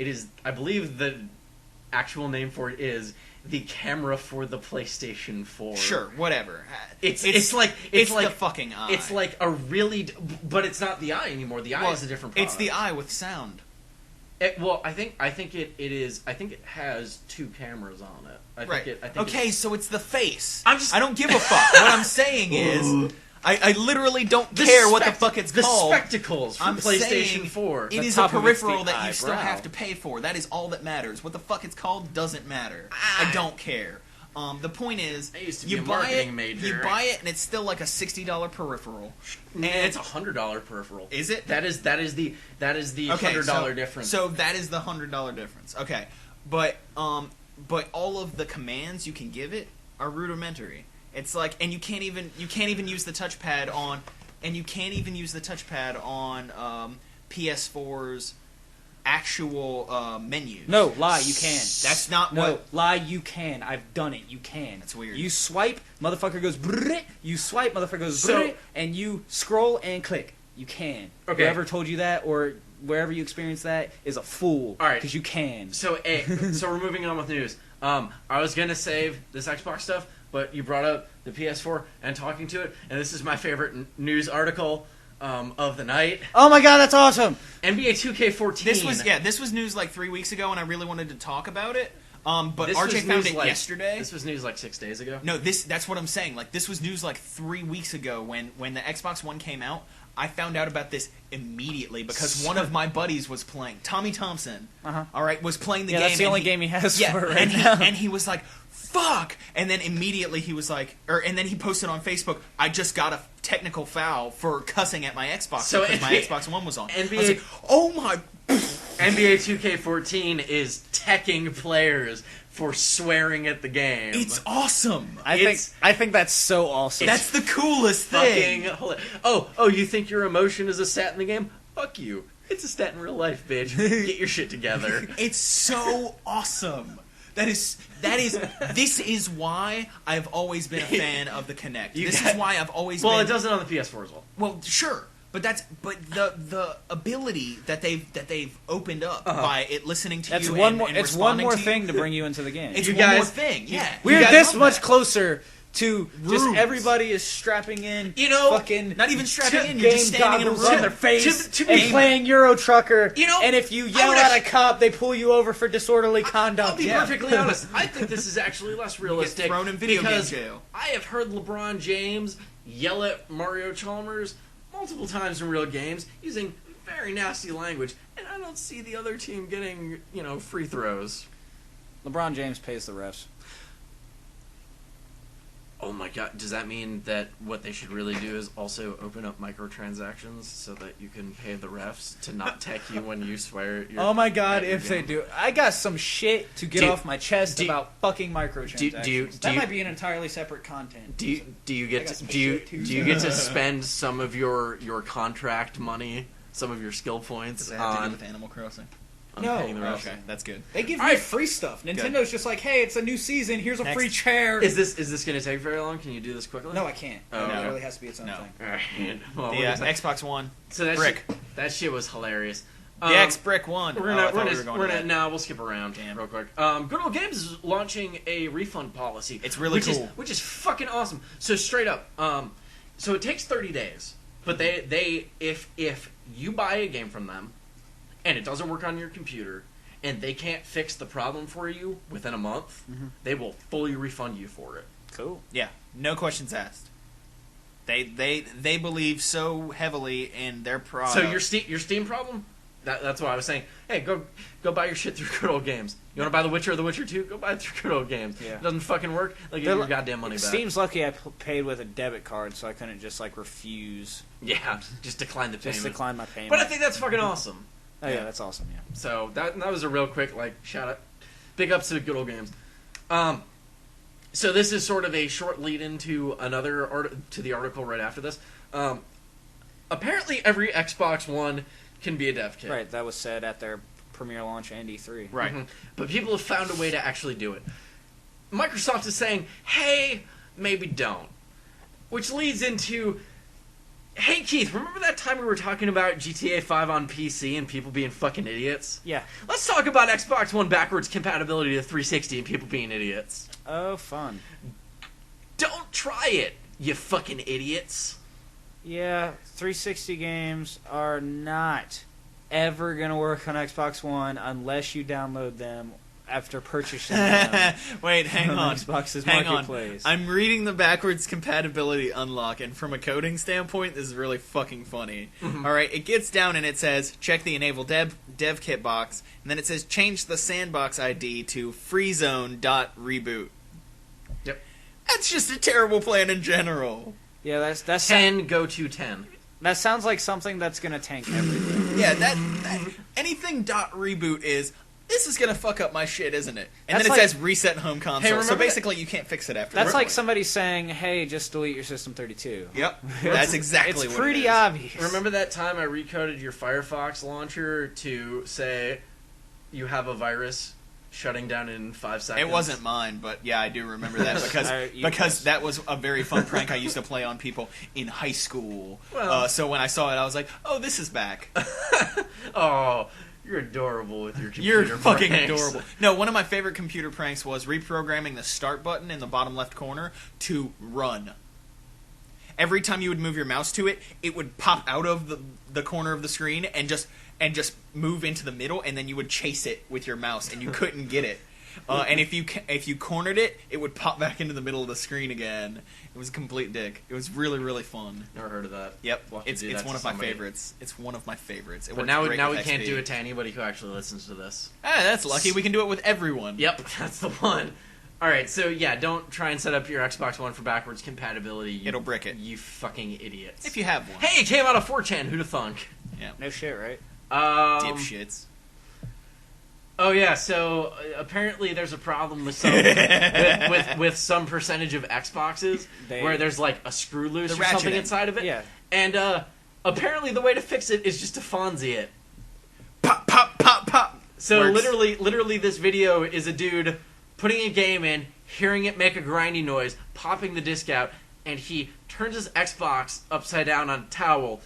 [SPEAKER 2] is I believe the actual name for it is the camera for the PlayStation 4.
[SPEAKER 3] Sure, whatever.
[SPEAKER 2] It's
[SPEAKER 3] the
[SPEAKER 2] like
[SPEAKER 3] fucking Eye.
[SPEAKER 2] it's like a really but it's not the Eye anymore. The Eye
[SPEAKER 3] Well,
[SPEAKER 2] is a different product.
[SPEAKER 3] It's the Eye with sound.
[SPEAKER 2] Well, I think it is. I think it has two cameras on it. I
[SPEAKER 3] Right.
[SPEAKER 2] think it,
[SPEAKER 3] Okay, so it's the face.
[SPEAKER 2] I'm just-
[SPEAKER 3] I don't give a fuck. What I'm saying is, I literally don't care what the fuck it's
[SPEAKER 2] the
[SPEAKER 3] called.
[SPEAKER 2] spectacles from
[SPEAKER 3] I'm
[SPEAKER 2] PlayStation
[SPEAKER 3] saying
[SPEAKER 2] 4.
[SPEAKER 3] It
[SPEAKER 1] The
[SPEAKER 3] is a
[SPEAKER 1] top of it's the
[SPEAKER 3] peripheral that you still
[SPEAKER 1] eyebrow.
[SPEAKER 3] have to pay for. That is all that matters. What the fuck it's called doesn't matter. I don't care. The point is,
[SPEAKER 2] I used to be
[SPEAKER 3] you
[SPEAKER 2] a
[SPEAKER 3] buy
[SPEAKER 2] marketing
[SPEAKER 3] it,
[SPEAKER 2] major.
[SPEAKER 3] you buy it, and it's still like a $60 peripheral.
[SPEAKER 2] and it's $100 peripheral.
[SPEAKER 3] Is it?
[SPEAKER 2] That is the
[SPEAKER 3] Okay,
[SPEAKER 2] $100 difference.
[SPEAKER 3] So that is the $100 difference. Okay, but all of the commands you can give it are rudimentary. It's like, and you can't even use the touchpad on PS4's actual menus.
[SPEAKER 1] No, lie, you can.
[SPEAKER 3] That's not
[SPEAKER 1] No,
[SPEAKER 3] what.
[SPEAKER 1] lie, you can. I've done it. You can.
[SPEAKER 3] That's weird.
[SPEAKER 1] You swipe, motherfucker goes brrrr. You swipe, motherfucker goes
[SPEAKER 2] So-
[SPEAKER 1] brrrr, and you scroll and click. You can.
[SPEAKER 2] Okay.
[SPEAKER 1] Whoever told you that or wherever you experienced that is a fool.
[SPEAKER 2] All right.
[SPEAKER 1] Because you can.
[SPEAKER 2] So we're moving on with news. I was gonna save this Xbox stuff, but you brought up the PS4 and talking to it, and this is my favorite news article of the night.
[SPEAKER 1] Oh my god, that's awesome!
[SPEAKER 2] NBA 2K14.
[SPEAKER 3] This was news like 3 weeks ago, and I really wanted to talk about it. But
[SPEAKER 2] This
[SPEAKER 3] RJ
[SPEAKER 2] was
[SPEAKER 3] found
[SPEAKER 2] news
[SPEAKER 3] it
[SPEAKER 2] like-
[SPEAKER 3] yesterday.
[SPEAKER 2] This was news like 6 days ago.
[SPEAKER 3] No, that's what I'm saying. Like, this was news like 3 weeks ago when the Xbox One came out. I found out about this immediately because one of my buddies was playing. Tommy Thompson,
[SPEAKER 1] Uh-huh.
[SPEAKER 3] all right, was playing the
[SPEAKER 1] Yeah,
[SPEAKER 3] game.
[SPEAKER 1] that's the
[SPEAKER 3] and
[SPEAKER 1] only game he has
[SPEAKER 3] yeah,
[SPEAKER 1] for it right
[SPEAKER 3] and
[SPEAKER 1] now.
[SPEAKER 3] and he was like, "Fuck!" And then immediately he was like, and then he posted on Facebook, "I just got a technical foul for cussing at my Xbox
[SPEAKER 2] So
[SPEAKER 3] because my
[SPEAKER 2] NBA
[SPEAKER 3] Xbox One was on." I
[SPEAKER 2] NBA
[SPEAKER 3] was like, "Oh my!"
[SPEAKER 2] NBA 2K14 is teching players for swearing at the game.
[SPEAKER 3] It's awesome.
[SPEAKER 1] I think that's so awesome.
[SPEAKER 3] That's the coolest
[SPEAKER 2] fucking
[SPEAKER 3] thing.
[SPEAKER 2] Oh, you think your emotion is a stat in the game? Fuck you. It's a stat in real life, bitch. Get your shit together.
[SPEAKER 3] It's so awesome. This is why I've always been a fan of the Kinect. This is why I've always
[SPEAKER 2] Well,
[SPEAKER 3] been.
[SPEAKER 2] it does it on the PS4 as well.
[SPEAKER 3] Well, sure, But the ability that they've opened up by it listening to
[SPEAKER 1] That's
[SPEAKER 3] you
[SPEAKER 1] one
[SPEAKER 3] and,
[SPEAKER 1] more.
[SPEAKER 3] and
[SPEAKER 1] It's one
[SPEAKER 3] responding
[SPEAKER 1] more
[SPEAKER 3] to you.
[SPEAKER 1] thing to bring you into the game.
[SPEAKER 3] It's
[SPEAKER 2] You
[SPEAKER 3] one more
[SPEAKER 2] guys-
[SPEAKER 3] thing. Yeah,
[SPEAKER 1] We're
[SPEAKER 3] You guys
[SPEAKER 1] this
[SPEAKER 3] love
[SPEAKER 1] much
[SPEAKER 3] that.
[SPEAKER 1] closer to just
[SPEAKER 3] Rooms.
[SPEAKER 1] everybody is strapping in.
[SPEAKER 2] You know,
[SPEAKER 1] fucking
[SPEAKER 3] Not even strapping in.
[SPEAKER 1] game
[SPEAKER 3] You're just standing in a
[SPEAKER 1] goggles
[SPEAKER 3] room.
[SPEAKER 1] on their face
[SPEAKER 2] To
[SPEAKER 1] and
[SPEAKER 2] be-
[SPEAKER 1] playing Euro Trucker.
[SPEAKER 2] You know,
[SPEAKER 1] and if you
[SPEAKER 2] I
[SPEAKER 1] yell
[SPEAKER 2] would
[SPEAKER 1] at a
[SPEAKER 2] actually-
[SPEAKER 1] cop, they pull you over for disorderly conduct.
[SPEAKER 2] I'll be perfectly honest. I think this is actually less realistic.
[SPEAKER 3] thrown in video game
[SPEAKER 2] because
[SPEAKER 3] jail.
[SPEAKER 2] I have heard LeBron James yell at Mario Chalmers multiple times in real games using very nasty language, and I don't see the other team getting, free throws.
[SPEAKER 1] LeBron James pays the refs.
[SPEAKER 2] Oh my god, does that mean that what they should really do is also open up microtransactions so that you can pay the refs to not tech you when you swear?
[SPEAKER 1] Oh my god,
[SPEAKER 2] at your
[SPEAKER 1] if they
[SPEAKER 2] game?
[SPEAKER 1] do. I got some shit to get
[SPEAKER 2] Do-
[SPEAKER 1] off my chest
[SPEAKER 2] do-
[SPEAKER 1] about fucking microtransactions.
[SPEAKER 2] do
[SPEAKER 1] that
[SPEAKER 2] you-
[SPEAKER 1] might be an entirely separate content.
[SPEAKER 2] Do you
[SPEAKER 1] I
[SPEAKER 2] get
[SPEAKER 1] got
[SPEAKER 2] to,
[SPEAKER 1] some
[SPEAKER 2] do you
[SPEAKER 1] shit, too.
[SPEAKER 2] do you get to spend some of your contract money, some of your skill points
[SPEAKER 3] Does it have to do
[SPEAKER 2] on,
[SPEAKER 3] with Animal Crossing?
[SPEAKER 2] on
[SPEAKER 1] No.
[SPEAKER 2] paying the refs?
[SPEAKER 3] Okay, that's good.
[SPEAKER 1] They give
[SPEAKER 2] Alright.
[SPEAKER 1] you free stuff. Nintendo's just like, hey, it's a new season. Here's a
[SPEAKER 3] Next.
[SPEAKER 1] free chair.
[SPEAKER 2] Is this going to take very long? Can you do this quickly?
[SPEAKER 1] No, I can't.
[SPEAKER 2] Oh,
[SPEAKER 1] it
[SPEAKER 2] no.
[SPEAKER 1] really has to be its own
[SPEAKER 3] No.
[SPEAKER 1] thing.
[SPEAKER 2] All right. Well,
[SPEAKER 3] The
[SPEAKER 2] we're gonna-
[SPEAKER 3] Xbox One.
[SPEAKER 2] so that
[SPEAKER 3] Brick.
[SPEAKER 2] that shit was hilarious.
[SPEAKER 3] The X Brick One.
[SPEAKER 2] We're
[SPEAKER 3] Oh, I
[SPEAKER 2] gonna,
[SPEAKER 3] thought
[SPEAKER 2] we're
[SPEAKER 3] we
[SPEAKER 2] gonna,
[SPEAKER 3] were going
[SPEAKER 2] we're
[SPEAKER 3] to
[SPEAKER 2] gonna,
[SPEAKER 3] that.
[SPEAKER 2] no, we'll skip around
[SPEAKER 3] Damn.
[SPEAKER 2] real quick. Good Old Games is launching a refund policy.
[SPEAKER 3] It's really
[SPEAKER 2] which
[SPEAKER 3] cool.
[SPEAKER 2] which is fucking awesome. So straight up, so it takes 30 days, but they if you buy a game from them, and it doesn't work on your computer, and they can't fix the problem for you within a month, they will fully refund you for it.
[SPEAKER 1] Cool.
[SPEAKER 3] Yeah, no questions asked. They believe so heavily in their product.
[SPEAKER 2] So your Steam problem? That's what I was saying. Hey, go buy your shit through Good Old Games. You want to buy The Witcher or The Witcher 2? Go buy it through Good Old Games.
[SPEAKER 1] Yeah.
[SPEAKER 2] It doesn't fucking work. Like, get
[SPEAKER 1] They're
[SPEAKER 2] your
[SPEAKER 1] li-
[SPEAKER 2] goddamn money back.
[SPEAKER 1] Steam's lucky I paid with a debit card, so I couldn't just refuse.
[SPEAKER 2] Yeah, just decline the payment.
[SPEAKER 1] Just decline my payment.
[SPEAKER 2] But I think that's fucking awesome.
[SPEAKER 1] Oh yeah, that's awesome. Yeah.
[SPEAKER 2] So that was a real quick shout out, big ups to Good Old Games. So this is sort of a short lead into to the article right after this. Apparently, every Xbox One can be a dev kit.
[SPEAKER 1] Right. That was said at their premiere launch and E3.
[SPEAKER 3] Right.
[SPEAKER 2] Mhm. But people have found a way to actually do it. Microsoft is saying, hey, maybe don't. Which leads into, hey, Keith, remember that time we were talking about GTA 5 on PC and people being fucking idiots?
[SPEAKER 1] Yeah.
[SPEAKER 2] Let's talk about Xbox One backwards compatibility to 360 and people being idiots.
[SPEAKER 1] Oh, fun.
[SPEAKER 2] Don't try it, you fucking idiots.
[SPEAKER 1] Yeah, 360 games are not ever going to work on Xbox One unless you download them after purchasing them.
[SPEAKER 3] Wait, hang on.
[SPEAKER 1] Xbox's
[SPEAKER 3] Hang on.
[SPEAKER 1] marketplace.
[SPEAKER 3] I'm reading the backwards compatibility unlock, and from a coding standpoint, this is really fucking funny.
[SPEAKER 2] Mhm.
[SPEAKER 3] All right, it gets down and it says check the enable dev kit box, and then it says change the sandbox ID to freezone.reboot.
[SPEAKER 2] Yep.
[SPEAKER 3] That's just a terrible plan in general.
[SPEAKER 1] Yeah, that's
[SPEAKER 2] 10 go to 10.
[SPEAKER 1] that sounds like something that's going to tank everything.
[SPEAKER 3] Yeah, that anything .reboot is. This is gonna fuck up my shit, isn't it? And
[SPEAKER 1] That's
[SPEAKER 3] then it
[SPEAKER 1] like-
[SPEAKER 3] says reset home console.
[SPEAKER 2] Hey,
[SPEAKER 3] so
[SPEAKER 2] remember
[SPEAKER 3] basically, you can't fix it after.
[SPEAKER 1] That's
[SPEAKER 3] that
[SPEAKER 1] like
[SPEAKER 3] point.
[SPEAKER 1] somebody saying, "Hey, just delete your System 32."
[SPEAKER 3] Yep, that's exactly
[SPEAKER 1] It's
[SPEAKER 3] what
[SPEAKER 1] pretty
[SPEAKER 3] it is.
[SPEAKER 1] obvious.
[SPEAKER 2] Remember that time I recoded your Firefox launcher to say you have a virus shutting down in 5 seconds?
[SPEAKER 3] It wasn't mine, but yeah, I do remember that
[SPEAKER 1] You
[SPEAKER 3] because
[SPEAKER 1] was.
[SPEAKER 3] that was a very fun prank I used to play on people in high school.
[SPEAKER 2] Well-
[SPEAKER 3] So when I saw it, I was like, "Oh, this is back."
[SPEAKER 2] Oh, you're adorable with your computer
[SPEAKER 3] You're fucking
[SPEAKER 2] pranks.
[SPEAKER 3] adorable. No, one of my favorite computer pranks was reprogramming the start button in the bottom left corner to run. Every time you would move your mouse to it, it would pop out of the corner of the screen and just move into the middle, and then you would chase it with your mouse, and you couldn't get it. And if you cornered it, it would pop back into the middle of the screen again. It was a complete dick. It was really, really fun.
[SPEAKER 2] Never heard of that.
[SPEAKER 3] Yep,
[SPEAKER 2] We'll have to
[SPEAKER 3] it's
[SPEAKER 2] do that
[SPEAKER 3] one
[SPEAKER 2] to
[SPEAKER 3] of my
[SPEAKER 2] somebody.
[SPEAKER 3] favorites. It's one of my favorites. It
[SPEAKER 2] But
[SPEAKER 3] works
[SPEAKER 2] now
[SPEAKER 3] great
[SPEAKER 2] we
[SPEAKER 3] with
[SPEAKER 2] can't
[SPEAKER 3] XP.
[SPEAKER 2] do it to anybody who actually listens to this.
[SPEAKER 3] Ah, that's lucky. We can do it with everyone.
[SPEAKER 2] Yep, that's the one. All right, so yeah, don't try and set up your Xbox One for backwards compatibility.
[SPEAKER 3] It'll brick it.
[SPEAKER 2] You fucking idiots.
[SPEAKER 3] If you have one.
[SPEAKER 2] Hey, it came out of 4chan. Who'da thunk?
[SPEAKER 1] No shit, right?
[SPEAKER 3] Dipshits.
[SPEAKER 2] Oh yeah, so apparently there's a problem with some with some percentage of Xboxes where there's like a screw loose
[SPEAKER 3] The
[SPEAKER 2] or something
[SPEAKER 3] ratcheting.
[SPEAKER 2] inside of it.
[SPEAKER 1] Yeah.
[SPEAKER 2] And apparently the way to fix it is just to Fonzie it.
[SPEAKER 3] Pop, pop, pop, pop.
[SPEAKER 2] So
[SPEAKER 3] Works.
[SPEAKER 2] literally this video is a dude putting a game in, hearing it make a grindy noise, popping the disc out, and he turns his Xbox upside down on a towel,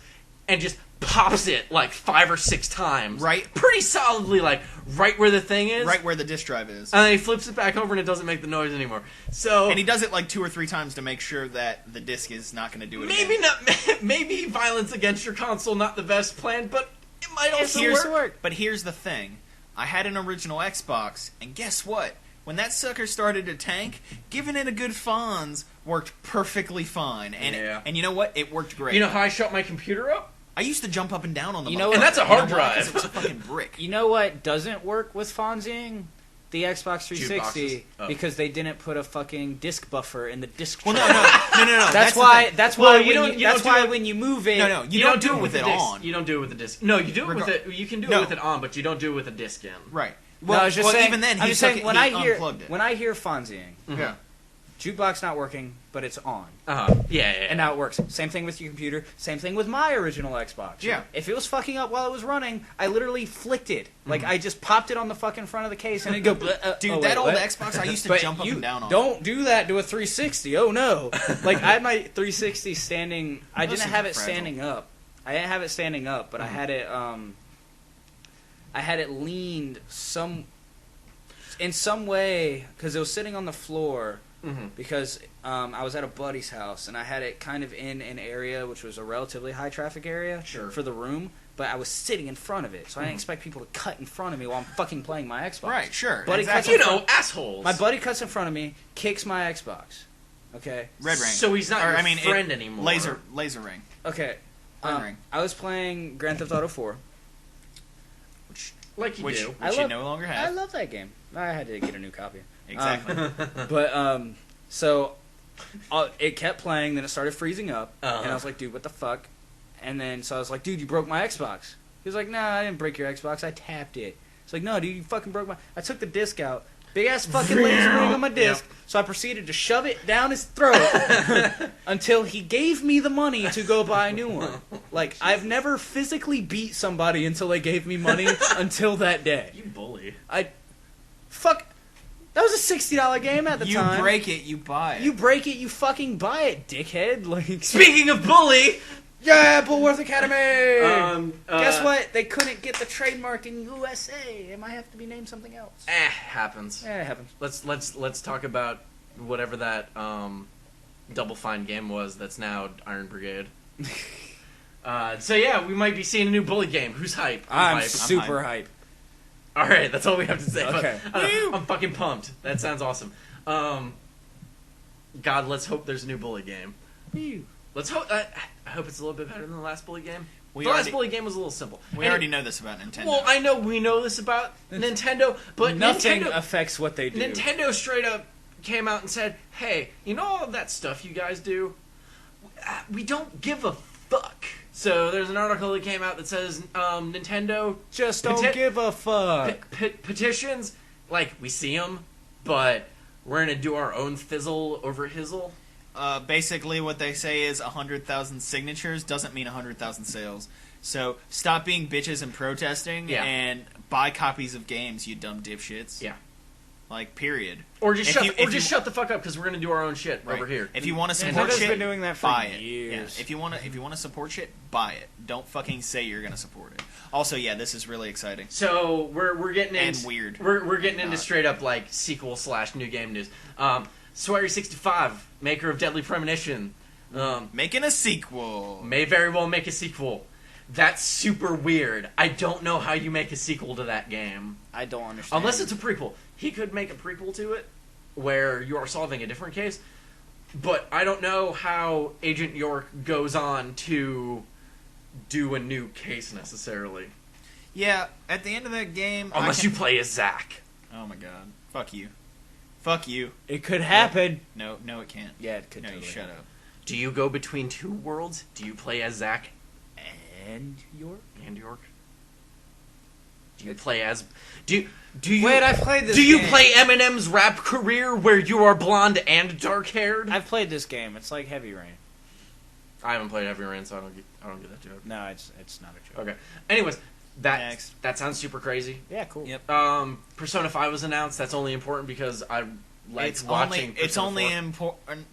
[SPEAKER 2] and just pops it like 5 or 6 times.
[SPEAKER 3] Right.
[SPEAKER 2] Pretty solidly, like, right where the thing is.
[SPEAKER 3] Right where the disk drive is.
[SPEAKER 2] And then he flips it back over and it doesn't make the noise anymore. So
[SPEAKER 3] And he does it like 2 or 3 times to make sure that the disc is not going to do it
[SPEAKER 2] maybe
[SPEAKER 3] again.
[SPEAKER 2] not. Maybe violence against your console not the best plan, but it might also work.
[SPEAKER 3] But here's the thing. I had an original Xbox, and guess what? When that sucker started to tank, giving it a good fonz worked perfectly fine. And
[SPEAKER 2] Yeah.
[SPEAKER 3] and you know what? It worked great.
[SPEAKER 2] You know how I shut my computer up?
[SPEAKER 3] I used to jump up and down on the
[SPEAKER 1] You know
[SPEAKER 3] motherfucker.
[SPEAKER 1] what? And
[SPEAKER 2] that's a hard
[SPEAKER 3] You know why? 'Cause
[SPEAKER 2] drive.
[SPEAKER 3] It was a fucking brick.
[SPEAKER 1] You know what doesn't work with fonzing? The Xbox 360,
[SPEAKER 2] boxes. Oh.
[SPEAKER 1] because they didn't put a fucking disc buffer in the disc
[SPEAKER 3] Well,
[SPEAKER 1] tray.
[SPEAKER 3] no.
[SPEAKER 1] That's
[SPEAKER 3] the
[SPEAKER 1] why.
[SPEAKER 3] thing.
[SPEAKER 1] That's
[SPEAKER 2] Well,
[SPEAKER 1] why.
[SPEAKER 2] you don't- you
[SPEAKER 1] That's
[SPEAKER 2] don't do
[SPEAKER 1] why
[SPEAKER 2] it-
[SPEAKER 1] when you move it.
[SPEAKER 3] No, you don't do it with
[SPEAKER 2] the
[SPEAKER 3] it
[SPEAKER 2] disc.
[SPEAKER 3] on.
[SPEAKER 2] You don't do it with the disc. No, you do it with it. You can do
[SPEAKER 3] No.
[SPEAKER 2] it with it on, but you don't do it with a disc in.
[SPEAKER 3] Right.
[SPEAKER 1] No, I was just saying.
[SPEAKER 3] even then,
[SPEAKER 1] I'm
[SPEAKER 3] he
[SPEAKER 1] just
[SPEAKER 3] took
[SPEAKER 1] saying
[SPEAKER 3] it,
[SPEAKER 1] when
[SPEAKER 3] he
[SPEAKER 1] I hear
[SPEAKER 3] unplugged it.
[SPEAKER 1] when I hear fonzing,
[SPEAKER 3] Yeah.
[SPEAKER 1] jukebox not working, but it's on.
[SPEAKER 2] Yeah.
[SPEAKER 1] And now it works. Same thing with your computer. Same thing with my original Xbox.
[SPEAKER 3] Yeah.
[SPEAKER 1] If it was fucking up while it was running, I literally flicked it. Like, I just popped it on the fucking front of the case and it'd go...
[SPEAKER 3] Dude,
[SPEAKER 1] oh,
[SPEAKER 3] that
[SPEAKER 1] wait,
[SPEAKER 3] old
[SPEAKER 1] what?
[SPEAKER 3] Xbox, I used to
[SPEAKER 1] But
[SPEAKER 3] jump up
[SPEAKER 1] you
[SPEAKER 3] and down on.
[SPEAKER 1] don't do that to a 360. Oh, no. Like, I had my 360 standing... I
[SPEAKER 3] Those
[SPEAKER 1] didn't
[SPEAKER 3] things
[SPEAKER 1] have
[SPEAKER 3] are
[SPEAKER 1] it
[SPEAKER 3] fragile.
[SPEAKER 1] standing up. I didn't have it standing up, but I had it... I had it leaned in some way, because it was sitting on the floor... Because I was at a buddy's house and I had it kind of in an area which was a relatively high traffic area for the room, but I was sitting in front of it, so I didn't expect people to cut in front of me while I'm fucking playing my Xbox.
[SPEAKER 3] Right, sure.
[SPEAKER 1] Buddy
[SPEAKER 3] exactly.
[SPEAKER 1] cuts in front-
[SPEAKER 2] assholes.
[SPEAKER 1] My buddy cuts in front of me, kicks my Xbox. Okay.
[SPEAKER 3] Red ring.
[SPEAKER 2] So he's not
[SPEAKER 3] Or,
[SPEAKER 2] your
[SPEAKER 3] I mean,
[SPEAKER 2] friend anymore.
[SPEAKER 3] Laser ring.
[SPEAKER 1] Okay.
[SPEAKER 3] Red ring.
[SPEAKER 1] I was playing Grand Theft Auto 4.
[SPEAKER 2] Like you
[SPEAKER 3] Which
[SPEAKER 2] do.
[SPEAKER 3] you no longer
[SPEAKER 1] I
[SPEAKER 3] have.
[SPEAKER 1] love that game. I had to get a new copy.
[SPEAKER 3] Exactly.
[SPEAKER 1] But so it kept playing, then it started freezing up, and I was like, dude, what the fuck? And then so I was like, dude, you broke my Xbox. He was like, nah, I didn't break your Xbox, I tapped it. It's like, no, dude, you fucking broke my... I took the disc out, big ass fucking laser ring on my disc, so I proceeded to shove it down his throat until he gave me the money to go buy a new one. Like, I've never physically beat somebody until they gave me money until that day.
[SPEAKER 2] You bully.
[SPEAKER 1] Fuck... That was a $60 game at the time.
[SPEAKER 3] You break it, you buy it.
[SPEAKER 1] You break it, you fucking buy it, dickhead. Like,
[SPEAKER 2] Speaking of bully,
[SPEAKER 1] yeah, Bullworth Academy. Guess
[SPEAKER 2] uh,
[SPEAKER 1] what? They couldn't get the trademark in USA. It might have to be named something else.
[SPEAKER 2] happens.
[SPEAKER 1] Yeah, it happens.
[SPEAKER 2] Let's talk about whatever that Double Fine game was. That's now Iron Brigade. So yeah, we might be seeing a new bully game. Who's hype?
[SPEAKER 1] I'm
[SPEAKER 2] hype.
[SPEAKER 1] super hype.
[SPEAKER 2] All right, that's all we have to say.
[SPEAKER 1] Okay.
[SPEAKER 2] But, I'm fucking pumped. That sounds awesome. God, let's hope there's a new bully game. Let's hope. I hope it's a little bit better than the last bully game. The last bully game was a little simple.
[SPEAKER 3] We already know this about Nintendo.
[SPEAKER 2] Well, I know we know this about Nintendo, but
[SPEAKER 1] Nothing
[SPEAKER 2] Nintendo,
[SPEAKER 1] affects what they do.
[SPEAKER 2] Nintendo straight up came out and said, "Hey, you know all of that stuff you guys do? We don't give a fuck." So there's an article that came out that says Nintendo
[SPEAKER 1] Just don't give a fuck.
[SPEAKER 2] petitions, like we see them, but we're gonna do our own fizzle over hizzle.
[SPEAKER 3] Basically, what they say is 100,000 signatures doesn't mean 100,000 sales. So stop being bitches and protesting, and buy copies of games, you dumb dipshits.
[SPEAKER 2] Yeah.
[SPEAKER 3] Like, period.
[SPEAKER 2] Or just
[SPEAKER 3] If
[SPEAKER 2] shut the fuck up because we're gonna do our own shit over here.
[SPEAKER 3] If you want to support
[SPEAKER 1] Nintendo's
[SPEAKER 3] shit,
[SPEAKER 1] been doing that for
[SPEAKER 3] buy it.
[SPEAKER 1] years.
[SPEAKER 3] Yeah. If you want to support shit, buy it. Don't fucking say you're gonna support it. Also, yeah, this is really exciting.
[SPEAKER 2] So we're getting
[SPEAKER 3] And
[SPEAKER 2] into
[SPEAKER 3] weird.
[SPEAKER 2] We're getting into straight up like sequel / new game news. Swery65, maker of Deadly Premonition,
[SPEAKER 3] Making a sequel.
[SPEAKER 2] may very well make a sequel. That's super weird. I don't know how you make a sequel to that game.
[SPEAKER 1] I don't understand.
[SPEAKER 2] Unless it's a prequel. He could make a prequel to it where you are solving a different case. But I don't know how Agent York goes on to do a new case necessarily.
[SPEAKER 3] Yeah, at the end of that game...
[SPEAKER 2] Unless you play as Zack.
[SPEAKER 3] Oh my god. Fuck you. Fuck you.
[SPEAKER 1] It could happen.
[SPEAKER 3] No, it can't.
[SPEAKER 1] Yeah, it could.
[SPEAKER 3] No, you
[SPEAKER 1] totally
[SPEAKER 3] shut
[SPEAKER 1] happen.
[SPEAKER 3] up.
[SPEAKER 2] Do you go between two worlds? Do you play as Zack
[SPEAKER 1] And York?
[SPEAKER 2] and York? Do you play as... Do you...
[SPEAKER 1] Wait, I've played this
[SPEAKER 2] Do you
[SPEAKER 1] game.
[SPEAKER 2] play Eminem's rap career where you are blonde and dark-haired?
[SPEAKER 1] I've played this game. It's like Heavy Rain.
[SPEAKER 2] I haven't played Heavy Rain, so I don't get that joke.
[SPEAKER 1] No, it's not a joke.
[SPEAKER 2] Okay. Anyways,
[SPEAKER 3] Next.
[SPEAKER 2] that sounds super crazy.
[SPEAKER 1] Yeah, cool.
[SPEAKER 3] Yep.
[SPEAKER 2] Persona 5 was announced. That's only important because I like
[SPEAKER 3] it's
[SPEAKER 2] watching.
[SPEAKER 3] only it's
[SPEAKER 2] Persona
[SPEAKER 3] only
[SPEAKER 2] 4.
[SPEAKER 3] important.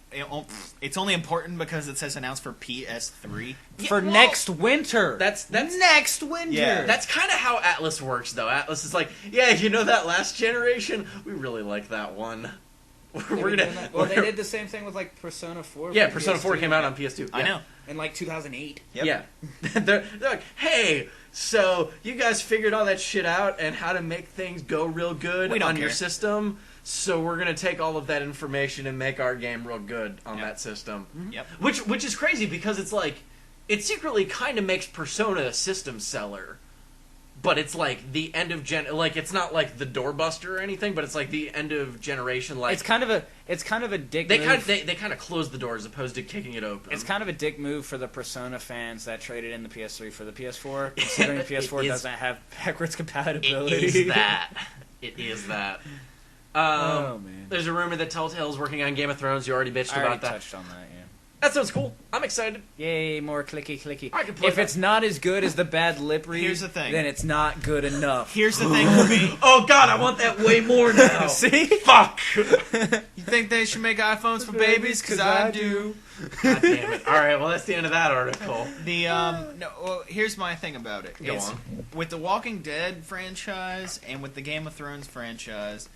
[SPEAKER 3] It's only important because it says announced for PS3.
[SPEAKER 1] For
[SPEAKER 2] well,
[SPEAKER 1] next winter.
[SPEAKER 2] That's
[SPEAKER 1] next winter.
[SPEAKER 3] Yeah.
[SPEAKER 2] That's kind of how Atlas works, though. Atlas is like, yeah, you know that last generation, we really like that one. We're gonna.
[SPEAKER 1] Well, they did the same thing with like Persona 4.
[SPEAKER 2] Yeah,
[SPEAKER 1] for
[SPEAKER 2] Persona 4
[SPEAKER 1] PS2.
[SPEAKER 2] came out on PS2.
[SPEAKER 3] I know.
[SPEAKER 1] in like 2008.
[SPEAKER 3] Yep.
[SPEAKER 2] Yeah. they're like, hey, so you guys figured all that shit out and how to make things go real good
[SPEAKER 3] We don't
[SPEAKER 2] on your
[SPEAKER 3] care.
[SPEAKER 2] system. So we're gonna take all of that information and make our game real good on
[SPEAKER 3] Yep.
[SPEAKER 2] that system.
[SPEAKER 3] Yep.
[SPEAKER 2] Which is crazy because it's like it secretly kind of makes Persona a system seller. But it's like the end of like it's not like the doorbuster or anything, but it's like the end of generation. Like
[SPEAKER 1] It's kind of a dick
[SPEAKER 2] they
[SPEAKER 1] move.
[SPEAKER 2] they kind of close the door as opposed to kicking it open.
[SPEAKER 1] It's kind of a dick move for the Persona fans that traded in the PS3 for the PS4, considering the PS4
[SPEAKER 2] It is-
[SPEAKER 1] doesn't have backwards compatibility.
[SPEAKER 2] It is that. It is that.
[SPEAKER 1] Oh man,
[SPEAKER 2] There's a rumor that Telltale's working on Game of Thrones. You already bitched
[SPEAKER 1] I already
[SPEAKER 2] about that.
[SPEAKER 1] touched on that. Yeah.
[SPEAKER 2] That sounds cool. I'm excited.
[SPEAKER 1] Yay, more clicky clicky.
[SPEAKER 2] I can play
[SPEAKER 1] If
[SPEAKER 2] that.
[SPEAKER 1] it's not as good as the bad lip read,
[SPEAKER 3] Here's the thing.
[SPEAKER 1] then it's not good enough.
[SPEAKER 3] Here's the thing for me.
[SPEAKER 2] Oh god, I want that way more now.
[SPEAKER 1] See?
[SPEAKER 2] Fuck.
[SPEAKER 3] You think they should make iPhones for babies? Because I do.
[SPEAKER 2] God damn it. All right, well that's the end of that article.
[SPEAKER 3] The no. Well, here's my thing about it.
[SPEAKER 2] Go
[SPEAKER 3] It's-
[SPEAKER 2] on.
[SPEAKER 3] With the Walking Dead franchise and with the Game of Thrones franchise,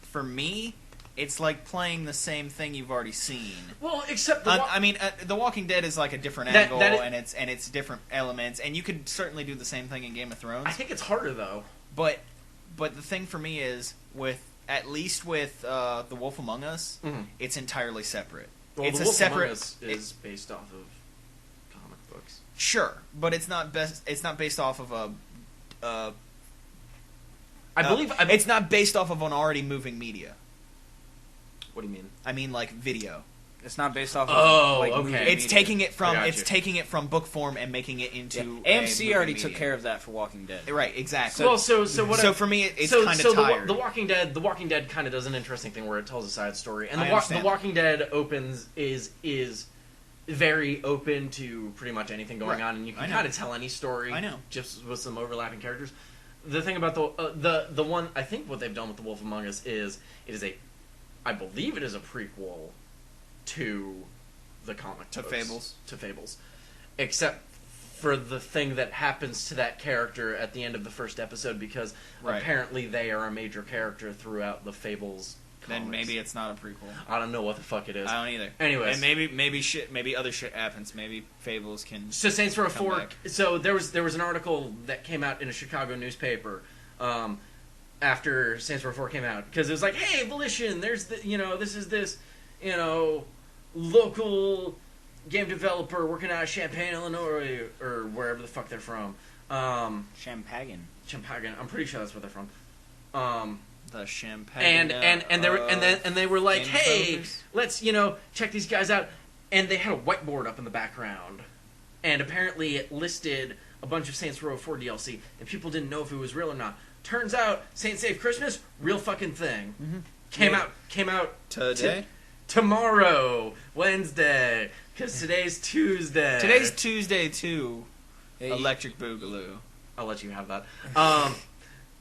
[SPEAKER 3] for me, it's like playing the same thing you've already seen.
[SPEAKER 2] Well, except
[SPEAKER 3] I mean, The Walking Dead is like a different
[SPEAKER 2] That-
[SPEAKER 3] angle,
[SPEAKER 2] that is-
[SPEAKER 3] and it's different elements, and you could certainly do the same thing in Game of Thrones.
[SPEAKER 2] I think it's harder though.
[SPEAKER 3] But the thing for me is at least with The Wolf Among Us,
[SPEAKER 2] Mhm.
[SPEAKER 3] it's entirely separate.
[SPEAKER 2] Well,
[SPEAKER 3] it's
[SPEAKER 2] the
[SPEAKER 3] a
[SPEAKER 2] Wolf
[SPEAKER 3] separate.
[SPEAKER 2] Among Us is based off of comic books.
[SPEAKER 3] Sure, but it's not based off of
[SPEAKER 2] I believe
[SPEAKER 3] it's not based off of an already moving media.
[SPEAKER 2] What do you mean?
[SPEAKER 3] I mean, like video.
[SPEAKER 1] It's not based off of
[SPEAKER 2] Oh,
[SPEAKER 1] like,
[SPEAKER 2] okay.
[SPEAKER 1] movie
[SPEAKER 3] It's
[SPEAKER 1] media.
[SPEAKER 3] taking it
[SPEAKER 2] I
[SPEAKER 3] from
[SPEAKER 2] got
[SPEAKER 3] it's
[SPEAKER 2] you.
[SPEAKER 3] taking it from book form and making it into
[SPEAKER 1] Yeah.
[SPEAKER 3] a
[SPEAKER 1] AMC
[SPEAKER 3] moving
[SPEAKER 1] already
[SPEAKER 3] media.
[SPEAKER 1] took care of that for Walking Dead.
[SPEAKER 3] Right, exactly.
[SPEAKER 2] Well, so what?
[SPEAKER 3] So for me, it's
[SPEAKER 2] so
[SPEAKER 3] kind
[SPEAKER 2] so
[SPEAKER 3] of tired.
[SPEAKER 2] The Walking Dead kind of does an interesting thing where it tells a side story, and
[SPEAKER 3] I
[SPEAKER 2] the
[SPEAKER 3] understand.
[SPEAKER 2] Walking Dead opens is very open to pretty much anything going
[SPEAKER 3] Right.
[SPEAKER 2] on, and you
[SPEAKER 3] I
[SPEAKER 2] can
[SPEAKER 3] know.
[SPEAKER 2] kind of tell any story.
[SPEAKER 3] I know.
[SPEAKER 2] just with some overlapping characters. The thing about the one I think what they've done with The Wolf Among Us is it is I believe it is a prequel to the comic
[SPEAKER 3] To
[SPEAKER 2] books.
[SPEAKER 3] Fables.
[SPEAKER 2] Except for the thing that happens to that character at the end of the first episode, because
[SPEAKER 3] Right.
[SPEAKER 2] apparently they are a major character throughout the Fables
[SPEAKER 3] Then
[SPEAKER 2] comics.
[SPEAKER 3] maybe it's not a prequel.
[SPEAKER 2] I don't know what the fuck it is.
[SPEAKER 3] I don't either.
[SPEAKER 2] Anyways.
[SPEAKER 3] and maybe other shit happens. Maybe Fables can.
[SPEAKER 2] So Saints Row
[SPEAKER 3] Come
[SPEAKER 2] 4.
[SPEAKER 3] back.
[SPEAKER 2] So there was an article that came out in a Chicago newspaper after Saints Row 4 came out, because it was like, hey, Volition, there's this local game developer working out of Champaign, Illinois, or wherever the fuck they're from.
[SPEAKER 1] Champagne.
[SPEAKER 2] Champaign. I'm pretty sure that's where they're from.
[SPEAKER 3] The champagne.
[SPEAKER 2] And they were like,
[SPEAKER 3] game
[SPEAKER 2] hey,
[SPEAKER 3] developers?
[SPEAKER 2] let's check these guys out. And they had a whiteboard up in the background, and apparently it listed a bunch of Saints Row 4 DLC, and people didn't know if it was real or not. Turns out, Saint Save Christmas, real fucking thing.
[SPEAKER 1] Mm-hmm.
[SPEAKER 2] Came out
[SPEAKER 3] Today.
[SPEAKER 2] tomorrow, Wednesday, because today's Tuesday.
[SPEAKER 3] Today's Tuesday too.
[SPEAKER 1] Hey,
[SPEAKER 3] Electric Boogaloo.
[SPEAKER 2] I'll let you have that.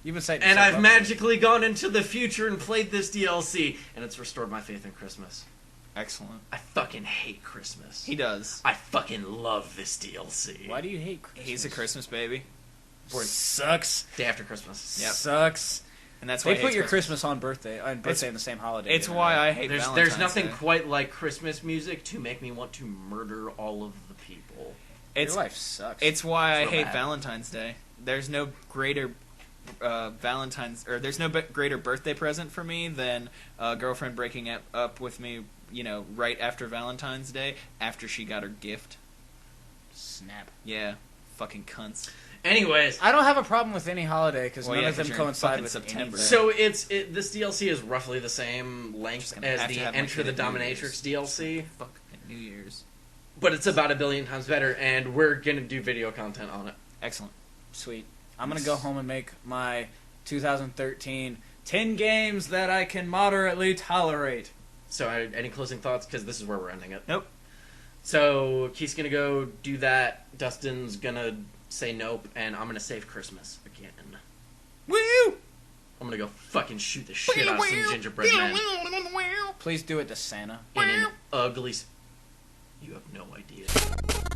[SPEAKER 1] You've been saying.
[SPEAKER 2] And I've magically gone into the future and played this DLC, and it's restored my faith in Christmas.
[SPEAKER 3] Excellent.
[SPEAKER 2] I fucking hate Christmas.
[SPEAKER 3] He does.
[SPEAKER 2] I fucking love this DLC.
[SPEAKER 1] Why do you hate Christmas?
[SPEAKER 3] He's a Christmas baby,
[SPEAKER 1] Sucks.
[SPEAKER 2] Day after Christmas.
[SPEAKER 3] Yep.
[SPEAKER 1] Sucks.
[SPEAKER 3] and that's why
[SPEAKER 1] They
[SPEAKER 3] he
[SPEAKER 1] put
[SPEAKER 3] hates
[SPEAKER 1] your Christmas on birthday
[SPEAKER 3] It's-
[SPEAKER 1] in the same holiday.
[SPEAKER 3] It's
[SPEAKER 1] didn't
[SPEAKER 3] why
[SPEAKER 1] they?
[SPEAKER 3] I hate
[SPEAKER 2] There's
[SPEAKER 3] Valentine's
[SPEAKER 2] nothing
[SPEAKER 3] Day.
[SPEAKER 2] quite like Christmas music to make me want to murder all of the people.
[SPEAKER 3] It's
[SPEAKER 1] Your life sucks.
[SPEAKER 3] it's why I
[SPEAKER 1] It's real
[SPEAKER 3] hate
[SPEAKER 1] bad.
[SPEAKER 3] Valentine's Day. There's no greater there's no greater birthday present for me than a girlfriend breaking up with me. Right after Valentine's Day, after she got her gift.
[SPEAKER 1] Snap.
[SPEAKER 3] Yeah, fucking cunts.
[SPEAKER 2] Anyways,
[SPEAKER 1] I don't have a problem with any holiday because
[SPEAKER 3] Well,
[SPEAKER 1] none
[SPEAKER 3] yeah,
[SPEAKER 1] of them
[SPEAKER 3] 'cause you're in
[SPEAKER 1] coincide
[SPEAKER 3] fucking
[SPEAKER 1] with
[SPEAKER 3] September.
[SPEAKER 1] anything.
[SPEAKER 2] so this DLC is roughly the same length
[SPEAKER 3] Just gonna
[SPEAKER 2] as
[SPEAKER 3] have to
[SPEAKER 2] the
[SPEAKER 3] have my
[SPEAKER 2] Enter the
[SPEAKER 3] kid at New
[SPEAKER 2] Dominatrix
[SPEAKER 3] Year's.
[SPEAKER 2] DLC,
[SPEAKER 3] Fuck New Year's.
[SPEAKER 2] but it's about 1,000,000,000 times better, and we're gonna do video content on it.
[SPEAKER 3] Excellent.
[SPEAKER 1] Sweet. I'm gonna go home and make my 2013 10 games that I can moderately tolerate.
[SPEAKER 2] So, any closing thoughts? Because this is where we're ending it.
[SPEAKER 3] Nope.
[SPEAKER 2] So, Keith's gonna go do that. Dustin's gonna say nope, and I'm gonna save Christmas again.
[SPEAKER 3] Woo!
[SPEAKER 2] I'm gonna go fucking shoot the shit out of some gingerbread men
[SPEAKER 1] Please do it to Santa.
[SPEAKER 2] in an ugly. You have no idea.